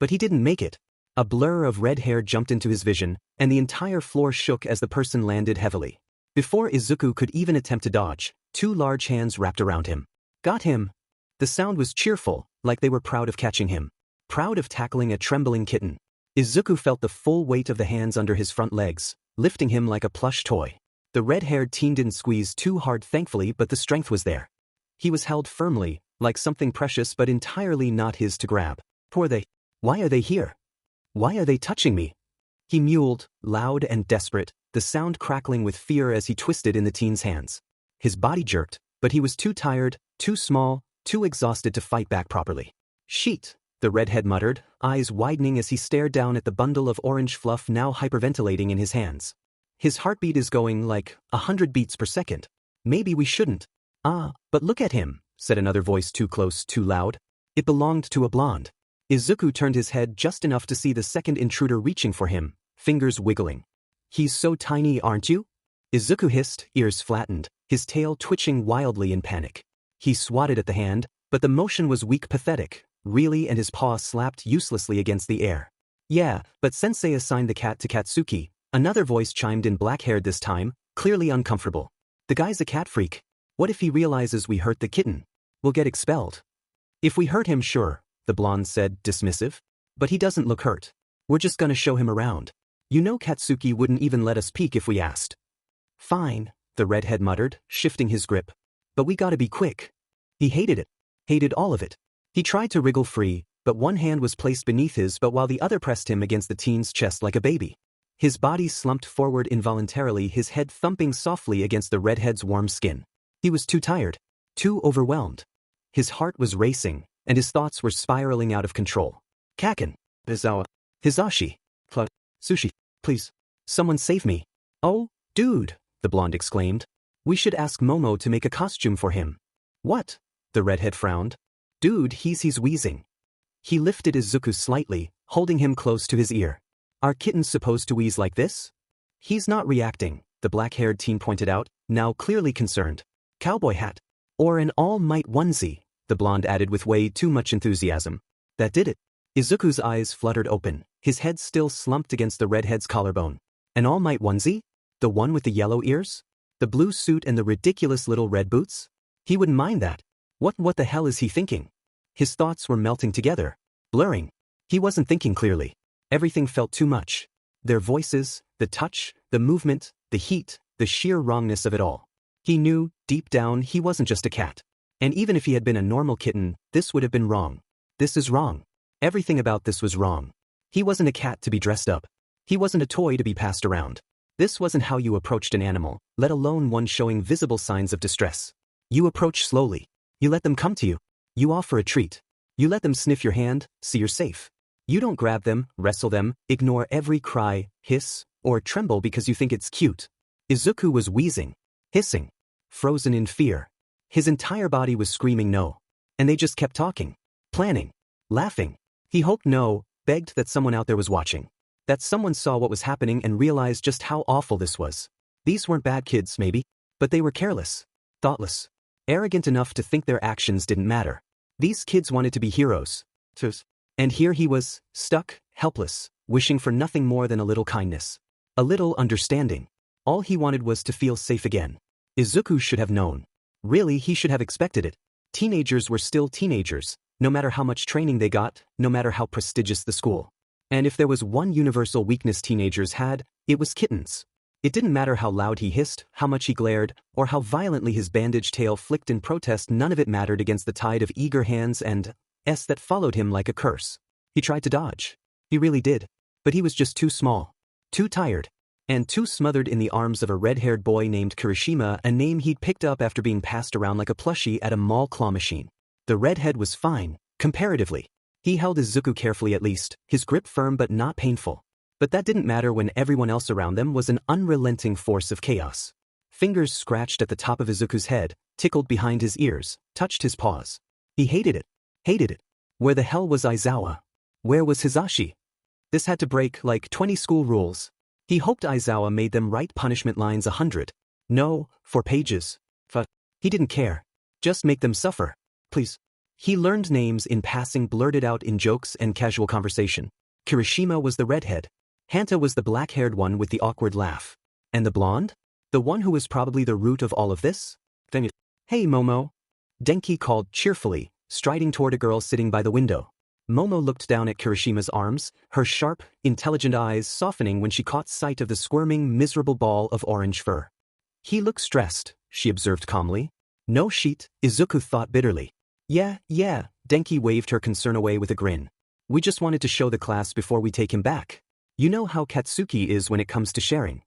But he didn't make it. A blur of red hair jumped into his vision, and the entire floor shook as the person landed heavily. Before Izuku could even attempt to dodge, 2 large hands wrapped around him. Got him. The sound was cheerful, like they were proud of catching him. Proud of tackling a trembling kitten. Izuku felt the full weight of the hands under his front legs, lifting him like a plush toy. The red-haired teen didn't squeeze too hard, thankfully, but the strength was there. He was held firmly, like something precious but entirely not his to grab. Poor they. Why are they here? Why are they touching me? He mewled, loud and desperate, the sound crackling with fear as he twisted in the teen's hands. His body jerked, but he was too tired, too small, too exhausted to fight back properly. Sheet, the redhead muttered, eyes widening as he stared down at the bundle of orange fluff now hyperventilating in his hands. His heartbeat is going like 100 beats per second. Maybe we shouldn't. But look at him, said another voice too close, too loud. It belonged to a blonde. Izuku turned his head just enough to see the second intruder reaching for him, fingers wiggling. He's so tiny, aren't you? Izuku hissed, ears flattened, his tail twitching wildly in panic. He swatted at the hand, but the motion was weak, pathetic, really, and his paw slapped uselessly against the air. Yeah, but Sensei assigned the cat to Katsuki, another voice chimed in, black-haired this time, clearly uncomfortable. The guy's a cat freak. What if he realizes we hurt the kitten? We'll get expelled. If we hurt him, sure, the blonde said, dismissive. But he doesn't look hurt. We're just gonna show him around. You know Katsuki wouldn't even let us peek if we asked. Fine, the redhead muttered, shifting his grip. But we gotta be quick. He hated it. Hated all of it. He tried to wriggle free, but one hand was placed beneath his while the other pressed him against the teen's chest like a baby. His body slumped forward involuntarily, his head thumping softly against the redhead's warm skin. He was too tired. Too overwhelmed. His heart was racing, and his thoughts were spiraling out of control. Kaken. Aizawa. Hizashi. Sushi. Please. Someone save me. Oh, dude, the blonde exclaimed. We should ask Momo to make a costume for him. What? The redhead frowned. Dude, he's wheezing. He lifted Izuku slightly, holding him close to his ear. Are kittens supposed to wheeze like this? He's not reacting, the black-haired teen pointed out, now clearly concerned. Cowboy hat. Or an all-might onesie, the blonde added with way too much enthusiasm. That did it. Izuku's eyes fluttered open, his head still slumped against the redhead's collarbone. An all-might onesie? The one with the yellow ears? The blue suit and the ridiculous little red boots? He wouldn't mind that. What the hell is he thinking? His thoughts were melting together, blurring. He wasn't thinking clearly. Everything felt too much. Their voices, the touch, the movement, the heat, the sheer wrongness of it all. He knew, deep down, he wasn't just a cat. And even if he had been a normal kitten, this would have been wrong. This is wrong. Everything about this was wrong. He wasn't a cat to be dressed up. He wasn't a toy to be passed around. This wasn't how you approached an animal, let alone one showing visible signs of distress. You approach slowly. You let them come to you. You offer a treat. You let them sniff your hand, so you're safe. You don't grab them, wrestle them, ignore every cry, hiss, or tremble because you think it's cute. Izuku was wheezing, hissing, frozen in fear. His entire body was screaming no. And they just kept talking, planning, laughing. He hoped no, begged that someone out there was watching. That someone saw what was happening and realized just how awful this was. These weren't bad kids, maybe, but they were careless, thoughtless, arrogant enough to think their actions didn't matter. These kids wanted to be heroes. And here he was, stuck, helpless, wishing for nothing more than a little kindness. A little understanding. All he wanted was to feel safe again. Izuku should have known. Really, he should have expected it. Teenagers were still teenagers, no matter how much training they got, no matter how prestigious the school. And if there was one universal weakness teenagers had, it was kittens. It didn't matter how loud he hissed, how much he glared, or how violently his bandaged tail flicked in protest, none of it mattered against the tide of eager hands and that followed him like a curse. He tried to dodge. He really did. But he was just too small, too tired, and too smothered in the arms of a red-haired boy named Kirishima, a name he'd picked up after being passed around like a plushie at a mall claw machine. The redhead was fine, comparatively. He held Izuku carefully at least, his grip firm but not painful. But that didn't matter when everyone else around them was an unrelenting force of chaos. Fingers scratched at the top of Izuku's head, tickled behind his ears, touched his paws. He hated it. Hated it. Where the hell was Aizawa? Where was Hizashi? This had to break like 20 school rules. He hoped Aizawa made them write punishment lines 100. No, 4 pages. He didn't care. Just make them suffer. Please. He learned names in passing, blurted out in jokes and casual conversation. Kirishima was the redhead. Hanta was the black-haired one with the awkward laugh. And the blonde? The one who was probably the root of all of this? Hey Momo. Denki called cheerfully, striding toward a girl sitting by the window. Momo looked down at Kirishima's arms, her sharp, intelligent eyes softening when she caught sight of the squirming, miserable ball of orange fur. He looked stressed, she observed calmly. No sheet, Izuku thought bitterly. Yeah, Denki waved her concern away with a grin. We just wanted to show the class before we take him back. You know how Katsuki is when it comes to sharing.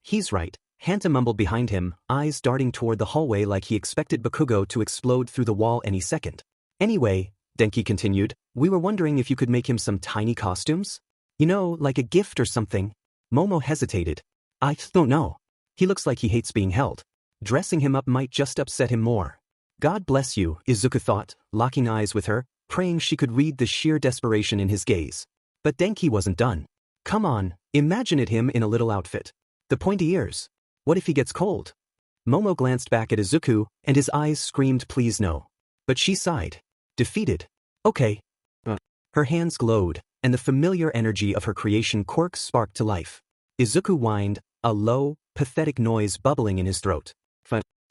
He's right, Hanta mumbled behind him, eyes darting toward the hallway like he expected Bakugo to explode through the wall any second. Anyway, Denki continued, we were wondering if you could make him some tiny costumes? You know, like a gift or something. Momo hesitated. I don't know. He looks like he hates being held. Dressing him up might just upset him more. God bless you, Izuku thought, locking eyes with her, praying she could read the sheer desperation in his gaze. But Denki wasn't done. Come on, imagine him in a little outfit. The pointy ears. What if he gets cold? Momo glanced back at Izuku, and his eyes screamed please no. But she sighed. Defeated. Okay. Her hands glowed, and the familiar energy of her creation quirk sparked to life. Izuku whined, a low, pathetic noise bubbling in his throat.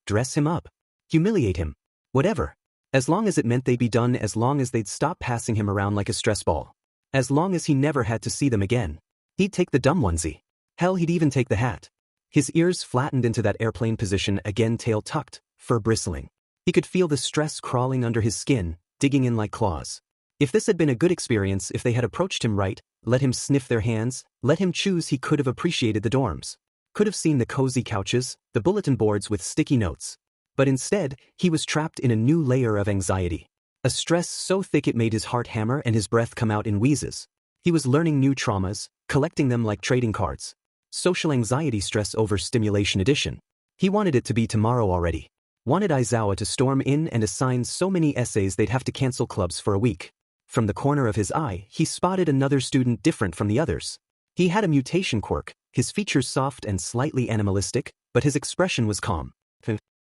Dress him up. Humiliate him. Whatever. As long as it meant they'd be done, as long as they'd stop passing him around like a stress ball. As long as he never had to see them again. He'd take the dumb onesie. Hell, he'd even take the hat. His ears flattened into that airplane position again, tail tucked, fur bristling. He could feel the stress crawling under his skin, digging in like claws. If this had been a good experience, if they had approached him right, let him sniff their hands, let him choose, he could have appreciated the dorms. Could have seen the cozy couches, the bulletin boards with sticky notes. But instead, he was trapped in a new layer of anxiety. A stress so thick it made his heart hammer and his breath come out in wheezes. He was learning new traumas, collecting them like trading cards. Social anxiety stress overstimulation edition. He wanted it to be tomorrow already. Wanted Aizawa to storm in and assign so many essays they'd have to cancel clubs for a week. From the corner of his eye, he spotted another student different from the others. He had a mutation quirk, his features soft and slightly animalistic, but his expression was calm.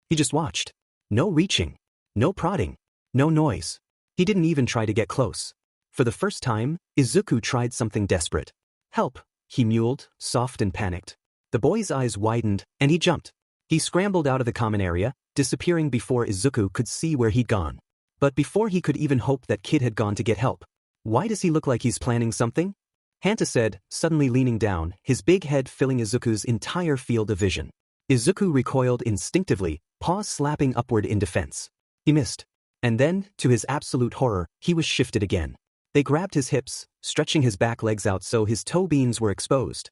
He just watched. No reaching. No prodding. No noise. He didn't even try to get close. For the first time, Izuku tried something desperate. Help, he mewled, soft and panicked. The boy's eyes widened, and he jumped. He scrambled out of the common area, disappearing before Izuku could see where he'd gone. But before he could even hope that kid had gone to get help. Why does he look like he's planning something? Hanta said, suddenly leaning down, his big head filling Izuku's entire field of vision. Izuku recoiled instinctively, paws slapping upward in defense. He missed. And then, to his absolute horror, he was shifted again. They grabbed his hips, stretching his back legs out so his toe beans were exposed.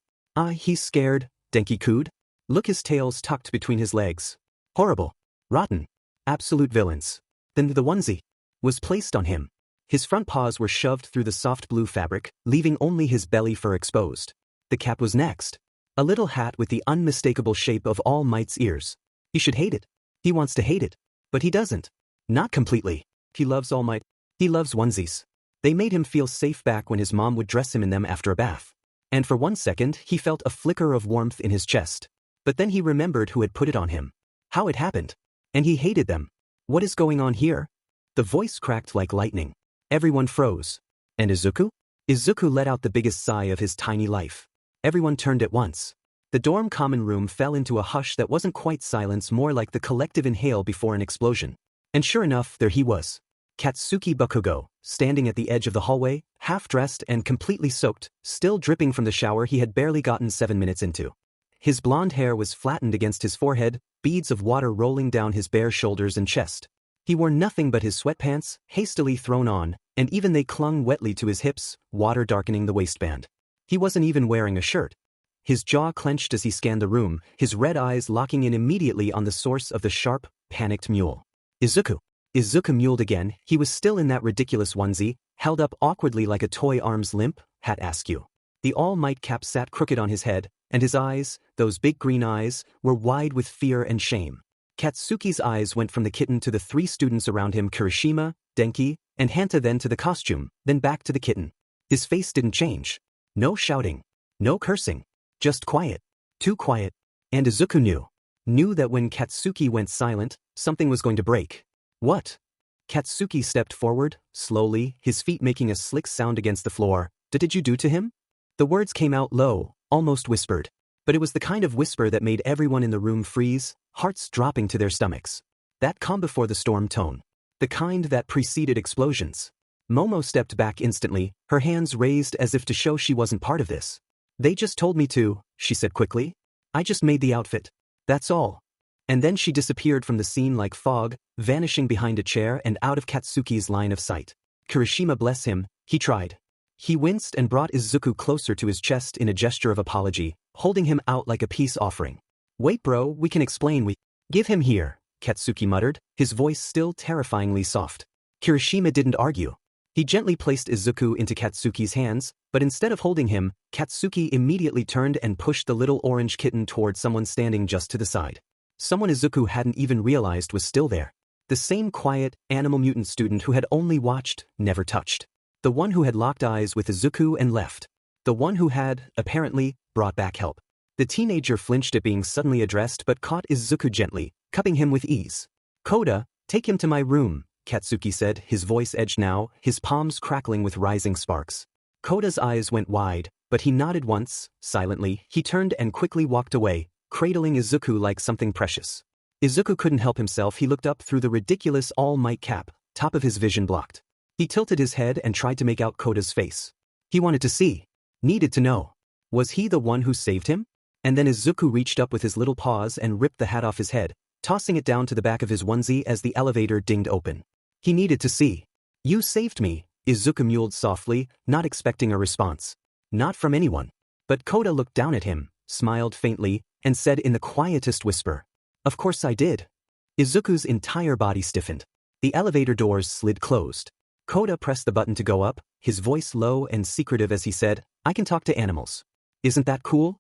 He's scared, Denki-ku'd. Look, his tail's tucked between his legs. Horrible. Rotten. Absolute villains. Then the onesie was placed on him. His front paws were shoved through the soft blue fabric, leaving only his belly fur exposed. The cap was next. A little hat with the unmistakable shape of All Might's ears. He should hate it. He wants to hate it. But he doesn't. Not completely. He loves All Might. He loves onesies. They made him feel safe back when his mom would dress him in them after a bath. And for 1 second, he felt a flicker of warmth in his chest. But then he remembered who had put it on him. How it happened. And he hated them. What is going on here? The voice cracked like lightning. Everyone froze. And Izuku? Izuku let out the biggest sigh of his tiny life. Everyone turned at once. The dorm common room fell into a hush that wasn't quite silence, more like the collective inhale before an explosion. And sure enough, there he was. Katsuki Bakugo, standing at the edge of the hallway, half-dressed and completely soaked, still dripping from the shower he had barely gotten 7 minutes into. His blonde hair was flattened against his forehead, beads of water rolling down his bare shoulders and chest. He wore nothing but his sweatpants, hastily thrown on, and even they clung wetly to his hips, water darkening the waistband. He wasn't even wearing a shirt. His jaw clenched as he scanned the room, his red eyes locking in immediately on the source of the sharp, panicked mewl. Izuku. Izuku mewled again. He was still in that ridiculous onesie, held up awkwardly like a toy arm's limp, hat askew. The All Might cap sat crooked on his head, and his eyes, those big green eyes, were wide with fear and shame. Katsuki's eyes went from the kitten to the 3 students around him, Kirishima, Denki, and Hanta, then to the costume, then back to the kitten. His face didn't change. No shouting. No cursing. Just quiet. Too quiet. And Izuku knew that when Katsuki went silent, something was going to break. What? Katsuki stepped forward, slowly, his feet making a slick sound against the floor. Did you do to him? The words came out low, almost whispered. But it was the kind of whisper that made everyone in the room freeze, hearts dropping to their stomachs. That calm before the storm tone. The kind that preceded explosions. Momo stepped back instantly, her hands raised as if to show she wasn't part of this. They just told me to, she said quickly. I just made the outfit. That's all. And then she disappeared from the scene like fog, vanishing behind a chair and out of Katsuki's line of sight. Kirishima, bless him, he tried. He winced and brought Izuku closer to his chest in a gesture of apology, holding him out like a peace offering. Wait bro, we can explain. Give him here, Katsuki muttered, his voice still terrifyingly soft. Kirishima didn't argue. He gently placed Izuku into Katsuki's hands, but instead of holding him, Katsuki immediately turned and pushed the little orange kitten toward someone standing just to the side. Someone Izuku hadn't even realized was still there. The same quiet, animal mutant student who had only watched, never touched. The one who had locked eyes with Izuku and left. The one who had, apparently, brought back help. The teenager flinched at being suddenly addressed but caught Izuku gently, cupping him with ease. Koda, take him to my room, Katsuki said, his voice edged now, his palms crackling with rising sparks. Koda's eyes went wide, but he nodded once, silently. He turned and quickly walked away, cradling Izuku like something precious. Izuku couldn't help himself. He looked up through the ridiculous All Might cap, top of his vision blocked. He tilted his head and tried to make out Koda's face. He wanted to see. Needed to know. Was he the one who saved him? And then Izuku reached up with his little paws and ripped the hat off his head, tossing it down to the back of his onesie as the elevator dinged open. He needed to see. "You saved me," Izuku mewed softly, not expecting a response. Not from anyone. But Koda looked down at him, smiled faintly, and said in the quietest whisper, "Of course I did." Izuku's entire body stiffened. The elevator doors slid closed. Koda pressed the button to go up, his voice low and secretive as he said, "I can talk to animals. Isn't that cool?"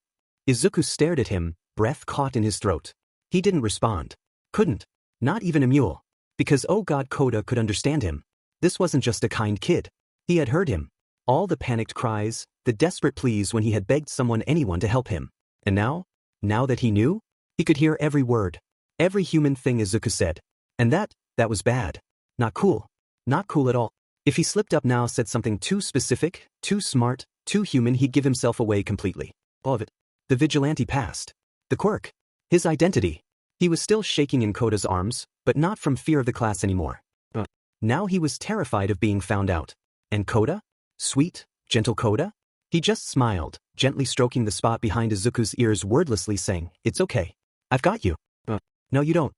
Izuku stared at him, breath caught in his throat. He didn't respond. Couldn't. Not even a mule. Because oh god, Koda could understand him. This wasn't just a kind kid. He had heard him. All the panicked cries, the desperate pleas when he had begged anyone to help him. And now that he knew, he could hear every word. Every human thing Izuku said. And that was bad. Not cool. Not cool at all. If he slipped up now, said something too specific, too smart, too human, he'd give himself away completely. All of it. The vigilante past. The quirk. His identity. He was still shaking in Koda's arms, but not from fear of the class anymore. Now he was terrified of being found out. And Koda? Sweet, gentle Koda? He just smiled, gently stroking the spot behind Izuku's ears, wordlessly saying, "It's okay. I've got you." "No you don't."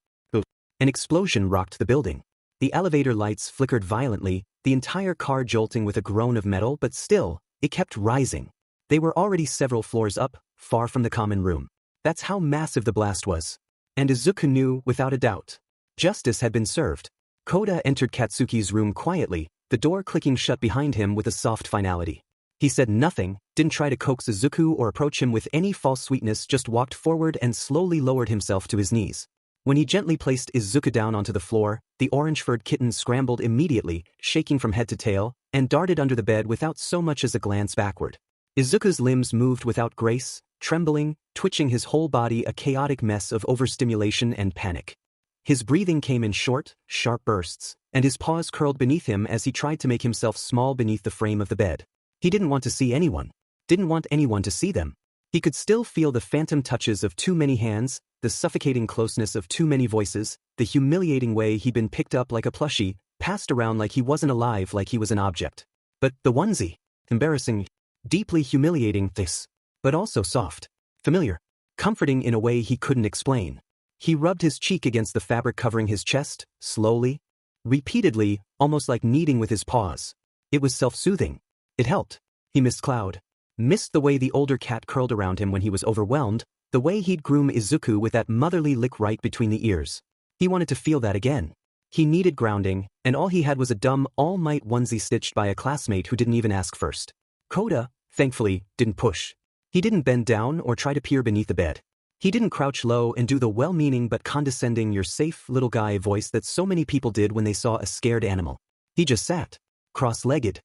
An explosion rocked the building. The elevator lights flickered violently, the entire car jolting with a groan of metal, but still, it kept rising. They were already several floors up, far from the common room. That's how massive the blast was. And Izuku knew, without a doubt. Justice had been served. Koda entered Katsuki's room quietly, the door clicking shut behind him with a soft finality. He said nothing, didn't try to coax Izuku or approach him with any false sweetness, just walked forward and slowly lowered himself to his knees. When he gently placed Izuku down onto the floor, the orange-furred kitten scrambled immediately, shaking from head to tail, and darted under the bed without so much as a glance backward. Izuku's limbs moved without grace, trembling, twitching, his whole body a chaotic mess of overstimulation and panic. His breathing came in short, sharp bursts, and his paws curled beneath him as he tried to make himself small beneath the frame of the bed. He didn't want to see anyone. Didn't want anyone to see them. He could still feel the phantom touches of too many hands, the suffocating closeness of too many voices, the humiliating way he'd been picked up like a plushie, passed around like he wasn't alive, like he was an object. But the onesie. Embarrassing. Deeply humiliating, this. But also soft. Familiar. Comforting in a way he couldn't explain. He rubbed his cheek against the fabric covering his chest, slowly. Repeatedly, almost like kneading with his paws. It was self-soothing. It helped. He missed Cloud. Missed the way the older cat curled around him when he was overwhelmed, the way he'd groom Izuku with that motherly lick right between the ears. He wanted to feel that again. He needed grounding, and all he had was a dumb, all-might onesie stitched by a classmate who didn't even ask first. Koda, thankfully, didn't push. He didn't bend down or try to peer beneath the bed. He didn't crouch low and do the well-meaning but condescending "you're safe, little guy" voice that so many people did when they saw a scared animal. He just sat, cross-legged,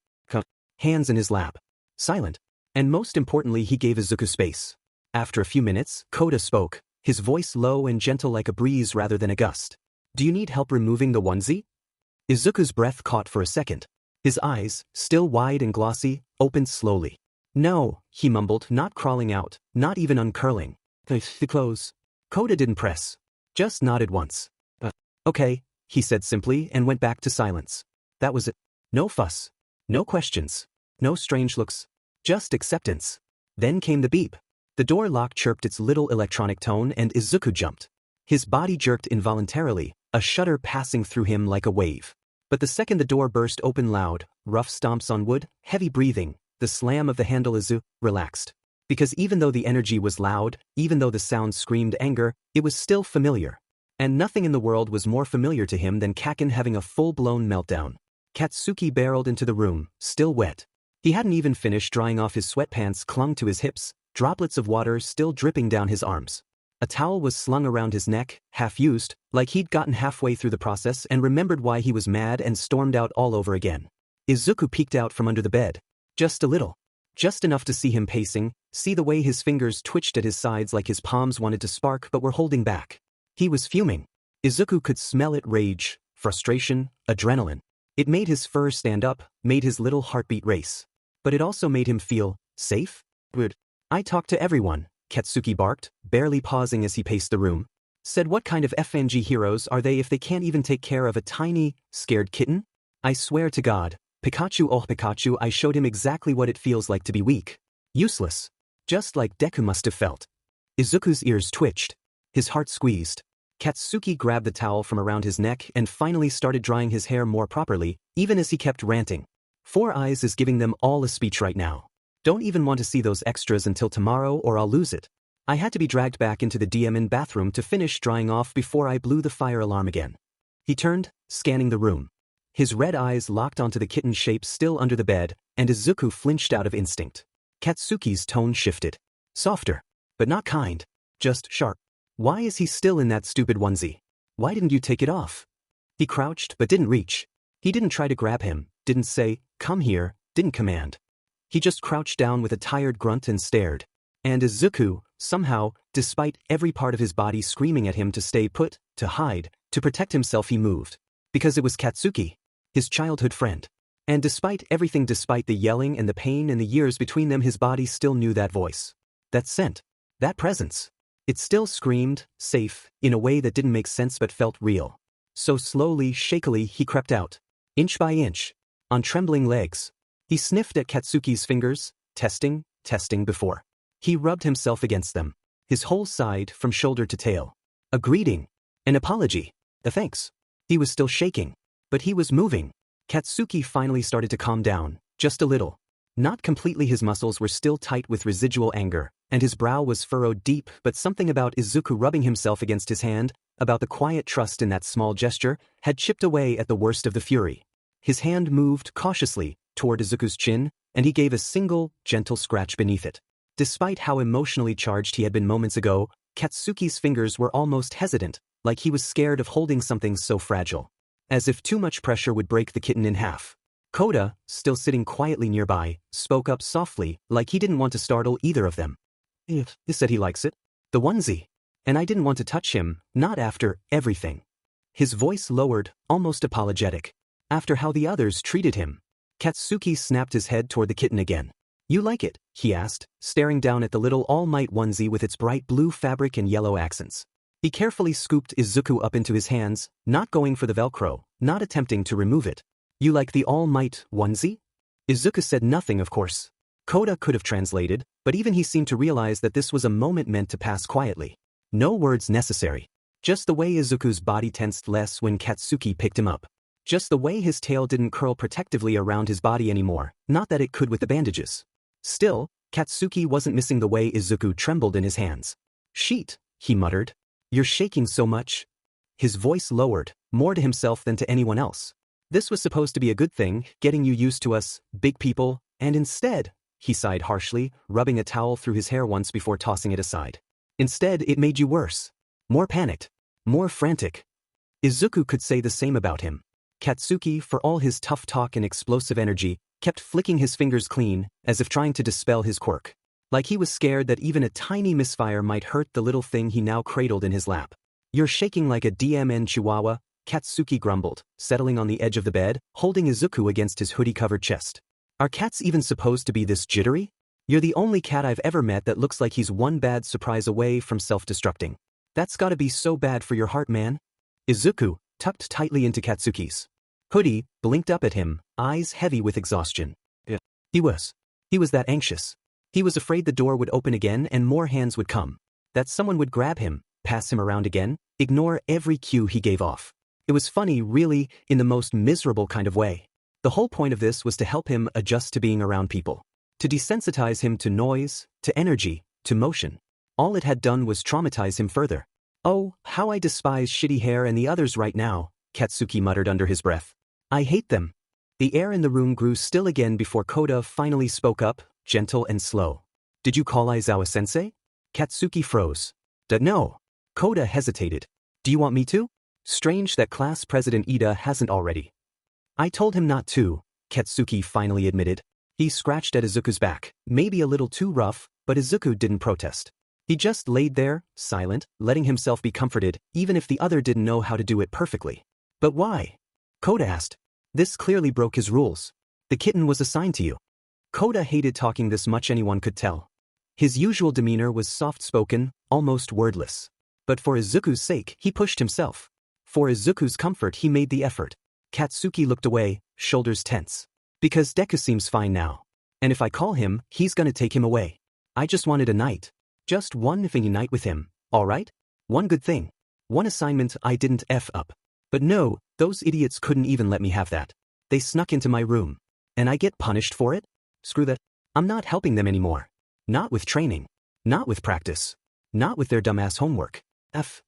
hands in his lap, silent. And most importantly, he gave Izuku space. After a few minutes, Koda spoke, his voice low and gentle like a breeze rather than a gust. "Do you need help removing the onesie?" Izuku's breath caught for a second. His eyes, still wide and glossy, opened slowly. "No," he mumbled, not crawling out, not even uncurling. "The clothes." Koda didn't press. Just nodded once. Okay," he said simply and went back to silence. That was it. No fuss. No questions. No strange looks. Just acceptance. Then came the beep. The door lock chirped its little electronic tone and Izuku jumped. His body jerked involuntarily, a shudder passing through him like a wave. But the second the door burst open, loud, rough stomps on wood, heavy breathing, the slam of the handle, Izuku relaxed. Because even though the energy was loud, even though the sound screamed anger, it was still familiar. And nothing in the world was more familiar to him than Kaken having a full-blown meltdown. Katsuki barreled into the room, still wet. He hadn't even finished drying off his sweatpants clung to his hips, droplets of water still dripping down his arms. A towel was slung around his neck, half-used, like he'd gotten halfway through the process and remembered why he was mad and stormed out all over again. Izuku peeked out from under the bed. Just a little. Just enough to see him pacing, see the way his fingers twitched at his sides like his palms wanted to spark but were holding back. He was fuming. Izuku could smell it: rage, frustration, adrenaline. It made his fur stand up, made his little heartbeat race. But it also made him feel safe? Good. "I talk to everyone," Katsuki barked, barely pausing as he paced the room. Said, "What kind of FNG heroes are they if they can't even take care of a tiny, scared kitten? I swear to God, Pikachu, oh Pikachu, I showed him exactly what it feels like to be weak. Useless. Just like Deku must have felt." Izuku's ears twitched. His heart squeezed. Katsuki grabbed the towel from around his neck and finally started drying his hair more properly, even as he kept ranting. 4 Eyes is giving them all a speech right now. Don't even want to see those extras until tomorrow or I'll lose it. I had to be dragged back into the DMN bathroom to finish drying off before I blew the fire alarm again. He turned, scanning the room. His red eyes locked onto the kitten shape still under the bed, and Izuku flinched out of instinct. Katsuki's tone shifted. Softer. But not kind. Just sharp. Why is he still in that stupid onesie? Why didn't you take it off? He crouched but didn't reach. He didn't try to grab him, didn't say, come here, didn't command. He just crouched down with a tired grunt and stared. And Izuku, somehow, despite every part of his body screaming at him to stay put, to hide, to protect himself, he moved. Because it was Katsuki, his childhood friend. And despite everything, despite the yelling and the pain and the years between them, his body still knew that voice. That scent. That presence. It still screamed, safe, in a way that didn't make sense but felt real. So slowly, shakily, he crept out. Inch by inch. On trembling legs. He sniffed at Katsuki's fingers, testing before. He rubbed himself against them. His whole side, from shoulder to tail. A greeting. An apology. A thanks. He was still shaking. But he was moving. Katsuki finally started to calm down, just a little. Not completely. His muscles were still tight with residual anger, and his brow was furrowed deep, but something about Izuku rubbing himself against his hand, about the quiet trust in that small gesture, had chipped away at the worst of the fury. His hand moved cautiously toward Izuku's chin, and he gave a single, gentle scratch beneath it. Despite how emotionally charged he had been moments ago, Katsuki's fingers were almost hesitant, like he was scared of holding something so fragile. As if too much pressure would break the kitten in half. Koda, still sitting quietly nearby, spoke up softly, like he didn't want to startle either of them. He said he likes it. The onesie. And I didn't want to touch him, not after everything. His voice lowered, almost apologetic. After how the others treated him. Katsuki snapped his head toward the kitten again. You like it? He asked, staring down at the little all-might onesie with its bright blue fabric and yellow accents. He carefully scooped Izuku up into his hands, not going for the Velcro, not attempting to remove it. You like the all-might onesie? Izuku said nothing, of course. Koda could have translated, but even he seemed to realize that this was a moment meant to pass quietly. No words necessary. Just the way Izuku's body tensed less when Katsuki picked him up. Just the way his tail didn't curl protectively around his body anymore, not that it could with the bandages. Still, Katsuki wasn't missing the way Izuku trembled in his hands. Sheet, he muttered. You're shaking so much. His voice lowered, more to himself than to anyone else. This was supposed to be a good thing, getting you used to us, big people, and instead, he sighed harshly, rubbing a towel through his hair once before tossing it aside. Instead, it made you worse. More panicked. More frantic. Izuku could say the same about him. Katsuki, for all his tough talk and explosive energy, kept flicking his fingers clean, as if trying to dispel his quirk. Like he was scared that even a tiny misfire might hurt the little thing he now cradled in his lap. You're shaking like a DMN chihuahua, Katsuki grumbled, settling on the edge of the bed, holding Izuku against his hoodie-covered chest. Are cats even supposed to be this jittery? You're the only cat I've ever met that looks like he's one bad surprise away from self-destructing. That's gotta be so bad for your heart, man. Izuku, tucked tightly into Katsuki's hoodie, blinked up at him, eyes heavy with exhaustion. Yeah. He was that anxious. He was afraid the door would open again and more hands would come. That someone would grab him, pass him around again, ignore every cue he gave off. It was funny, really, in the most miserable kind of way. The whole point of this was to help him adjust to being around people. To desensitize him to noise, to energy, to motion. All it had done was traumatize him further. Oh, how I despise shitty hair and the others right now, Katsuki muttered under his breath. I hate them. The air in the room grew still again before Koda finally spoke up, gentle and slow. Did you call Aizawa-sensei? Katsuki froze. No. Koda hesitated. Do you want me to? Strange that class president Ida hasn't already. I told him not to, Katsuki finally admitted. He scratched at Izuku's back, maybe a little too rough, but Izuku didn't protest. He just laid there, silent, letting himself be comforted, even if the other didn't know how to do it perfectly. But why? Koda asked. This clearly broke his rules. The kitten was assigned to you. Koda hated talking this much, anyone could tell. His usual demeanor was soft-spoken, almost wordless. But for Izuku's sake, he pushed himself. For Izuku's comfort, he made the effort. Katsuki looked away, shoulders tense. Because Deku seems fine now. And if I call him, he's gonna take him away. I just wanted a night. Just one thing night with him, alright? One good thing. One assignment I didn't F up. But no, those idiots couldn't even let me have that. They snuck into my room. And I get punished for it? Screw that. I'm not helping them anymore. Not with training. Not with practice. Not with their dumbass homework.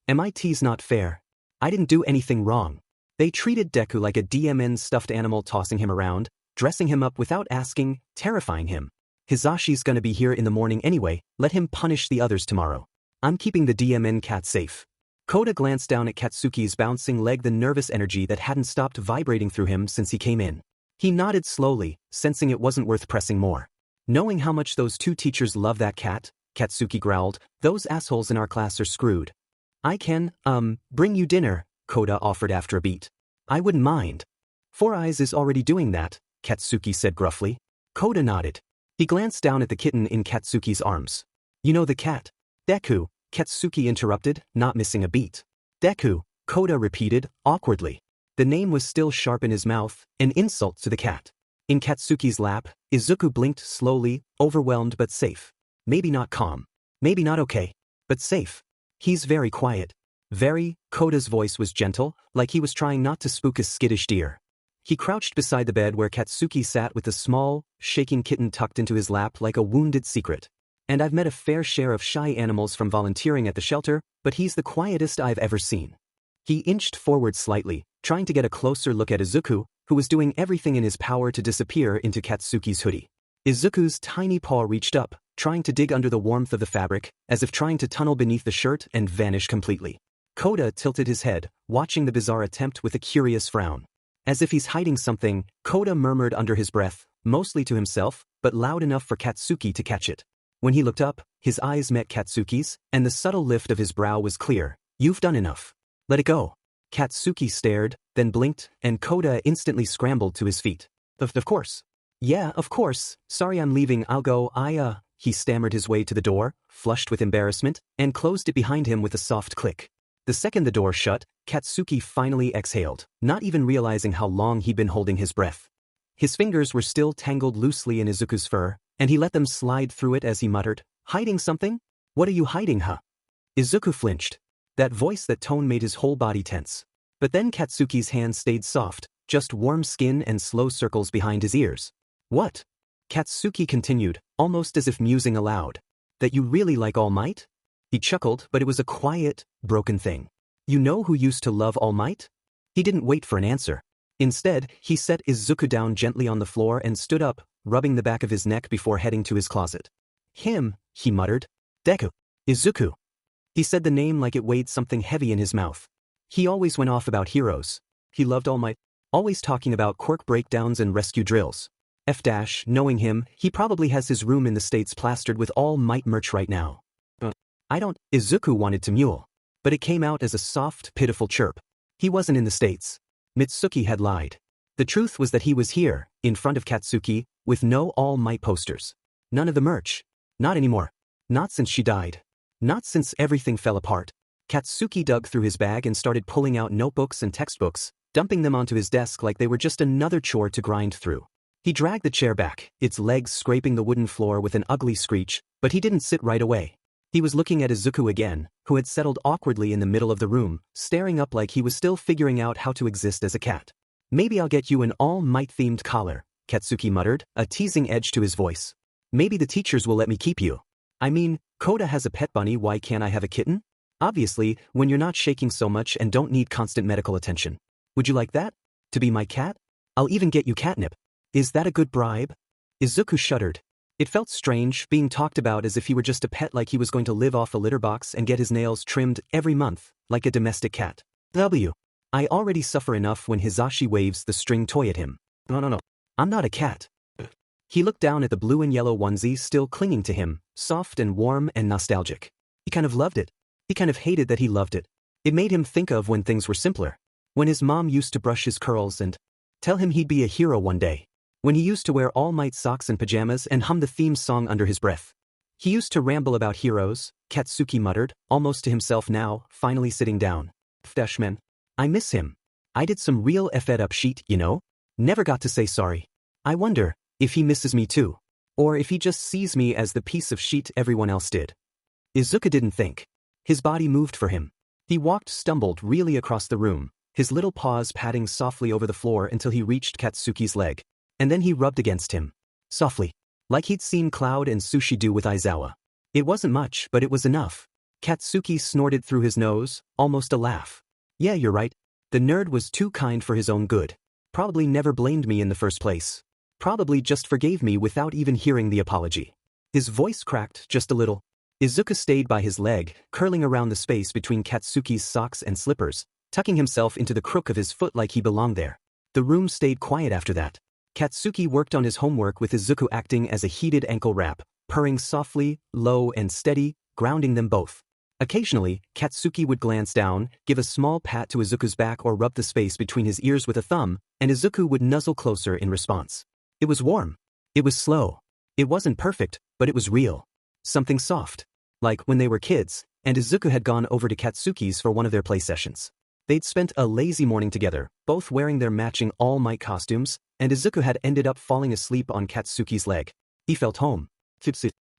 MIT's not fair. I didn't do anything wrong. They treated Deku like a DMN stuffed animal, tossing him around, dressing him up without asking, terrifying him. Hizashi's gonna be here in the morning anyway, let him punish the others tomorrow. I'm keeping the DMN cat safe. Koda glanced down at Katsuki's bouncing leg, the nervous energy that hadn't stopped vibrating through him since he came in. He nodded slowly, sensing it wasn't worth pressing more. Knowing how much those two teachers love that cat, Katsuki growled, those assholes in our class are screwed. I can, bring you dinner, Koda offered after a beat. I wouldn't mind. Four Eyes is already doing that, Katsuki said gruffly. Koda nodded. He glanced down at the kitten in Katsuki's arms. You know the cat? Deku, Katsuki interrupted, not missing a beat. Deku, Koda repeated, awkwardly. The name was still sharp in his mouth, an insult to the cat. In Katsuki's lap, Izuku blinked slowly, overwhelmed but safe. Maybe not calm. Maybe not okay. But safe. He's very quiet. Very, Koda's voice was gentle, like he was trying not to spook a skittish deer. He crouched beside the bed where Katsuki sat with the small, shaking kitten tucked into his lap like a wounded secret. And I've met a fair share of shy animals from volunteering at the shelter, but he's the quietest I've ever seen. He inched forward slightly, trying to get a closer look at Izuku, who was doing everything in his power to disappear into Katsuki's hoodie. Izuku's tiny paw reached up, trying to dig under the warmth of the fabric, as if trying to tunnel beneath the shirt and vanish completely. Koda tilted his head, watching the bizarre attempt with a curious frown. As if he's hiding something, Koda murmured under his breath, mostly to himself, but loud enough for Katsuki to catch it. When he looked up, his eyes met Katsuki's, and the subtle lift of his brow was clear. You've done enough. Let it go. Katsuki stared, then blinked, and Koda instantly scrambled to his feet. Of course. Yeah, of course. Sorry, I'm leaving. I'll go. He stammered his way to the door, flushed with embarrassment, and closed it behind him with a soft click. The second the door shut, Katsuki finally exhaled, not even realizing how long he'd been holding his breath. His fingers were still tangled loosely in Izuku's fur, and he let them slide through it as he muttered, hiding something? What are you hiding, huh? Izuku flinched. That voice, that tone made his whole body tense. But then Katsuki's hand stayed soft, just warm skin and slow circles behind his ears. What? Katsuki continued, almost as if musing aloud. That you really like All Might? He chuckled, but it was a quiet, broken thing. You know who used to love All Might? He didn't wait for an answer. Instead, he set Izuku down gently on the floor and stood up, rubbing the back of his neck before heading to his closet. Him, he muttered. Deku. Izuku. He said the name like it weighed something heavy in his mouth. He always went off about heroes. He loved All Might, always talking about quirk breakdowns and rescue drills. Knowing him, he probably has his room in the States plastered with All Might merch right now. I don't. Izuku wanted to mewl. But it came out as a soft, pitiful chirp. He wasn't in the States. Mitsuki had lied. The truth was that he was here, in front of Katsuki, with no All Might posters. None of the merch. Not anymore. Not since she died. Not since everything fell apart. Katsuki dug through his bag and started pulling out notebooks and textbooks, dumping them onto his desk like they were just another chore to grind through. He dragged the chair back, its legs scraping the wooden floor with an ugly screech, but he didn't sit right away. He was looking at Izuku again, who had settled awkwardly in the middle of the room, staring up like he was still figuring out how to exist as a cat. Maybe I'll get you an All Might-themed collar, Katsuki muttered, a teasing edge to his voice. Maybe the teachers will let me keep you. I mean, Koda has a pet bunny, why can't I have a kitten? Obviously, when you're not shaking so much and don't need constant medical attention. Would you like that? To be my cat? I'll even get you catnip. Is that a good bribe? Izuku shuddered. It felt strange, being talked about as if he were just a pet, like he was going to live off a litter box and get his nails trimmed every month, like a domestic cat. I already suffer enough when Hizashi waves the string toy at him. No. I'm not a cat. He looked down at the blue and yellow onesie still clinging to him, soft and warm and nostalgic. He kind of loved it. He kind of hated that he loved it. It made him think of when things were simpler. When his mom used to brush his curls and tell him he'd be a hero one day. When he used to wear All Might socks and pajamas and hum the theme song under his breath. He used to ramble about heroes, Katsuki muttered, almost to himself now, finally sitting down. Freshman. I miss him. I did some real fed up shit, you know? Never got to say sorry. I wonder if he misses me too. Or if he just sees me as the piece of shit everyone else did. Izuku didn't think. His body moved for him. He stumbled really across the room, his little paws patting softly over the floor until he reached Katsuki's leg. And then he rubbed against him. Softly. Like he'd seen Cloud and Sushi do with Aizawa. It wasn't much, but it was enough. Katsuki snorted through his nose, almost a laugh. Yeah, you're right. The nerd was too kind for his own good. Probably never blamed me in the first place. Probably just forgave me without even hearing the apology. His voice cracked just a little. Izuku stayed by his leg, curling around the space between Katsuki's socks and slippers, tucking himself into the crook of his foot like he belonged there. The room stayed quiet after that. Katsuki worked on his homework with Izuku acting as a heated ankle wrap, purring softly, low and steady, grounding them both. Occasionally, Katsuki would glance down, give a small pat to Izuku's back or rub the space between his ears with a thumb, and Izuku would nuzzle closer in response. It was warm. It was slow. It wasn't perfect, but it was real. Something soft. Like when they were kids, and Izuku had gone over to Katsuki's for one of their play sessions. They'd spent a lazy morning together, both wearing their matching all-might costumes, and Izuku had ended up falling asleep on Katsuki's leg. He felt home.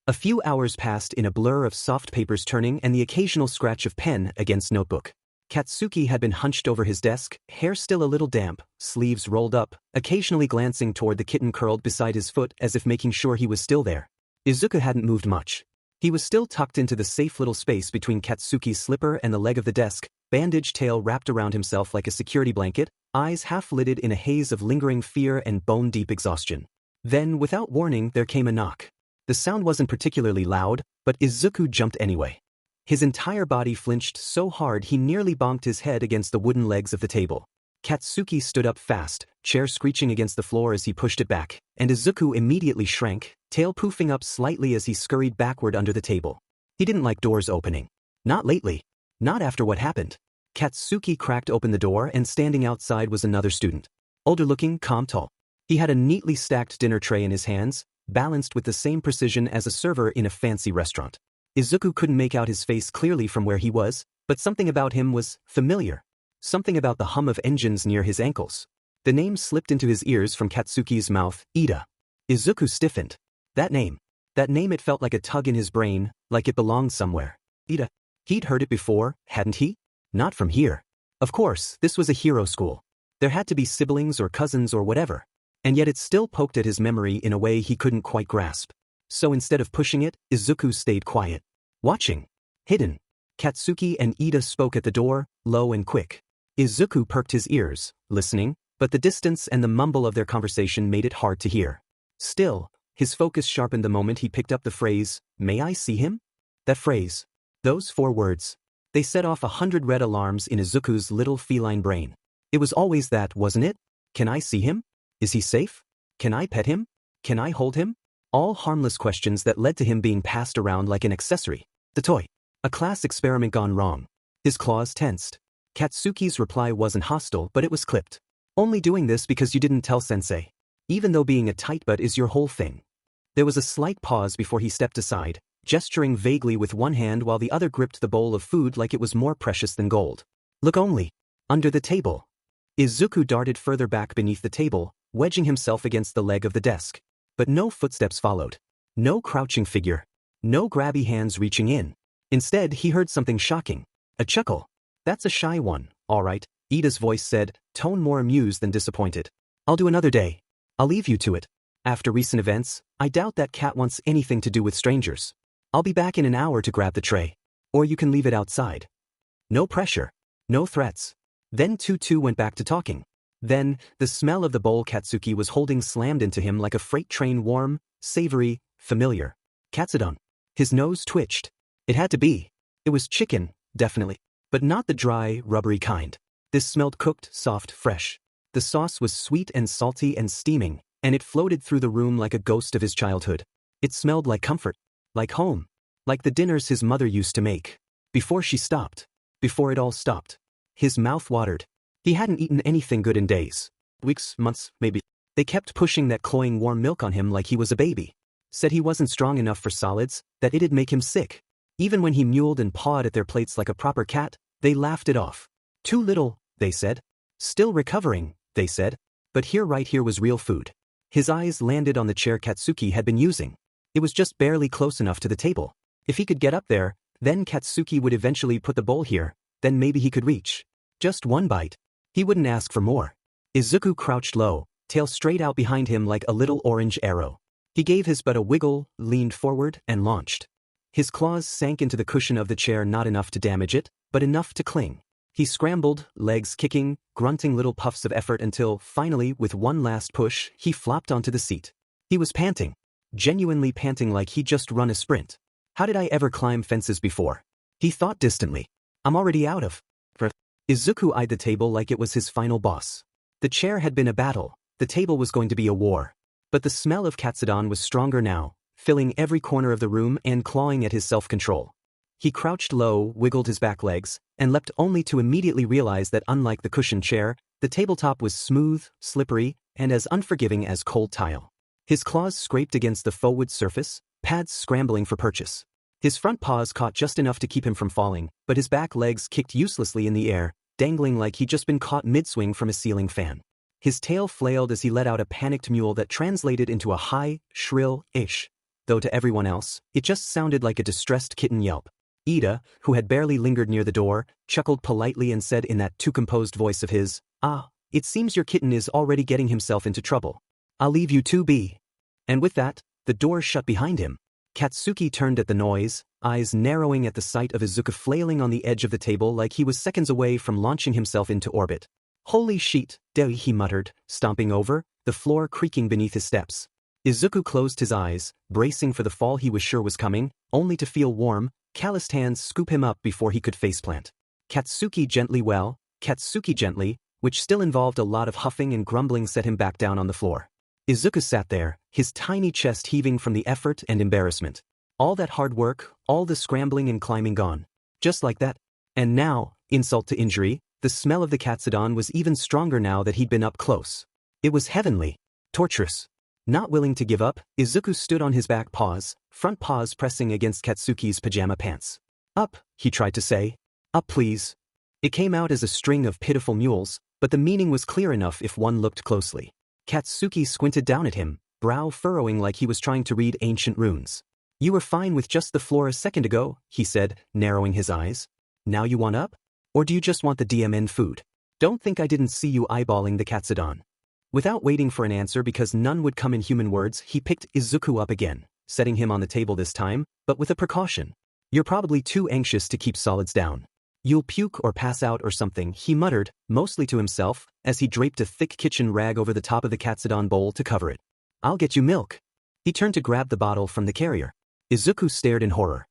A few hours passed in a blur of soft papers turning and the occasional scratch of pen against notebook. Katsuki had been hunched over his desk, hair still a little damp, sleeves rolled up, occasionally glancing toward the kitten curled beside his foot as if making sure he was still there. Izuku hadn't moved much. He was still tucked into the safe little space between Katsuki's slipper and the leg of the desk, bandage tail wrapped around himself like a security blanket, eyes half-lidded in a haze of lingering fear and bone-deep exhaustion. Then, without warning, there came a knock. The sound wasn't particularly loud, but Izuku jumped anyway. His entire body flinched so hard he nearly bonked his head against the wooden legs of the table. Katsuki stood up fast, chair screeching against the floor as he pushed it back, and Izuku immediately shrank, tail poofing up slightly as he scurried backward under the table. He didn't like doors opening. Not lately. Not after what happened. Katsuki cracked open the door and standing outside was another student. Older-looking, calm, tall. He had a neatly stacked dinner tray in his hands, balanced with the same precision as a server in a fancy restaurant. Izuku couldn't make out his face clearly from where he was, but something about him was familiar. Something about the hum of engines near his ankles. The name slipped into his ears from Katsuki's mouth, Ida. Izuku stiffened. That name, it felt like a tug in his brain, like it belonged somewhere. Ida. He'd heard it before, hadn't he? Not from here. Of course, this was a hero school. There had to be siblings or cousins or whatever. And yet it still poked at his memory in a way he couldn't quite grasp. So instead of pushing it, Izuku stayed quiet. Watching. Hidden. Katsuki and Ida spoke at the door, low and quick. Izuku perked his ears, listening, but the distance and the mumble of their conversation made it hard to hear. Still, his focus sharpened the moment he picked up the phrase, "May I see him?" That phrase. Those 4 words. They set off 100 red alarms in Izuku's little feline brain. It was always that, wasn't it? Can I see him? Is he safe? Can I pet him? Can I hold him? All harmless questions that led to him being passed around like an accessory. The toy. A class experiment gone wrong. His claws tensed. Katsuki's reply wasn't hostile, but it was clipped. Only doing this because you didn't tell sensei. Even though being a tight butt is your whole thing. There was a slight pause before he stepped aside, gesturing vaguely with one hand while the other gripped the bowl of food like it was more precious than gold. Look only. Under the table. Izuku darted further back beneath the table, wedging himself against the leg of the desk. But no footsteps followed. No crouching figure. No grabby hands reaching in. Instead, he heard something shocking. A chuckle. That's a shy one, all right, Ida's voice said, tone more amused than disappointed. I'll do another day. I'll leave you to it. After recent events, I doubt that cat wants anything to do with strangers. I'll be back in an hour to grab the tray. Or you can leave it outside. No pressure. No threats. Then Tutu went back to talking. Then, the smell of the bowl Katsuki was holding slammed into him like a freight train, warm, savory, familiar. Katsudon. His nose twitched. It had to be. It was chicken, definitely. But not the dry, rubbery kind. This smelled cooked, soft, fresh. The sauce was sweet and salty and steaming, and it floated through the room like a ghost of his childhood. It smelled like comfort. Like home. Like the dinners his mother used to make. Before she stopped. Before it all stopped. His mouth watered. He hadn't eaten anything good in days. Weeks, months, maybe. They kept pushing that cloying warm milk on him like he was a baby. Said he wasn't strong enough for solids, that it'd make him sick. Even when he mewled and pawed at their plates like a proper cat, they laughed it off. Too little, they said. Still recovering, they said. But right here was real food. His eyes landed on the chair Katsuki had been using. It was just barely close enough to the table. If he could get up there, then Katsuki would eventually put the bowl here, then maybe he could reach. Just one bite. He wouldn't ask for more. Izuku crouched low, tail straight out behind him like a little orange arrow. He gave his butt a wiggle, leaned forward, and launched. His claws sank into the cushion of the chair, not enough to damage it, but enough to cling. He scrambled, legs kicking, grunting little puffs of effort until, finally, with one last push, he flopped onto the seat. He was panting. Genuinely panting like he'd just run a sprint. How did I ever climb fences before? He thought distantly. I'm already out of breath. Izuku eyed the table like it was his final boss. The chair had been a battle. The table was going to be a war. But the smell of katsudon was stronger now, filling every corner of the room and clawing at his self-control. He crouched low, wiggled his back legs, and leapt only to immediately realize that unlike the cushioned chair, the tabletop was smooth, slippery, and as unforgiving as cold tile. His claws scraped against the faux-wood surface, pads scrambling for purchase. His front paws caught just enough to keep him from falling, but his back legs kicked uselessly in the air, dangling like he'd just been caught mid-swing from a ceiling fan. His tail flailed as he let out a panicked mewl that translated into a high, shrill ish, though to everyone else, it just sounded like a distressed kitten yelp. Ida, who had barely lingered near the door, chuckled politely and said in that too composed voice of his, "Ah, it seems your kitten is already getting himself into trouble. I'll leave you to be." And with that, the door shut behind him. Katsuki turned at the noise, eyes narrowing at the sight of Izuku flailing on the edge of the table like he was seconds away from launching himself into orbit. "Holy shit, Dei," he muttered, stomping over, the floor creaking beneath his steps. Izuku closed his eyes, bracing for the fall he was sure was coming, only to feel warm, calloused hands scoop him up before he could faceplant. Katsuki gently, which still involved a lot of huffing and grumbling, set him back down on the floor. Izuku sat there, his tiny chest heaving from the effort and embarrassment. All that hard work, all the scrambling and climbing gone. Just like that. And now, insult to injury, the smell of the katsudon was even stronger now that he'd been up close. It was heavenly. Torturous. Not willing to give up, Izuku stood on his back paws, front paws pressing against Katsuki's pajama pants. "Up," he tried to say. "Up, please." It came out as a string of pitiful mewls, but the meaning was clear enough if one looked closely. Katsuki squinted down at him, brow furrowing like he was trying to read ancient runes. "You were fine with just the floor a second ago," he said, narrowing his eyes. "Now you want up? Or do you just want the DMN food? Don't think I didn't see you eyeballing the katsudon." Without waiting for an answer because none would come in human words, he picked Izuku up again, setting him on the table this time, but with a precaution. "You're probably too anxious to keep solids down. You'll puke or pass out or something," he muttered, mostly to himself, as he draped a thick kitchen rag over the top of the katsudon bowl to cover it. "I'll get you milk." He turned to grab the bottle from the carrier. Izuku stared in horror.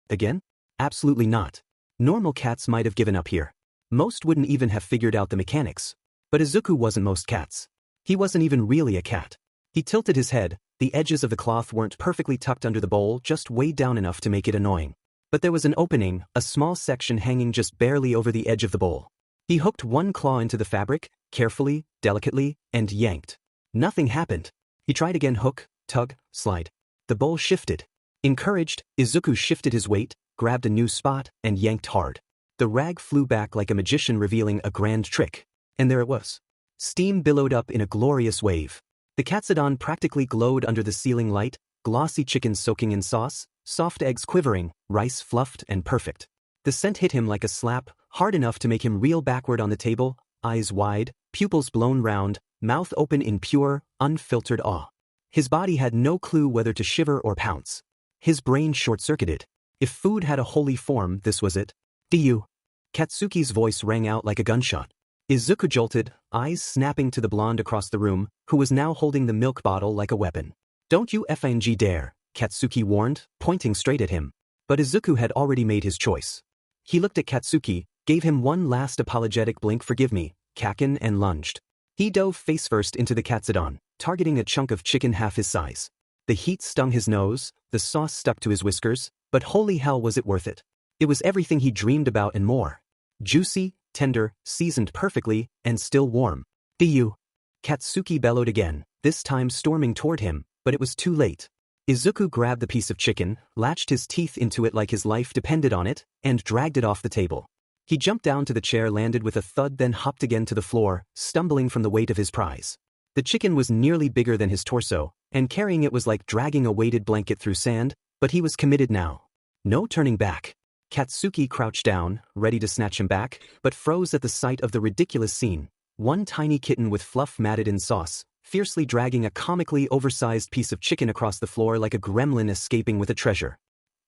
Again? Absolutely not. Normal cats might have given up here. Most wouldn't even have figured out the mechanics. But Izuku wasn't most cats. He wasn't even really a cat. He tilted his head, the edges of the cloth weren't perfectly tucked under the bowl, just weighed down enough to make it annoying. But there was an opening, a small section hanging just barely over the edge of the bowl. He hooked one claw into the fabric, carefully, delicately, and yanked. Nothing happened. He tried again, hook, tug, slide. The bowl shifted. Encouraged, Izuku shifted his weight, grabbed a new spot, and yanked hard. The rag flew back like a magician revealing a grand trick. And there it was. Steam billowed up in a glorious wave. The katsudon practically glowed under the ceiling light, glossy chicken soaking in sauce, soft eggs quivering, rice fluffed and perfect. The scent hit him like a slap, hard enough to make him reel backward on the table, eyes wide, pupils blown round, mouth open in pure, unfiltered awe. His body had no clue whether to shiver or pounce. His brain short-circuited. If food had a holy form, this was it. "Do you?" Katsuki's voice rang out like a gunshot. Izuku jolted, eyes snapping to the blonde across the room, who was now holding the milk bottle like a weapon. "Don't you effing dare," Katsuki warned, pointing straight at him. But Izuku had already made his choice. He looked at Katsuki, gave him one last apologetic blink, "Forgive me," Kaken, and lunged. He dove face-first into the katsudon, targeting a chunk of chicken half his size. The heat stung his nose, the sauce stuck to his whiskers, but holy hell was it worth it. It was everything he dreamed about and more. Juicy, tender, seasoned perfectly, and still warm. "Do you?" Katsuki bellowed again, this time storming toward him, but it was too late. Izuku grabbed the piece of chicken, latched his teeth into it like his life depended on it, and dragged it off the table. He jumped down to the chair, landed with a thud, then hopped again to the floor, stumbling from the weight of his prize. The chicken was nearly bigger than his torso, and carrying it was like dragging a weighted blanket through sand, but he was committed now. No turning back. Katsuki crouched down, ready to snatch him back, but froze at the sight of the ridiculous scene. One tiny kitten with fluff matted in sauce, fiercely dragging a comically oversized piece of chicken across the floor like a gremlin escaping with a treasure.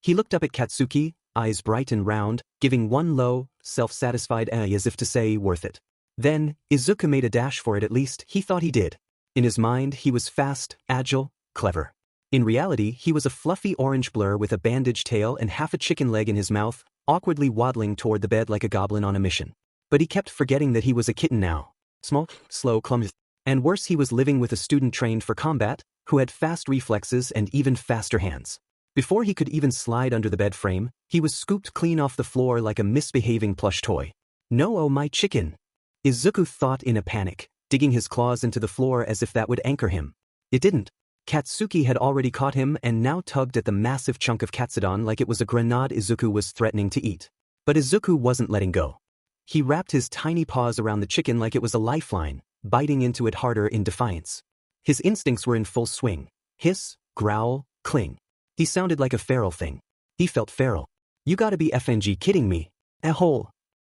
He looked up at Katsuki, eyes bright and round, giving one low, self-satisfied as if to say, worth it. Then, Izuku made a dash for it. At least he thought he did. In his mind, he was fast, agile, clever. In reality, he was a fluffy orange blur with a bandaged tail and half a chicken leg in his mouth, awkwardly waddling toward the bed like a goblin on a mission. But he kept forgetting that he was a kitten now. Small, slow, clumsy. And worse, he was living with a student trained for combat, who had fast reflexes and even faster hands. Before he could even slide under the bed frame, he was scooped clean off the floor like a misbehaving plush toy. No, oh my chicken! Izuku thought in a panic, digging his claws into the floor as if that would anchor him. It didn't. Katsuki had already caught him and now tugged at the massive chunk of katsudon like it was a grenade Izuku was threatening to eat. But Izuku wasn't letting go. He wrapped his tiny paws around the chicken like it was a lifeline, biting into it harder in defiance. His instincts were in full swing. Hiss, growl, cling. He sounded like a feral thing. He felt feral. You gotta be FNG kidding me. A hole.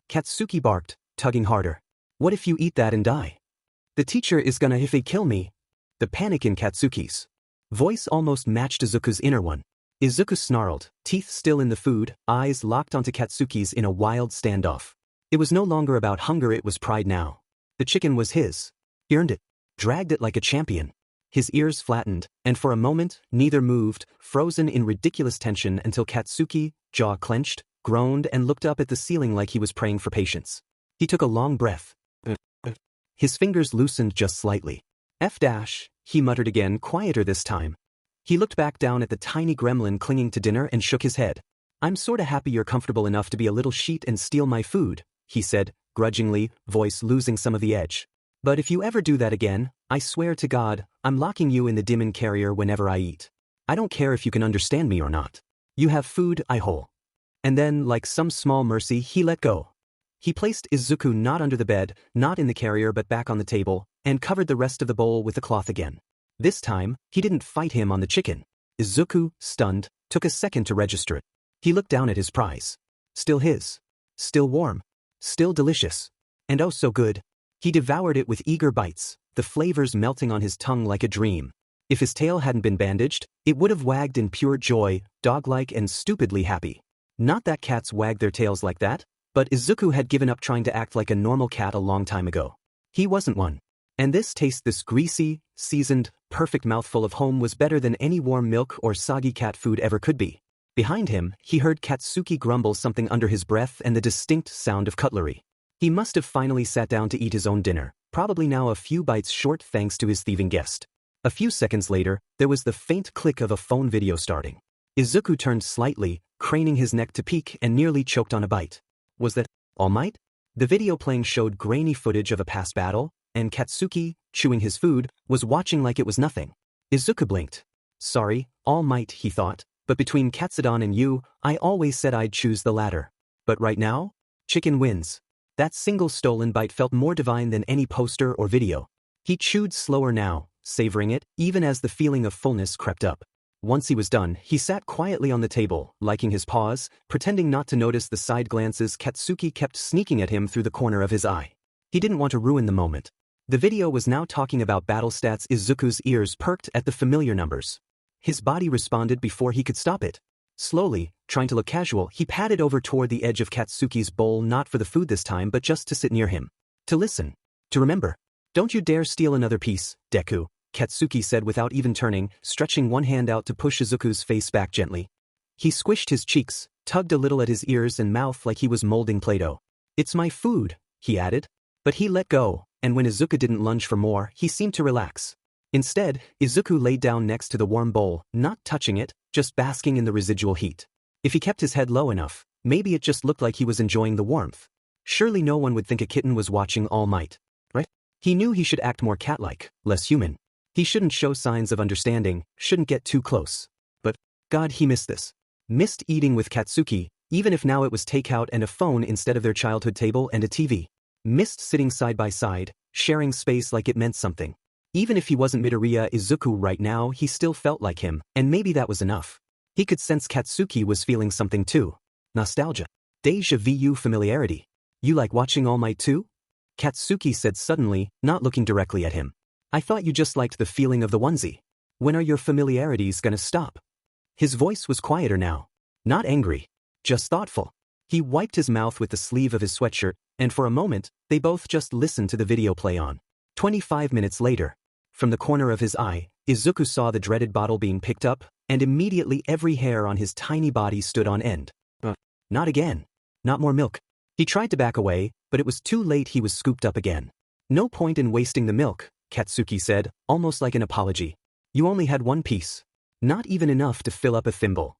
Katsuki barked, tugging harder. What if you eat that and die? The teacher is gonna if they kill me. The panic in Katsuki's voice almost matched Izuku's inner one. Izuku snarled, teeth still in the food, eyes locked onto Katsuki's in a wild standoff. It was no longer about hunger, it was pride now. The chicken was his. He earned it. Dragged it like a champion. His ears flattened, and for a moment, neither moved, frozen in ridiculous tension until Katsuki, jaw clenched, groaned and looked up at the ceiling like he was praying for patience. He took a long breath. His fingers loosened just slightly. He muttered again, quieter this time. He looked back down at the tiny gremlin clinging to dinner and shook his head. I'm sorta happy you're comfortable enough to be a little sheet and steal my food, he said, grudgingly, voice losing some of the edge. But if you ever do that again, I swear to God, I'm locking you in the demon carrier whenever I eat. I don't care if you can understand me or not. You have food, I hole. And then, like some small mercy, he let go. He placed Izuku not under the bed, not in the carrier but back on the table, and covered the rest of the bowl with the cloth again. This time, he didn't fight him on the chicken. Izuku, stunned, took a second to register it. He looked down at his prize. Still his. Still warm. Still delicious. And oh so good. He devoured it with eager bites, the flavors melting on his tongue like a dream. If his tail hadn't been bandaged, it would have wagged in pure joy, dog-like and stupidly happy. Not that cats wag their tails like that, but Izuku had given up trying to act like a normal cat a long time ago. He wasn't one. And this greasy, seasoned, perfect mouthful of home was better than any warm milk or soggy cat food ever could be. Behind him, he heard Katsuki grumble something under his breath and the distinct sound of cutlery. He must have finally sat down to eat his own dinner, probably now a few bites short thanks to his thieving guest. A few seconds later, there was the faint click of a phone video starting. Izuku turned slightly, craning his neck to peek and nearly choked on a bite. Was that All Might? The video playing showed grainy footage of a past battle, and Katsuki, chewing his food, was watching like it was nothing. Izuku blinked. Sorry, All Might, he thought, but between Katsudon and you, I always said I'd choose the latter. But right now? Chicken wins. That single stolen bite felt more divine than any poster or video. He chewed slower now, savoring it, even as the feeling of fullness crept up. Once he was done, he sat quietly on the table, liking his paws, pretending not to notice the side glances Katsuki kept sneaking at him through the corner of his eye. He didn't want to ruin the moment. The video was now talking about battle stats. Izuku's ears perked at the familiar numbers. His body responded before he could stop it. Slowly, trying to look casual, he padded over toward the edge of Katsuki's bowl, not for the food this time but just to sit near him. To listen. To remember. Don't you dare steal another piece, Deku, Katsuki said without even turning, stretching one hand out to push Izuku's face back gently. He squished his cheeks, tugged a little at his ears and mouth like he was molding Play-Doh. It's my food, he added. But he let go, and when Izuku didn't lunge for more, he seemed to relax. Instead, Izuku lay down next to the warm bowl, not touching it, just basking in the residual heat. If he kept his head low enough, maybe it just looked like he was enjoying the warmth. Surely no one would think a kitten was watching All Might, right? He knew he should act more cat-like, less human. He shouldn't show signs of understanding, shouldn't get too close. But, God, he missed this. Missed eating with Katsuki, even if now it was takeout and a phone instead of their childhood table and a TV. Missed sitting side by side, sharing space like it meant something. Even if he wasn't Midoriya Izuku right now, he still felt like him, and maybe that was enough. He could sense Katsuki was feeling something too. Nostalgia. Deja vu familiarity. You like watching All Might too? Katsuki said suddenly, not looking directly at him. I thought you just liked the feeling of the onesie. When are your familiarities gonna stop? His voice was quieter now. Not angry. Just thoughtful. He wiped his mouth with the sleeve of his sweatshirt, and for a moment, they both just listened to the video play on. 25 minutes later. From the corner of his eye, Izuku saw the dreaded bottle being picked up, and immediately every hair on his tiny body stood on end. Not again. Not more milk. He tried to back away, but it was too late. He was scooped up again. No point in wasting the milk, Katsuki said, almost like an apology. You only had one piece. Not even enough to fill up a thimble.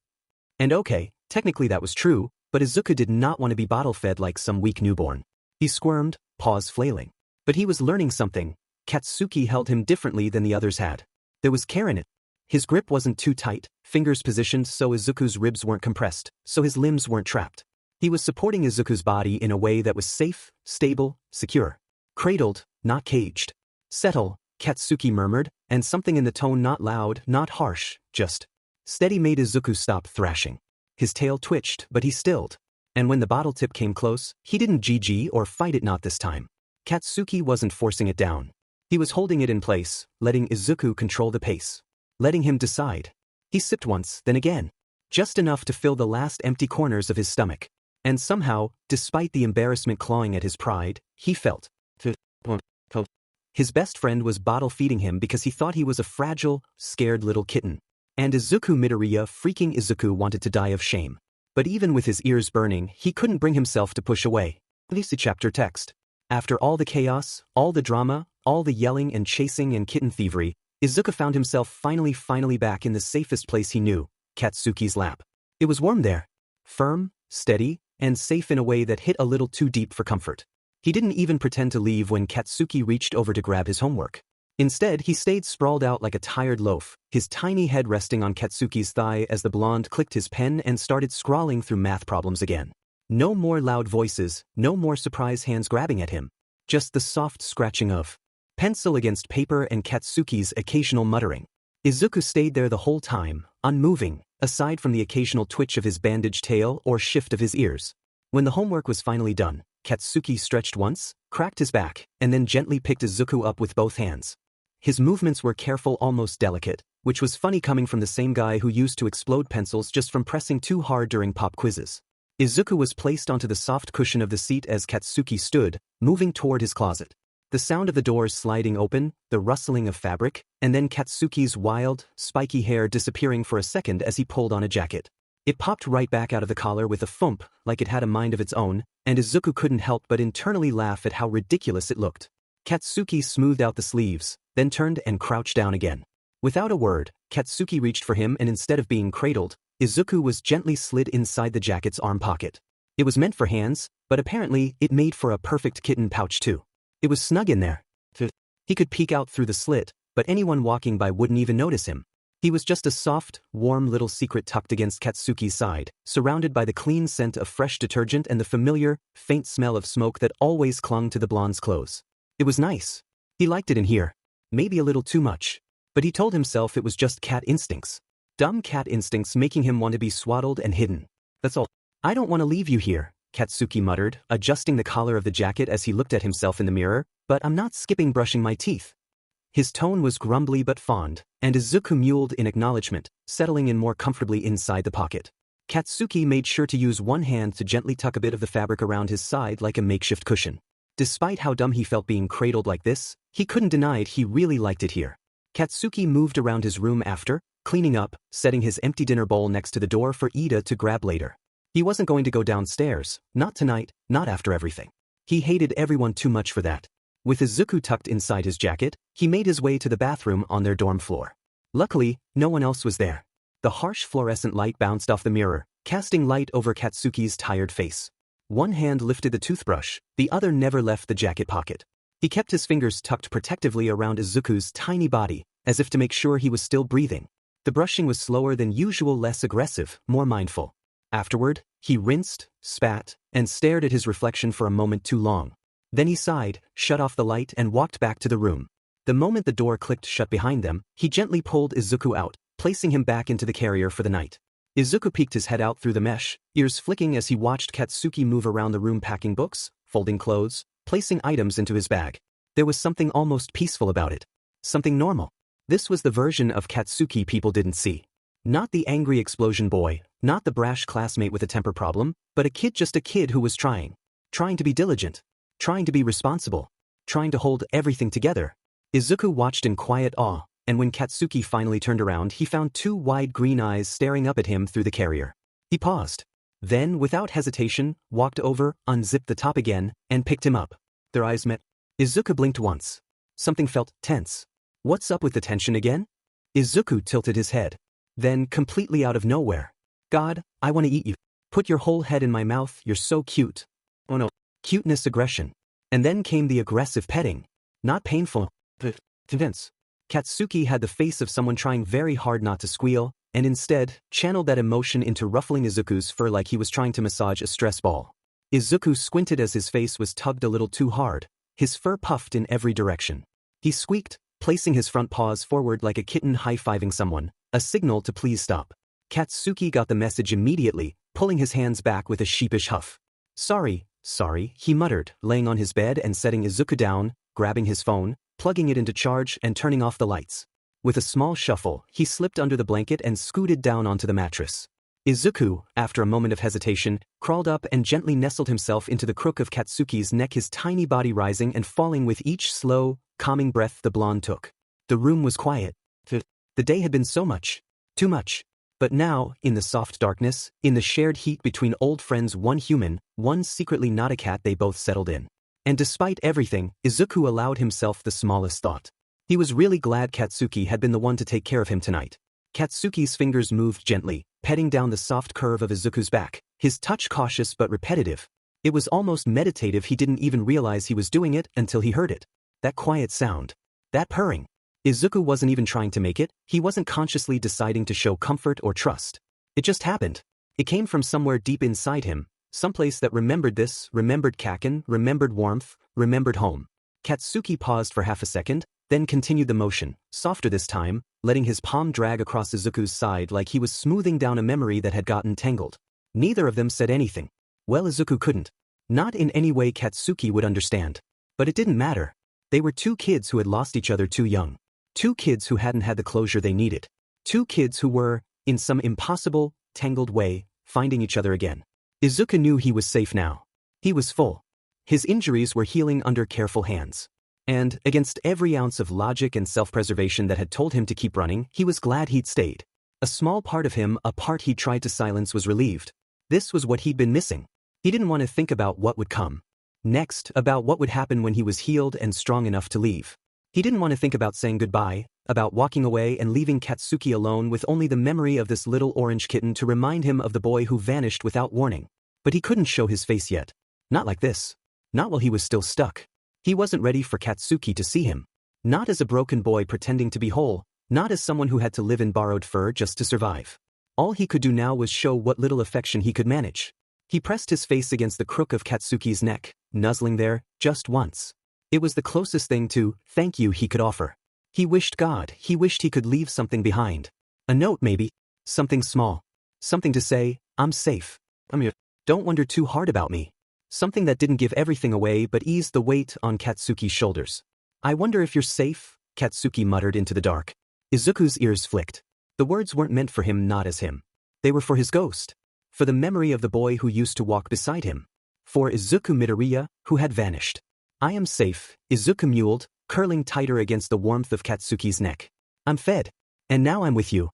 And okay, technically that was true, but Izuku did not want to be bottle-fed like some weak newborn. He squirmed, paws flailing. But he was learning something. Katsuki held him differently than the others had. There was care in it. His grip wasn't too tight, fingers positioned so Izuku's ribs weren't compressed, so his limbs weren't trapped. He was supporting Izuku's body in a way that was safe, stable, secure. Cradled, not caged. Settle, Katsuki murmured, and something in the tone not loud, not harsh, just steady made Izuku stop thrashing. His tail twitched, but he stilled. And when the bottle tip came close, he didn't GG or fight it, not this time. Katsuki wasn't forcing it down. He was holding it in place, letting Izuku control the pace. Letting him decide. He sipped once, then again. Just enough to fill the last empty corners of his stomach. And somehow, despite the embarrassment clawing at his pride, he felt. His best friend was bottle feeding him because he thought he was a fragile, scared little kitten. And Izuku Midoriya freaking Izuku wanted to die of shame. But even with his ears burning, he couldn't bring himself to push away. This chapter text. After all the chaos, all the drama, all the yelling and chasing and kitten thievery, Izuku found himself finally back in the safest place he knew, Katsuki's lap. It was warm there. Firm, steady, and safe in a way that hit a little too deep for comfort. He didn't even pretend to leave when Katsuki reached over to grab his homework. Instead, he stayed sprawled out like a tired loaf, his tiny head resting on Katsuki's thigh as the blonde clicked his pen and started scrawling through math problems again. No more loud voices, no more surprise hands grabbing at him. Just the soft scratching of pencil against paper and Katsuki's occasional muttering. Izuku stayed there the whole time, unmoving, aside from the occasional twitch of his bandaged tail or shift of his ears. When the homework was finally done, Katsuki stretched once, cracked his back, and then gently picked Izuku up with both hands. His movements were careful, almost delicate, which was funny coming from the same guy who used to explode pencils just from pressing too hard during pop quizzes. Izuku was placed onto the soft cushion of the seat as Katsuki stood, moving toward his closet. The sound of the doors sliding open, the rustling of fabric, and then Katsuki's wild, spiky hair disappearing for a second as he pulled on a jacket. It popped right back out of the collar with a thump, like it had a mind of its own, and Izuku couldn't help but internally laugh at how ridiculous it looked. Katsuki smoothed out the sleeves, then turned and crouched down again. Without a word, Katsuki reached for him and instead of being cradled, Izuku was gently slid inside the jacket's arm pocket. It was meant for hands, but apparently it made for a perfect kitten pouch too. It was snug in there. He could peek out through the slit, but anyone walking by wouldn't even notice him. He was just a soft, warm little secret tucked against Katsuki's side, surrounded by the clean scent of fresh detergent and the familiar, faint smell of smoke that always clung to the blonde's clothes. It was nice. He liked it in here. Maybe a little too much. But he told himself it was just cat instincts. Dumb cat instincts making him want to be swaddled and hidden. That's all. I don't want to leave you here, Katsuki muttered, adjusting the collar of the jacket as he looked at himself in the mirror, but I'm not skipping brushing my teeth. His tone was grumbly but fond, and Izuku mewled in acknowledgement, settling in more comfortably inside the pocket. Katsuki made sure to use one hand to gently tuck a bit of the fabric around his side like a makeshift cushion. Despite how dumb he felt being cradled like this, he couldn't deny it, he really liked it here. Katsuki moved around his room after, cleaning up, setting his empty dinner bowl next to the door for Ida to grab later. He wasn't going to go downstairs, not tonight, not after everything. He hated everyone too much for that. With Izuku tucked inside his jacket, he made his way to the bathroom on their dorm floor. Luckily, no one else was there. The harsh fluorescent light bounced off the mirror, casting light over Katsuki's tired face. One hand lifted the toothbrush, the other never left the jacket pocket. He kept his fingers tucked protectively around Izuku's tiny body, as if to make sure he was still breathing. The brushing was slower than usual, less aggressive, more mindful. Afterward, he rinsed, spat, and stared at his reflection for a moment too long. Then he sighed, shut off the light and walked back to the room. The moment the door clicked shut behind them, he gently pulled Izuku out, placing him back into the carrier for the night. Izuku peeked his head out through the mesh, ears flicking as he watched Katsuki move around the room packing books, folding clothes, placing items into his bag. There was something almost peaceful about it. Something normal. This was the version of Katsuki people didn't see. Not the angry explosion boy, not the brash classmate with a temper problem, but just a kid who was trying. Trying to be diligent. Trying to be responsible. Trying to hold everything together. Izuku watched in quiet awe, and when Katsuki finally turned around he found two wide green eyes staring up at him through the carrier. He paused. Then, without hesitation, walked over, unzipped the top again, and picked him up. Their eyes met. Izuku blinked once. Something felt tense. What's up with the tension again? Izuku tilted his head. Then, completely out of nowhere. God, I want to eat you. Put your whole head in my mouth, you're so cute. Oh no. Cuteness aggression. And then came the aggressive petting. Not painful, but intense. Katsuki had the face of someone trying very hard not to squeal, and instead, channeled that emotion into ruffling Izuku's fur like he was trying to massage a stress ball. Izuku squinted as his face was tugged a little too hard. His fur puffed in every direction. He squeaked, placing his front paws forward like a kitten high-fiving someone, a signal to please stop. Katsuki got the message immediately, pulling his hands back with a sheepish huff. Sorry, he muttered, laying on his bed and setting Izuku down, grabbing his phone, plugging it into charge and turning off the lights. With a small shuffle, he slipped under the blanket and scooted down onto the mattress. Izuku, after a moment of hesitation, crawled up and gently nestled himself into the crook of Katsuki's neck, his tiny body rising and falling with each slow, calming breath the blonde took. The room was quiet. The day had been so much. Too much. But now, in the soft darkness, in the shared heat between old friends, one human, one secretly not a cat, they both settled in. And despite everything, Izuku allowed himself the smallest thought. He was really glad Katsuki had been the one to take care of him tonight. Katsuki's fingers moved gently, petting down the soft curve of Izuku's back, his touch cautious but repetitive. It was almost meditative. He didn't even realize he was doing it until he heard it. That quiet sound. That purring. Izuku wasn't even trying to make it, he wasn't consciously deciding to show comfort or trust. It just happened. It came from somewhere deep inside him, someplace that remembered this, remembered Kaken, remembered warmth, remembered home. Katsuki paused for half a second, then continued the motion, softer this time, letting his palm drag across Izuku's side like he was smoothing down a memory that had gotten tangled. Neither of them said anything. Well, Izuku couldn't. Not in any way Katsuki would understand. But it didn't matter. They were two kids who had lost each other too young. Two kids who hadn't had the closure they needed. Two kids who were, in some impossible, tangled way, finding each other again. Izuku knew he was safe now. He was full. His injuries were healing under careful hands. And, against every ounce of logic and self-preservation that had told him to keep running, he was glad he'd stayed. A small part of him, a part he'd tried to silence, was relieved. This was what he'd been missing. He didn't want to think about what would come next, about what would happen when he was healed and strong enough to leave. He didn't want to think about saying goodbye, about walking away and leaving Katsuki alone with only the memory of this little orange kitten to remind him of the boy who vanished without warning. But he couldn't show his face yet. Not like this. Not while he was still stuck. He wasn't ready for Katsuki to see him. Not as a broken boy pretending to be whole, not as someone who had to live in borrowed fur just to survive. All he could do now was show what little affection he could manage. He pressed his face against the crook of Katsuki's neck, nuzzling there, just once. It was the closest thing to thank you he could offer. He wished he could leave something behind. A note maybe. Something small. Something to say, I'm safe. I'm here. Don't wonder too hard about me. Something that didn't give everything away but eased the weight on Katsuki's shoulders. I wonder if you're safe, Katsuki muttered into the dark. Izuku's ears flicked. The words weren't meant for him, not as him. They were for his ghost. For the memory of the boy who used to walk beside him. For Izuku Midoriya, who had vanished. I am safe, Izuku mewled, curling tighter against the warmth of Katsuki's neck. I'm fed. And now I'm with you.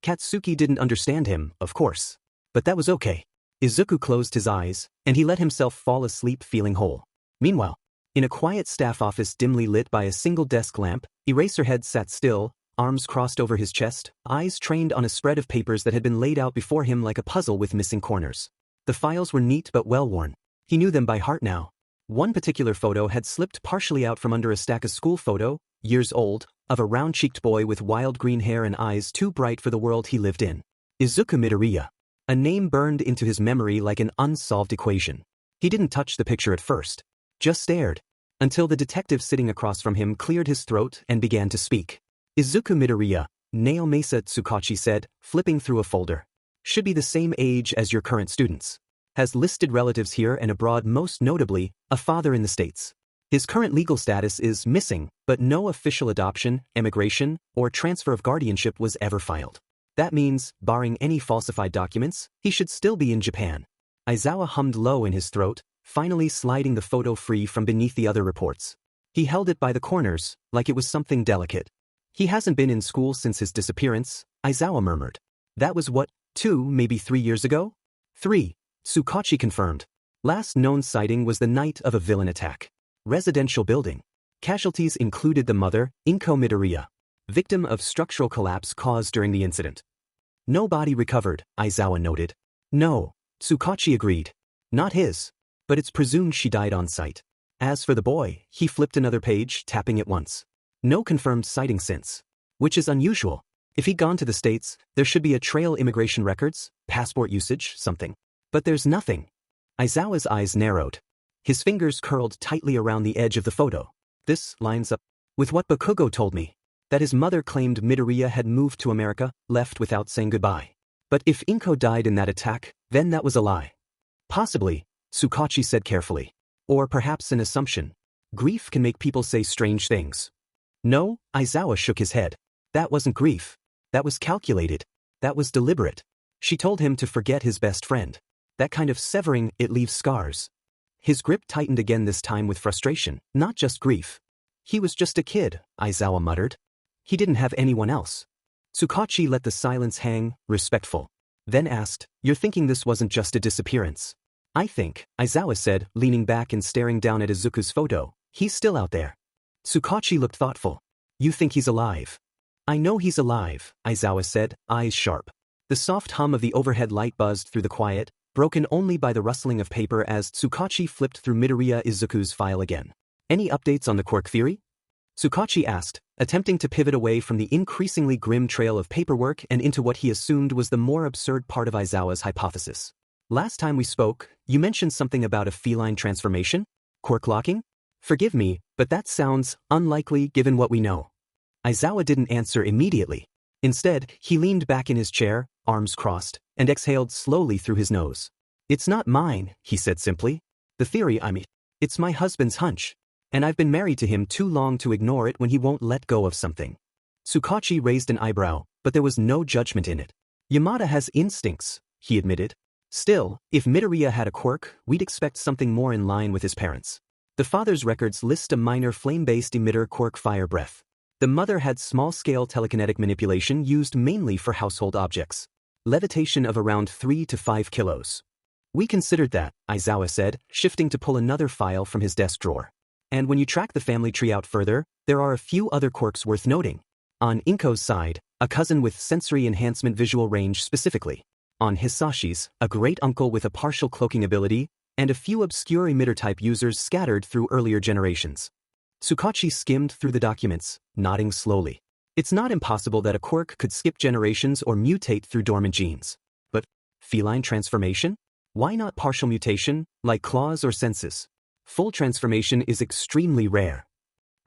Katsuki didn't understand him, of course. But that was okay. Izuku closed his eyes, and he let himself fall asleep feeling whole. Meanwhile, in a quiet staff office dimly lit by a single desk lamp, Eraserhead sat still, arms crossed over his chest, eyes trained on a spread of papers that had been laid out before him like a puzzle with missing corners. The files were neat but well-worn. He knew them by heart now. One particular photo had slipped partially out from under a stack of school photo, years old, of a round-cheeked boy with wild green hair and eyes too bright for the world he lived in. Izuku Midoriya. A name burned into his memory like an unsolved equation. He didn't touch the picture at first. Just stared. Until the detective sitting across from him cleared his throat and began to speak. Izuku Midoriya, Naomasa Tsukachi said, flipping through a folder. Should be the same age as your current students. Has listed relatives here and abroad, most notably, a father in the States. His current legal status is missing, but no official adoption, emigration, or transfer of guardianship was ever filed. That means, barring any falsified documents, he should still be in Japan. Aizawa hummed low in his throat, finally sliding the photo free from beneath the other reports. He held it by the corners, like it was something delicate. He hasn't been in school since his disappearance, Aizawa murmured. That was what, 2, maybe 3 years ago? 3. Tsukachi confirmed. Last known sighting was the night of a villain attack. Residential building. Casualties included the mother, Inko Midoriya. Victim of structural collapse caused during the incident. No body recovered, Aizawa noted. No, Tsukachi agreed. Not his. But it's presumed she died on site. As for the boy, he flipped another page, tapping it once. No confirmed sighting since. Which is unusual. If he'd gone to the States, there should be a trail, immigration records, passport usage, something. But there's nothing. Aizawa's eyes narrowed. His fingers curled tightly around the edge of the photo. This lines up with what Bakugo told me. That his mother claimed Midoriya had moved to America, left without saying goodbye. But if Inko died in that attack, then that was a lie. Possibly, Tsukachi said carefully. Or perhaps an assumption. Grief can make people say strange things. No, Aizawa shook his head. That wasn't grief. That was calculated. That was deliberate. She told him to forget his best friend. That kind of severing, it leaves scars. His grip tightened again, this time with frustration, not just grief. He was just a kid, Aizawa muttered. He didn't have anyone else. Tsukachi let the silence hang, respectful. Then asked, "You're thinking this wasn't just a disappearance?" "I think," Aizawa said, leaning back and staring down at Izuku's photo, "he's still out there." Tsukachi looked thoughtful. "You think he's alive?" "I know he's alive," Aizawa said, eyes sharp. The soft hum of the overhead light buzzed through the quiet, broken only by the rustling of paper as Tsukachi flipped through Midoriya Izuku's file again. "Any updates on the quirk theory?" Tsukachi asked, attempting to pivot away from the increasingly grim trail of paperwork and into what he assumed was the more absurd part of Aizawa's hypothesis. "Last time we spoke, you mentioned something about a feline transformation? Quirk locking? Forgive me, but that sounds unlikely given what we know." Aizawa didn't answer immediately. Instead, he leaned back in his chair, arms crossed, and exhaled slowly through his nose. "It's not mine," he said simply. "The theory, I mean. It's my husband's hunch. And I've been married to him too long to ignore it when he won't let go of something." Tsukachi raised an eyebrow, but there was no judgment in it. "Yamada has instincts," he admitted. "Still, if Midoriya had a quirk, we'd expect something more in line with his parents. The father's records list a minor flame-based emitter quirk, fire breath. The mother had small-scale telekinetic manipulation used mainly for household objects. Levitation of around 3 to 5 kilos. We considered that," Aizawa said, shifting to pull another file from his desk drawer. "And when you track the family tree out further, there are a few other quirks worth noting. On Inko's side, a cousin with sensory enhancement visual range specifically. On Hisashi's, a great-uncle with a partial cloaking ability, and a few obscure emitter-type users scattered through earlier generations." Tsukachi skimmed through the documents, nodding slowly. "It's not impossible that a quirk could skip generations or mutate through dormant genes. But feline transformation? Why not partial mutation, like claws or senses? Full transformation is extremely rare."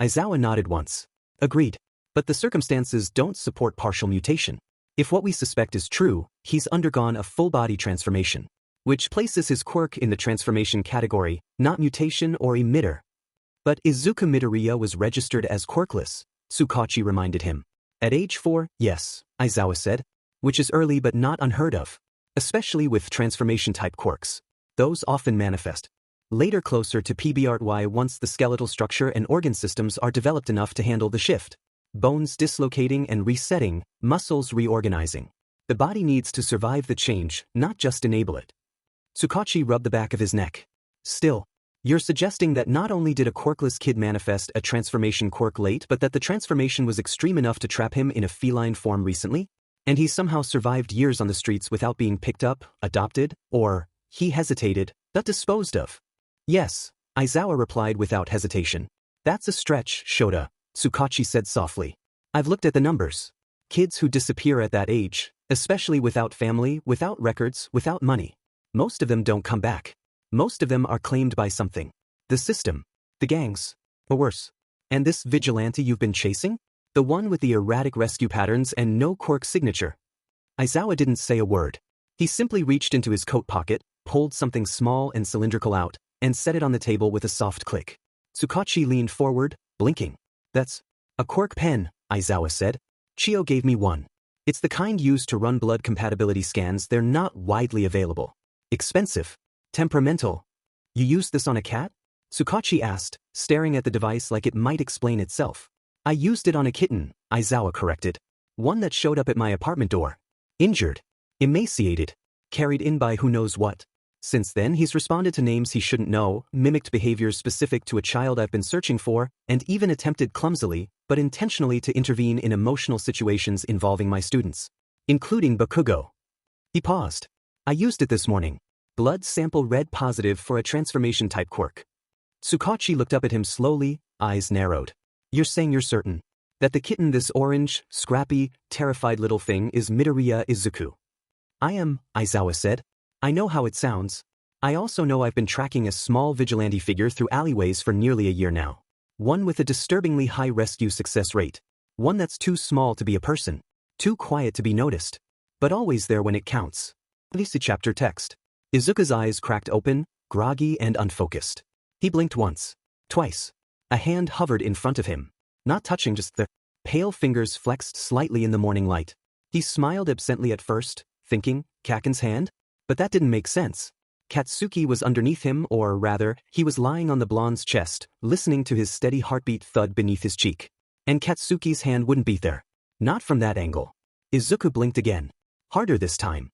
Aizawa nodded once. "Agreed. But the circumstances don't support partial mutation. If what we suspect is true, he's undergone a full-body transformation, which places his quirk in the transformation category, not mutation or emitter." "But Izuku Midoriya was registered as quirkless," Tsukachi reminded him. "At age 4, yes," Aizawa said, "which is early but not unheard of, especially with transformation-type quirks. Those often manifest later, closer to PBRY, once the skeletal structure and organ systems are developed enough to handle the shift. Bones dislocating and resetting, muscles reorganizing. The body needs to survive the change, not just enable it." Tsukachi rubbed the back of his neck. "Still, you're suggesting that not only did a quirkless kid manifest a transformation quirk late, but that the transformation was extreme enough to trap him in a feline form recently? And he somehow survived years on the streets without being picked up, adopted, or," he hesitated, "but disposed of?" "Yes," Aizawa replied without hesitation. "That's a stretch, Shota," Tsukachi said softly. "I've looked at the numbers. Kids who disappear at that age, especially without family, without records, without money. Most of them don't come back. Most of them are claimed by something. The system. The gangs. Or worse. And this vigilante you've been chasing? The one with the erratic rescue patterns and no quirk signature." Aizawa didn't say a word. He simply reached into his coat pocket, pulled something small and cylindrical out, and set it on the table with a soft click. Tsukachi leaned forward, blinking. That's a quirk pen, Aizawa said. Chio gave me one. It's the kind used to run blood compatibility scans. They're not widely available. Expensive. Temperamental. You used this on a cat? Tsukachi asked, staring at the device like it might explain itself. I used it on a kitten, Aizawa corrected. One that showed up at my apartment door. Injured. Emaciated. Carried in by who knows what. Since then he's responded to names he shouldn't know, mimicked behaviors specific to a child I've been searching for, and even attempted clumsily, but intentionally to intervene in emotional situations involving my students. Including Bakugo. He paused. I used it this morning. Blood sample red positive for a transformation type quirk. Tsukachi looked up at him slowly, eyes narrowed. You're saying you're certain that the kitten, this orange, scrappy, terrified little thing, is Midoriya Izuku? I am, Aizawa said. I know how it sounds. I also know I've been tracking a small vigilante figure through alleyways for nearly a year now. One with a disturbingly high rescue success rate. One that's too small to be a person. Too quiet to be noticed. But always there when it counts. This chapter text. Izuku's eyes cracked open, groggy and unfocused. He blinked once. Twice. A hand hovered in front of him. Not touching, just the pale fingers flexed slightly in the morning light. He smiled absently at first, thinking, Kaken's hand? But that didn't make sense. Katsuki was underneath him, or rather, he was lying on the blonde's chest, listening to his steady heartbeat thud beneath his cheek. And Katsuki's hand wouldn't be there. Not from that angle. Izuku blinked again. Harder this time.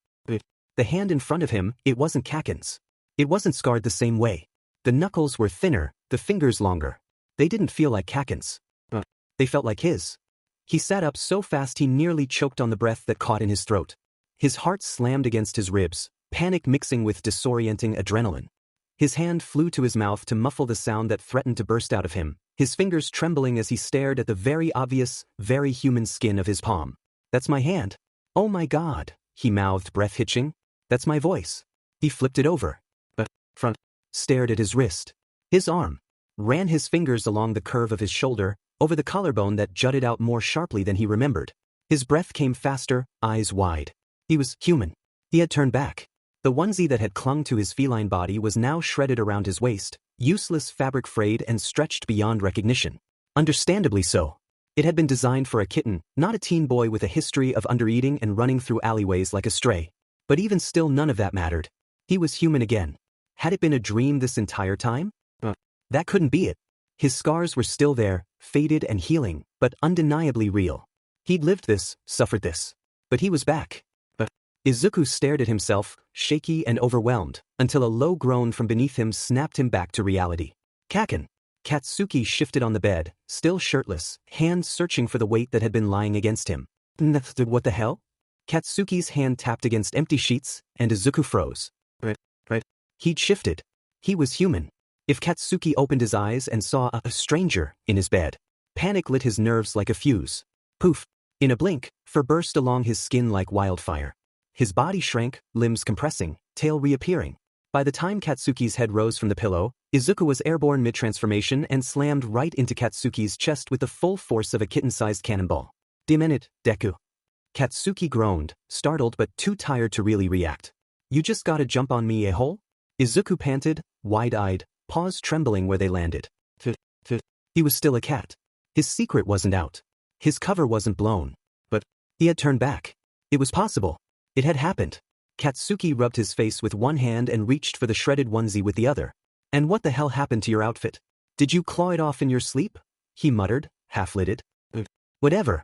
The hand in front of him, it wasn't Kaken's. It wasn't scarred the same way. The knuckles were thinner, the fingers longer. They didn't feel like Kaken's. They felt like his. He sat up so fast he nearly choked on the breath that caught in his throat. His heart slammed against his ribs, panic mixing with disorienting adrenaline. His hand flew to his mouth to muffle the sound that threatened to burst out of him, his fingers trembling as he stared at the very obvious, very human skin of his palm. That's my hand. Oh my God, he mouthed, breath hitching. That's my voice. He flipped it over. Front. Stared at his wrist. His arm. Ran his fingers along the curve of his shoulder, over the collarbone that jutted out more sharply than he remembered. His breath came faster, eyes wide. He was human. He had turned back. The onesie that had clung to his feline body was now shredded around his waist, useless fabric frayed and stretched beyond recognition. Understandably so. It had been designed for a kitten, not a teen boy with a history of undereating and running through alleyways like a stray. But even still, none of that mattered. He was human again. Had it been a dream this entire time? That couldn't be it. His scars were still there, faded and healing, but undeniably real. He'd lived this, suffered this. But he was back. Izuku stared at himself, shaky and overwhelmed, until a low groan from beneath him snapped him back to reality. Kaken. Katsuki shifted on the bed, still shirtless, hands searching for the weight that had been lying against him. What the hell? Katsuki's hand tapped against empty sheets, and Izuku froze. He'd shifted. He was human. If Katsuki opened his eyes and saw a stranger in his bed, panic lit his nerves like a fuse. Poof. In a blink, fur burst along his skin like wildfire. His body shrank, limbs compressing, tail reappearing. By the time Katsuki's head rose from the pillow, Izuku was airborne mid-transformation and slammed right into Katsuki's chest with the full force of a kitten-sized cannonball. Demented, Deku. Katsuki groaned, startled but too tired to really react. You just gotta jump on me, a-hole? Izuku panted, wide-eyed, paws trembling where they landed. He was still a cat. His secret wasn't out. His cover wasn't blown. But he had turned back. It was possible. It had happened. Katsuki rubbed his face with one hand and reached for the shredded onesie with the other. And what the hell happened to your outfit? Did you claw it off in your sleep? He muttered, half-lidded. Whatever.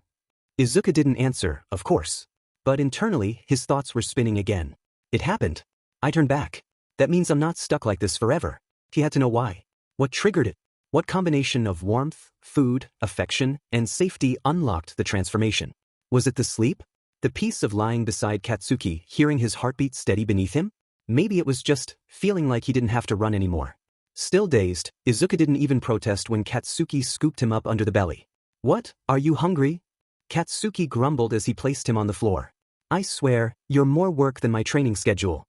Izuku didn't answer, of course. But internally, his thoughts were spinning again. It happened. I turned back. That means I'm not stuck like this forever. He had to know why. What triggered it? What combination of warmth, food, affection, and safety unlocked the transformation? Was it the sleep? The peace of lying beside Katsuki, hearing his heartbeat steady beneath him? Maybe it was just feeling like he didn't have to run anymore. Still dazed, Izuku didn't even protest when Katsuki scooped him up under the belly. What, are you hungry? Katsuki grumbled as he placed him on the floor. I swear, you're more work than my training schedule.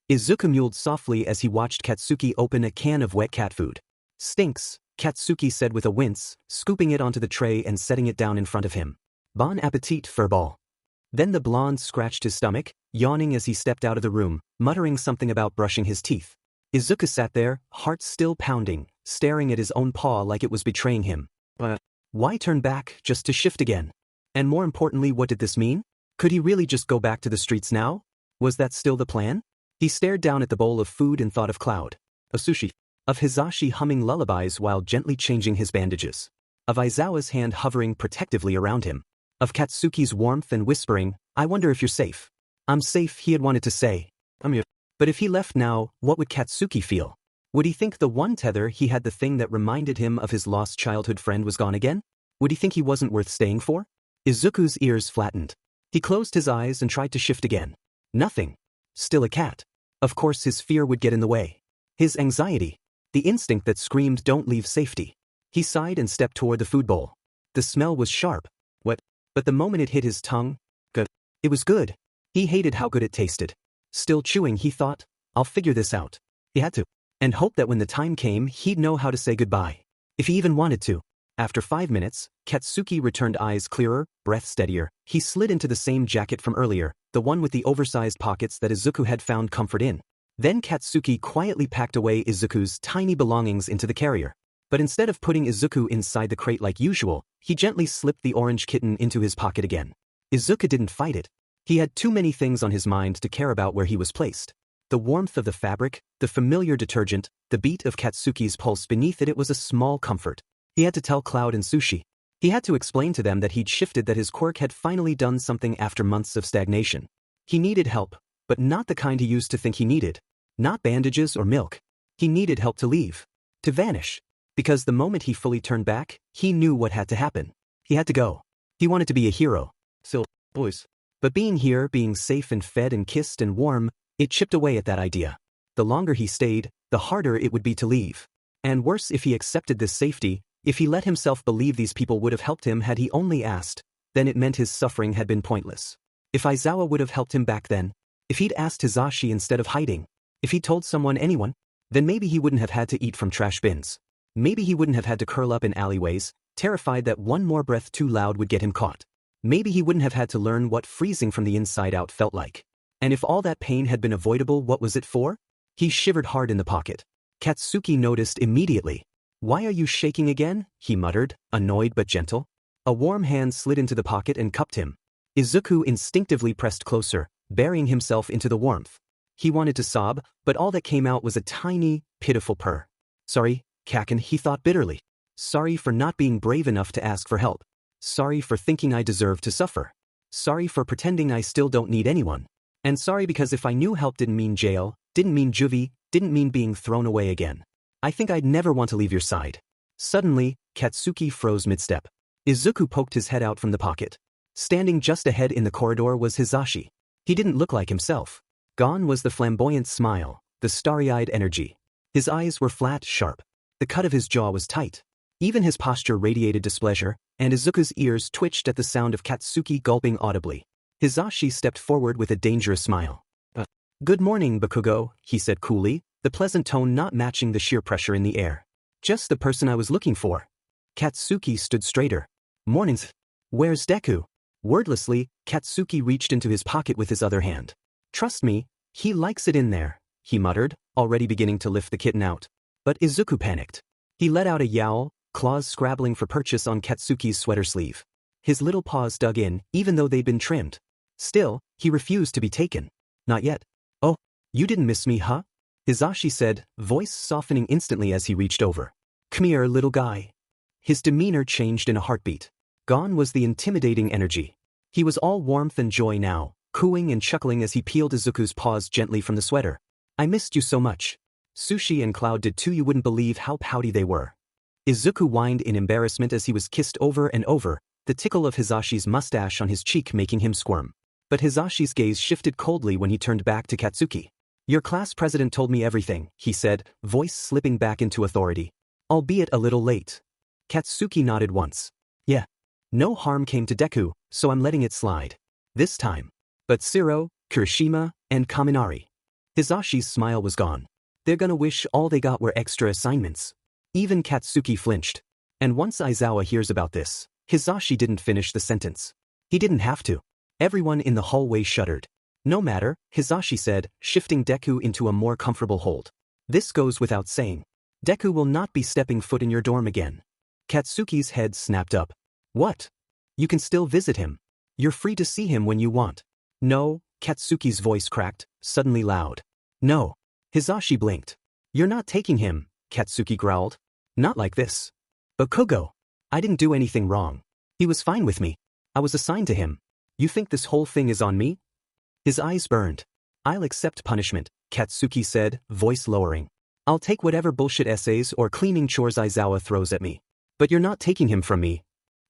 Izuku mewed softly as he watched Katsuki open a can of wet cat food. Stinks, Katsuki said with a wince, scooping it onto the tray and setting it down in front of him. Bon appetit, furball. Then the blonde scratched his stomach, yawning as he stepped out of the room, muttering something about brushing his teeth. Izuku sat there, heart still pounding, staring at his own paw like it was betraying him. But why turn back just to shift again? And more importantly, what did this mean? Could he really just go back to the streets now? Was that still the plan? He stared down at the bowl of food and thought of Cloud, of Sushi, of Hizashi humming lullabies while gently changing his bandages, of Aizawa's hand hovering protectively around him, of Katsuki's warmth and whispering, "I wonder if you're safe." "I'm safe," he had wanted to say. "I'm here." But if he left now, what would Katsuki feel? Would he think the one tether he had, the thing that reminded him of his lost childhood friend, was gone again? Would he think he wasn't worth staying for? Izuku's ears flattened. He closed his eyes and tried to shift again. Nothing. Still a cat. Of course his fear would get in the way. His anxiety. The instinct that screamed, "Don't leave safety." He sighed and stepped toward the food bowl. The smell was sharp. What? But the moment it hit his tongue, good. It was good. He hated how good it tasted. Still chewing, he thought, "I'll figure this out." He had to. And hoped that when the time came, he'd know how to say goodbye. If he even wanted to. After 5 minutes, Katsuki returned, eyes clearer, breath steadier. He slid into the same jacket from earlier, the one with the oversized pockets that Izuku had found comfort in. Then Katsuki quietly packed away Izuku's tiny belongings into the carrier. But instead of putting Izuku inside the crate like usual, he gently slipped the orange kitten into his pocket again. Izuku didn't fight it. He had too many things on his mind to care about where he was placed. The warmth of the fabric, the familiar detergent, the beat of Katsuki's pulse beneath it was a small comfort. He had to tell Cloud and Sushi. He had to explain to them that he'd shifted, that his quirk had finally done something after months of stagnation. He needed help, but not the kind he used to think he needed. Not bandages or milk. He needed help to leave. To vanish. Because the moment he fully turned back, he knew what had to happen. He had to go. He wanted to be a hero. Still, boys. But being here, being safe and fed and kissed and warm, it chipped away at that idea. The longer he stayed, the harder it would be to leave. And worse, if he accepted this safety, if he let himself believe these people would have helped him had he only asked, then it meant his suffering had been pointless. If Aizawa would have helped him back then, if he'd asked Hizashi instead of hiding, if he'd told someone, anyone, then maybe he wouldn't have had to eat from trash bins. Maybe he wouldn't have had to curl up in alleyways, terrified that one more breath too loud would get him caught. Maybe he wouldn't have had to learn what freezing from the inside out felt like. And if all that pain had been avoidable, what was it for? He shivered hard in the pocket. Katsuki noticed immediately. "Why are you shaking again?" he muttered, annoyed but gentle. A warm hand slid into the pocket and cupped him. Izuku instinctively pressed closer, burying himself into the warmth. He wanted to sob, but all that came out was a tiny, pitiful purr. "Sorry, Kaken," he thought bitterly. "Sorry for not being brave enough to ask for help. Sorry for thinking I deserved to suffer. Sorry for pretending I still don't need anyone. And sorry because if I knew help didn't mean jail, didn't mean juvie, didn't mean being thrown away again. I think I'd never want to leave your side." Suddenly, Katsuki froze mid-step. Izuku poked his head out from the pocket. Standing just ahead in the corridor was Hizashi. He didn't look like himself. Gone was the flamboyant smile, the starry-eyed energy. His eyes were flat, sharp. The cut of his jaw was tight. Even his posture radiated displeasure, and Izuku's ears twitched at the sound of Katsuki gulping audibly. Hizashi stepped forward with a dangerous smile. "Good morning, Bakugo," he said coolly, the pleasant tone not matching the sheer pressure in the air. "Just the person I was looking for." Katsuki stood straighter. "Mornings. Where's Deku?" Wordlessly, Katsuki reached into his pocket with his other hand. "Trust me, he likes it in there," he muttered, already beginning to lift the kitten out. But Izuku panicked. He let out a yowl, claws scrabbling for purchase on Katsuki's sweater sleeve. His little paws dug in, even though they'd been trimmed. Still, he refused to be taken. "Not yet." "Oh, you didn't miss me, huh?" Hizashi said, voice softening instantly as he reached over. "Come here, little guy." His demeanor changed in a heartbeat. Gone was the intimidating energy. He was all warmth and joy now, cooing and chuckling as he peeled Izuku's paws gently from the sweater. "I missed you so much. Sushi and Cloud did too, you wouldn't believe how pouty they were." Izuku whined in embarrassment as he was kissed over and over, the tickle of Hizashi's mustache on his cheek making him squirm. But Hizashi's gaze shifted coldly when he turned back to Katsuki. "Your class president told me everything," he said, voice slipping back into authority. "Albeit a little late." Katsuki nodded once. "Yeah. No harm came to Deku, so I'm letting it slide. This time. But Siro, Kirishima, and Kaminari." Hizashi's smile was gone. "They're gonna wish all they got were extra assignments." Even Katsuki flinched. "And once Aizawa hears about this..." Hizashi didn't finish the sentence. He didn't have to. Everyone in the hallway shuddered. No matter, Hizashi said, shifting Deku into a more comfortable hold. This goes without saying. Deku will not be stepping foot in your dorm again. Katsuki's head snapped up. What? You can still visit him. You're free to see him when you want. No, Katsuki's voice cracked, suddenly loud. No. Hizashi blinked. You're not taking him, Katsuki growled. Not like this. Bakugo. I didn't do anything wrong. He was fine with me. I was assigned to him. You think this whole thing is on me? His eyes burned. I'll accept punishment, Katsuki said, voice lowering. I'll take whatever bullshit essays or cleaning chores Aizawa throws at me. But you're not taking him from me.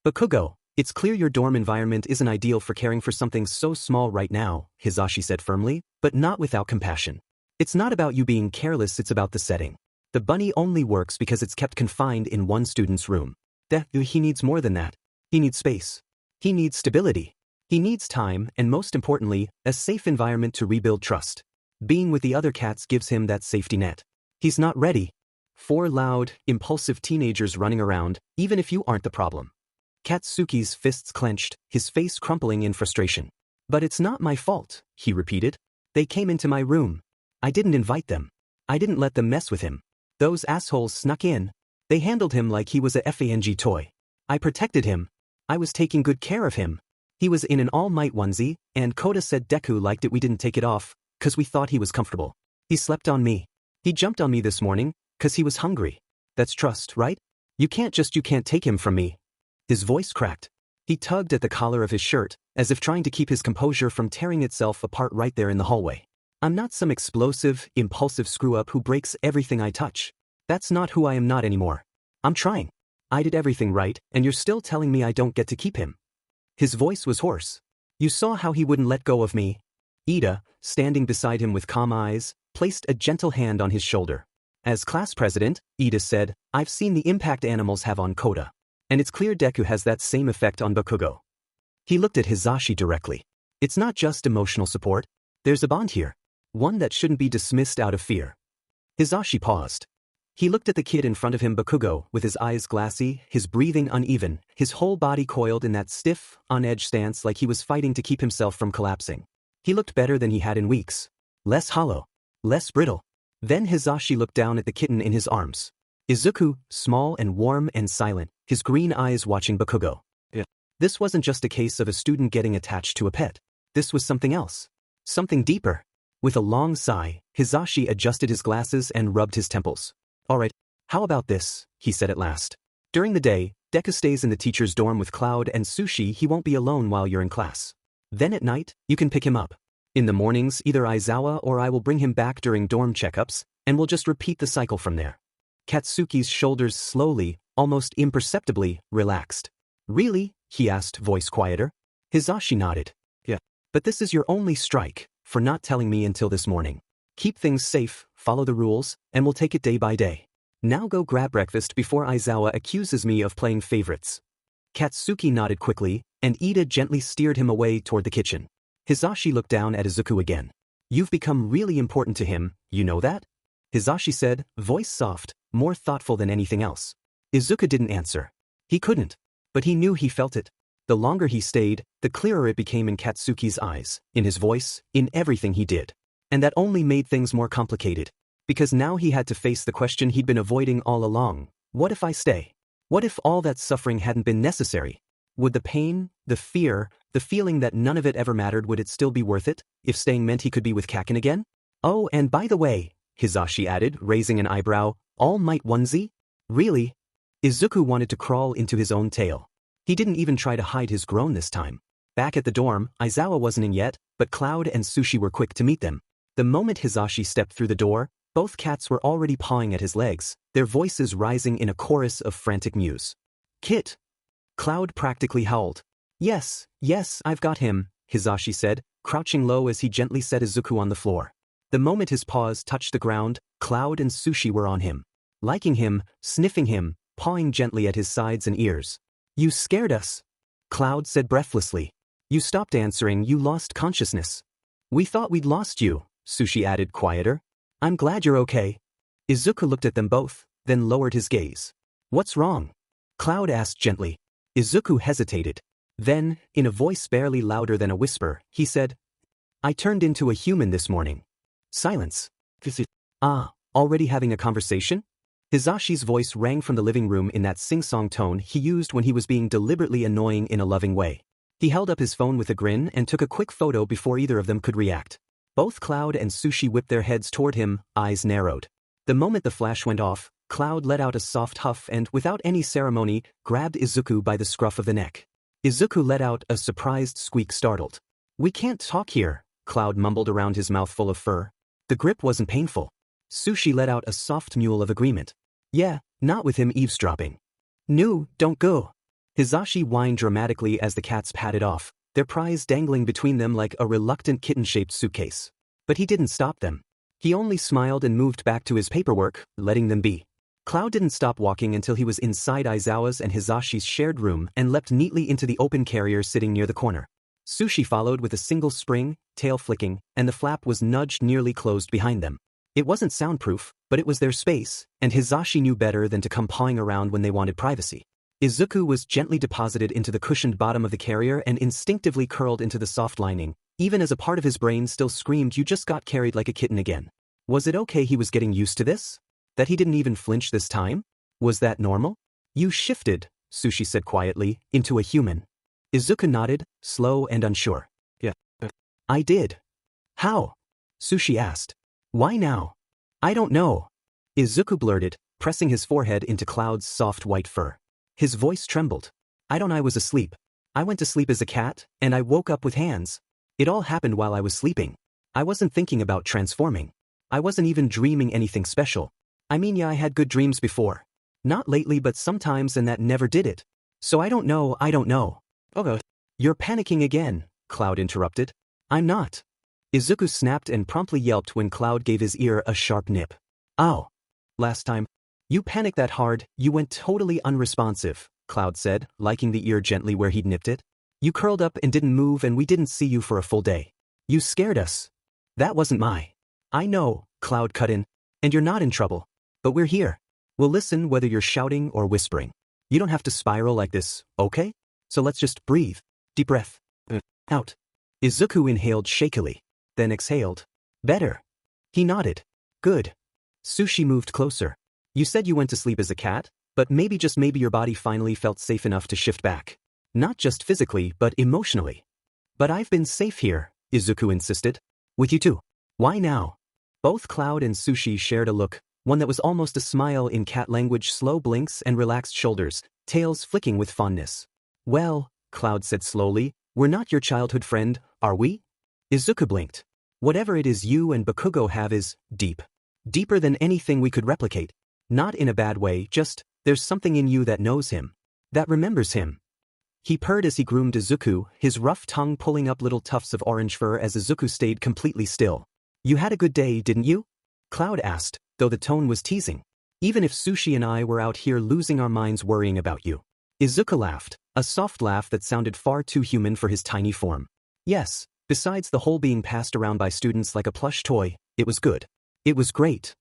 Bakugo, it's clear your dorm environment isn't ideal for caring for something so small right now, Hizashi said firmly, but not without compassion. It's not about you being careless, it's about the setting. The bunny only works because it's kept confined in one student's room. He needs more than that. He needs space. He needs stability. He needs time and, most importantly, a safe environment to rebuild trust. Being with the other cats gives him that safety net. He's not ready. 4 loud, impulsive teenagers running around, even if you aren't the problem. Katsuki's fists clenched, his face crumpling in frustration. But it's not my fault, he repeated. They came into my room. I didn't invite them. I didn't let them mess with him. Those assholes snuck in. They handled him like he was a FANG toy. I protected him. I was taking good care of him. He was in an all-might onesie, and Kota said Deku liked it we didn't take it off, 'cause we thought he was comfortable. He slept on me. He jumped on me this morning, 'cause he was hungry. That's trust, right? You can't take him from me. His voice cracked. He tugged at the collar of his shirt, as if trying to keep his composure from tearing itself apart right there in the hallway. I'm not some explosive, impulsive screw-up who breaks everything I touch. That's not who I am not anymore. I'm trying. I did everything right, and you're still telling me I don't get to keep him. His voice was hoarse. You saw how he wouldn't let go of me. Ida, standing beside him with calm eyes, placed a gentle hand on his shoulder. As class president, Ida said, I've seen the impact animals have on Kota. And it's clear Deku has that same effect on Bakugo. He looked at Hizashi directly. It's not just emotional support. There's a bond here. One that shouldn't be dismissed out of fear. Hizashi paused. He looked at the kid in front of him, Bakugo, with his eyes glassy, his breathing uneven, his whole body coiled in that stiff, on-edge stance like he was fighting to keep himself from collapsing. He looked better than he had in weeks. Less hollow. Less brittle. Then Hizashi looked down at the kitten in his arms. Izuku, small and warm and silent, his green eyes watching Bakugo. This wasn't just a case of a student getting attached to a pet. This was something else. Something deeper. With a long sigh, Hizashi adjusted his glasses and rubbed his temples. Alright, how about this, he said at last. During the day, Deku stays in the teacher's dorm with Cloud and Sushi. He won't be alone while you're in class. Then at night, you can pick him up. In the mornings, either Aizawa or I will bring him back during dorm checkups, and we'll just repeat the cycle from there. Katsuki's shoulders slowly, almost imperceptibly, relaxed. Really? He asked, voice quieter. Hizashi nodded. Yeah. But this is your only strike, for not telling me until this morning. Keep things safe, follow the rules, and we'll take it day by day. Now go grab breakfast before Aizawa accuses me of playing favorites. Katsuki nodded quickly, and Ida gently steered him away toward the kitchen. Hizashi looked down at Izuku again. You've become really important to him, you know that? Hizashi said, voice soft, more thoughtful than anything else. Izuku didn't answer. He couldn't. But he knew he felt it. The longer he stayed, the clearer it became in Katsuki's eyes, in his voice, in everything he did. And that only made things more complicated. Because now he had to face the question he'd been avoiding all along. What if I stay? What if all that suffering hadn't been necessary? Would the pain, the fear, the feeling that none of it ever mattered, would it still be worth it, if staying meant he could be with Kaken again? Oh, and by the way, Hizashi added, raising an eyebrow, All Might onesie? Really? Izuku wanted to crawl into his own tail. He didn't even try to hide his groan this time. Back at the dorm, Aizawa wasn't in yet, but Cloud and Sushi were quick to meet them. The moment Hizashi stepped through the door, both cats were already pawing at his legs, their voices rising in a chorus of frantic mews. Kit! Cloud practically howled. Yes, I've got him, Hizashi said, crouching low as he gently set Izuku on the floor. The moment his paws touched the ground, Cloud and Sushi were on him. Liking him, sniffing him, pawing gently at his sides and ears. You scared us. Cloud said breathlessly. You stopped answering, you lost consciousness. We thought we'd lost you, Sushi added quieter. I'm glad you're okay. Izuku looked at them both, then lowered his gaze. What's wrong? Cloud asked gently. Izuku hesitated. Then, in a voice barely louder than a whisper, he said, I turned into a human this morning. Silence. Ah, already having a conversation? Hizashi's voice rang from the living room in that sing-song tone he used when he was being deliberately annoying in a loving way. He held up his phone with a grin and took a quick photo before either of them could react. Both Cloud and Sushi whipped their heads toward him, eyes narrowed. The moment the flash went off, Cloud let out a soft huff and, without any ceremony, grabbed Izuku by the scruff of the neck. Izuku let out a surprised squeak, startled. We can't talk here, Cloud mumbled around his mouth full of fur. The grip wasn't painful. Sushi let out a soft mewl of agreement. Yeah, not with him eavesdropping. No, don't go. Hizashi whined dramatically as the cats padded off, their prize dangling between them like a reluctant kitten-shaped suitcase. But he didn't stop them. He only smiled and moved back to his paperwork, letting them be. Cloud didn't stop walking until he was inside Aizawa's and Hizashi's shared room and leapt neatly into the open carrier sitting near the corner. Sushi followed with a single spring, tail flicking, and the flap was nudged nearly closed behind them. It wasn't soundproof, but it was their space, and Hizashi knew better than to come pawing around when they wanted privacy. Izuku was gently deposited into the cushioned bottom of the carrier and instinctively curled into the soft lining, even as a part of his brain still screamed, you just got carried like a kitten again. Was it okay he was getting used to this? That he didn't even flinch this time? Was that normal? You shifted, Sushi said quietly, into a human. Izuku nodded, slow and unsure. Yeah. I did. How? Sushi asked. Why now? I don't know. Izuku blurted, pressing his forehead into Cloud's soft white fur. His voice trembled. I was asleep. I went to sleep as a cat, and I woke up with hands. It all happened while I was sleeping. I wasn't thinking about transforming. I wasn't even dreaming anything special. I mean, yeah, I had good dreams before. Not lately, but sometimes, and that never did it. So I don't know. Okay. You're panicking again, Cloud interrupted. I'm not. Izuku snapped and promptly yelped when Cloud gave his ear a sharp nip. Ow. Last time. You panicked that hard, you went totally unresponsive, Cloud said, liking the ear gently where he'd nipped it. You curled up and didn't move and we didn't see you for a full day. You scared us. That wasn't my. I know, Cloud cut in. And you're not in trouble. But we're here. We'll listen whether you're shouting or whispering. You don't have to spiral like this, okay? So let's just breathe. Deep breath. Out. Izuku inhaled shakily. Then exhaled. Better. He nodded. Good. Sushi moved closer. You said you went to sleep as a cat, but maybe just maybe your body finally felt safe enough to shift back. Not just physically, but emotionally. But I've been safe here, Izuku insisted. With you too. Why now? Both Cloud and Sushi shared a look, one that was almost a smile in cat language, slow blinks and relaxed shoulders, tails flicking with fondness. Well, Cloud said slowly, we're not your childhood friend, are we? Izuku blinked. Whatever it is you and Bakugo have is deep. Deeper than anything we could replicate. Not in a bad way, just, there's something in you that knows him. That remembers him. He purred as he groomed Izuku, his rough tongue pulling up little tufts of orange fur as Izuku stayed completely still. You had a good day, didn't you? Cloud asked, though the tone was teasing. Even if Sushi and I were out here losing our minds worrying about you. Izuku laughed, a soft laugh that sounded far too human for his tiny form. Yes, besides the whole being passed around by students like a plush toy, it was good. It was great.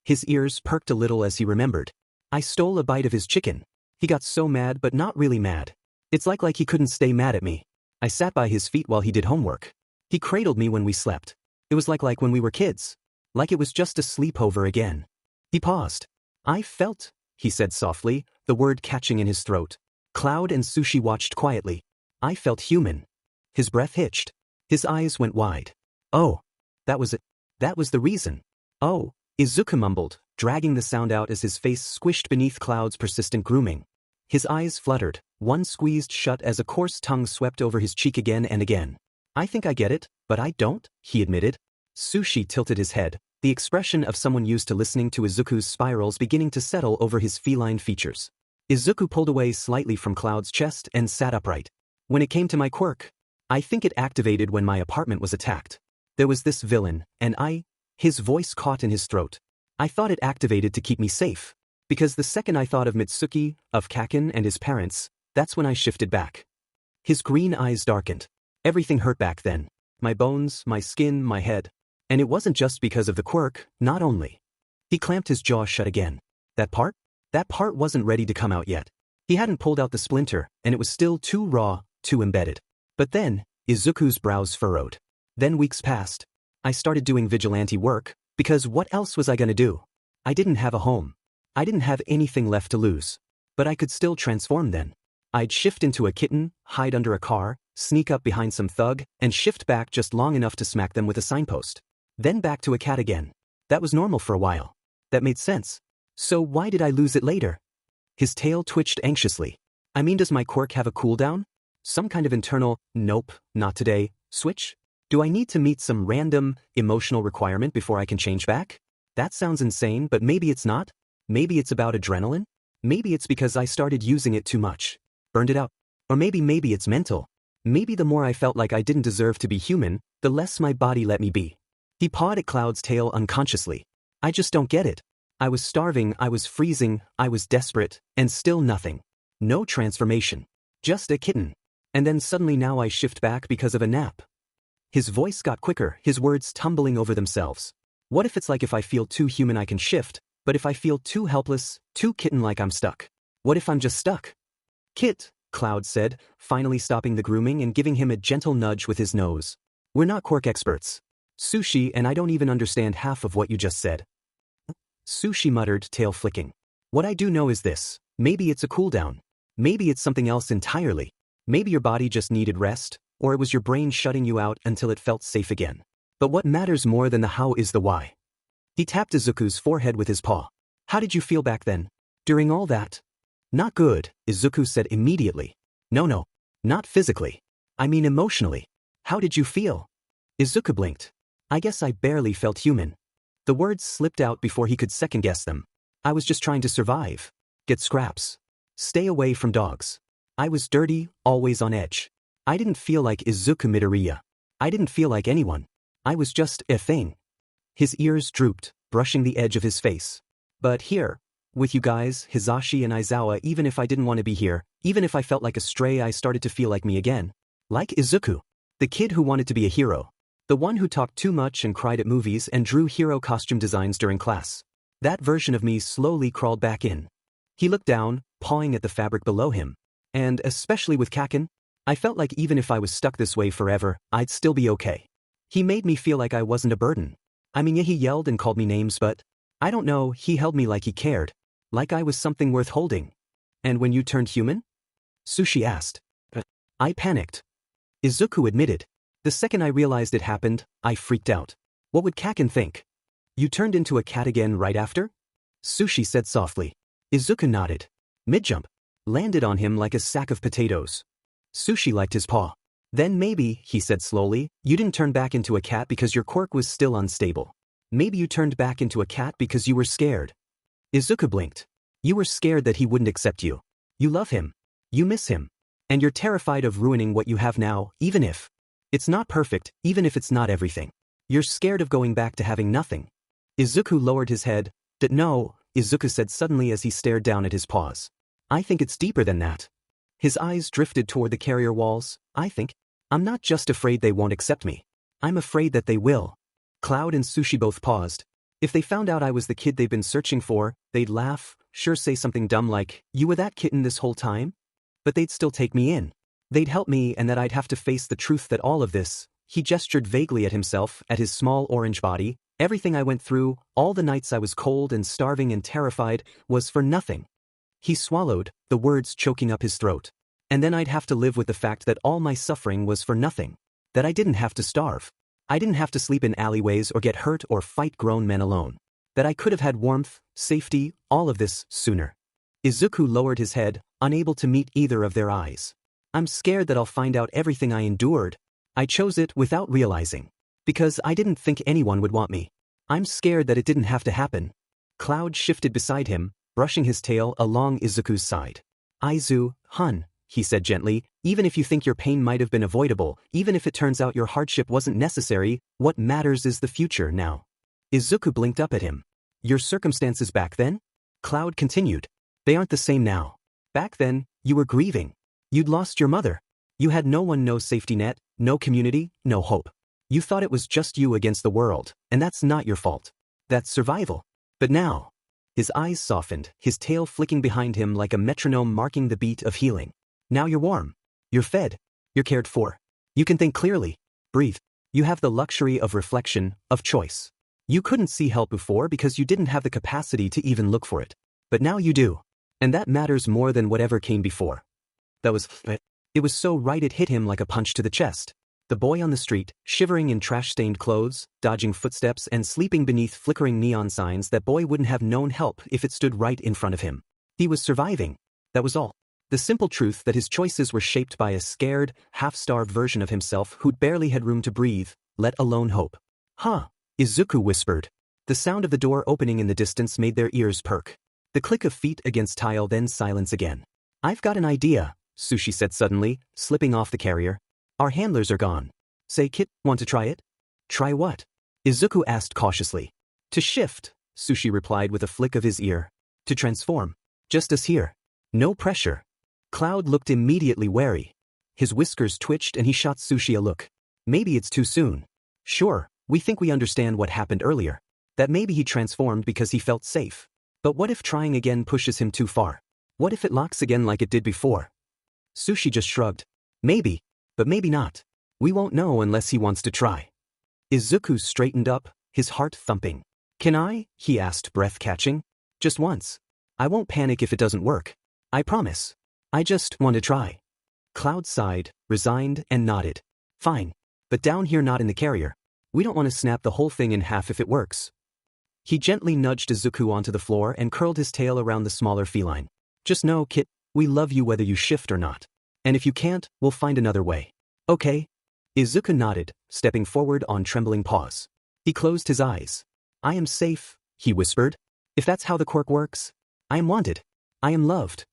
His ears perked a little as he remembered. I stole a bite of his chicken. He got so mad but not really mad. It's like he couldn't stay mad at me. I sat by his feet while he did homework. He cradled me when we slept. It was like when we were kids. Like it was just a sleepover again. He paused. I felt, he said softly, the word catching in his throat. Cloud and Sushi watched quietly. I felt human. His breath hitched. His eyes went wide. Oh. That was it. That was the reason. Oh. Izuku mumbled, dragging the sound out as his face squished beneath Cloud's persistent grooming. His eyes fluttered, one squeezed shut as a coarse tongue swept over his cheek again and again. I think I get it, but I don't, he admitted. Sushi tilted his head, the expression of someone used to listening to Izuku's spirals beginning to settle over his feline features. Izuku pulled away slightly from Cloud's chest and sat upright. When it came to my quirk, I think it activated when my apartment was attacked. There was this villain, and his voice caught in his throat. I thought it activated to keep me safe. Because the second I thought of Mitsuki, of Kaken and his parents, that's when I shifted back. His green eyes darkened. Everything hurt back then. My bones, my skin, my head. And it wasn't just because of the quirk, not only. He clamped his jaw shut again. That part? That part wasn't ready to come out yet. He hadn't pulled out the splinter, and it was still too raw, too embedded. But then, Izuku's brows furrowed. Then weeks passed. I started doing vigilante work, because what else was I gonna do? I didn't have a home. I didn't have anything left to lose. But I could still transform then. I'd shift into a kitten, hide under a car, sneak up behind some thug, and shift back just long enough to smack them with a signpost. Then back to a cat again. That was normal for a while. That made sense. So why did I lose it later? His tail twitched anxiously. I mean, does my quirk have a cooldown? Some kind of internal, nope, not today, switch? Do I need to meet some random, emotional requirement before I can change back? That sounds insane, but maybe it's not. Maybe it's about adrenaline? Maybe it's because I started using it too much. Burned it out. Or maybe it's mental. Maybe the more I felt like I didn't deserve to be human, the less my body let me be. He pawed at Cloud's tail unconsciously. I just don't get it. I was starving, I was freezing, I was desperate, and still nothing. No transformation. Just a kitten. And then suddenly now I shift back because of a nap. His voice got quicker, his words tumbling over themselves. What if it's like if I feel too human I can shift, but if I feel too helpless, too kitten-like I'm stuck? What if I'm just stuck? Kit, Cloud said, finally stopping the grooming and giving him a gentle nudge with his nose. We're not quirk experts. Sushi, and I don't even understand half of what you just said. Sushi muttered, tail flicking. What I do know is this. Maybe it's a cooldown. Maybe it's something else entirely. Maybe your body just needed rest, or it was your brain shutting you out until it felt safe again. But what matters more than the how is the why. He tapped Izuku's forehead with his paw. How did you feel back then? During all that? Not good, Izuku said immediately. No, not physically. I mean emotionally. How did you feel? Izuku blinked. I guess I barely felt human. The words slipped out before he could second-guess them. I was just trying to survive. Get scraps. Stay away from dogs. I was dirty, always on edge. I didn't feel like Izuku Midoriya. I didn't feel like anyone. I was just a thing. His ears drooped, brushing the edge of his face. But here, with you guys, Hisashi and Aizawa, even if I didn't want to be here, even if I felt like a stray, I started to feel like me again. Like Izuku. The kid who wanted to be a hero. The one who talked too much and cried at movies and drew hero costume designs during class. That version of me slowly crawled back in. He looked down, pawing at the fabric below him. And especially with Kaken, I felt like even if I was stuck this way forever, I'd still be okay. He made me feel like I wasn't a burden. I mean, yeah, he yelled and called me names, but I don't know, he held me like he cared. Like I was something worth holding. And when you turned human? Sushi asked. I panicked. Izuku admitted. The second I realized it happened, I freaked out. What would Kaken think? You turned into a cat again right after? Sushi said softly. Izuku nodded. Mid-jump. Landed on him like a sack of potatoes. Sushi liked his paw. Then maybe, he said slowly, you didn't turn back into a cat because your quirk was still unstable. Maybe you turned back into a cat because you were scared. Izuku blinked. You were scared that he wouldn't accept you. You love him. You miss him. And you're terrified of ruining what you have now, even if it's not perfect, even if it's not everything. You're scared of going back to having nothing. Izuku lowered his head. No, Izuku said suddenly as he stared down at his paws. I think it's deeper than that. His eyes drifted toward the carrier walls. I'm not just afraid they won't accept me. I'm afraid that they will. Cloud and Sushi both paused. If they found out I was the kid they've been searching for, they'd laugh, sure say something dumb like, you were that kitten this whole time? But they'd still take me in. They'd help me and that I'd have to face the truth that all of this, he gestured vaguely at himself, at his small orange body, everything I went through, all the nights I was cold and starving and terrified, was for nothing. He swallowed, the words choking up his throat. And then I'd have to live with the fact that all my suffering was for nothing. That I didn't have to starve. I didn't have to sleep in alleyways or get hurt or fight grown men alone. That I could have had warmth, safety, all of this, sooner. Izuku lowered his head, unable to meet either of their eyes. I'm scared that I'll find out everything I endured. I chose it without realizing. Because I didn't think anyone would want me. I'm scared that it didn't have to happen. Cloud shifted beside him, brushing his tail along Izuku's side. Hun, he said gently, even if you think your pain might have been avoidable, even if it turns out your hardship wasn't necessary, what matters is the future now. Izuku blinked up at him. Your circumstances back then? Cloud continued. They aren't the same now. Back then, you were grieving. You'd lost your mother. You had no one, no safety net, no community, no hope. You thought it was just you against the world, and that's not your fault. That's survival. But now, his eyes softened, his tail flicking behind him like a metronome marking the beat of healing. Now you're warm. You're fed. You're cared for. You can think clearly. Breathe. You have the luxury of reflection, of choice. You couldn't see help before because you didn't have the capacity to even look for it. But now you do. And that matters more than whatever came before. That was it. It was so right it hit him like a punch to the chest. The boy on the street, shivering in trash-stained clothes, dodging footsteps and sleeping beneath flickering neon signs, that boy wouldn't have known help if it stood right in front of him. He was surviving. That was all. The simple truth that his choices were shaped by a scared, half-starved version of himself who'd barely had room to breathe, let alone hope. Huh, Izuku whispered. The sound of the door opening in the distance made their ears perk. The click of feet against tile, then silence again. I've got an idea, Sushi said suddenly, slipping off the carrier. Our handlers are gone. Say, Kit, want to try it? Try what? Izuku asked cautiously. To shift, Sushi replied with a flick of his ear. To transform. Just us here. No pressure. Cloud looked immediately wary. His whiskers twitched and he shot Sushi a look. Maybe it's too soon. Sure, we think we understand what happened earlier. That maybe he transformed because he felt safe. But what if trying again pushes him too far? What if it locks again like it did before? Sushi just shrugged. Maybe, but maybe not. We won't know unless he wants to try. Izuku straightened up, his heart thumping. Can I? He asked, breath catching. Just once. I won't panic if it doesn't work. I promise. I just want to try. Cloud sighed, resigned, and nodded. Fine. But down here, not in the carrier. We don't want to snap the whole thing in half if it works. He gently nudged Izuku onto the floor and curled his tail around the smaller feline. Just know, Kit, we love you whether you shift or not. And if you can't, we'll find another way. Okay? Izuku nodded, stepping forward on trembling paws. He closed his eyes. I am safe, he whispered. If that's how the quirk works, I am wanted. I am loved.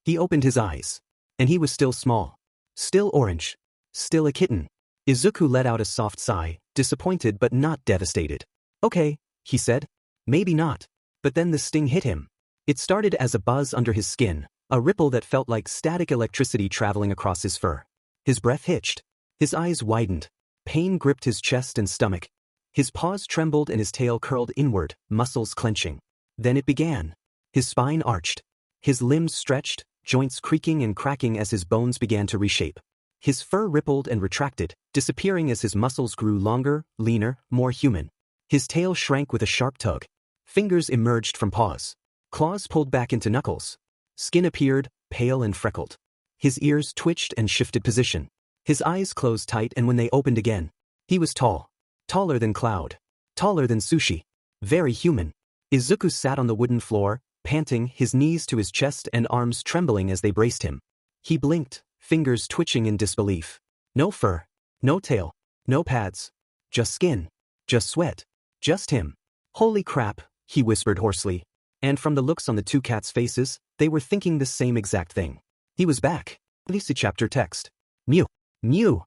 He opened his eyes. And he was still small. Still orange. Still a kitten. Izuku let out a soft sigh, disappointed but not devastated. Okay, he said. Maybe not. But then the sting hit him. It started as a buzz under his skin, a ripple that felt like static electricity traveling across his fur. His breath hitched. His eyes widened. Pain gripped his chest and stomach. His paws trembled and his tail curled inward, muscles clenching. Then it began. His spine arched. His limbs stretched, joints creaking and cracking as his bones began to reshape. His fur rippled and retracted, disappearing as his muscles grew longer, leaner, more human. His tail shrank with a sharp tug. Fingers emerged from paws. Claws pulled back into knuckles. Skin appeared, pale and freckled. His ears twitched and shifted position. His eyes closed tight, and when they opened again, he was tall. Taller than Cloud. Taller than Sushi. Very human. Izuku sat on the wooden floor, panting, his knees to his chest and arms trembling as they braced him. He blinked, fingers twitching in disbelief. No fur. No tail. No pads. Just skin. Just sweat. Just him. Holy crap, he whispered hoarsely. And from the looks on the two cats' faces, they were thinking the same exact thing. He was back. This chapter text. Mew. Mew.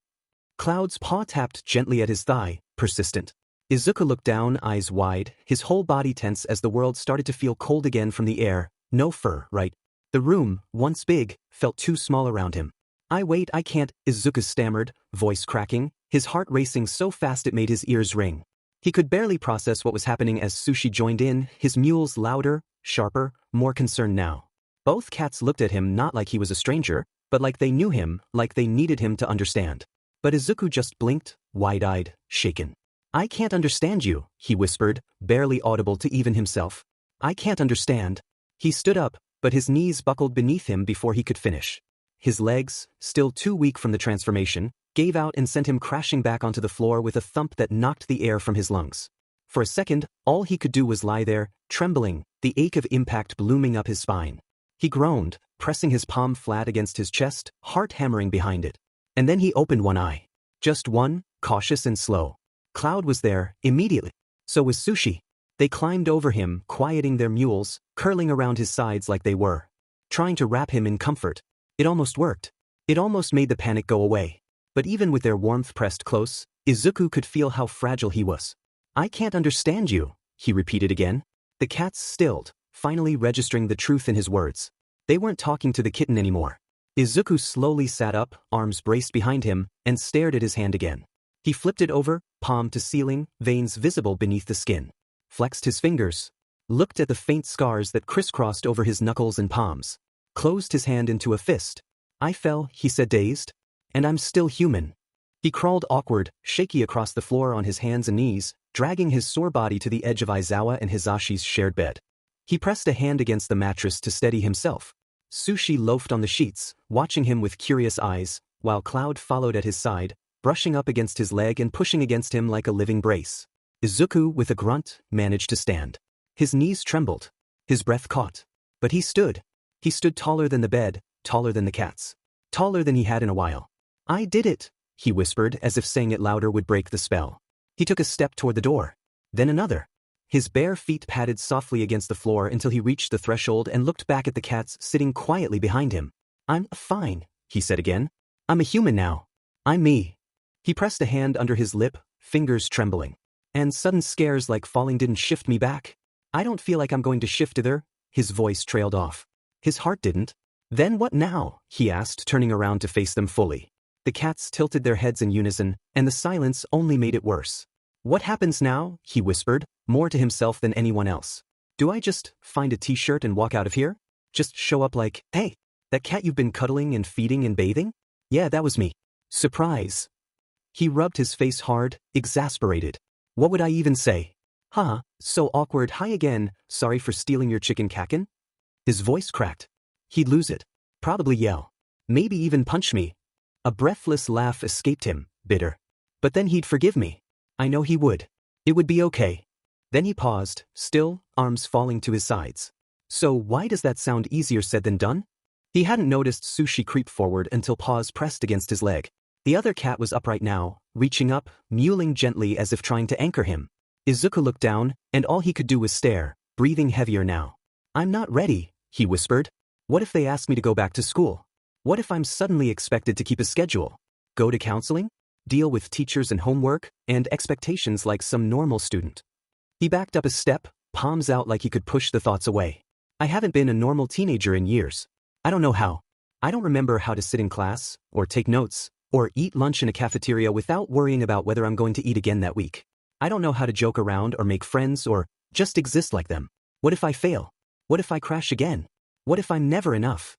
Cloud's paw tapped gently at his thigh, persistent. Izuku looked down, eyes wide, his whole body tense as the world started to feel cold again from the air. No fur, right? The room, once big, felt too small around him. I can't, Izuku stammered, voice cracking, his heart racing so fast it made his ears ring. He could barely process what was happening as Sushi joined in, his mewls louder, sharper, more concerned now. Both cats looked at him not like he was a stranger, but like they knew him, like they needed him to understand. But Izuku just blinked, wide-eyed, shaken. I can't understand you, he whispered, barely audible to even himself. I can't understand. He stood up, but his knees buckled beneath him before he could finish. His legs, still too weak from the transformation, gave out and sent him crashing back onto the floor with a thump that knocked the air from his lungs. For a second, all he could do was lie there, trembling, the ache of impact blooming up his spine. He groaned, pressing his palm flat against his chest, heart hammering behind it. And then he opened one eye. Just one, cautious and slow. Cloud was there, immediately. So was Sushi. They climbed over him, quieting their mules, curling around his sides like they were trying to wrap him in comfort. It almost worked. It almost made the panic go away. But even with their warmth pressed close, Izuku could feel how fragile he was. I can't understand you, he repeated again. The cats stilled, finally registering the truth in his words. They weren't talking to the kitten anymore. Izuku slowly sat up, arms braced behind him, and stared at his hand again. He flipped it over, palm to ceiling, veins visible beneath the skin. Flexed his fingers. Looked at the faint scars that crisscrossed over his knuckles and palms. Closed his hand into a fist. I fell, he said dazed. And I'm still human. He crawled awkward, shaky across the floor on his hands and knees, dragging his sore body to the edge of Aizawa and Hisashi's shared bed. He pressed a hand against the mattress to steady himself. Sushi loafed on the sheets, watching him with curious eyes, while Cloud followed at his side, brushing up against his leg and pushing against him like a living brace. Izuku, with a grunt, managed to stand. His knees trembled. His breath caught. But he stood. He stood taller than the bed, taller than the cats. Taller than he had in a while. I did it, he whispered, as if saying it louder would break the spell. He took a step toward the door. Then another. His bare feet padded softly against the floor until he reached the threshold and looked back at the cats sitting quietly behind him. I'm fine, he said again. I'm a human now. I'm me. He pressed a hand under his lip, fingers trembling. And sudden scares like falling didn't shift me back. I don't feel like I'm going to shift either. His voice trailed off. His heart didn't. Then what now? He asked, turning around to face them fully. The cats tilted their heads in unison, and the silence only made it worse. What happens now? He whispered, more to himself than anyone else. Do I just find a t-shirt and walk out of here? Just show up like, hey, that cat you've been cuddling and feeding and bathing? Yeah, that was me. Surprise. He rubbed his face hard, exasperated. What would I even say? Huh, so awkward. Hi again, sorry for stealing your chicken kakin? His voice cracked. He'd lose it. Probably yell. Maybe even punch me. A breathless laugh escaped him, bitter. But then he'd forgive me. I know he would. It would be okay. Then he paused, still, arms falling to his sides. So why does that sound easier said than done? He hadn't noticed Sushi creep forward until paws pressed against his leg. The other cat was upright now, reaching up, mewling gently as if trying to anchor him. Izuku looked down, and all he could do was stare, breathing heavier now. I'm not ready, he whispered. What if they ask me to go back to school? What if I'm suddenly expected to keep a schedule? Go to counseling? Deal with teachers and homework, and expectations like some normal student? He backed up a step, palms out like he could push the thoughts away. I haven't been a normal teenager in years. I don't know how. I don't remember how to sit in class, or take notes, or eat lunch in a cafeteria without worrying about whether I'm going to eat again that week. I don't know how to joke around or make friends or just exist like them. What if I fail? What if I crash again? What if I'm never enough?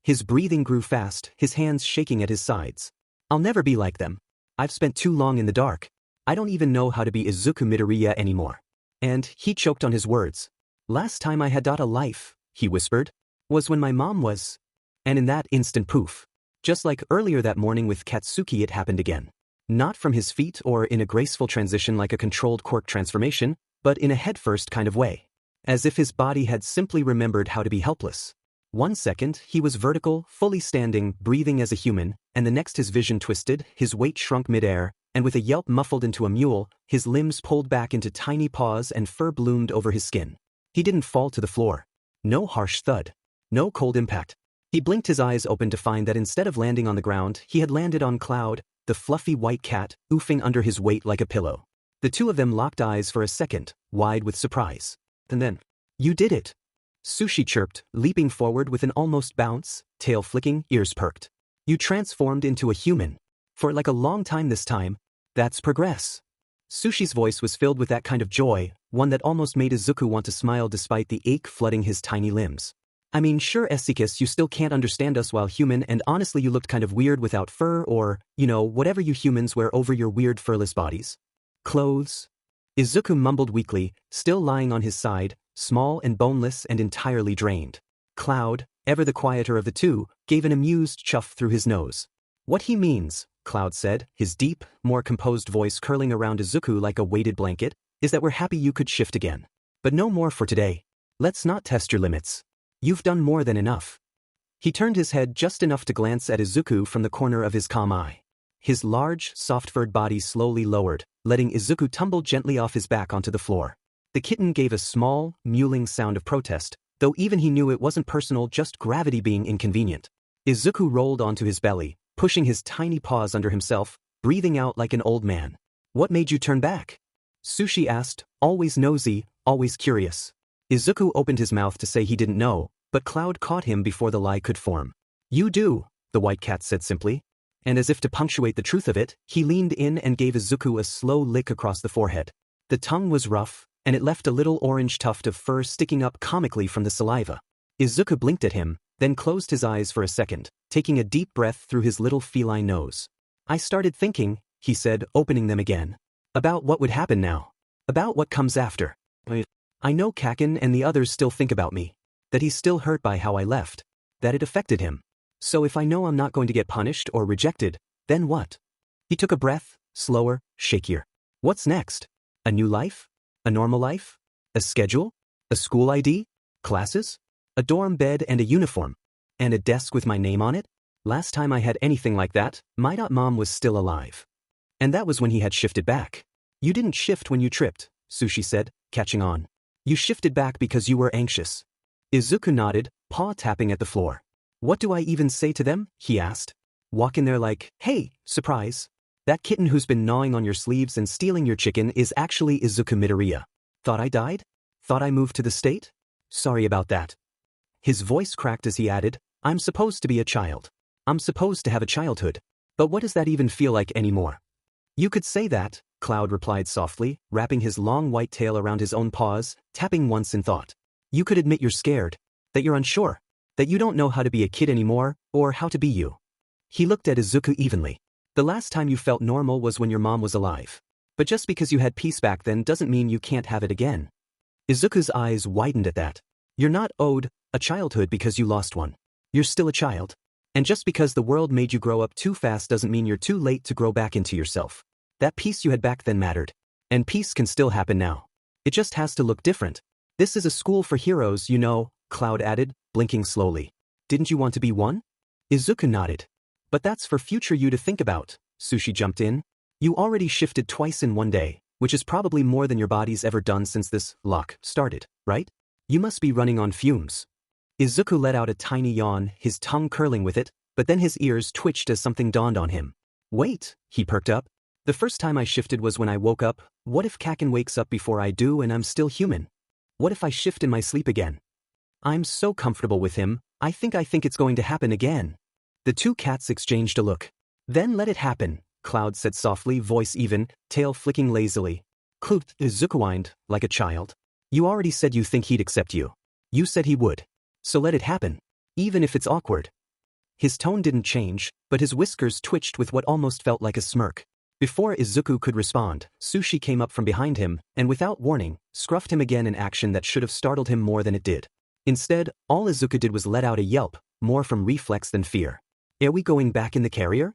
His breathing grew fast, his hands shaking at his sides. I'll never be like them. I've spent too long in the dark. I don't even know how to be Izuku Midoriya anymore. And he choked on his words. Last time I had a life, he whispered, was when my mom was. And in that instant poof. Just like earlier that morning with Katsuki, it happened again. Not from his feet or in a graceful transition like a controlled quirk transformation, but in a headfirst kind of way. As if his body had simply remembered how to be helpless. 1 second, he was vertical, fully standing, breathing as a human, and the next his vision twisted, his weight shrunk midair, and with a yelp muffled into a mule, his limbs pulled back into tiny paws and fur bloomed over his skin. He didn't fall to the floor. No harsh thud. No cold impact. He blinked his eyes open to find that instead of landing on the ground, he had landed on Cloud, the fluffy white cat, oofing under his weight like a pillow. The two of them locked eyes for a second, wide with surprise. And then, you did it. Sushi chirped, leaping forward with an almost bounce, tail flicking, ears perked. You transformed into a human. For like a long time this time. That's progress. Sushi's voice was filled with that kind of joy, one that almost made Izuku want to smile despite the ache flooding his tiny limbs. I mean, sure, Esikus, you still can't understand us while human, and honestly you looked kind of weird without fur or, whatever you humans wear over your weird furless bodies. Clothes? Izuku mumbled weakly, still lying on his side, small and boneless and entirely drained. Cloud, ever the quieter of the two, gave an amused chuff through his nose. What he means, Cloud said, his deep, more composed voice curling around Izuku like a weighted blanket, is that we're happy you could shift again. But no more for today. Let's not test your limits. You've done more than enough. He turned his head just enough to glance at Izuku from the corner of his calm eye. His large, soft-furred body slowly lowered, letting Izuku tumble gently off his back onto the floor. The kitten gave a small, mewling sound of protest, though even he knew it wasn't personal, just gravity being inconvenient. Izuku rolled onto his belly, pushing his tiny paws under himself, breathing out like an old man. What made you turn back? Sushi asked, always nosy, always curious. Izuku opened his mouth to say he didn't know, but Cloud caught him before the lie could form. You do, the white cat said simply. And as if to punctuate the truth of it, he leaned in and gave Izuku a slow lick across the forehead. The tongue was rough, and it left a little orange tuft of fur sticking up comically from the saliva. Izuku blinked at him, then closed his eyes for a second, taking a deep breath through his little feline nose. I started thinking, he said, opening them again. About what would happen now. About what comes after. I know Kakin and the others still think about me. That he's still hurt by how I left. That it affected him. So if I know I'm not going to get punished or rejected, then what? He took a breath, slower, shakier. What's next? A new life? A normal life? A schedule? A school ID? Classes? A dorm bed and a uniform? And a desk with my name on it? Last time I had anything like that, my mom was still alive. And that was when he had shifted back. You didn't shift when you tripped, Sushi said, catching on. You shifted back because you were anxious. Izuku nodded, paw tapping at the floor. What do I even say to them? He asked. Walk in there like, hey, surprise. That kitten who's been gnawing on your sleeves and stealing your chicken is actually Izuku Midoriya. Thought I died? Thought I moved to the state? Sorry about that. His voice cracked as he added, I'm supposed to be a child. I'm supposed to have a childhood. But what does that even feel like anymore? You could say that, Cloud replied softly, wrapping his long white tail around his own paws, tapping once in thought. You could admit you're scared, that you're unsure, that you don't know how to be a kid anymore, or how to be you. He looked at Izuku evenly. The last time you felt normal was when your mom was alive. But just because you had peace back then doesn't mean you can't have it again. Izuku's eyes widened at that. You're not owed a childhood because you lost one. You're still a child. And just because the world made you grow up too fast doesn't mean you're too late to grow back into yourself. That peace you had back then mattered. And peace can still happen now. It just has to look different. This is a school for heroes, you know, Cloud added, blinking slowly. Didn't you want to be one? Izuku nodded. But that's for future you to think about, Sushi jumped in. You already shifted twice in one day, which is probably more than your body's ever done since this lock started, right? You must be running on fumes. Izuku let out a tiny yawn, his tongue curling with it, but then his ears twitched as something dawned on him. Wait, he perked up. The first time I shifted was when I woke up. What if Kakin wakes up before I do and I'm still human? What if I shift in my sleep again? I'm so comfortable with him, I think it's going to happen again. The two cats exchanged a look. Then let it happen, Cloud said softly, voice even, tail flicking lazily. Cloot, Izuku whined, like a child. You already said you think he'd accept you. You said he would. So let it happen. Even if it's awkward. His tone didn't change, but his whiskers twitched with what almost felt like a smirk. Before Izuku could respond, Sushi came up from behind him, and without warning, scruffed him again in action that should have startled him more than it did. Instead, all Izuku did was let out a yelp, more from reflex than fear. Are we going back in the carrier?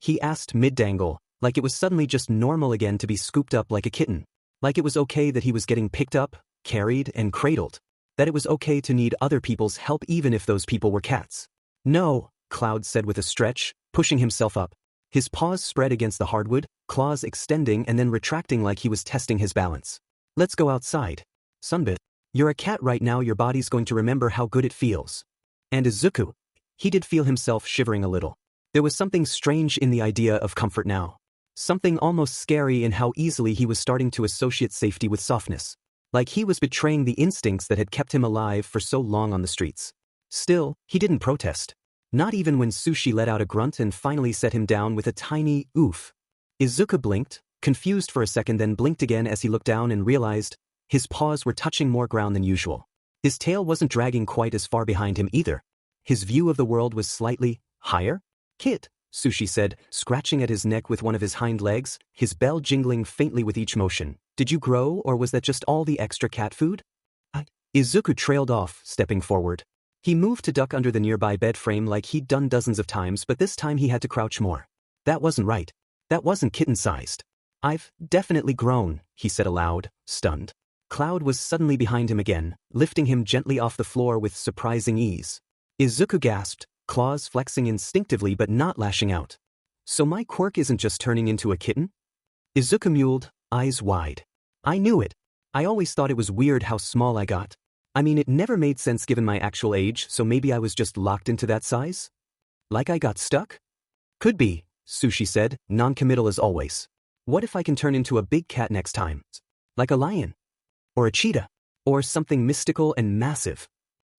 He asked mid-dangle, like it was suddenly just normal again to be scooped up like a kitten. Like it was okay that he was getting picked up, carried, and cradled. That it was okay to need other people's help even if those people were cats. No, Cloud said with a stretch, pushing himself up. His paws spread against the hardwood, claws extending and then retracting like he was testing his balance. Let's go outside. Sunbit. You're a cat right now, your body's going to remember how good it feels. And Izuku. He did feel himself shivering a little. There was something strange in the idea of comfort now. Something almost scary in how easily he was starting to associate safety with softness. Like he was betraying the instincts that had kept him alive for so long on the streets. Still, he didn't protest. Not even when Sushi let out a grunt and finally set him down with a tiny oof. Izuku blinked, confused for a second, then blinked again as he looked down and realized his paws were touching more ground than usual. His tail wasn't dragging quite as far behind him either. His view of the world was slightly higher. Kit, Sushi said, scratching at his neck with one of his hind legs, his bell jingling faintly with each motion. Did you grow, or was that just all the extra cat food? Izuku trailed off, stepping forward. He moved to duck under the nearby bed frame like he'd done dozens of times, but this time he had to crouch more. That wasn't right. That wasn't kitten-sized. I've definitely grown, he said aloud, stunned. Cloud was suddenly behind him again, lifting him gently off the floor with surprising ease. Izuku gasped, claws flexing instinctively but not lashing out. So my quirk isn't just turning into a kitten? Izuku mewed, eyes wide. I knew it. I always thought it was weird how small I got. I mean, it never made sense given my actual age, so maybe I was just locked into that size? Like I got stuck? Could be, Sushi said, non-committal as always. What if I can turn into a big cat next time? Like a lion? Or a cheetah? Or something mystical and massive?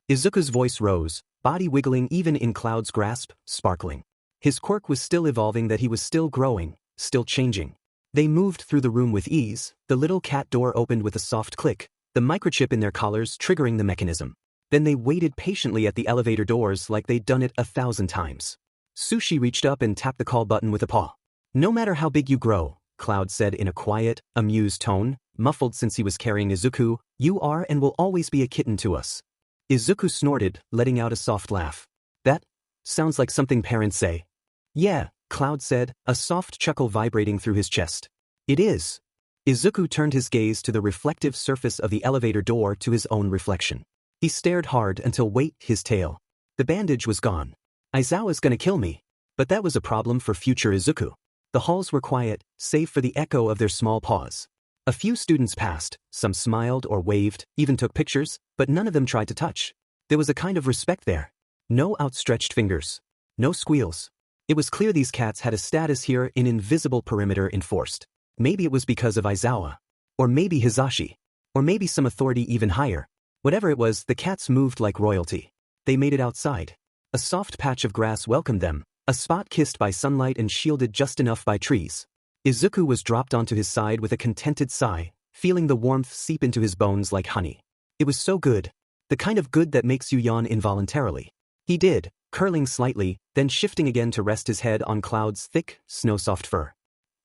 Izuku's voice rose, body wiggling even in Cloud's grasp, sparkling. His quirk was still evolving, that he was still growing, still changing. They moved through the room with ease, the little cat door opened with a soft click, the microchip in their collars triggering the mechanism. Then they waited patiently at the elevator doors like they'd done it 1,000 times. Sushi reached up and tapped the call button with a paw. "No matter how big you grow," Cloud said in a quiet, amused tone, muffled since he was carrying Izuku, "you are and will always be a kitten to us." Izuku snorted, letting out a soft laugh. "That sounds like something parents say." "Yeah," Cloud said, a soft chuckle vibrating through his chest. "It is." Izuku turned his gaze to the reflective surface of the elevator door to his own reflection. He stared hard until his tail. The bandage was gone. Aizawa's gonna kill me. But that was a problem for future Izuku. The halls were quiet, save for the echo of their small paws. A few students passed, some smiled or waved, even took pictures, but none of them tried to touch. There was a kind of respect there. No outstretched fingers. No squeals. It was clear these cats had a status here, an invisible perimeter enforced. Maybe it was because of Aizawa. Or maybe Hizashi. Or maybe some authority even higher. Whatever it was, the cats moved like royalty. They made it outside. A soft patch of grass welcomed them, a spot kissed by sunlight and shielded just enough by trees. Izuku was dropped onto his side with a contented sigh, feeling the warmth seep into his bones like honey. It was so good. The kind of good that makes you yawn involuntarily. He did, curling slightly, then shifting again to rest his head on Cloud's thick, snow-soft fur.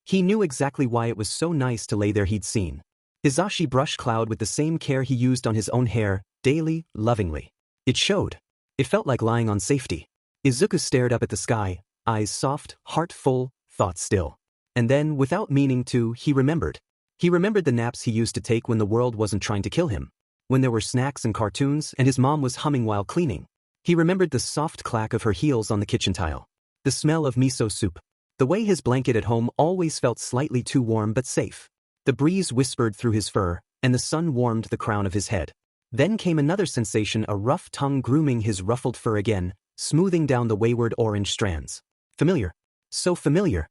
He knew exactly why it was so nice to lay there. He'd seen Hizashi brush Cloud with the same care he used on his own hair, daily, lovingly. It showed. It felt like lying on safety. Izuku stared up at the sky, eyes soft, heart full, thoughts still. And then, without meaning to, he remembered. He remembered the naps he used to take when the world wasn't trying to kill him. When there were snacks and cartoons and his mom was humming while cleaning. He remembered the soft clack of her heels on the kitchen tile. The smell of miso soup. The way his blanket at home always felt slightly too warm but safe. The breeze whispered through his fur, and the sun warmed the crown of his head. Then came another sensation, a rough tongue grooming his ruffled fur again, smoothing down the wayward orange strands. Familiar. So familiar.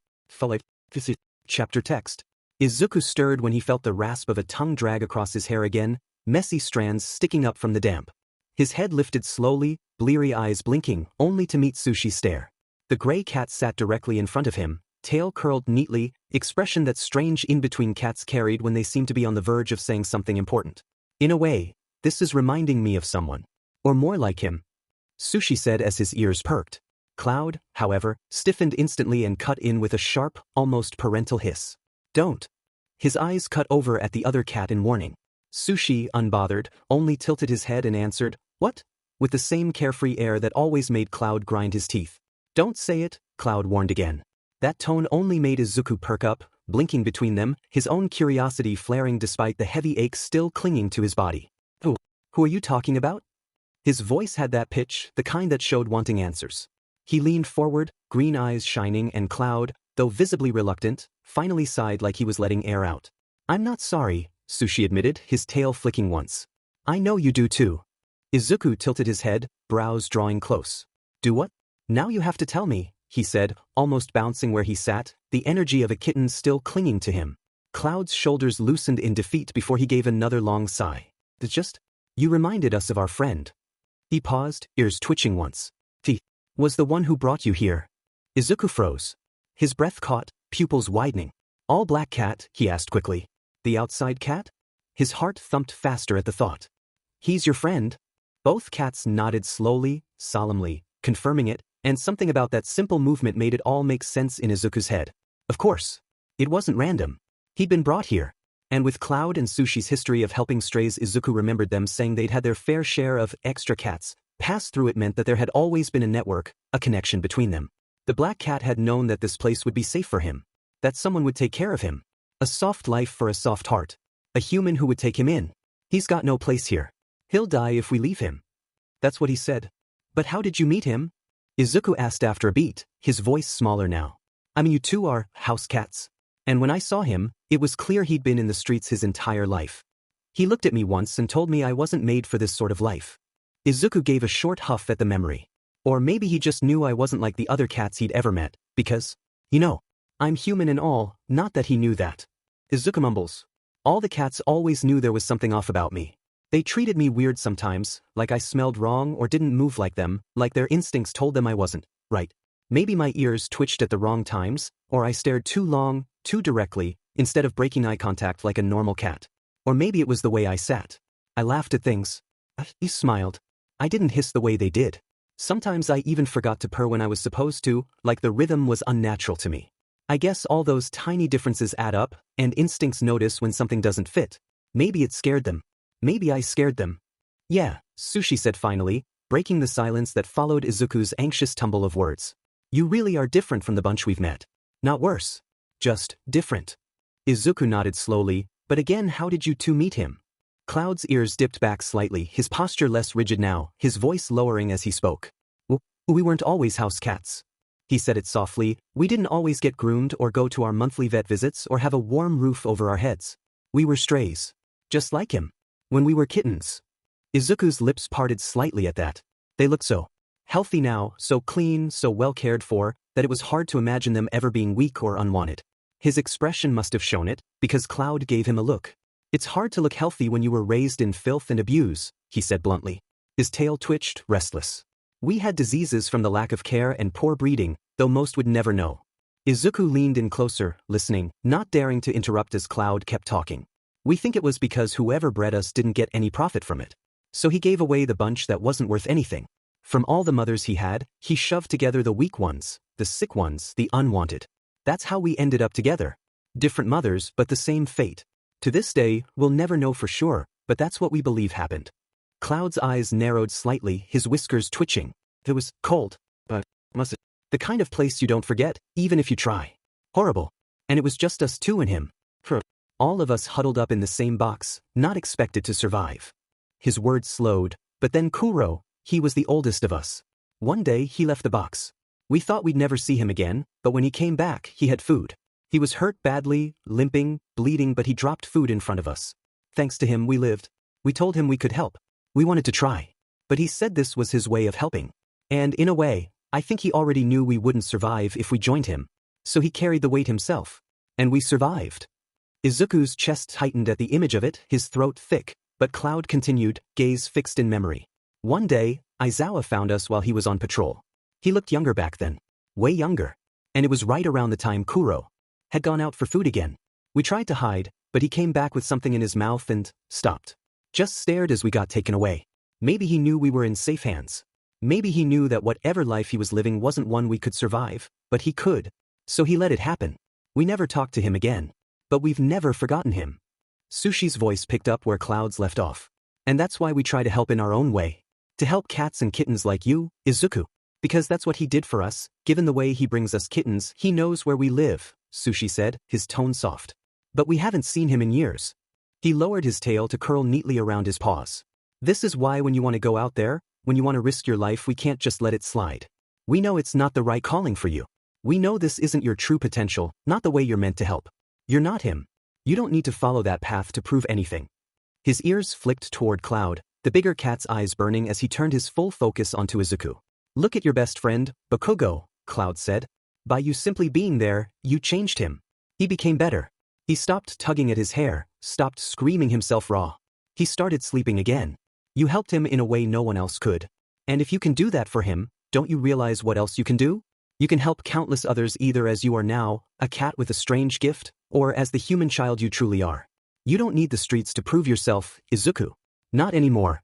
Chapter text. Izuku stirred when he felt the rasp of a tongue drag across his hair again, messy strands sticking up from the damp. His head lifted slowly, bleary eyes blinking, only to meet Sushi's stare. The gray cat sat directly in front of him, tail curled neatly, expression that strange in-between cats carried when they seemed to be on the verge of saying something important. "In a way, this is reminding me of someone. Or more like him," Sushi said as his ears perked. Cloud, however, stiffened instantly and cut in with a sharp, almost parental hiss. "Don't." His eyes cut over at the other cat in warning. Sushi, unbothered, only tilted his head and answered, "What?" with the same carefree air that always made Cloud grind his teeth. "Don't say it," Cloud warned again. That tone only made Izuku perk up, blinking between them, his own curiosity flaring despite the heavy ache still clinging to his body. Who are you talking about?" His voice had that pitch, the kind that showed wanting answers. He leaned forward, green eyes shining, and Cloud, though visibly reluctant, finally sighed like he was letting air out. "I'm not sorry," Sushi admitted, his tail flicking once. "I know you do too." Izuku tilted his head, brows drawing close. "Do what?" "Now you have to tell me," he said, almost bouncing where he sat, the energy of a kitten still clinging to him. Cloud's shoulders loosened in defeat before he gave another long sigh. "It's just, you reminded us of our friend." He paused, ears twitching once. "He was the one who brought you here." Izuku froze. His breath caught, pupils widening. "All black cat?" he asked quickly. "The outside cat?" His heart thumped faster at the thought. "He's your friend?" Both cats nodded slowly, solemnly, confirming it, and something about that simple movement made it all make sense in Izuku's head. Of course. It wasn't random. He'd been brought here. And with Cloud and Sushi's history of helping strays, Izuku remembered them saying they'd had their fair share of extra cats. Pass through it meant that there had always been a network, a connection between them. The black cat had known that this place would be safe for him. That someone would take care of him. A soft life for a soft heart. A human who would take him in. "He's got no place here. He'll die if we leave him." That's what he said. "But how did you meet him?" Izuku asked after a beat, his voice smaller now. "I mean, you two are house cats. And when I saw him, it was clear he'd been in the streets his entire life. He looked at me once and told me I wasn't made for this sort of life." Izuku gave a short huff at the memory. Or maybe he just knew I wasn't like the other cats he'd ever met, because, I'm human and all, not that he knew that. Izuku mumbles. "All the cats always knew there was something off about me. They treated me weird sometimes, like I smelled wrong or didn't move like them, like their instincts told them I wasn't right. Maybe my ears twitched at the wrong times, or I stared too long, too directly, instead of breaking eye contact like a normal cat. Or maybe it was the way I sat. I laughed at things." He smiled. I didn't hiss the way they did. Sometimes I even forgot to purr when I was supposed to, like the rhythm was unnatural to me. I guess all those tiny differences add up, and instincts notice when something doesn't fit. Maybe it scared them. Maybe I scared them. Yeah, Sushi said finally, breaking the silence that followed Izuku's anxious tumble of words. You really are different from the bunch we've met. Not worse. Just different. Izuku nodded slowly, but again, how did you two meet him? Cloud's ears dipped back slightly, his posture less rigid now, his voice lowering as he spoke. We weren't always house cats. He said it softly. We didn't always get groomed or go to our monthly vet visits or have a warm roof over our heads. We were strays. Just like him. When we were kittens. Izuku's lips parted slightly at that. They looked so healthy now, so clean, so well cared for, that it was hard to imagine them ever being weak or unwanted. His expression must have shown it, because Cloud gave him a look. It's hard to look healthy when you were raised in filth and abuse, he said bluntly. His tail twitched, restless. We had diseases from the lack of care and poor breeding, though most would never know. Izuku leaned in closer, listening, not daring to interrupt as Cloud kept talking. We think it was because whoever bred us didn't get any profit from it. So he gave away the bunch that wasn't worth anything. From all the mothers he had, he shoved together the weak ones, the sick ones, the unwanted. That's how we ended up together. Different mothers, but the same fate. To this day, we'll never know for sure, but that's what we believe happened. Cloud's eyes narrowed slightly, his whiskers twitching. It was cold, but the kind of place you don't forget, even if you try. Horrible. And it was just us two and him. All of us huddled up in the same box, not expected to survive. His words slowed, but then Kuro, he was the oldest of us. One day he left the box. We thought we'd never see him again, but when he came back, he had food. He was hurt badly, limping, bleeding, but he dropped food in front of us. Thanks to him we lived. We told him we could help. We wanted to try. But he said this was his way of helping. And in a way, I think he already knew we wouldn't survive if we joined him. So he carried the weight himself. And we survived. Izuku's chest tightened at the image of it, his throat thick, but Cloud continued, gaze fixed in memory. One day, Aizawa found us while he was on patrol. He looked younger back then. Way younger. And it was right around the time Kuro had gone out for food again. We tried to hide, but he came back with something in his mouth and stopped. Just stared as we got taken away. Maybe he knew we were in safe hands. Maybe he knew that whatever life he was living wasn't one we could survive, but he could. So he let it happen. We never talked to him again. But we've never forgotten him. Sushi's voice picked up where Cloud's left off. And that's why we try to help in our own way. To help cats and kittens like you, Izuku. Because that's what he did for us, given the way he brings us kittens, he knows where we live, Sushi said, his tone soft. But we haven't seen him in years. He lowered his tail to curl neatly around his paws. This is why when you want to go out there, when you want to risk your life, we can't just let it slide. We know it's not the right calling for you. We know this isn't your true potential, not the way you're meant to help. You're not him. You don't need to follow that path to prove anything. His ears flicked toward Cloud, the bigger cat's eyes burning as he turned his full focus onto Izuku. Look at your best friend, Bakugo, Cloud said. By you simply being there, you changed him. He became better. He stopped tugging at his hair, stopped screaming himself raw. He started sleeping again. You helped him in a way no one else could. And if you can do that for him, don't you realize what else you can do? You can help countless others either as you are now, a cat with a strange gift, or as the human child you truly are. You don't need the streets to prove yourself, Izuku. Not anymore.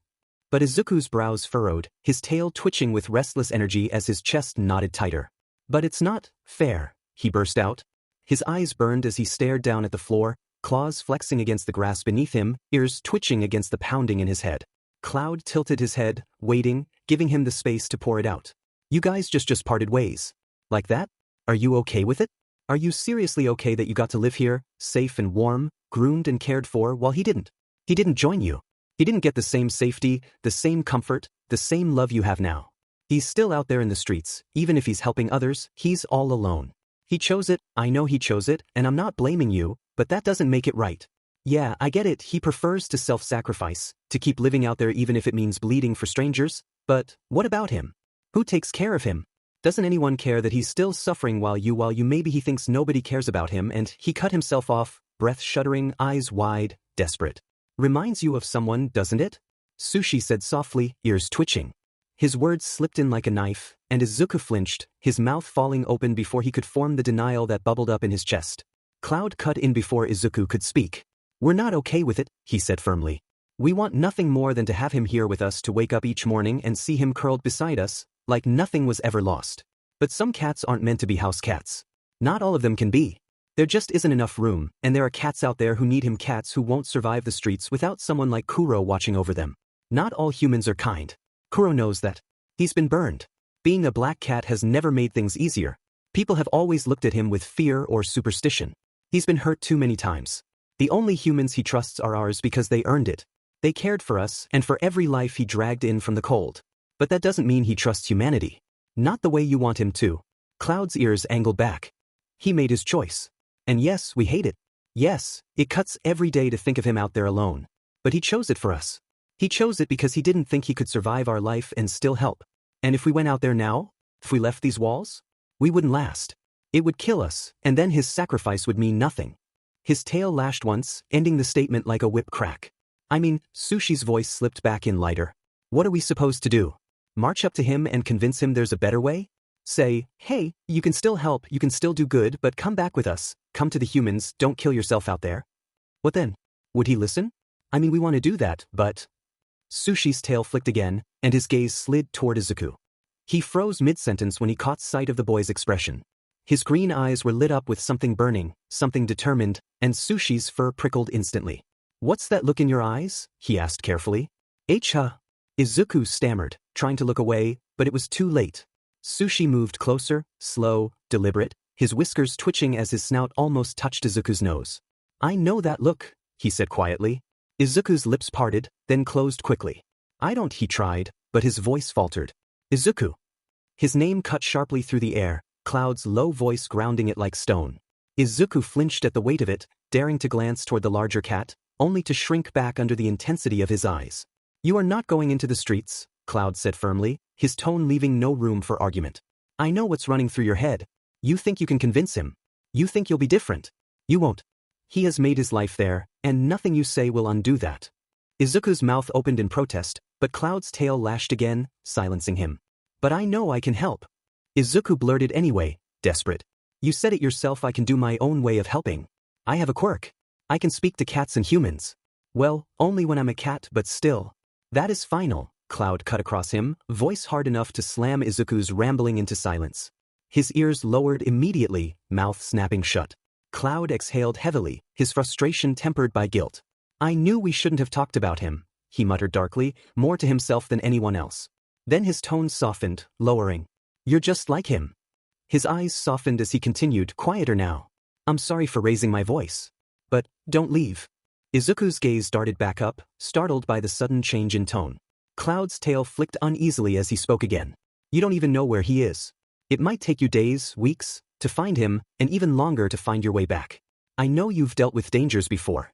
But Izuku's brows furrowed, his tail twitching with restless energy as his chest knotted tighter. But it's not fair, he burst out. His eyes burned as he stared down at the floor, claws flexing against the grass beneath him, ears twitching against the pounding in his head. Cloud tilted his head, waiting, giving him the space to pour it out. You guys just parted ways. Like that? Are you okay with it? Are you seriously okay that you got to live here, safe and warm, groomed and cared for, while he didn't? He didn't join you. He didn't get the same safety, the same comfort, the same love you have now. He's still out there in the streets, even if he's helping others, he's all alone. He chose it, I know he chose it, and I'm not blaming you, but that doesn't make it right. Yeah, I get it, he prefers to self-sacrifice, to keep living out there even if it means bleeding for strangers, but what about him? Who takes care of him? Doesn't anyone care that he's still suffering while you maybe he thinks nobody cares about him and he cut himself off, breath shuddering, eyes wide, desperate. Reminds you of someone, doesn't it? Sushi said softly, ears twitching. His words slipped in like a knife, and Izuku flinched, his mouth falling open before he could form the denial that bubbled up in his chest. Cloud cut in before Izuku could speak. We're not okay with it, he said firmly. We want nothing more than to have him here with us, to wake up each morning and see him curled beside us, like nothing was ever lost. But some cats aren't meant to be house cats. Not all of them can be. There just isn't enough room, and there are cats out there who need him, cats who won't survive the streets without someone like Kuro watching over them. Not all humans are kind. Kuro knows that. He's been burned. Being a black cat has never made things easier. People have always looked at him with fear or superstition. He's been hurt too many times. The only humans he trusts are ours because they earned it. They cared for us and for every life he dragged in from the cold. But that doesn't mean he trusts humanity. Not the way you want him to. Cloud's ears angled back. He made his choice. And yes, we hate it. Yes, it cuts every day to think of him out there alone. But he chose it for us. He chose it because he didn't think he could survive our life and still help. And if we went out there now, if we left these walls, we wouldn't last. It would kill us, and then his sacrifice would mean nothing. His tail lashed once, ending the statement like a whip crack. I mean, Sushi's voice slipped back in lighter. What are we supposed to do? March up to him and convince him there's a better way? Say, hey, you can still help, you can still do good, but come back with us. Come to the humans, don't kill yourself out there. What then? Would he listen? I mean, we want to do that, but... Sushi's tail flicked again, and his gaze slid toward Izuku. He froze mid-sentence when he caught sight of the boy's expression. His green eyes were lit up with something burning, something determined, and Sushi's fur prickled instantly. What's that look in your eyes? He asked carefully. Izuku stammered, trying to look away, but it was too late. Sushi moved closer, slow, deliberate, his whiskers twitching as his snout almost touched Izuku's nose. I know that look, he said quietly. Izuku's lips parted, then closed quickly. I don't, he tried, but his voice faltered. Izuku. His name cut sharply through the air, Cloud's low voice grounding it like stone. Izuku flinched at the weight of it, daring to glance toward the larger cat, only to shrink back under the intensity of his eyes. You are not going into the streets, Cloud said firmly, his tone leaving no room for argument. I know what's running through your head. You think you can convince him. You think you'll be different. You won't. He has made his life there, and nothing you say will undo that. Izuku's mouth opened in protest, but Cloud's tail lashed again, silencing him. But I know I can help. Izuku blurted anyway, desperate. You said it yourself, I can do my own way of helping. I have a quirk. I can speak to cats and humans. Well, only when I'm a cat, but still. That is final, Cloud cut across him, voice hard enough to slam Izuku's rambling into silence. His ears lowered immediately, mouth snapping shut. Cloud exhaled heavily, his frustration tempered by guilt. I knew we shouldn't have talked about him, he muttered darkly, more to himself than anyone else. Then his tone softened, lowering. You're just like him. His eyes softened as he continued, quieter now. I'm sorry for raising my voice. But, don't leave. Izuku's gaze darted back up, startled by the sudden change in tone. Cloud's tail flicked uneasily as he spoke again. You don't even know where he is. It might take you days, weeks, to find him, and even longer to find your way back. I know you've dealt with dangers before.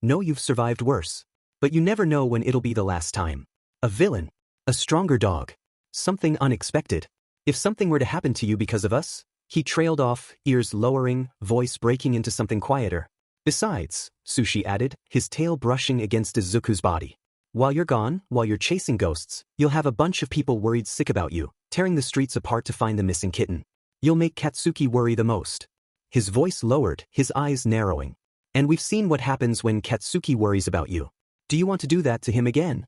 Know you've survived worse. But you never know when it'll be the last time. A villain. A stronger dog. Something unexpected. If something were to happen to you because of us, he trailed off, ears lowering, voice breaking into something quieter. Besides, Sushi added, his tail brushing against Izuku's body. While you're gone, while you're chasing ghosts, you'll have a bunch of people worried sick about you, tearing the streets apart to find the missing kitten. You'll make Katsuki worry the most. His voice lowered, his eyes narrowing. And we've seen what happens when Katsuki worries about you. Do you want to do that to him again?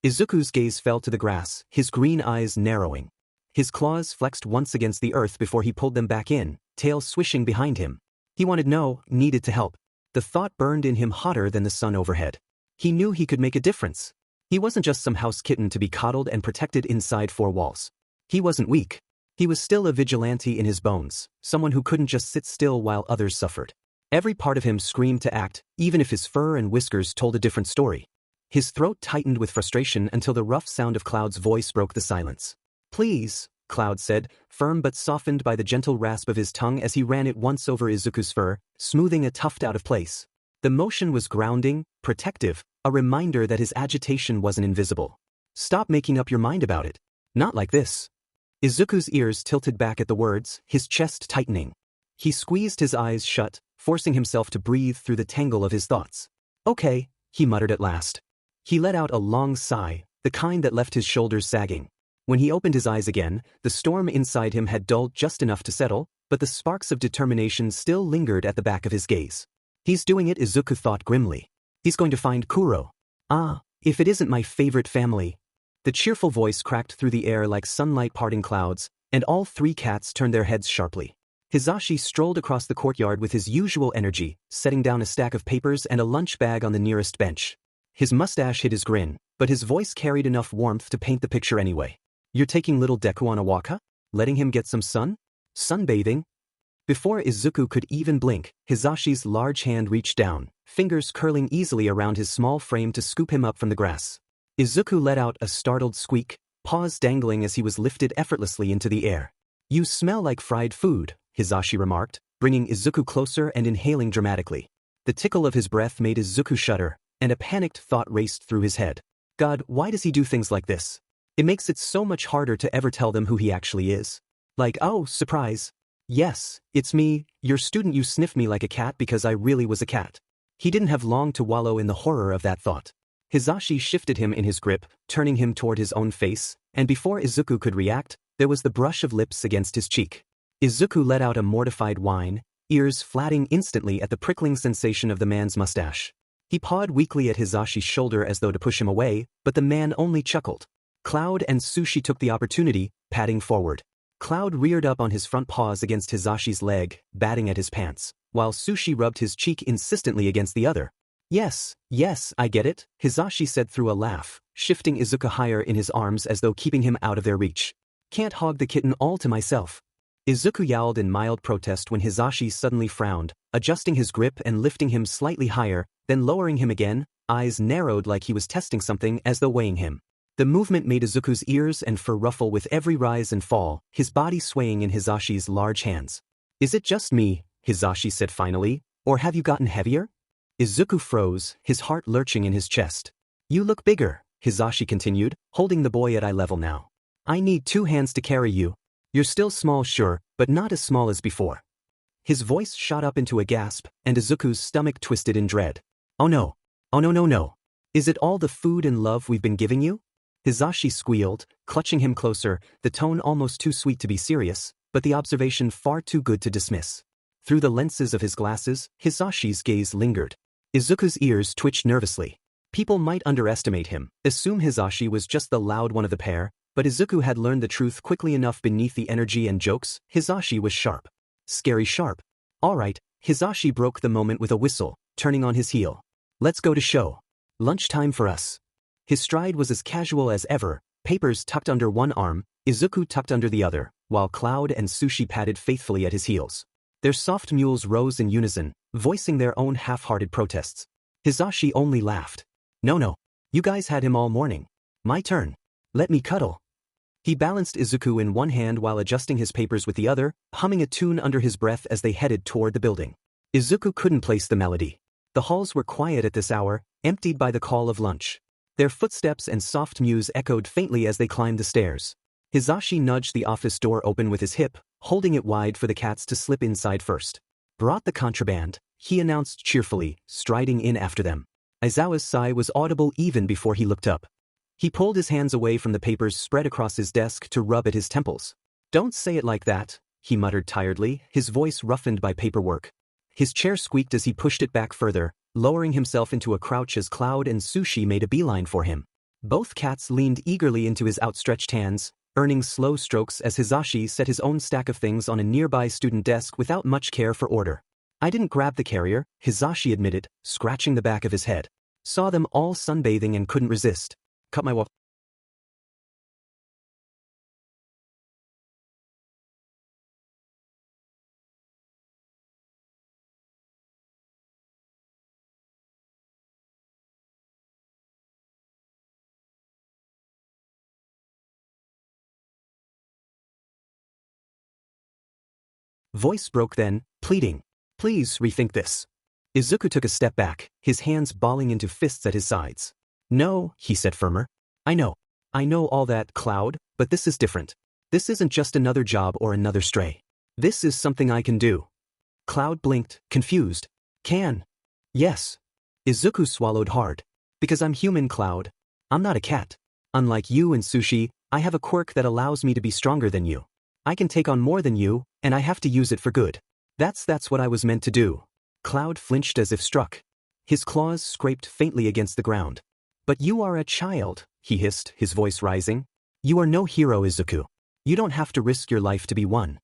Izuku's gaze fell to the grass, his green eyes narrowing. His claws flexed once against the earth before he pulled them back in, tail swishing behind him. He needed to help. The thought burned in him hotter than the sun overhead. He knew he could make a difference. He wasn't just some house kitten to be coddled and protected inside four walls. He wasn't weak. He was still a vigilante in his bones, someone who couldn't just sit still while others suffered. Every part of him screamed to act, even if his fur and whiskers told a different story. His throat tightened with frustration until the rough sound of Cloud's voice broke the silence. Please, Cloud said, firm but softened by the gentle rasp of his tongue as he ran it once over Izuku's fur, smoothing a tuft out of place. The motion was grounding, protective, a reminder that his agitation wasn't invisible. Stop making up your mind about it. Not like this. Izuku's ears tilted back at the words, his chest tightening. He squeezed his eyes shut, forcing himself to breathe through the tangle of his thoughts. Okay, he muttered at last. He let out a long sigh, the kind that left his shoulders sagging. When he opened his eyes again, the storm inside him had dulled just enough to settle, but the sparks of determination still lingered at the back of his gaze. He's doing it, Izuku thought grimly. He's going to find Kuro. Ah, if it isn't my favorite family. The cheerful voice cracked through the air like sunlight parting clouds, and all three cats turned their heads sharply. Hisashi strolled across the courtyard with his usual energy, setting down a stack of papers and a lunch bag on the nearest bench. His mustache hid his grin, but his voice carried enough warmth to paint the picture anyway. You're taking little Deku on a walk, huh? Letting him get some sun? Sunbathing? Before Izuku could even blink, Hisashi's large hand reached down, fingers curling easily around his small frame to scoop him up from the grass. Izuku let out a startled squeak, paws dangling as he was lifted effortlessly into the air. You smell like fried food, Hisashi remarked, bringing Izuku closer and inhaling dramatically. The tickle of his breath made Izuku shudder, and a panicked thought raced through his head. God, why does he do things like this? It makes it so much harder to ever tell them who he actually is. Like, oh, surprise. Yes, it's me, your student. You sniffed me like a cat because I really was a cat. He didn't have long to wallow in the horror of that thought. Hisashi shifted him in his grip, turning him toward his own face, and before Izuku could react, there was the brush of lips against his cheek. Izuku let out a mortified whine, ears flatting instantly at the prickling sensation of the man's mustache. He pawed weakly at Hisashi's shoulder as though to push him away, but the man only chuckled. Cloud and Sushi took the opportunity, padding forward. Cloud reared up on his front paws against Hisashi's leg, batting at his pants, while Sushi rubbed his cheek insistently against the other. Yes, I get it, Hisashi said through a laugh, shifting Izuku higher in his arms as though keeping him out of their reach. Can't hog the kitten all to myself. Izuku yowled in mild protest when Hisashi suddenly frowned, adjusting his grip and lifting him slightly higher, then lowering him again, eyes narrowed like he was testing something as though weighing him. The movement made Izuku's ears and fur ruffle with every rise and fall, his body swaying in Hisashi's large hands. Is it just me, Hisashi said finally, or have you gotten heavier? Izuku froze, his heart lurching in his chest. You look bigger, Hisashi continued, holding the boy at eye level now. I need 2 hands to carry you. You're still small, sure, but not as small as before. His voice shot up into a gasp, and Izuku's stomach twisted in dread. Oh no. Oh no. Is it all the food and love we've been giving you? Hisashi squealed, clutching him closer, the tone almost too sweet to be serious, but the observation far too good to dismiss. Through the lenses of his glasses, Hisashi's gaze lingered. Izuku's ears twitched nervously. People might underestimate him, assume Hisashi was just the loud one of the pair, but Izuku had learned the truth quickly enough beneath the energy and jokes. Hisashi was sharp. Scary sharp. Alright, Hisashi broke the moment with a whistle, turning on his heel. Let's go to show. Lunchtime for us. His stride was as casual as ever, papers tucked under one arm, Izuku tucked under the other, while Cloud and Sushi padded faithfully at his heels. Their soft mules rose in unison, voicing their own half-hearted protests. Hisashi only laughed. No. You guys had him all morning. My turn. Let me cuddle. He balanced Izuku in one hand while adjusting his papers with the other, humming a tune under his breath as they headed toward the building. Izuku couldn't place the melody. The halls were quiet at this hour, emptied by the call of lunch. Their footsteps and soft mews echoed faintly as they climbed the stairs. Hisashi nudged the office door open with his hip, holding it wide for the cats to slip inside first. Brought the contraband, he announced cheerfully, striding in after them. Aizawa's sigh was audible even before he looked up. He pulled his hands away from the papers spread across his desk to rub at his temples. Don't say it like that, he muttered tiredly, his voice roughened by paperwork. His chair squeaked as he pushed it back further, lowering himself into a crouch as Cloud and Sushi made a beeline for him. Both cats leaned eagerly into his outstretched hands, earning slow strokes as Hisashi set his own stack of things on a nearby student desk without much care for order. I didn't grab the carrier, Hisashi admitted, scratching the back of his head. Saw them all sunbathing and couldn't resist. Cut my walk. Voice broke then, pleading. Please rethink this. Izuku took a step back, his hands balling into fists at his sides. No, he said firmer. I know all that, Cloud, but this is different. This isn't just another job or another stray. This is something I can do. Cloud blinked, confused. Can? Yes. Izuku swallowed hard. Because I'm human, Cloud. I'm not a cat. Unlike you and Sushi, I have a quirk that allows me to be stronger than you. I can take on more than you, and I have to use it for good. That's what I was meant to do. Cloud flinched as if struck. His claws scraped faintly against the ground. But you are a child, he hissed, his voice rising. You are no hero, Izuku. You don't have to risk your life to be one.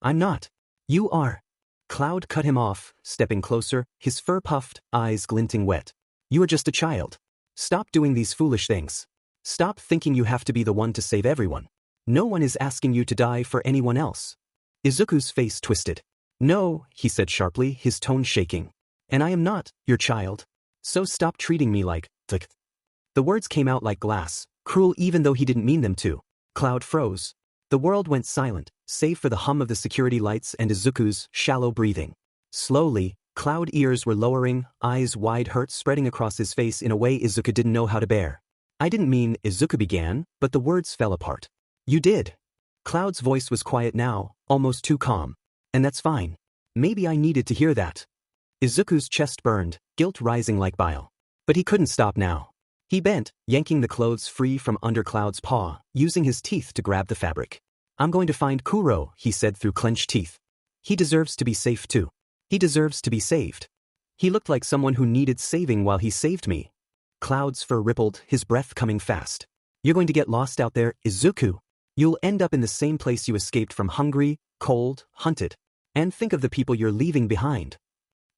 I'm not. You are. Cloud cut him off, stepping closer, his fur puffed, eyes glinting wet. You are just a child. Stop doing these foolish things. Stop thinking you have to be the one to save everyone. No one is asking you to die for anyone else. Izuku's face twisted. No, he said sharply, his tone shaking. And I am not your child. So stop treating me like The words came out like glass, cruel even though he didn't mean them to. Cloud froze. The world went silent, save for the hum of the security lights and Izuku's shallow breathing. Slowly, Cloud ears were lowering, eyes wide, hurt spreading across his face in a way Izuku didn't know how to bear. I didn't mean, Izuku began, but the words fell apart. You did. Cloud's voice was quiet now, almost too calm. And that's fine. Maybe I needed to hear that. Izuku's chest burned, guilt rising like bile. But he couldn't stop now. He bent, yanking the clothes free from under Cloud's paw, using his teeth to grab the fabric. I'm going to find Kuro, he said through clenched teeth. He deserves to be safe too. He deserves to be saved. He looked like someone who needed saving while he saved me. Cloud's fur rippled, his breath coming fast. You're going to get lost out there, Izuku. You'll end up in the same place you escaped from, hungry, cold, hunted. And think of the people you're leaving behind.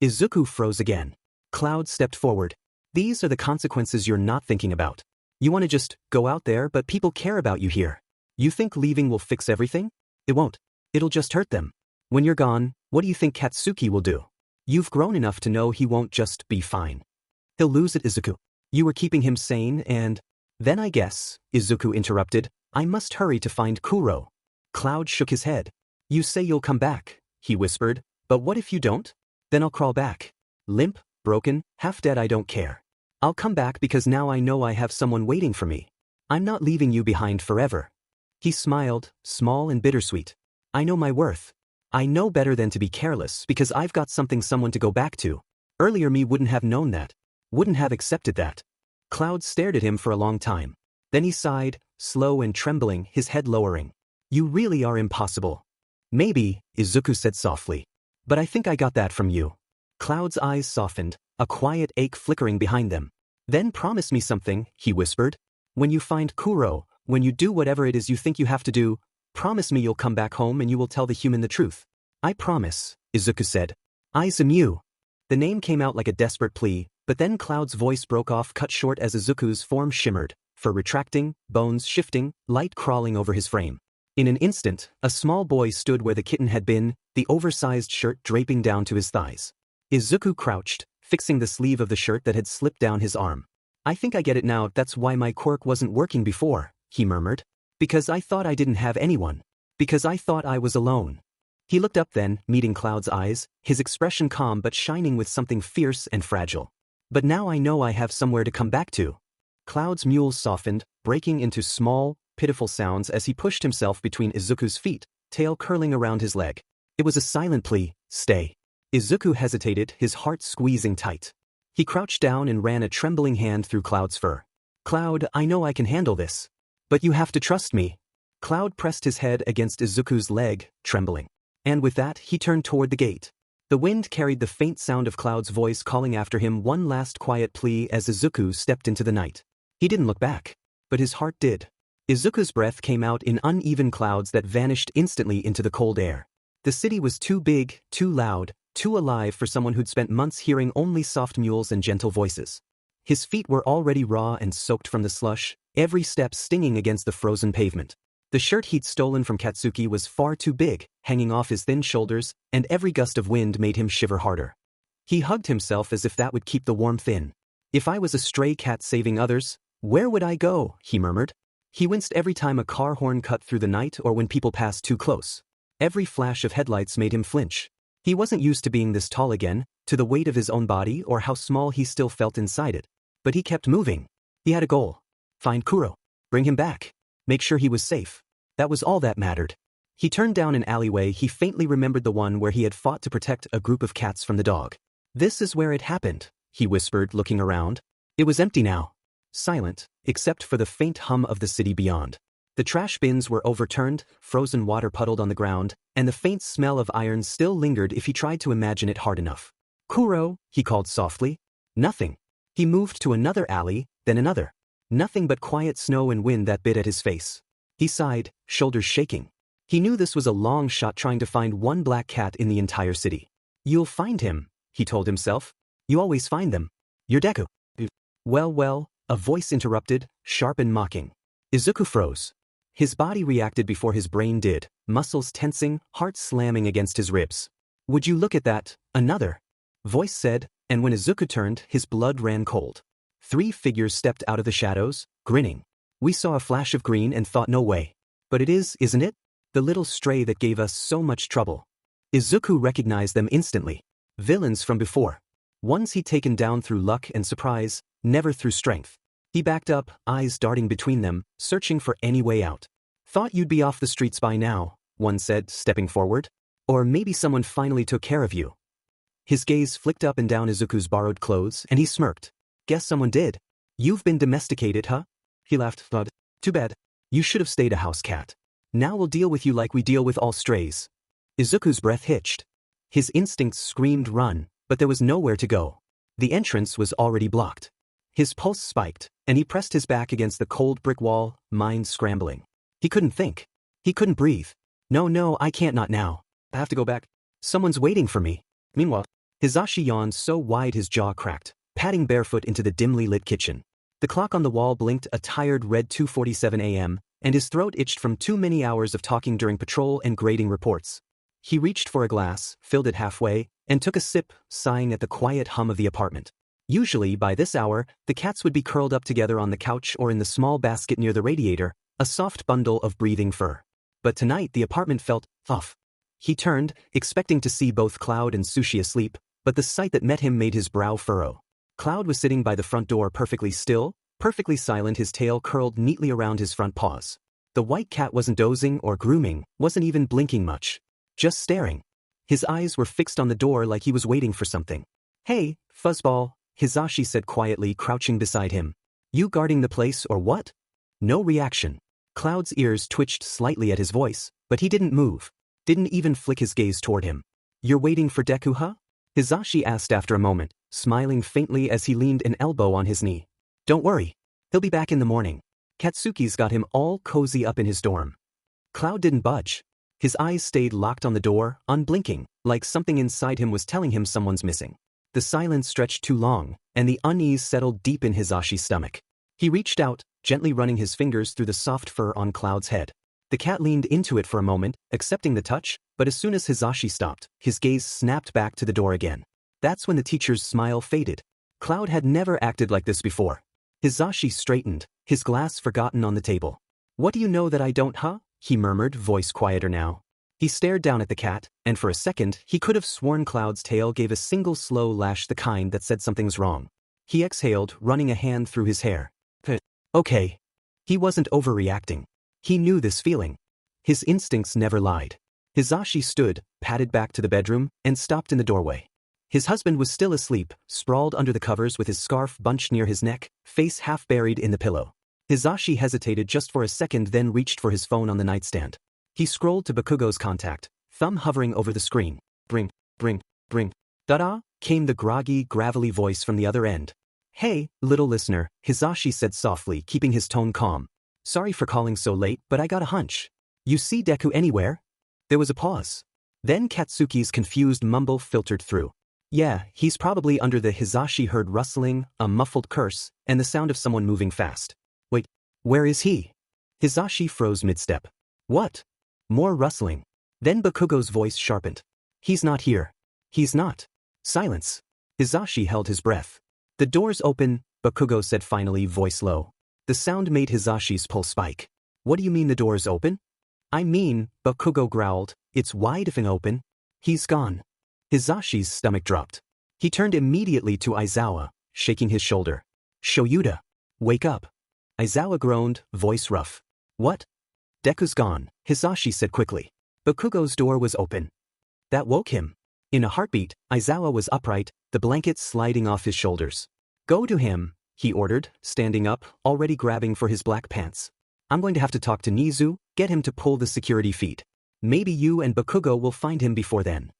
Izuku froze again. Cloud stepped forward. These are the consequences you're not thinking about. You want to just go out there, but people care about you here. You think leaving will fix everything? It won't. It'll just hurt them. When you're gone, what do you think Katsuki will do? You've grown enough to know he won't just be fine. He'll lose it, Izuku. You were keeping him sane and… Then I guess, Izuku interrupted, I must hurry to find Kuro. Cloud shook his head. You say you'll come back, he whispered, but what if you don't? Then I'll crawl back. Limp, broken, half dead, I don't care. I'll come back because now I know I have someone waiting for me. I'm not leaving you behind forever. He smiled, small and bittersweet. I know my worth. I know better than to be careless because I've got someone to go back to. Earlier me wouldn't have known that. Wouldn't have accepted that. Cloud stared at him for a long time. Then he sighed, slow and trembling, his head lowering. You really are impossible. Maybe, Izuku said softly. But I think I got that from you. Cloud's eyes softened, a quiet ache flickering behind them. Then promise me something, he whispered. When you find Kuro, when you do whatever it is you think you have to do, promise me you'll come back home and you will tell the human the truth. I promise, Izuku said. Aizawa. The name came out like a desperate plea, but then Cloud's voice broke off, cut short as Izuku's form shimmered, fur retracting, bones shifting, light crawling over his frame. In an instant, a small boy stood where the kitten had been, the oversized shirt draping down to his thighs. Izuku crouched, fixing the sleeve of the shirt that had slipped down his arm. I think I get it now, that's why my quirk wasn't working before, he murmured. Because I thought I didn't have anyone. Because I thought I was alone. He looked up then, meeting Cloud's eyes, his expression calm but shining with something fierce and fragile. But now I know I have somewhere to come back to. Cloud's mule softened, breaking into small, pitiful sounds as he pushed himself between Izuku's feet, tail curling around his leg. It was a silent plea, stay. Izuku hesitated, his heart squeezing tight. He crouched down and ran a trembling hand through Cloud's fur. Cloud, I know I can handle this. But you have to trust me. Cloud pressed his head against Izuku's leg, trembling. And with that, he turned toward the gate. The wind carried the faint sound of Cloud's voice calling after him one last quiet plea as Izuku stepped into the night. He didn't look back. But his heart did. Izuku's breath came out in uneven clouds that vanished instantly into the cold air. The city was too big, too loud, too alive for someone who'd spent months hearing only soft mules and gentle voices. His feet were already raw and soaked from the slush, every step stinging against the frozen pavement. The shirt he'd stolen from Katsuki was far too big, hanging off his thin shoulders, and every gust of wind made him shiver harder. He hugged himself as if that would keep the warmth in. If I was a stray cat saving others, where would I go? He murmured. He winced every time a car horn cut through the night or when people passed too close. Every flash of headlights made him flinch. He wasn't used to being this tall again, to the weight of his own body or how small he still felt inside it. But he kept moving. He had a goal. Find Kuro. Bring him back. Make sure he was safe. That was all that mattered. He turned down an alleyway. He faintly remembered the one where he had fought to protect a group of cats from the dog. This is where it happened, he whispered, looking around. It was empty now. Silent, except for the faint hum of the city beyond. The trash bins were overturned, frozen water puddled on the ground, and the faint smell of iron still lingered if he tried to imagine it hard enough. Kuro, he called softly. Nothing. He moved to another alley, then another. Nothing but quiet snow and wind that bit at his face. He sighed, shoulders shaking. He knew this was a long shot trying to find one black cat in the entire city. You'll find him, he told himself. You always find them. You're Deku. Well, a voice interrupted, sharp and mocking. Izuku froze. His body reacted before his brain did, muscles tensing, heart slamming against his ribs. Would you look at that, another voice said, and when Izuku turned, his blood ran cold. 3 figures stepped out of the shadows, grinning. We saw a flash of green and thought no way. But it is, isn't it? The little stray that gave us so much trouble. Izuku recognized them instantly. Villains from before. Ones he'd taken down through luck and surprise, never through strength. He backed up, eyes darting between them, searching for any way out. Thought you'd be off the streets by now, one said, stepping forward. Or maybe someone finally took care of you. His gaze flicked up and down Izuku's borrowed clothes, and he smirked. Guess someone did. You've been domesticated, huh? He laughed, thud. Too bad. You should have stayed a house cat. Now we'll deal with you like we deal with all strays. Izuku's breath hitched. His instincts screamed run, but there was nowhere to go. The entrance was already blocked. His pulse spiked, and he pressed his back against the cold brick wall, mind scrambling. He couldn't think. He couldn't breathe. No, I can't, not now. I have to go back. Someone's waiting for me. Meanwhile, Hisashi yawned so wide his jaw cracked, padding barefoot into the dimly lit kitchen. The clock on the wall blinked a tired red 2:47 a.m., and his throat itched from too many hours of talking during patrol and grading reports. He reached for a glass, filled it halfway, and took a sip, sighing at the quiet hum of the apartment. Usually, by this hour, the cats would be curled up together on the couch or in the small basket near the radiator, a soft bundle of breathing fur. But tonight the apartment felt off. He turned, expecting to see both Cloud and Sushi asleep, but the sight that met him made his brow furrow. Cloud was sitting by the front door perfectly still, perfectly silent, his tail curled neatly around his front paws. The white cat wasn't dozing or grooming, wasn't even blinking much. Just staring. His eyes were fixed on the door like he was waiting for something. Hey, fuzzball, Hisashi said quietly, crouching beside him. You guarding the place or what? No reaction. Cloud's ears twitched slightly at his voice, but he didn't move. Didn't even flick his gaze toward him. You're waiting for Deku, huh? Hisashi asked after a moment, smiling faintly as he leaned an elbow on his knee. Don't worry. He'll be back in the morning. Katsuki's got him all cozy up in his dorm. Cloud didn't budge. His eyes stayed locked on the door, unblinking, like something inside him was telling him someone's missing. The silence stretched too long, and the unease settled deep in Hisashi's stomach. He reached out, gently running his fingers through the soft fur on Cloud's head. The cat leaned into it for a moment, accepting the touch, but as soon as Hisashi stopped, his gaze snapped back to the door again. That's when the teacher's smile faded. Cloud had never acted like this before. Hisashi straightened, his glass forgotten on the table. What do you know that I don't, huh? He murmured, voice quieter now. He stared down at the cat, and for a second he could have sworn Cloud's tail gave a single slow lash, the kind that said something's wrong. He exhaled, running a hand through his hair. Okay. He wasn't overreacting. He knew this feeling. His instincts never lied. Hisashi stood, padded back to the bedroom, and stopped in the doorway. His husband was still asleep, sprawled under the covers with his scarf bunched near his neck, face half buried in the pillow. Hisashi hesitated just for a second, then reached for his phone on the nightstand. He scrolled to Bakugo's contact, thumb hovering over the screen. Bring. Da-da, came the groggy, gravelly voice from the other end. Hey, little listener, Hisashi said softly, keeping his tone calm. Sorry for calling so late, but I got a hunch. You see Deku anywhere? There was a pause. Then Katsuki's confused mumble filtered through. Yeah, he's probably under the. Hisashi heard rustling, a muffled curse, and the sound of someone moving fast. Wait, where is he? Hisashi froze mid-step. What? More rustling. Then Bakugo's voice sharpened. He's not here. He's not. Silence. Hisashi held his breath. The door's open, Bakugo said finally, voice low. The sound made Hisashi's pulse spike. What do you mean the door's open? I mean, Bakugo growled, it's wide open. He's gone. Hisashi's stomach dropped. He turned immediately to Aizawa, shaking his shoulder. Shoyuda. Wake up. Aizawa groaned, voice rough. What? Deku's gone, Hisashi said quickly. Bakugo's door was open. That woke him. In a heartbeat, Aizawa was upright, the blanket sliding off his shoulders. Go to him, he ordered, standing up, already grabbing for his black pants. I'm going to have to talk to Nizu, get him to pull the security feed. Maybe you and Bakugo will find him before then.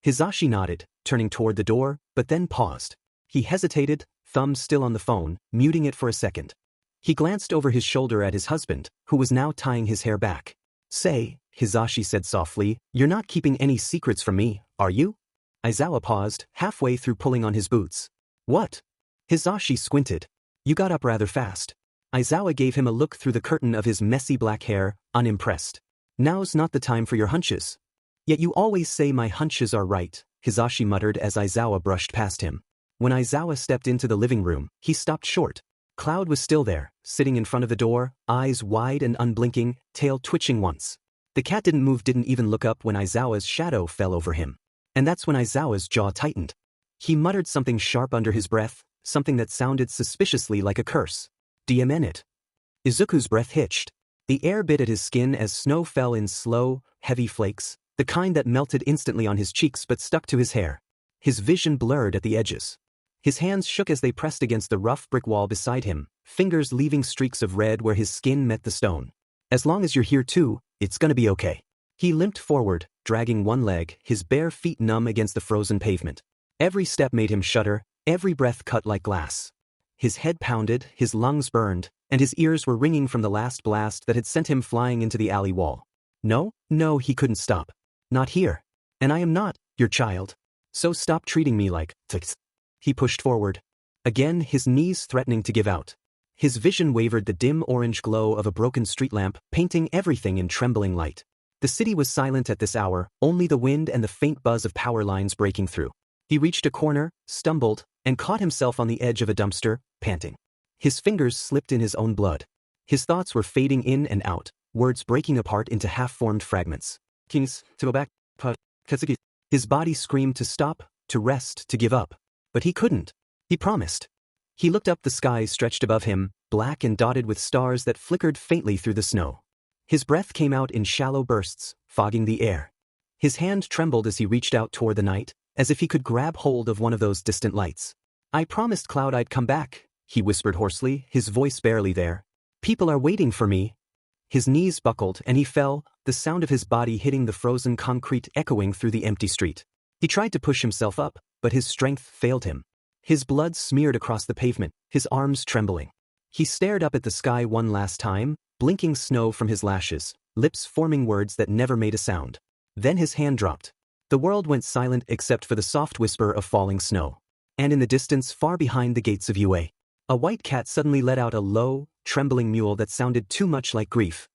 Hisashi nodded, turning toward the door, but then paused. He hesitated, thumb still on the phone, muting it for a second. He glanced over his shoulder at his husband, who was now tying his hair back. Say, Hizashi said softly, you're not keeping any secrets from me, are you? Aizawa paused, halfway through pulling on his boots. What? Hizashi squinted. You got up rather fast. Aizawa gave him a look through the curtain of his messy black hair, unimpressed. Now's not the time for your hunches. Yet you always say my hunches are right, Hizashi muttered as Aizawa brushed past him. When Aizawa stepped into the living room, he stopped short. Cloud was still there, sitting in front of the door, eyes wide and unblinking, tail twitching once. The cat didn't move, didn't even look up when Aizawa's shadow fell over him. And that's when Aizawa's jaw tightened. He muttered something sharp under his breath, something that sounded suspiciously like a curse. DMN it. Izuku's breath hitched. The air bit at his skin as snow fell in slow, heavy flakes, the kind that melted instantly on his cheeks but stuck to his hair. His vision blurred at the edges. His hands shook as they pressed against the rough brick wall beside him, fingers leaving streaks of red where his skin met the stone. As long as you're here too, it's gonna be okay. He limped forward, dragging one leg, his bare feet numb against the frozen pavement. Every step made him shudder, every breath cut like glass. His head pounded, his lungs burned, and his ears were ringing from the last blast that had sent him flying into the alley wall. No, he couldn't stop. Not here. And I am not your child. So stop treating me like tx. He pushed forward. Again, his knees threatening to give out. His vision wavered, the dim orange glow of a broken street lamp, painting everything in trembling light. The city was silent at this hour, only the wind and the faint buzz of power lines breaking through. He reached a corner, stumbled, and caught himself on the edge of a dumpster, panting. His fingers slipped in his own blood. His thoughts were fading in and out, words breaking apart into half-formed fragments. Kings, to go back, Katsuki. His body screamed to stop, to rest, to give up. But he couldn't. He promised. He looked up, the sky stretched above him, black and dotted with stars that flickered faintly through the snow. His breath came out in shallow bursts, fogging the air. His hand trembled as he reached out toward the night, as if he could grab hold of one of those distant lights. I promised Cloud I'd come back, he whispered hoarsely, his voice barely there. People are waiting for me. His knees buckled and he fell, the sound of his body hitting the frozen concrete echoing through the empty street. He tried to push himself up, but his strength failed him. His blood smeared across the pavement, his arms trembling. He stared up at the sky one last time, blinking snow from his lashes, lips forming words that never made a sound. Then his hand dropped. The world went silent except for the soft whisper of falling snow. And in the distance, far behind the gates of UA, a white cat suddenly let out a low, trembling mewl that sounded too much like grief.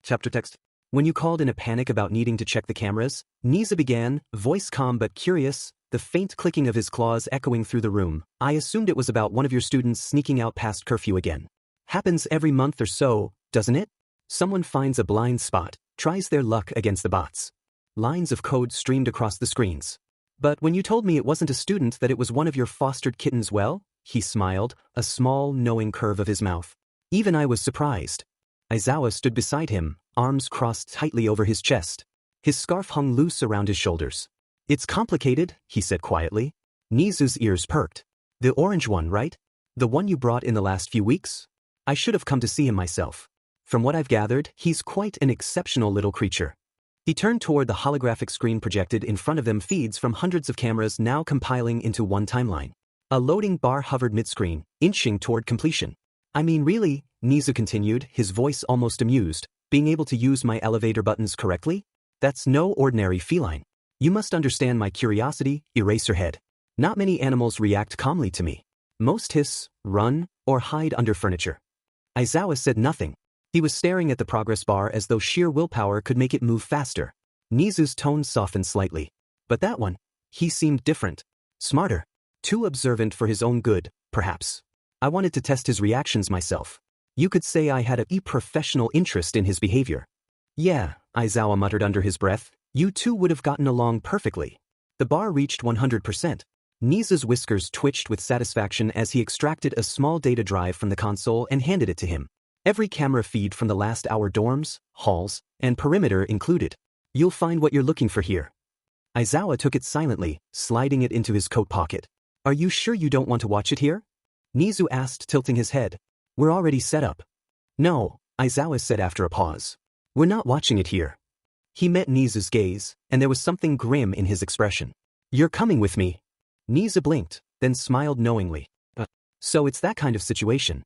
Chapter text. When you called in a panic about needing to check the cameras, Niza began, voice calm but curious, the faint clicking of his claws echoing through the room. I assumed it was about one of your students sneaking out past curfew again. Happens every month or so, doesn't it? Someone finds a blind spot, tries their luck against the bots. Lines of code streamed across the screens. But when you told me it wasn't a student, that it was one of your fostered kittens, well, he smiled, a small, knowing curve of his mouth. Even I was surprised. Aizawa stood beside him, arms crossed tightly over his chest. His scarf hung loose around his shoulders. It's complicated, he said quietly. Nizu's ears perked. The orange one, right? The one you brought in the last few weeks? I should have come to see him myself. From what I've gathered, he's quite an exceptional little creature. He turned toward the holographic screen projected in front of them, feeds from hundreds of cameras now compiling into one timeline. A loading bar hovered mid-screen, inching toward completion. I mean really, Nizu continued, his voice almost amused, being able to use my elevator buttons correctly? That's no ordinary feline. You must understand my curiosity, Eraserhead. Not many animals react calmly to me. Most hiss, run, or hide under furniture. Aizawa said nothing. He was staring at the progress bar as though sheer willpower could make it move faster. Nizu's tone softened slightly. But that one, he seemed different. Smarter. Too observant for his own good, perhaps. I wanted to test his reactions myself. You could say I had a professional interest in his behavior. Yeah, Aizawa muttered under his breath, you two would have gotten along perfectly. The bar reached 100%. Nizu's whiskers twitched with satisfaction as he extracted a small data drive from the console and handed it to him. Every camera feed from the last hour, dorms, halls, and perimeter included. You'll find what you're looking for here. Aizawa took it silently, sliding it into his coat pocket. Are you sure you don't want to watch it here? Nizu asked, tilting his head. We're already set up. No, Aizawa said after a pause. We're not watching it here. He met Nizu's gaze, and there was something grim in his expression. You're coming with me. Nizu blinked, then smiled knowingly. So it's that kind of situation.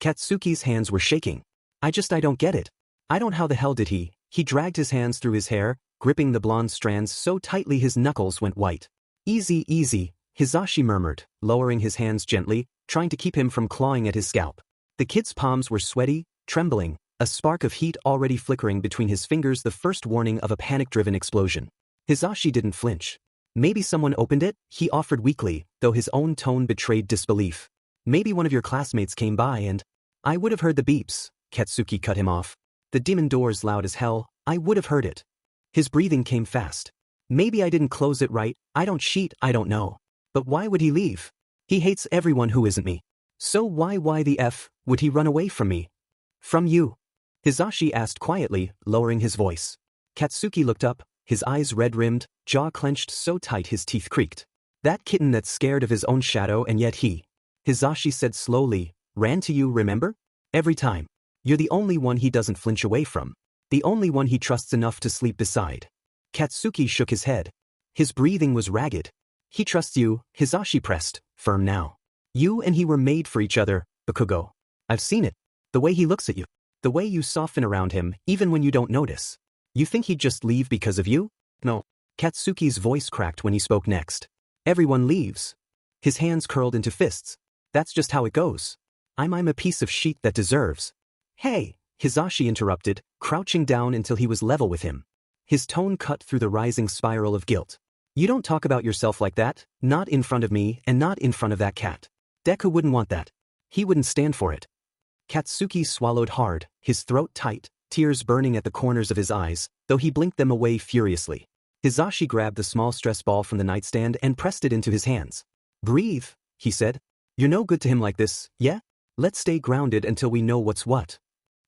Katsuki's hands were shaking. I don't get it. I don't how the hell did he dragged his hands through his hair, gripping the blonde strands so tightly his knuckles went white. Easy, easy, Hizashi murmured, lowering his hands gently, trying to keep him from clawing at his scalp. The kid's palms were sweaty, trembling, a spark of heat already flickering between his fingers, the first warning of a panic-driven explosion. Hizashi didn't flinch. Maybe someone opened it, he offered weakly, though his own tone betrayed disbelief. Maybe one of your classmates came by and… I would have heard the beeps, Katsuki cut him off. The demon door's loud as hell, I would have heard it. His breathing came fast. Maybe I didn't close it right, I don't cheat, I don't know. But why would he leave? He hates everyone who isn't me. So why the F would he run away from me? From you? Hizashi asked quietly, lowering his voice. Katsuki looked up, his eyes red-rimmed, jaw clenched so tight his teeth creaked. That kitten that's scared of his own shadow and yet he… Hizashi said slowly, ran to you, remember? Every time. You're the only one he doesn't flinch away from. The only one he trusts enough to sleep beside. Katsuki shook his head. His breathing was ragged. He trusts you, Hizashi pressed, firm now. You and he were made for each other, Bakugo. I've seen it. The way he looks at you. The way you soften around him, even when you don't notice. You think he'd just leave because of you? No. Katsuki's voice cracked when he spoke next. Everyone leaves. His hands curled into fists. That's just how it goes. I'm a piece of shit that deserves. Hey, Hizashi interrupted, crouching down until he was level with him. His tone cut through the rising spiral of guilt. You don't talk about yourself like that, not in front of me and not in front of that cat. Deku wouldn't want that. He wouldn't stand for it. Katsuki swallowed hard, his throat tight, tears burning at the corners of his eyes, though he blinked them away furiously. Hizashi grabbed the small stress ball from the nightstand and pressed it into his hands. Breathe, he said. You're no good to him like this, yeah? Let's stay grounded until we know what's what.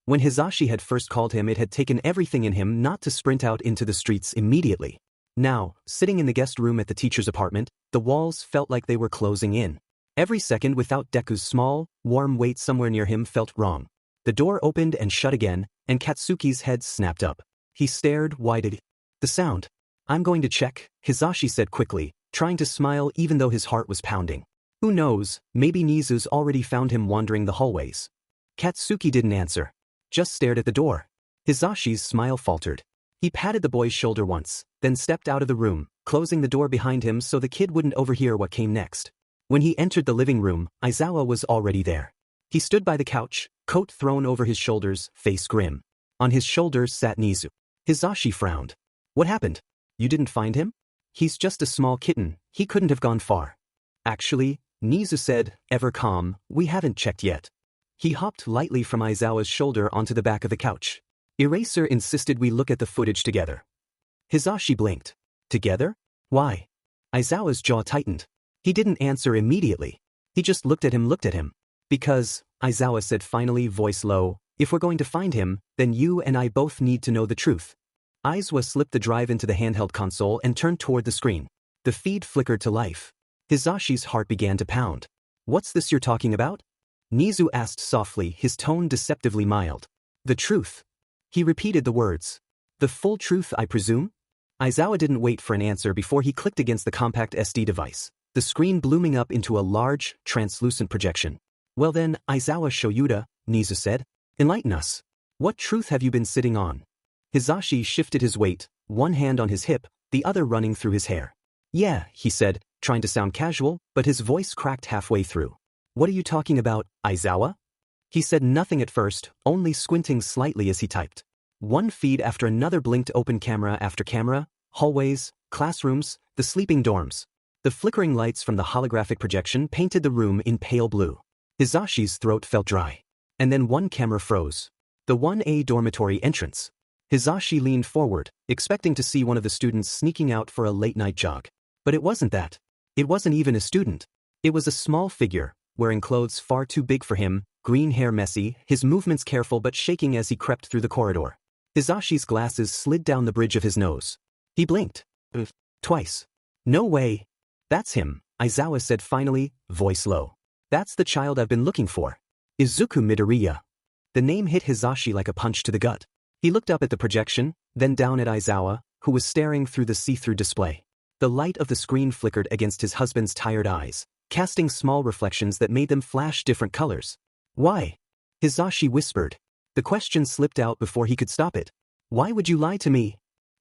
When Hizashi had first called him, it had taken everything in him not to sprint out into the streets immediately. Now, sitting in the guest room at the teacher's apartment, the walls felt like they were closing in. Every second without Deku's small, warm weight somewhere near him felt wrong. The door opened and shut again, and Katsuki's head snapped up. He stared wide at the sound. I'm going to check, Hizashi said quickly, trying to smile even though his heart was pounding. Who knows, maybe Nizu's already found him wandering the hallways. Katsuki didn't answer. Just stared at the door. Hizashi's smile faltered. He patted the boy's shoulder once, then stepped out of the room, closing the door behind him so the kid wouldn't overhear what came next. When he entered the living room, Aizawa was already there. He stood by the couch, coat thrown over his shoulders, face grim. On his shoulders sat Nizu. Hizashi frowned. What happened? You didn't find him? He's just a small kitten, he couldn't have gone far. Actually, Nizu said, ever calm, we haven't checked yet. He hopped lightly from Aizawa's shoulder onto the back of the couch. Eraser insisted we look at the footage together. Hizashi blinked. Together? Why? Aizawa's jaw tightened. He didn't answer immediately. He just looked at him. Because, Aizawa said finally, voice low, if we're going to find him, then you and I both need to know the truth. Aizawa slipped the drive into the handheld console and turned toward the screen. The feed flickered to life. Hizashi's heart began to pound. What's this you're talking about? Nizu asked softly, his tone deceptively mild. The truth. He repeated the words. The full truth, I presume? Aizawa didn't wait for an answer before he clicked against the compact SD device, the screen blooming up into a large, translucent projection. Well then, Aizawa Shoyuda, Nizu said. Enlighten us. What truth have you been sitting on? Hizashi shifted his weight, one hand on his hip, the other running through his hair. Yeah, he said, trying to sound casual, but his voice cracked halfway through. What are you talking about, Aizawa? He said nothing at first, only squinting slightly as he typed. One feed after another blinked open, camera after camera, hallways, classrooms, the sleeping dorms. The flickering lights from the holographic projection painted the room in pale blue. Hizashi's throat felt dry. And then one camera froze. The 1A dormitory entrance. Hizashi leaned forward, expecting to see one of the students sneaking out for a late-night jog. But it wasn't that. It wasn't even a student. It was a small figure, wearing clothes far too big for him, green hair messy, his movements careful but shaking as he crept through the corridor. Hizashi's glasses slid down the bridge of his nose. He blinked. Twice. No way. That's him, Aizawa said finally, voice low. That's the child I've been looking for. Izuku Midoriya. The name hit Hizashi like a punch to the gut. He looked up at the projection, then down at Aizawa, who was staring through the see-through display. The light of the screen flickered against his husband's tired eyes, casting small reflections that made them flash different colors. Why? Hisashi whispered. The question slipped out before he could stop it. Why would you lie to me?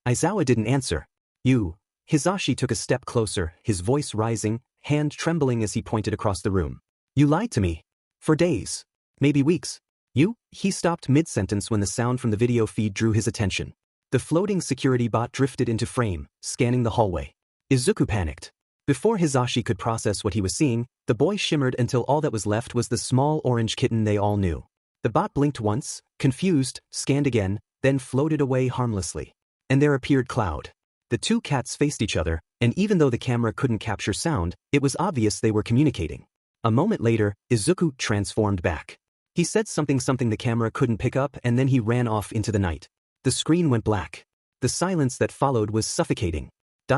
Aizawa didn't answer. You. Hisashi took a step closer, his voice rising, hand trembling as he pointed across the room. You lied to me. For days. Maybe weeks. You? He stopped mid-sentence when the sound from the video feed drew his attention. The floating security bot drifted into frame, scanning the hallway. Izuku panicked. Before Hisashi could process what he was seeing, the boy shimmered until all that was left was the small orange kitten they all knew. The bot blinked once, confused, scanned again, then floated away harmlessly. And there appeared Cloud. The two cats faced each other, and even though the camera couldn't capture sound, it was obvious they were communicating. A moment later, Izuku transformed back. He said something the camera couldn't pick up, and then he ran off into the night. The screen went black. The silence that followed was suffocating.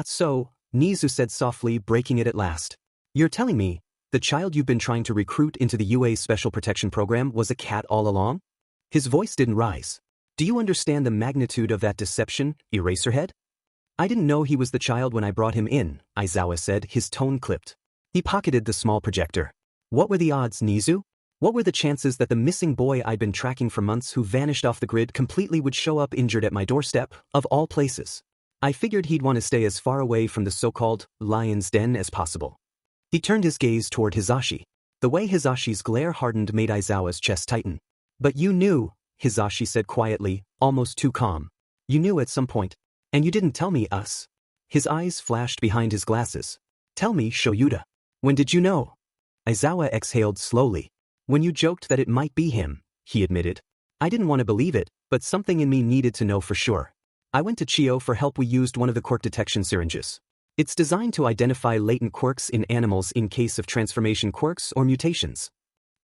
So, Nizu said softly, breaking it at last. You're telling me, the child you've been trying to recruit into the UA Special Protection Program was a cat all along? His voice didn't rise. Do you understand the magnitude of that deception, Eraserhead? I didn't know he was the child when I brought him in, Aizawa said, his tone clipped. He pocketed the small projector. What were the odds, Nizu? What were the chances that the missing boy I'd been tracking for months who vanished off the grid completely would show up injured at my doorstep, of all places? I figured he'd want to stay as far away from the so-called lion's den as possible. He turned his gaze toward Hisashi. The way Hisashi's glare hardened made Aizawa's chest tighten. But you knew, Hisashi said quietly, almost too calm. You knew at some point. And you didn't tell me us. His eyes flashed behind his glasses. Tell me, Shoyuta. When did you know? Aizawa exhaled slowly. When you joked that it might be him, he admitted. I didn't want to believe it, but something in me needed to know for sure. I went to Chio for help. We used one of the quirk detection syringes. It's designed to identify latent quirks in animals in case of transformation quirks or mutations.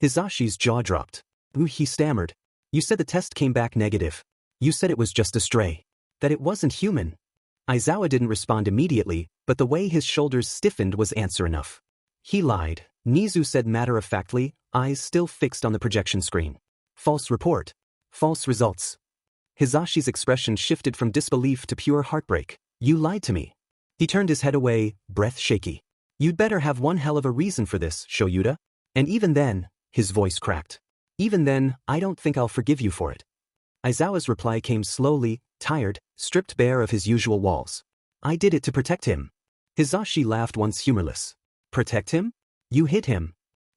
Hisashi's jaw dropped. Ooh, he stammered. You said the test came back negative. You said it was just a stray. That it wasn't human. Aizawa didn't respond immediately, but the way his shoulders stiffened was answer enough. He lied, Nizu said matter-of-factly, eyes still fixed on the projection screen. False report. False results. Hisashi's expression shifted from disbelief to pure heartbreak. You lied to me. He turned his head away, breath shaky. You'd better have one hell of a reason for this, Shoyuta. And even then, his voice cracked. Even then, I don't think I'll forgive you for it. Aizawa's reply came slowly, tired, stripped bare of his usual walls. I did it to protect him. Hisashi laughed once humorless. Protect him? You hit him.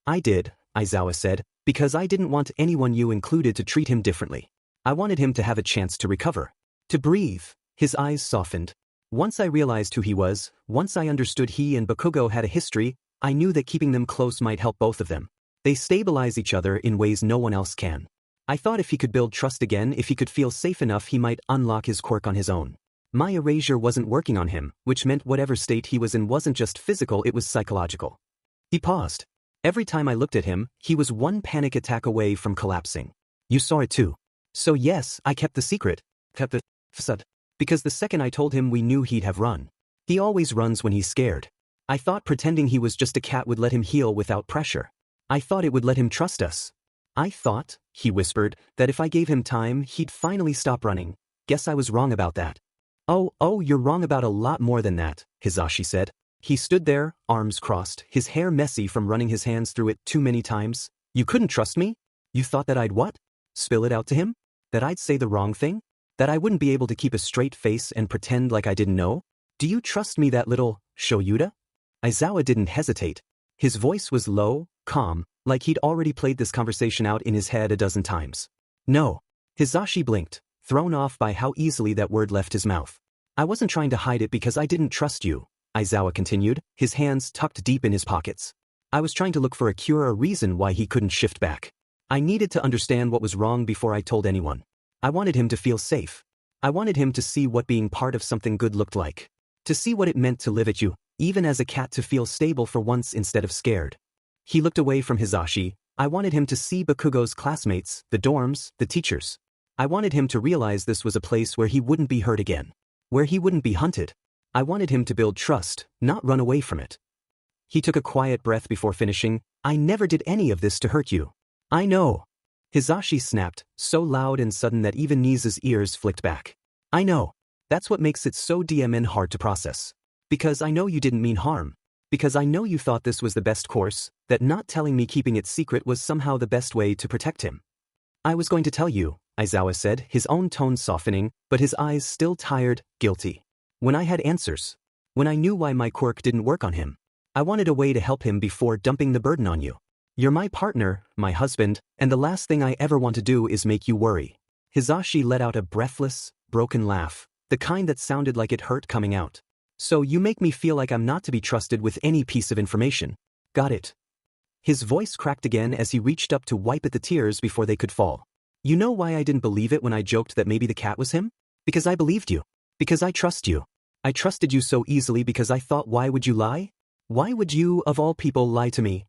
I did, Aizawa said, because I didn't want anyone, you included, to treat him differently. I wanted him to have a chance to recover. To breathe. His eyes softened. Once I realized who he was, once I understood he and Bakugo had a history, I knew that keeping them close might help both of them. They stabilize each other in ways no one else can. I thought if he could build trust again, if he could feel safe enough, he might unlock his quirk on his own. My erasure wasn't working on him, which meant whatever state he was in wasn't just physical, it was psychological. He paused. Every time I looked at him, he was one panic attack away from collapsing. You saw it too. So yes, I kept the secret. Kept the facade. Because the second I told him, we knew he'd have run. He always runs when he's scared. I thought pretending he was just a cat would let him heal without pressure. I thought it would let him trust us. I thought, he whispered, that if I gave him time, he'd finally stop running. Guess I was wrong about that. Oh, you're wrong about a lot more than that, Hisashi said. He stood there, arms crossed, his hair messy from running his hands through it too many times. You couldn't trust me? You thought that I'd what? Spill it out to him? That I'd say the wrong thing? That I wouldn't be able to keep a straight face and pretend like I didn't know? Do you trust me that little, Shoyuta? Aizawa didn't hesitate. His voice was low, calm, like he'd already played this conversation out in his head a dozen times. No. Hisashi blinked, thrown off by how easily that word left his mouth. I wasn't trying to hide it because I didn't trust you, Aizawa continued, his hands tucked deep in his pockets. I was trying to look for a cure, a reason why he couldn't shift back. I needed to understand what was wrong before I told anyone. I wanted him to feel safe. I wanted him to see what being part of something good looked like. To see what it meant to live at you, even as a cat, to feel stable for once instead of scared. He looked away from Hisashi. I wanted him to see Bakugo's classmates, the dorms, the teachers. I wanted him to realize this was a place where he wouldn't be hurt again. Where he wouldn't be hunted. I wanted him to build trust, not run away from it. He took a quiet breath before finishing. I never did any of this to hurt you. I know. Hisashi snapped, so loud and sudden that even Nizu's ears flicked back. I know. That's what makes it so hard to process. Because I know you didn't mean harm. Because I know you thought this was the best course, that not telling me keeping it secret was somehow the best way to protect him. I was going to tell you, Aizawa said, his own tone softening, but his eyes still tired, guilty. When I had answers. When I knew why my quirk didn't work on him. I wanted a way to help him before dumping the burden on you. You're my partner, my husband, and the last thing I ever want to do is make you worry. Hizashi let out a breathless, broken laugh, the kind that sounded like it hurt coming out. So you make me feel like I'm not to be trusted with any piece of information. Got it. His voice cracked again as he reached up to wipe at the tears before they could fall. You know why I didn't believe it when I joked that maybe the cat was him? Because I believed you. Because I trust you. I trusted you so easily because I thought, why would you lie? Why would you, of all people, lie to me?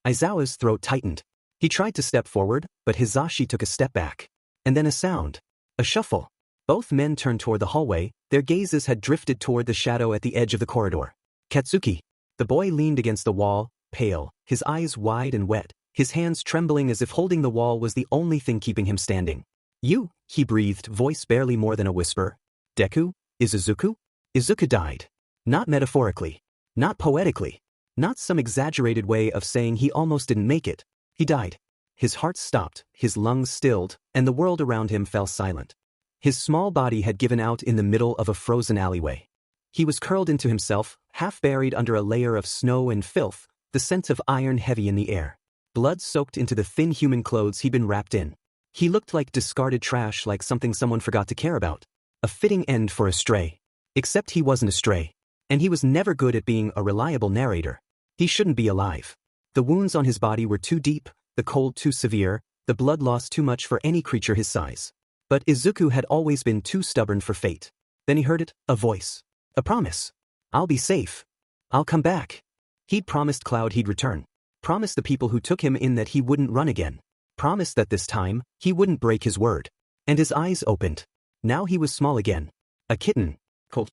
Aizawa's throat tightened. He tried to step forward, but Hizashi took a step back. And then a sound. A shuffle. Both men turned toward the hallway, their gazes had drifted toward the shadow at the edge of the corridor. Katsuki. The boy leaned against the wall, pale, his eyes wide and wet, his hands trembling as if holding the wall was the only thing keeping him standing. You, he breathed, voice barely more than a whisper. Deku? Izuku? Izuku died. Not metaphorically. Not poetically. Not some exaggerated way of saying he almost didn't make it. He died. His heart stopped, his lungs stilled, and the world around him fell silent. His small body had given out in the middle of a frozen alleyway. He was curled into himself, half buried under a layer of snow and filth, the scent of iron heavy in the air. Blood soaked into the thin human clothes he'd been wrapped in. He looked like discarded trash, like something someone forgot to care about. A fitting end for a stray. Except he wasn't a stray. And he was never good at being a reliable narrator. He shouldn't be alive. The wounds on his body were too deep, the cold too severe, the blood loss too much for any creature his size. But Izuku had always been too stubborn for fate. Then he heard it, a voice. A promise. I'll be safe. I'll come back. He'd promised Cloud he'd return. Promised the people who took him in that he wouldn't run again. Promised that this time, he wouldn't break his word. And his eyes opened. Now he was small again. A kitten. Cold.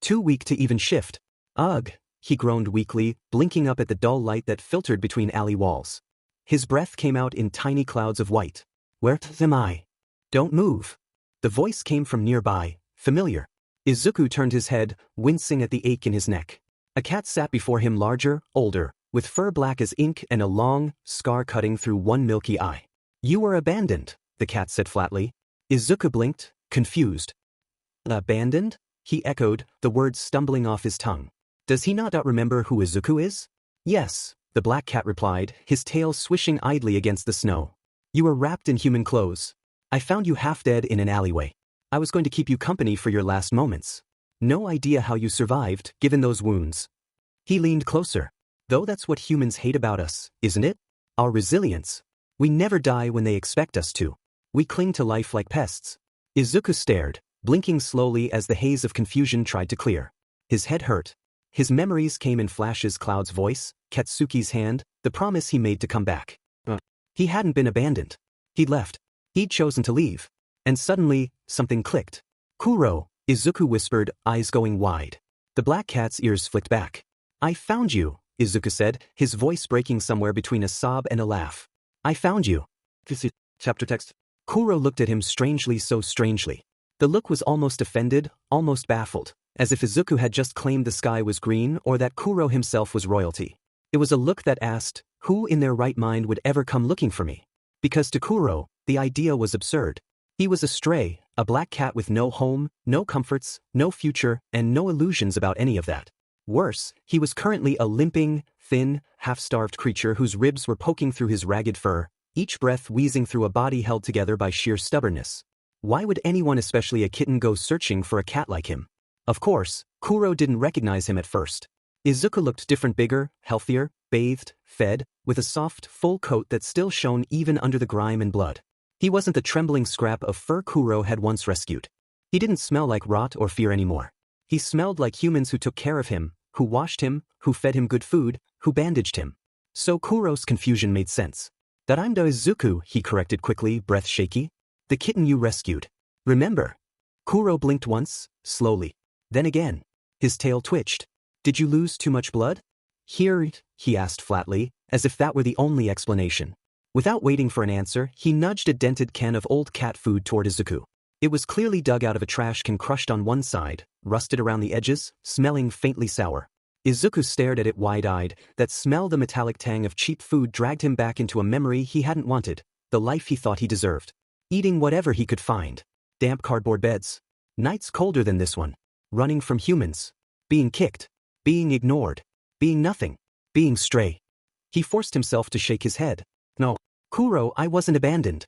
Too weak to even shift. Ugh, he groaned weakly, blinking up at the dull light that filtered between alley walls. His breath came out in tiny clouds of white. Where am I? Don't move. The voice came from nearby, familiar. Izuku turned his head, wincing at the ache in his neck. A cat sat before him, larger, older, with fur black as ink and a long scar cutting through one milky eye. You were abandoned, the cat said flatly. Izuku blinked, confused. Abandoned? He echoed, the words stumbling off his tongue. Does he not remember who Izuku is? Yes, the black cat replied, his tail swishing idly against the snow. You were wrapped in human clothes. I found you half dead in an alleyway. I was going to keep you company for your last moments. No idea how you survived, given those wounds. He leaned closer. Though that's what humans hate about us, isn't it? Our resilience. We never die when they expect us to. We cling to life like pests. Izuku stared, blinking slowly as the haze of confusion tried to clear. His head hurt. His memories came in flashes. Cloud's voice, Katsuki's hand, the promise he made to come back. He hadn't been abandoned. He'd left. He'd chosen to leave. And suddenly, something clicked. Kuro, Izuku whispered, eyes going wide. The black cat's ears flicked back. I found you, Izuku said, his voice breaking somewhere between a sob and a laugh. I found you. Chapter text. Kuro looked at him strangely, so strangely. The look was almost offended, almost baffled, as if Izuku had just claimed the sky was green or that Kuro himself was royalty. It was a look that asked, who in their right mind would ever come looking for me? Because to Kuro, the idea was absurd. He was a stray, a black cat with no home, no comforts, no future, and no illusions about any of that. Worse, he was currently a limping, thin, half-starved creature whose ribs were poking through his ragged fur, each breath wheezing through a body held together by sheer stubbornness. Why would anyone, especially a kitten, go searching for a cat like him? Of course, Kuro didn't recognize him at first. Izuku looked different, bigger, healthier, bathed, fed, with a soft, full coat that still shone even under the grime and blood. He wasn't the trembling scrap of fur Kuro had once rescued. He didn't smell like rot or fear anymore. He smelled like humans who took care of him, who washed him, who fed him good food, who bandaged him. So Kuro's confusion made sense. That I'm the Izuku, he corrected quickly, breath shaky. The kitten you rescued. Remember? Kuro blinked once, slowly. Then again. His tail twitched. Did you lose too much blood? Here, he asked flatly, as if that were the only explanation. Without waiting for an answer, he nudged a dented can of old cat food toward Izuku. It was clearly dug out of a trash can, crushed on one side, rusted around the edges, smelling faintly sour. Izuku stared at it wide-eyed. That smell, the metallic tang of cheap food, dragged him back into a memory he hadn't wanted, the life he thought he deserved. Eating whatever he could find. Damp cardboard beds. Nights colder than this one. Running from humans. Being kicked. Being ignored. Being nothing. Being stray. He forced himself to shake his head. No. Kuro, I wasn't abandoned.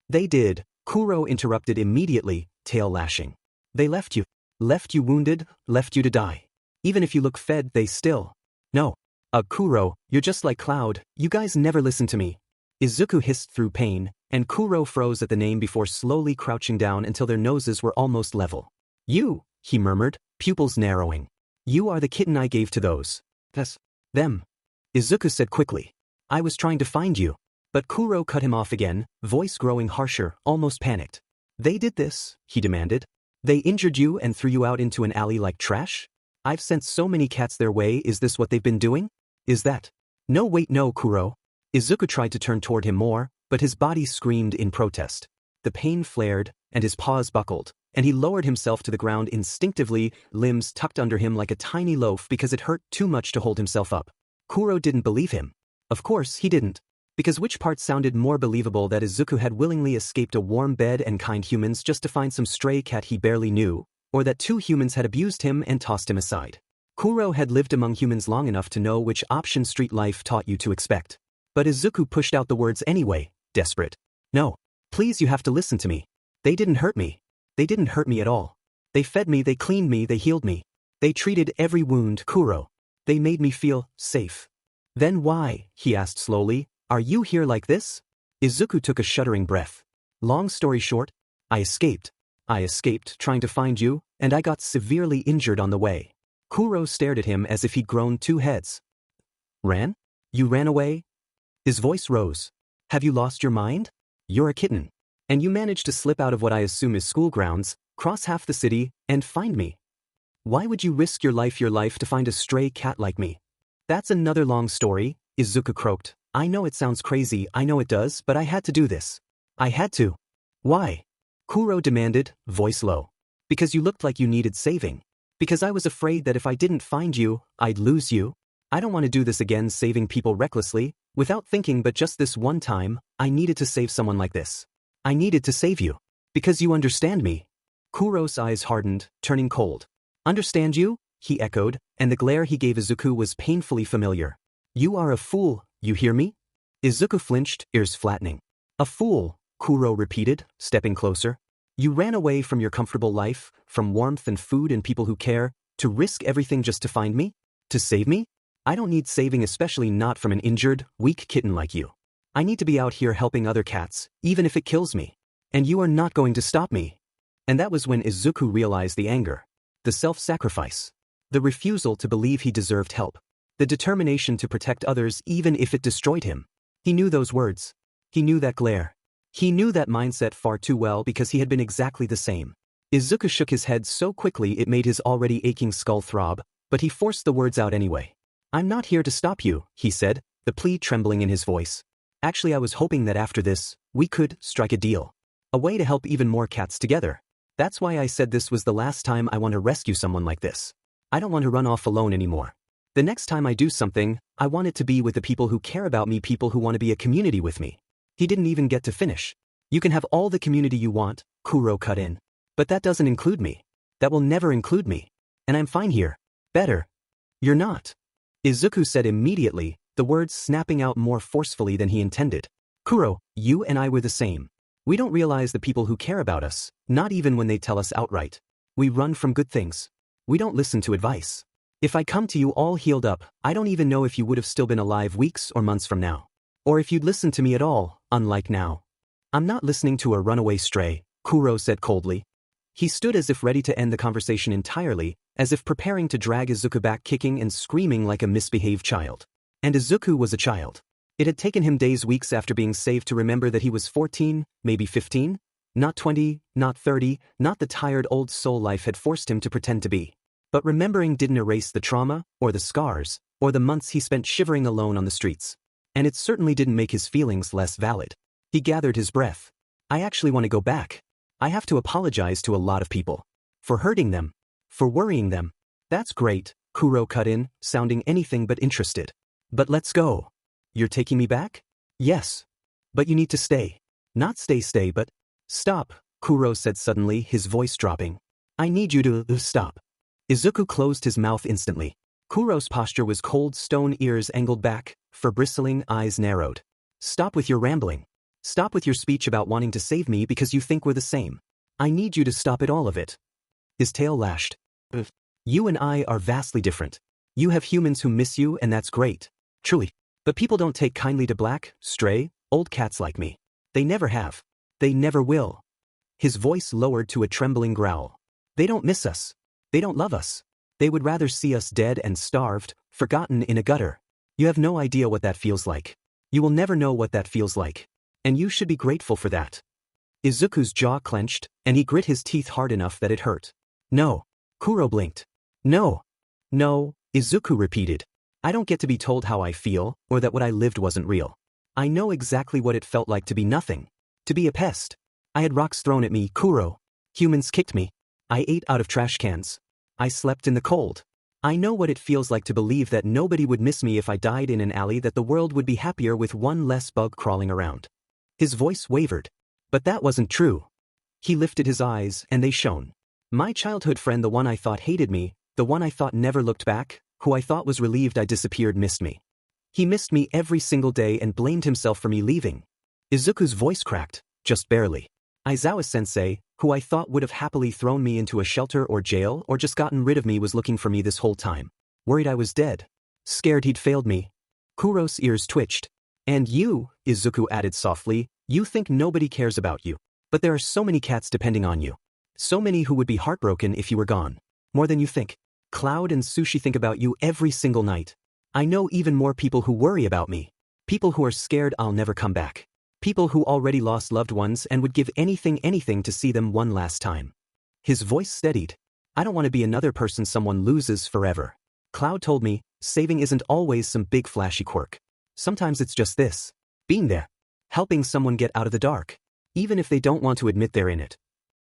They did, Kuro interrupted immediately, tail lashing. They left you. Left you wounded, left you to die. Even if you look fed, they still. No. Kuro, you're just like Cloud, you guys never listen to me. Izuku hissed through pain, and Kuro froze at the name before slowly crouching down until their noses were almost level. You, he murmured, pupils narrowing. You are the kitten I gave to those. Yes. Them. Izuku said quickly. I was trying to find you. But Kuro cut him off again, voice growing harsher, almost panicked. They did this, he demanded. They injured you and threw you out into an alley like trash? I've sent so many cats their way, is this what they've been doing? Is that? No, wait, no, Kuro. Izuku tried to turn toward him more, but his body screamed in protest. The pain flared, and his paws buckled, and he lowered himself to the ground instinctively, limbs tucked under him like a tiny loaf because it hurt too much to hold himself up. Kuro didn't believe him. Of course he didn't. Because which part sounded more believable, that Izuku had willingly escaped a warm bed and kind humans just to find some stray cat he barely knew, or that two humans had abused him and tossed him aside? Kuro had lived among humans long enough to know which option street life taught you to expect. But Izuku pushed out the words anyway, desperate. No. Please, you have to listen to me. They didn't hurt me. They didn't hurt me at all. They fed me, they cleaned me, they healed me. They treated every wound, Kuro. They made me feel safe. Then why, he asked slowly, are you here like this? Izuku took a shuddering breath. Long story short, I escaped. I escaped trying to find you, and I got severely injured on the way. Kuro stared at him as if he'd grown two heads. Ran? You ran away? His voice rose. Have you lost your mind? You're a kitten. And you managed to slip out of what I assume is school grounds, cross half the city, and find me. Why would you risk your life to find a stray cat like me? That's another long story, Izuku croaked. I know it sounds crazy, I know it does, but I had to do this. I had to. Why? Kuro demanded, voice low. Because you looked like you needed saving. Because I was afraid that if I didn't find you, I'd lose you. I don't want to do this again, saving people recklessly, without thinking, but just this one time, I needed to save someone like this. I needed to save you. Because you understand me. Kuro's eyes hardened, turning cold. Understand you? He echoed, and the glare he gave Izuku was painfully familiar. You are a fool, you hear me? Izuku flinched, ears flattening. A fool, Kuro repeated, stepping closer. You ran away from your comfortable life, from warmth and food and people who care, to risk everything just to find me? To save me? I don't need saving, especially not from an injured, weak kitten like you. I need to be out here helping other cats, even if it kills me. And you are not going to stop me. And that was when Izuku realized the anger. The self-sacrifice. The refusal to believe he deserved help. The determination to protect others even if it destroyed him. He knew those words. He knew that glare. He knew that mindset far too well because he had been exactly the same. Izuku shook his head so quickly it made his already aching skull throb, but he forced the words out anyway. I'm not here to stop you, he said, the plea trembling in his voice. Actually, I was hoping that after this, we could strike a deal. A way to help even more cats together. That's why I said this was the last time I want to rescue someone like this. I don't want to run off alone anymore. The next time I do something, I want it to be with the people who care about me, people who want to be a community with me. He didn't even get to finish. You can have all the community you want, Kuro cut in. But that doesn't include me. That will never include me. And I'm fine here. Better. You're not. Izuku said immediately, the words snapping out more forcefully than he intended. Kuro, you and I were the same. We don't realize the people who care about us, not even when they tell us outright. We run from good things. We don't listen to advice. If I come to you all healed up, I don't even know if you would have still been alive weeks or months from now. Or if you'd listened to me at all, unlike now. I'm not listening to a runaway stray, Kuro said coldly. He stood as if ready to end the conversation entirely, as if preparing to drag Izuku back, kicking and screaming like a misbehaved child. And Izuku was a child. It had taken him days, weeks after being saved to remember that he was 14, maybe 15, not 20, not 30, not the tired old soul life had forced him to pretend to be. But remembering didn't erase the trauma, or the scars, or the months he spent shivering alone on the streets. And it certainly didn't make his feelings less valid. He gathered his breath. I actually want to go back. I have to apologize to a lot of people. For hurting them. For worrying them. That's great, Kuro cut in, sounding anything but interested. But let's go. You're taking me back? Yes. But you need to stay. Not stay, but stop, Kuro said suddenly, his voice dropping. I need you to stop. Izuku closed his mouth instantly. Kuro's posture was cold stone, ears angled back, fur bristling, eyes narrowed. Stop with your rambling. Stop with your speech about wanting to save me because you think we're the same. I need you to stop it, all of it. His tail lashed. You and I are vastly different. You have humans who miss you, and that's great. Truly. But people don't take kindly to black, stray, old cats like me. They never have. They never will. His voice lowered to a trembling growl. They don't miss us. They don't love us. They would rather see us dead and starved, forgotten in a gutter. You have no idea what that feels like. You will never know what that feels like. And you should be grateful for that. Izuku's jaw clenched, and he grit his teeth hard enough that it hurt. No. Kuro blinked. No. No, Izuku repeated. I don't get to be told how I feel, or that what I lived wasn't real. I know exactly what it felt like to be nothing. To be a pest. I had rocks thrown at me, Kuro. Humans kicked me. I ate out of trash cans. I slept in the cold. I know what it feels like to believe that nobody would miss me if I died in an alley, that the world would be happier with one less bug crawling around. His voice wavered. But that wasn't true. He lifted his eyes, and they shone. My childhood friend, the one I thought hated me, the one I thought never looked back, who I thought was relieved I disappeared, missed me. He missed me every single day and blamed himself for me leaving. Izuku's voice cracked, just barely. Aizawa-sensei, who I thought would have happily thrown me into a shelter or jail or just gotten rid of me, was looking for me this whole time. Worried I was dead. Scared he'd failed me. Kuro's ears twitched. And you, Izuku added softly, you think nobody cares about you. But there are so many cats depending on you. So many who would be heartbroken if you were gone. More than you think. Cloud and Sushi think about you every single night. I know even more people who worry about me. People who are scared I'll never come back. People who already lost loved ones and would give anything to see them one last time. His voice steadied. I don't want to be another person someone loses forever. Cloud told me, saving isn't always some big flashy quirk. Sometimes it's just this. Being there. Helping someone get out of the dark. Even if they don't want to admit they're in it.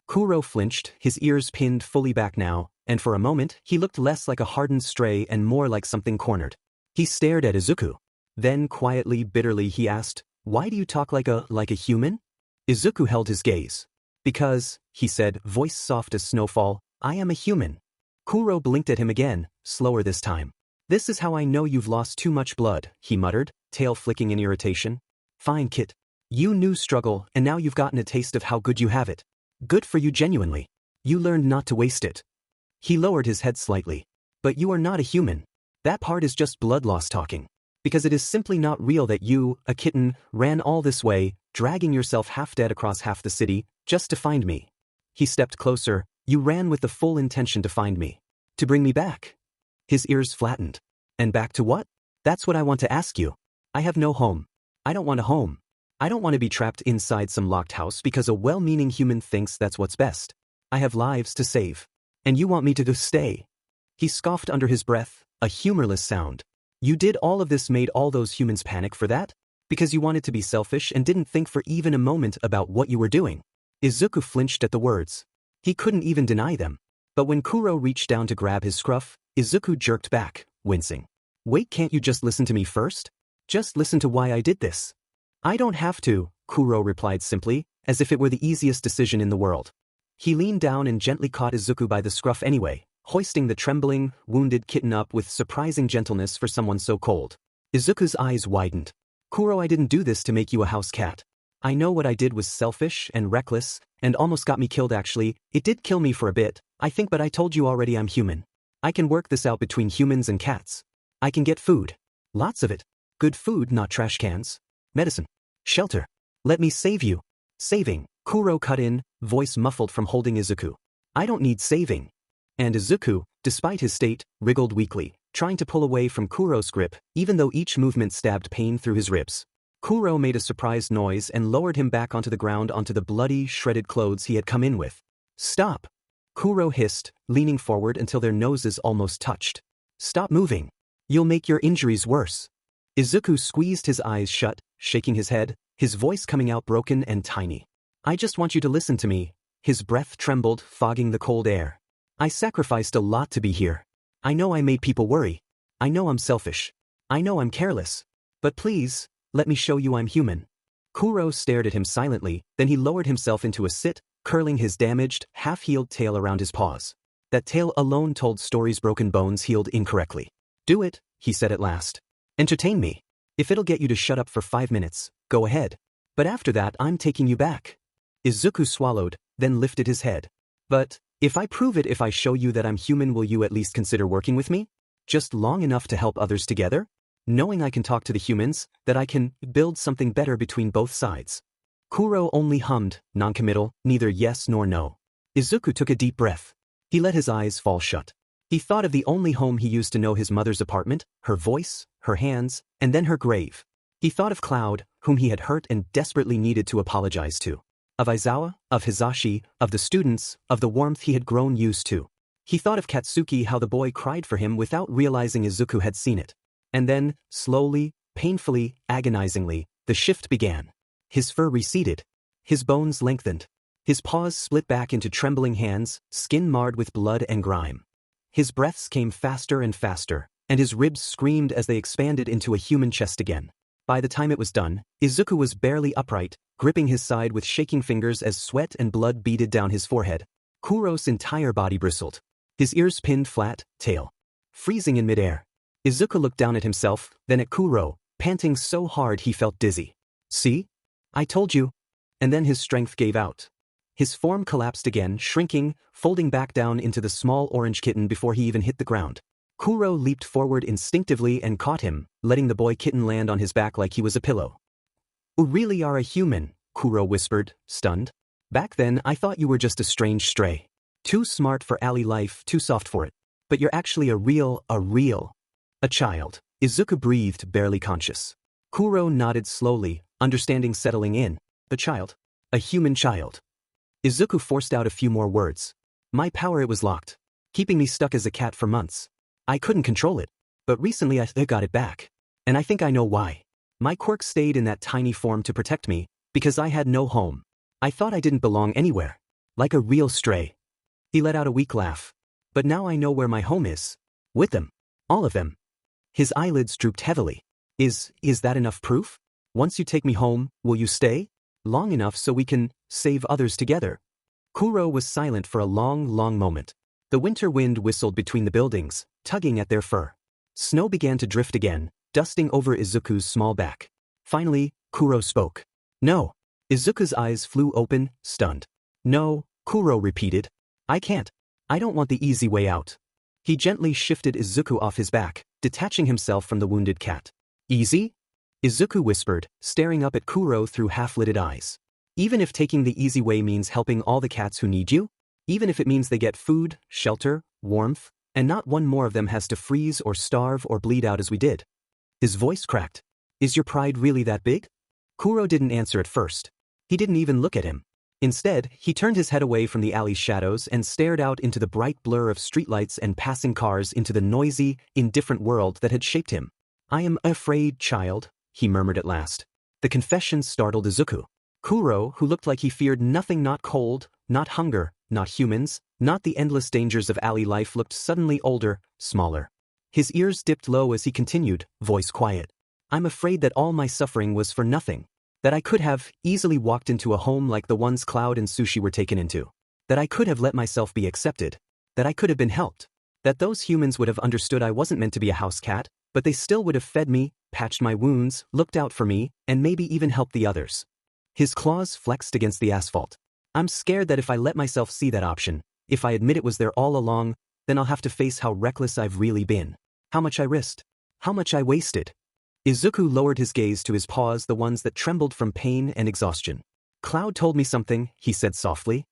Kuro flinched, his ears pinned fully back now, and for a moment he looked less like a hardened stray and more like something cornered. He stared at Izuku. Then quietly, bitterly he asked, why do you talk like a human? Izuku held his gaze. Because, he said, voice soft as snowfall, I am a human. Kuro blinked at him again, slower this time. This is how I know you've lost too much blood, he muttered, tail flicking in irritation. Fine, Kit. You knew struggle, and now you've gotten a taste of how good you have it. Good for you, genuinely. You learned not to waste it. He lowered his head slightly. But you are not a human. That part is just blood loss talking. Because it is simply not real that you, a kitten, ran all this way, dragging yourself half dead across half the city, just to find me. He stepped closer. You ran with the full intention to find me. To bring me back. His ears flattened. And back to what? That's what I want to ask you. I have no home. I don't want a home. I don't want to be trapped inside some locked house because a well-meaning human thinks that's what's best. I have lives to save. And you want me to stay. He scoffed under his breath, a humorless sound. You did all of this, made all those humans panic for that? Because you wanted to be selfish and didn't think for even a moment about what you were doing. Izuku flinched at the words. He couldn't even deny them. But when Kuro reached down to grab his scruff, Izuku jerked back, wincing. Wait, can't you just listen to me first? Just listen to why I did this. I don't have to, Kuro replied simply, as if it were the easiest decision in the world. He leaned down and gently caught Izuku by the scruff anyway, hoisting the trembling, wounded kitten up with surprising gentleness for someone so cold. Izuku's eyes widened. Kuro, I didn't do this to make you a house cat. I know what I did was selfish and reckless, and almost got me killed actually. It did kill me for a bit, I think, but I told you already I'm human. I can work this out between humans and cats. I can get food. Lots of it. Good food, not trash cans. Medicine. Shelter. Let me save you. Saving. Kuro cut in, voice muffled from holding Izuku. I don't need saving. And Izuku, despite his state, wriggled weakly, trying to pull away from Kuro's grip, even though each movement stabbed pain through his ribs. Kuro made a surprised noise and lowered him back onto the ground, onto the bloody, shredded clothes he had come in with. Stop! Kuro hissed, leaning forward until their noses almost touched. Stop moving. You'll make your injuries worse. Izuku squeezed his eyes shut, shaking his head, his voice coming out broken and tiny. I just want you to listen to me. His breath trembled, fogging the cold air. I sacrificed a lot to be here. I know I made people worry. I know I'm selfish. I know I'm careless. But please, let me show you I'm human. Kuro stared at him silently, then he lowered himself into a sit, curling his damaged, half-healed tail around his paws. That tail alone told stories broken bones healed incorrectly. Do it, he said at last. Entertain me. If it'll get you to shut up for 5 minutes, go ahead. But after that I'm taking you back. Izuku swallowed, then lifted his head. But, if I prove it, if I show you that I'm human, will you at least consider working with me? Just long enough to help others together? Knowing I can talk to the humans, that I can build something better between both sides. Kuro only hummed, non-committal, neither yes nor no. Izuku took a deep breath. He let his eyes fall shut. He thought of the only home he used to know, his mother's apartment, her voice, her hands, and then her grave. He thought of Cloud, whom he had hurt and desperately needed to apologize to. Of Aizawa, of Hisashi, of the students, of the warmth he had grown used to. He thought of Katsuki, how the boy cried for him without realizing Izuku had seen it. And then, slowly, painfully, agonizingly, the shift began. His fur receded. His bones lengthened. His paws split back into trembling hands, skin marred with blood and grime. His breaths came faster and faster, and his ribs screamed as they expanded into a human chest again. By the time it was done, Izuku was barely upright, gripping his side with shaking fingers as sweat and blood beaded down his forehead. Kuro's entire body bristled. His ears pinned flat, tail freezing in midair. Izuku looked down at himself, then at Kuro, panting so hard he felt dizzy. See? I told you. And then his strength gave out. His form collapsed again, shrinking, folding back down into the small orange kitten before he even hit the ground. Kuro leaped forward instinctively and caught him, letting the boy kitten land on his back like he was a pillow. You really are a human, Kuro whispered, stunned. Back then I thought you were just a strange stray. Too smart for alley life, too soft for it. But you're actually a child. Izuku breathed, barely conscious. Kuro nodded slowly, understanding settling in. A child. A human child. Izuku forced out a few more words. My power, it was locked. Keeping me stuck as a cat for months. I couldn't control it. But recently I got it back. And I think I know why. My quirk stayed in that tiny form to protect me, because I had no home. I thought I didn't belong anywhere. Like a real stray. He let out a weak laugh. But now I know where my home is. With them. All of them. His eyelids drooped heavily. Is that enough proof? Once you take me home, will you stay? Long enough so we can save others together. Kuro was silent for a long, long moment. The winter wind whistled between the buildings, tugging at their fur. Snow began to drift again, dusting over Izuku's small back. Finally, Kuro spoke. No. Izuku's eyes flew open, stunned. No, Kuro repeated. I can't. I don't want the easy way out. He gently shifted Izuku off his back, detaching himself from the wounded cat. Easy? Izuku whispered, staring up at Kuro through half-lidded eyes. Even if taking the easy way means helping all the cats who need you? Even if it means they get food, shelter, warmth, and not one more of them has to freeze or starve or bleed out as we did? His voice cracked. Is your pride really that big? Kuro didn't answer at first. He didn't even look at him. Instead, he turned his head away from the alley's shadows and stared out into the bright blur of streetlights and passing cars, into the noisy, indifferent world that had shaped him. I am afraid, child, he murmured at last. The confession startled Izuku. Kuro, who looked like he feared nothing, not cold, not hunger, not humans, not the endless dangers of alley life, looked suddenly older, smaller. His ears dipped low as he continued, voice quiet. I'm afraid that all my suffering was for nothing. That I could have easily walked into a home like the ones Cloud and Sushi were taken into. That I could have let myself be accepted. That I could have been helped. That those humans would have understood I wasn't meant to be a house cat, but they still would have fed me, patched my wounds, looked out for me, and maybe even helped the others. His claws flexed against the asphalt. I'm scared that if I let myself see that option, if I admit it was there all along, then I'll have to face how reckless I've really been. How much I risked. How much I wasted. Izuku lowered his gaze to his paws, the ones that trembled from pain and exhaustion. Cloud told me something, he said softly.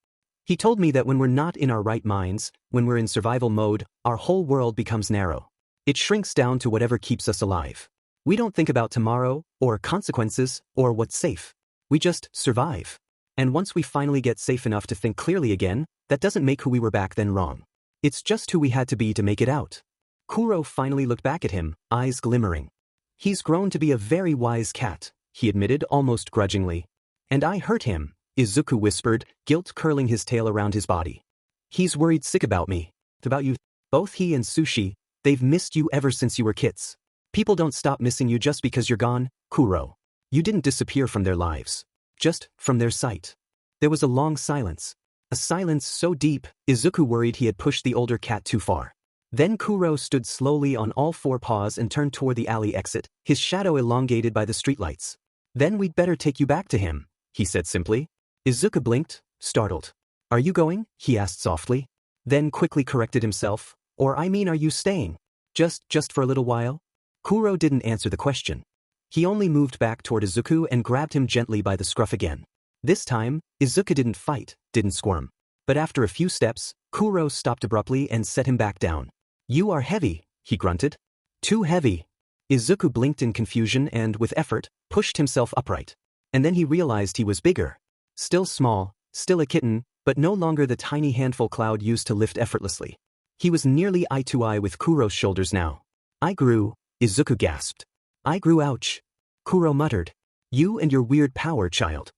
He told me that when we're not in our right minds, when we're in survival mode, our whole world becomes narrow. It shrinks down to whatever keeps us alive. We don't think about tomorrow, or consequences, or what's safe. We just survive. And once we finally get safe enough to think clearly again, that doesn't make who we were back then wrong. It's just who we had to be to make it out. Kuro finally looked back at him, eyes glimmering. He's grown to be a very wise cat, he admitted almost grudgingly. And I hurt him, Izuku whispered, guilt curling his tail around his body. He's worried sick about me. About you. Both he and Sushi, They've missed you ever since you were kids. People don't stop missing you just because you're gone, Kuro. You didn't disappear from their lives. Just from their sight. There was a long silence. A silence so deep, Izuku worried he had pushed the older cat too far. Then Kuro stood slowly on all four paws and turned toward the alley exit, his shadow elongated by the streetlights. Then we'd better take you back to him, he said simply. Izuku blinked, startled. Are you going? He asked softly. Then quickly corrected himself. Or I mean, are you staying? Just for a little while? Kuro didn't answer the question. He only moved back toward Izuku and grabbed him gently by the scruff again. This time, Izuku didn't fight, didn't squirm. But after a few steps, Kuro stopped abruptly and set him back down. You are heavy, he grunted. Too heavy. Izuku blinked in confusion and, with effort, pushed himself upright. And then he realized he was bigger. Still small, still a kitten, but no longer the tiny handful Cloud used to lift effortlessly. He was nearly eye to eye with Kuro's shoulders now. I grew, Izuku gasped. I grew, ouch. Kuro muttered. You and your weird power, child.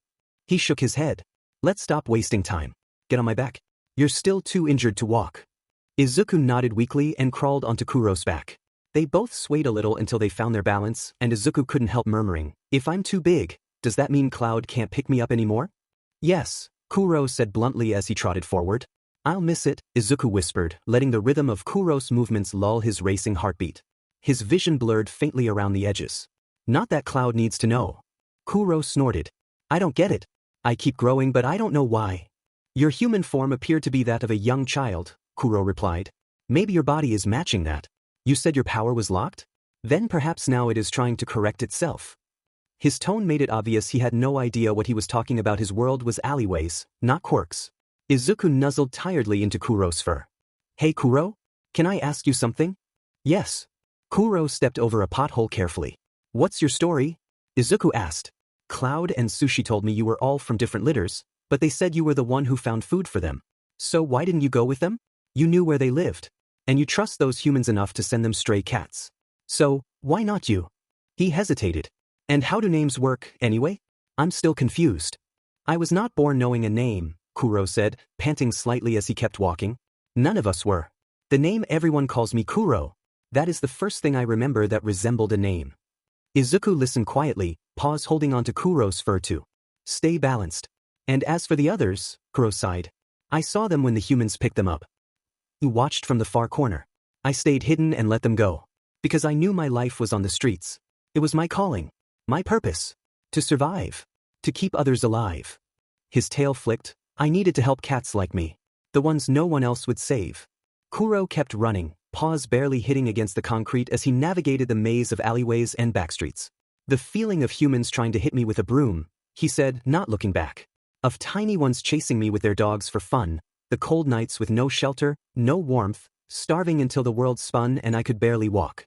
He shook his head. Let's stop wasting time. Get on my back. You're still too injured to walk. Izuku nodded weakly and crawled onto Kuro's back. They both swayed a little until they found their balance, and Izuku couldn't help murmuring, if I'm too big, does that mean Cloud can't pick me up anymore? Yes, Kuro said bluntly as he trotted forward. I'll miss it, Izuku whispered, letting the rhythm of Kuro's movements lull his racing heartbeat. His vision blurred faintly around the edges. Not that Cloud needs to know. Kuro snorted. I don't get it. I keep growing but I don't know why. Your human form appeared to be that of a young child, Kuro replied. Maybe your body is matching that. You said your power was locked? Then perhaps now it is trying to correct itself. His tone made it obvious he had no idea what he was talking about. His world was alleyways, not quirks. Izuku nuzzled tiredly into Kuro's fur. Hey Kuro? Can I ask you something? Yes. Kuro stepped over a pothole carefully. What's your story? Izuku asked. Cloud and Sushi told me you were all from different litters, but they said you were the one who found food for them. So why didn't you go with them? You knew where they lived. And you trust those humans enough to send them stray cats. So, why not you? He hesitated. And how do names work, anyway? I'm still confused. I was not born knowing a name, Kuro said, panting slightly as he kept walking. None of us were. The name everyone calls me Kuro. That is the first thing I remember that resembled a name. Izuku listened quietly, paws holding onto Kuro's fur too. Stay balanced. And as for the others, Kuro sighed. I saw them when the humans picked them up. You watched from the far corner. I stayed hidden and let them go. Because I knew my life was on the streets. It was my calling. My purpose. To survive. To keep others alive. His tail flicked. I needed to help cats like me. The ones no one else would save. Kuro kept running, paws barely hitting against the concrete as he navigated the maze of alleyways and backstreets. The feeling of humans trying to hit me with a broom, he said, not looking back. Of tiny ones chasing me with their dogs for fun, the cold nights with no shelter, no warmth, starving until the world spun and I could barely walk.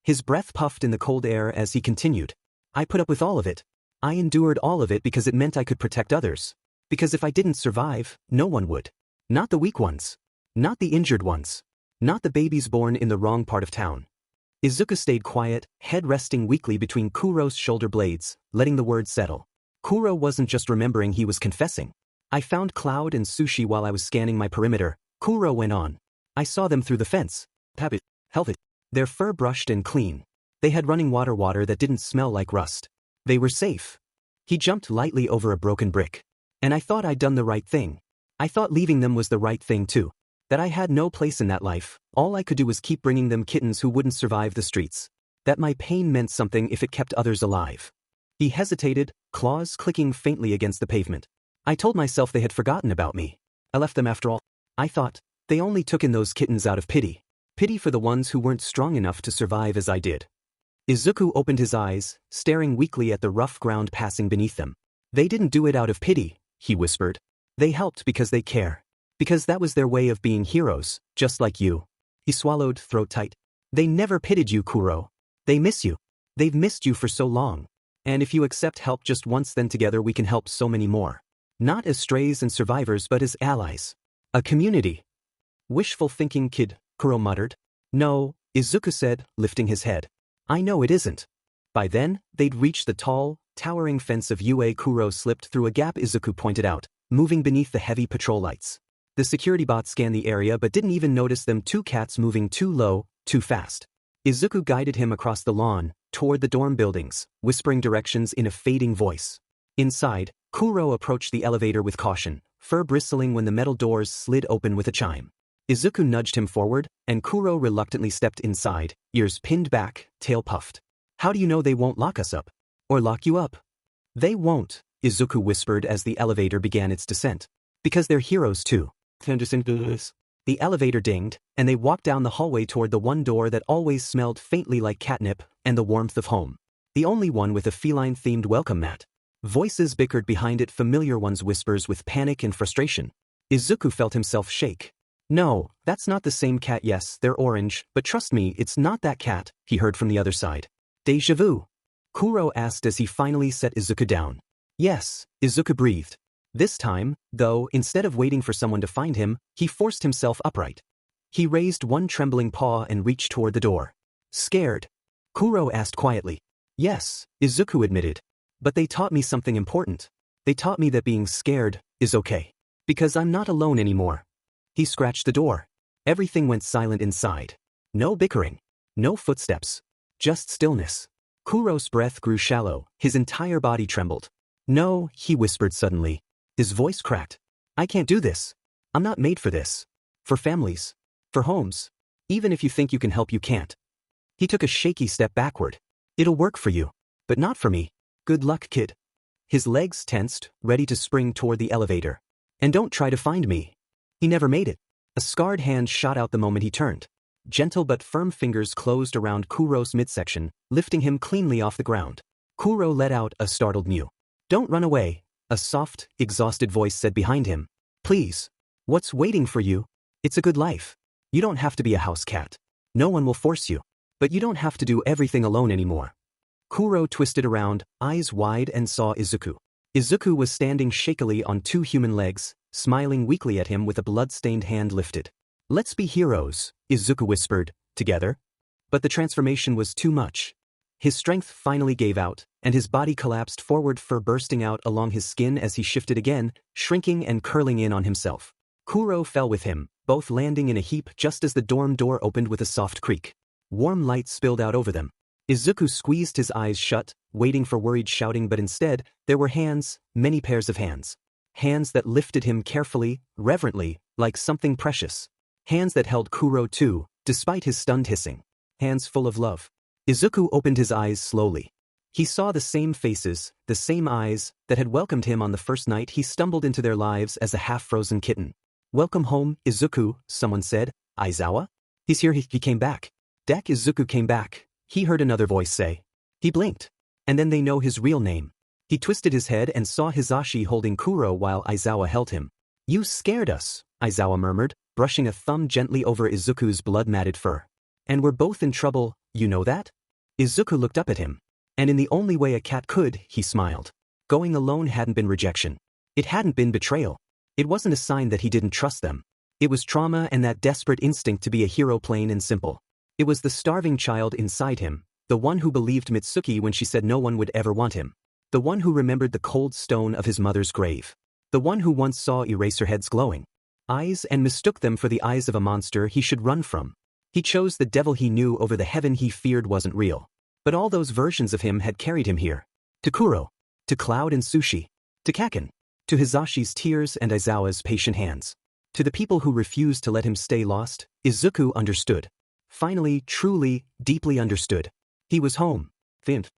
His breath puffed in the cold air as he continued. I put up with all of it. I endured all of it because it meant I could protect others. Because if I didn't survive, no one would. Not the weak ones. Not the injured ones. Not the babies born in the wrong part of town. Izuku stayed quiet, head resting weakly between Kuro's shoulder blades, letting the words settle. Kuro wasn't just remembering, he was confessing. I found Cloud and Sushi while I was scanning my perimeter, Kuro went on. I saw them through the fence. Help it. Their fur brushed and clean. They had running water that didn't smell like rust. They were safe. He jumped lightly over a broken brick. And I thought I'd done the right thing. I thought leaving them was the right thing too. That I had no place in that life, all I could do was keep bringing them kittens who wouldn't survive the streets. That my pain meant something if it kept others alive. He hesitated, claws clicking faintly against the pavement. I told myself they had forgotten about me. I left them after all. I thought, they only took in those kittens out of pity. Pity for the ones who weren't strong enough to survive as I did. Izuku opened his eyes, staring weakly at the rough ground passing beneath them. They didn't do it out of pity, he whispered. They helped because they care. Because that was their way of being heroes, just like you. He swallowed, throat tight. They never pitied you, Kuro. They miss you. They've missed you for so long. And if you accept help just once, then together we can help so many more. Not as strays and survivors but as allies. A community. Wishful thinking, kid, Kuro muttered. No, Izuku said, lifting his head. I know it isn't. By then, they'd reached the tall, towering fence of UA. Kuro slipped through a gap Izuku pointed out, moving beneath the heavy patrol lights. The security bot scanned the area but didn't even notice them. Two cats moving too low, Too fast. Izuku guided him across the lawn, toward the dorm buildings, whispering directions in a fading voice. Inside, Kuro approached the elevator with caution, fur bristling when the metal doors slid open with a chime. Izuku nudged him forward, and Kuro reluctantly stepped inside, ears pinned back, tail puffed. How do you know they won't lock us up? Or lock you up? They won't, Izuku whispered as the elevator began its descent. Because they're heroes too. The elevator dinged, and they walked down the hallway toward the one door that always smelled faintly like catnip and the warmth of home. The only one with a feline-themed welcome mat. Voices bickered behind it, familiar ones whispers with panic and frustration. Izuku felt himself shake. No, that's not the same cat. Yes, they're orange, but trust me, it's not that cat, he heard from the other side. Deja vu? Kuro asked as he finally set Izuku down. Yes, Izuku breathed. This time, though, instead of waiting for someone to find him, he forced himself upright. He raised one trembling paw and reached toward the door. Scared? Kuro asked quietly. Yes, Izuku admitted. But they taught me something important. They taught me that being scared is okay. Because I'm not alone anymore. He scratched the door. Everything went silent inside. No bickering. No footsteps. Just stillness. Kuro's breath grew shallow, his entire body trembled. No, he whispered suddenly. His voice cracked. I can't do this. I'm not made for this. For families. For homes. Even if you think you can help, you can't. He took a shaky step backward. It'll work for you. But not for me. Good luck, kid. His legs tensed, ready to spring toward the elevator. And don't try to find me. He never made it. A scarred hand shot out the moment he turned. Gentle but firm fingers closed around Kuro's midsection, lifting him cleanly off the ground. Kuro let out a startled mew. Don't run away, a soft, exhausted voice said behind him. Please. What's waiting for you? It's a good life. You don't have to be a house cat. No one will force you. But you don't have to do everything alone anymore. Kuro twisted around, eyes wide, and saw Izuku. Izuku was standing shakily on two human legs, smiling weakly at him with a blood-stained hand lifted. Let's be heroes, Izuku whispered, together. But the transformation was too much. His strength finally gave out, and his body collapsed forward, fur bursting out along his skin as he shifted again, shrinking and curling in on himself. Kuro fell with him, both landing in a heap just as the dorm door opened with a soft creak. Warm light spilled out over them. Izuku squeezed his eyes shut, waiting for worried shouting, but instead, there were hands, many pairs of hands. Hands that lifted him carefully, reverently, like something precious. Hands that held Kuro too, despite his stunned hissing. Hands full of love. Izuku opened his eyes slowly. He saw the same faces, the same eyes, that had welcomed him on the first night he stumbled into their lives as a half-frozen kitten. Welcome home, Izuku, someone said. Aizawa? He's here. He came back. Izuku came back, he heard another voice say. He blinked. And then they know his real name. He twisted his head and saw Hisashi holding Kuro while Aizawa held him. You scared us, Aizawa murmured, brushing a thumb gently over Izuku's blood-matted fur. And we're both in trouble, you know that? Izuku looked up at him. And in the only way a cat could, he smiled. Going alone hadn't been rejection. It hadn't been betrayal. It wasn't a sign that he didn't trust them. It was trauma and that desperate instinct to be a hero, plain and simple. It was the starving child inside him, the one who believed Mitsuki when she said no one would ever want him. The one who remembered the cold stone of his mother's grave. The one who once saw Eraserhead's glowing eyes and mistook them for the eyes of a monster he should run from. He chose the devil he knew over the heaven he feared wasn't real. But all those versions of him had carried him here. To Kuro. To Cloud and Sushi. To Kaken. To Hisashi's tears and Aizawa's patient hands. To the people who refused to let him stay lost, Izuku understood. Finally, truly, deeply understood. He was home. Fint.